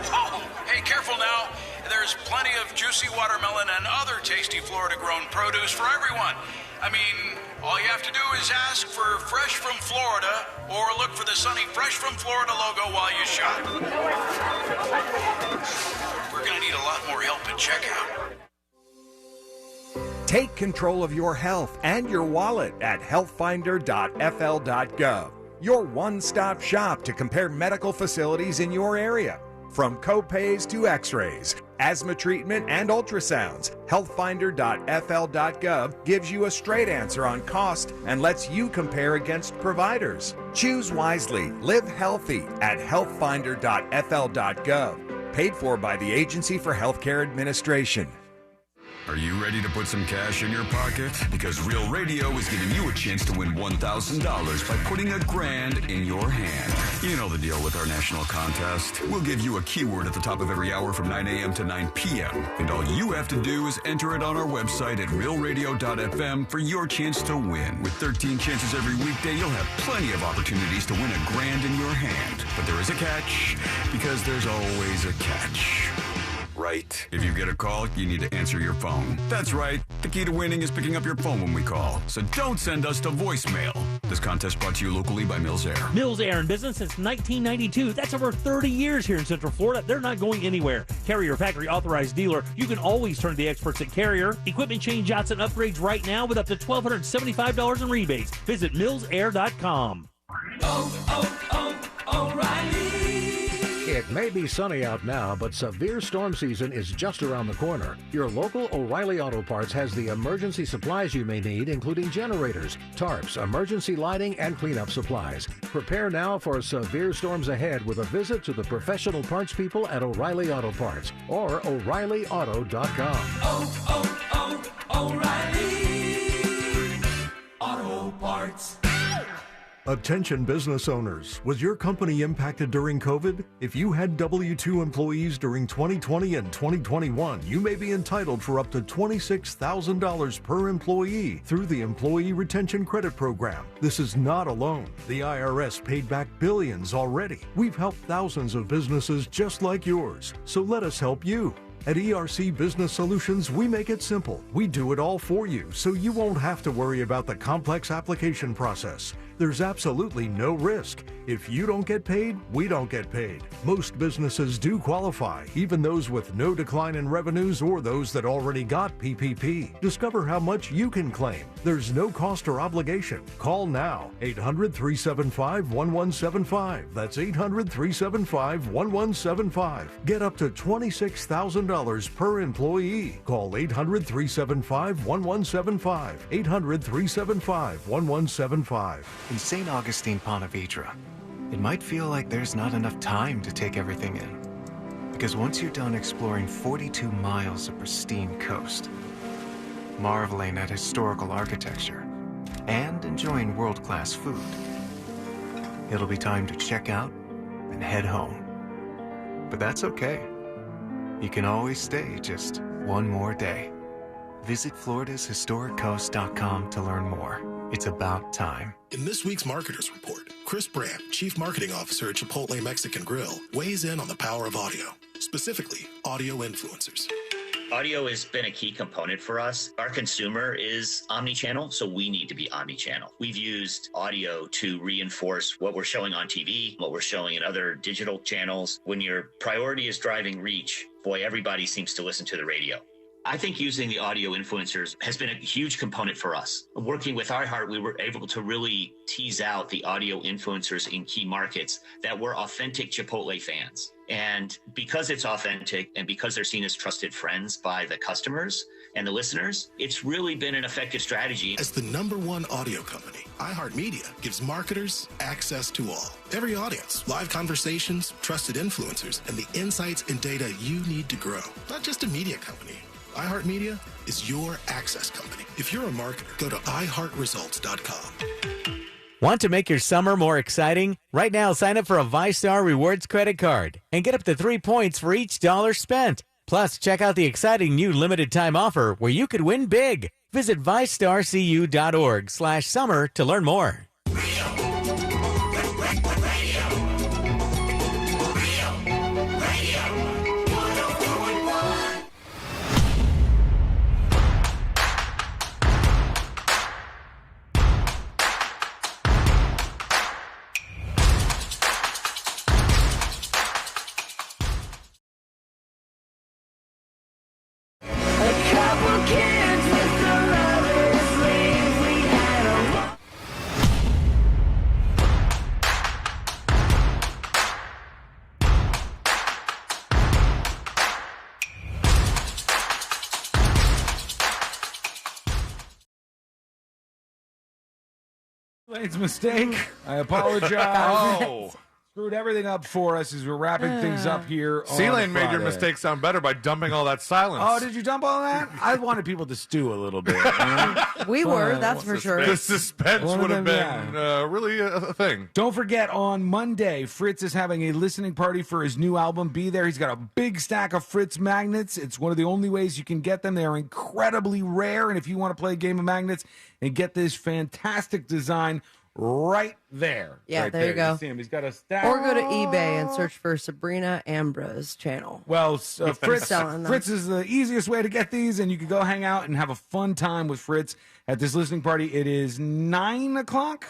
Whoa, hey, careful now. There's plenty of juicy watermelon and other tasty Florida-grown produce for everyone. I mean, all you have to do is ask for Fresh from Florida or look for the sunny Fresh from Florida logo while you shop. We're going to need a lot more help at checkout. Take control of your health and your wallet at healthfinder.fl.gov. Your one-stop shop to compare medical facilities in your area. From copays to x-rays, asthma treatment, and ultrasounds, healthfinder.fl.gov gives you a straight answer on cost and lets you compare against providers. Choose wisely. Live healthy at healthfinder.fl.gov. Paid for by the Agency for Healthcare Administration. Are you ready to put some cash in your pocket? Because Real Radio is giving you a chance to win $1,000 by putting $1,000 in your hand. You know the deal with our national contest. We'll give you a keyword at the top of every hour from 9 a.m. to 9 p.m. And all you have to do is enter it on our website at realradio.fm for your chance to win. With 13 chances every weekday, you'll have plenty of opportunities to win $1,000 in your hand. But there is a catch, because there's always a catch. Right. If you get a call, you need to answer your phone. That's right. The key to winning is picking up your phone when we call. So don't send us to voicemail. This contest brought to you locally by Mills Air. Mills Air in business since 1992. That's over 30 years here in Central Florida. They're not going anywhere. Carrier factory authorized dealer. You can always turn to the experts at Carrier. Equipment change outs and upgrades right now with up to $1,275 in rebates. Visit millsair.com. O'Reilly. It may be sunny out now, but severe storm season is just around the corner. Your local O'Reilly Auto Parts has the emergency supplies you may need, including generators, tarps, emergency lighting, and cleanup supplies. Prepare now for severe storms ahead with a visit to the professional parts people at O'Reilly Auto Parts or O'ReillyAuto.com. O'Reilly Auto Parts. Attention business owners. Was your company impacted during COVID? If you had W-2 employees during 2020 and 2021, you may be entitled for up to $26,000 per employee through the Employee Retention Credit Program. This is not alone. The IRS paid back billions already. We've helped thousands of businesses just like yours. So let us help you. At ERC Business Solutions, we make it simple. We do it all for you, so you won't have to worry about the complex application process. There's absolutely no risk. If you don't get paid, we don't get paid. Most businesses do qualify, even those with no decline in revenues or those that already got PPP. Discover how much you can claim. There's no cost or obligation. Call now. 800-375-1175. That's 800-375-1175. Get up to $26,000 per employee. Call 800-375-1175. 800-375-1175. In St. Augustine, Ponte Vedra, it might feel like there's not enough time to take everything in. Because once you're done exploring 42 miles of pristine coast, marveling at historical architecture, and enjoying world-class food, it'll be time to check out and head home. But that's okay. You can always stay just one more day. Visit FloridasHistoricCoast.com to learn more. It's about time. In this week's Marketers Report, Chris Brand, Chief Marketing Officer at Chipotle Mexican Grill, weighs in on the power of audio, specifically audio influencers. Audio has been a key component for us. Our consumer is omni-channel, so we need to be omni-channel. We've used audio to reinforce what we're showing on TV, what we're showing in other digital channels. When your priority is driving reach, boy, everybody seems to listen to the radio. I think using the audio influencers has been a huge component for us. Working with iHeart, we were able to really tease out the audio influencers in key markets that were authentic Chipotle fans. And because it's authentic and because they're seen as trusted friends by the customers and the listeners, it's really been an effective strategy. As the #1 audio company, iHeartMedia gives marketers access to all. Every audience, live conversations, trusted influencers, and the insights and data you need to grow. Not just a media company. iHeartMedia is your access company. If you're a marketer, go to iHeartResults.com. Want to make your summer more exciting? Right now, sign up for a ViStar Rewards credit card and get up to 3 points for each dollar spent. Plus, check out the exciting new limited time offer where you could win big. Visit ViStarCU.org/summer to learn more. Lane's mistake. I apologize. Screwed everything up for us as we're wrapping things up here. C-Lane made your Friday. mistake sound better by dumping all that silence. Oh, did you dump all that? I wanted people to stew a little bit. You know? We were, that's for sure. The suspense One of would have them, been really a thing. Don't forget, on Monday, Fritz is having a listening party for his new album. Be there. He's got a big stack of Fritz magnets. It's one of the only ways you can get them. They are incredibly rare. And if you want to play a game of magnets and get this fantastic design right there. Yeah, right there you go. See him. He's got a stack. Or go to eBay and search for Sabrina Ambra's channel. Well, Fritz selling them. Fritz is the easiest way to get these, and you can go hang out and have a fun time with Fritz at this listening party. It is 9 o'clock.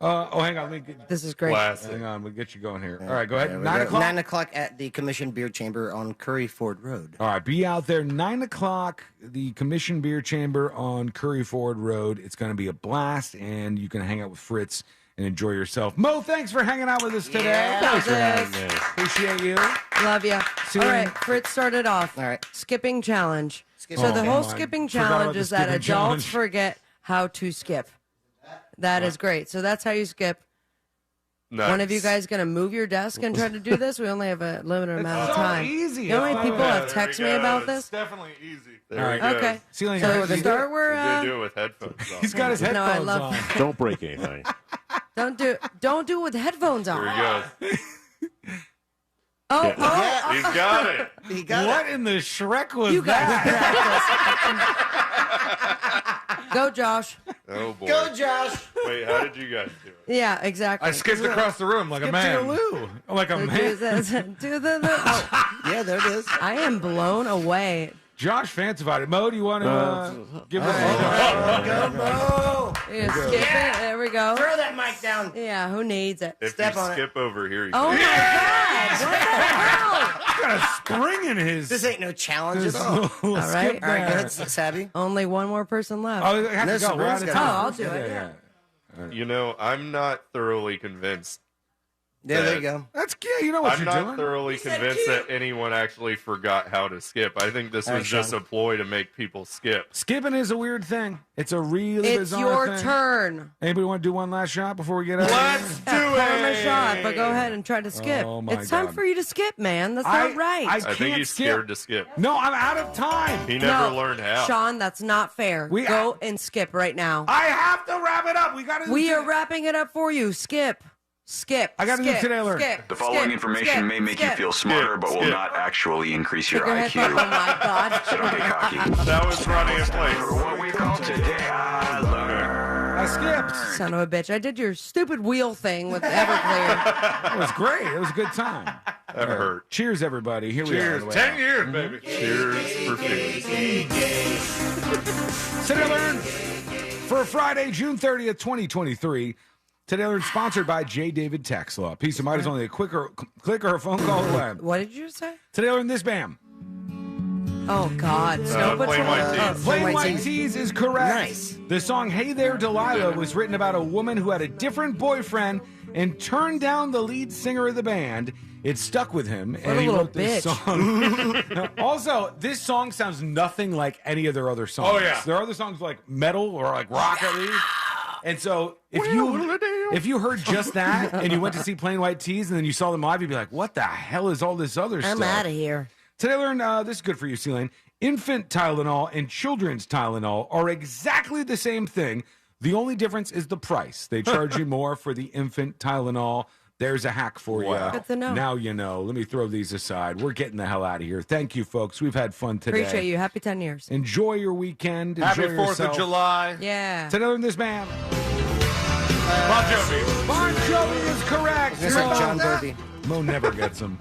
Hang on. This is great. Hang on. We'll get you going here. All right, go ahead. 9 o'clock. 9 o'clock at the Commission Beer Chamber on Curry Ford Road. All right, be out there 9 o'clock. The Commission Beer Chamber on Curry Ford Road. It's going to be a blast, and you can hang out with Fritz and enjoy yourself. Mo, thanks for hanging out with us today. Yeah, Thanks for thanks. having me. Appreciate you. Love you. See All you right, in- Fritz started off. All right. Skipping challenge. Skipping So the challenge. whole Oh, my. skipping Forgot about challenge the is that skipping adults challenge. forget how to skip. That is great. So that's how you skip. Nice. One of you guys going to move your desk and try to do this? We only have a limited amount of so time. easy. You know how many people have There we texted me go. about It's this? definitely easy. There All we right. go. Okay. Ceiling, So how to do you start, do we're You can do it with headphones on. He's got his No, I headphones love- on. Don't break anything. don't do it with headphones on. Here he goes. Oh, He's got it. He got What in the Shrek was you guys that? practice. Go, Josh. Oh boy. Go, Josh. Wait, how did you guys do it? Yeah, exactly. I skipped across the room like a man. Like a Do man. this. Do the. Oh, Yeah, there it is. I am blown away. Josh fancified it. Mo, do you want to give us Go, Mo. Yeah, skip it. There we go. Throw that mic down. Yeah, who needs it? If Step you on it. skip over here, you Oh my God! What the hell? He's got a spring in his. This ain't no challenge his at all. little All right. skip All right, go there. ahead, Savvy. Only one more person left. Oh, I have No, to go. We're out of Sabrina's time. Oh, I'll do it, Yeah. You know, I'm not thoroughly convinced. Yeah, there you go. That's yeah. You know what I'm you're not doing. thoroughly convinced that anyone actually forgot how to skip. I think this All right, was just Sean. a ploy to make people skip. Skipping is a weird thing. It's a really It's bizarre your thing. turn. Anybody want to do one last shot before we get out? Let's do Karma it. shot, but go ahead and try to skip. Oh, my It's time God. for you to skip, man. That's not right. I think can't he's skip. scared to skip. No, I'm out of time. He never No, learned how. Sean, that's not fair. Go and skip right now. I have to wrap it up. We got to. We are wrapping it up for you. Skip. Skip. I gotta do skip, today alert. Skip. The following skip, information skip, may make you skip. feel smarter, but will skip. not actually increase your Take your IQ. headphones- Oh my God. So don't get cocky. That was running in place. What we call today, I learned. I skipped. Son of a bitch. I did your stupid wheel thing with Everclear. It was great. It was a good time. That hurt. Cheers, everybody. Here we are. Cheers. 10 years, baby. Cheers for 50. Today Learn for Friday, June 30th, 2023. Today Learn sponsored by J. David Tax Law. Peace of mind is only a click or a phone call away. What did you say? Today Learn this bam. Oh, God. Snow Plain Patrol. White Tees. Plain White Tees is correct. Nice. The song Hey There Delilah was written about a woman who had a different boyfriend and turned down the lead singer of the band. It stuck with him, and a he little wrote this bitch. song. Also, this song sounds nothing like any of their other songs. Oh, yeah. Their other songs like metal or like rock at least. And so if you heard just that and you went to see Plain White Tees and then you saw them live, you'd be like, what the hell is all this other stuff? I'm out of here. Today, learn this is good for you, Celine. Infant Tylenol and children's Tylenol are exactly the same thing. The only difference is the price. They charge you more for the infant Tylenol. There's a hack for you. Good to know. Now you know. Let me throw these aside. We're getting the hell out of here. Thank you, folks. We've had fun today. Appreciate you. Happy 10 years. Enjoy your weekend. Happy Enjoy 4th yourself. of July. Yeah. Today, learn this, man. Bon Jovi. Bon Jovi is correct. This is like John Burby. Mo never gets them.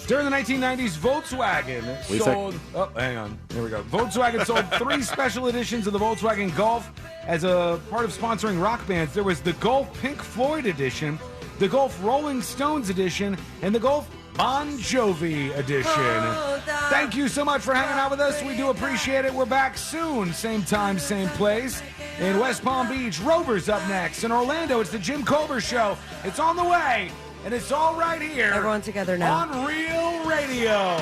During the 1990s, Volkswagen sold... Oh, hang on. There we go. Volkswagen sold 3 special editions of the Volkswagen Golf as a part of sponsoring rock bands. There was the Golf Pink Floyd edition, the Golf Rolling Stones edition, and the Golf Bon Jovi edition. Thank you so much for hanging out with us. We do appreciate it. We're back soon. Same time, same place. In West Palm Beach, Rover's up next. In Orlando, it's the Jim Colbert Show. It's on the way. And it's all right here. Everyone together now. On Real Radio.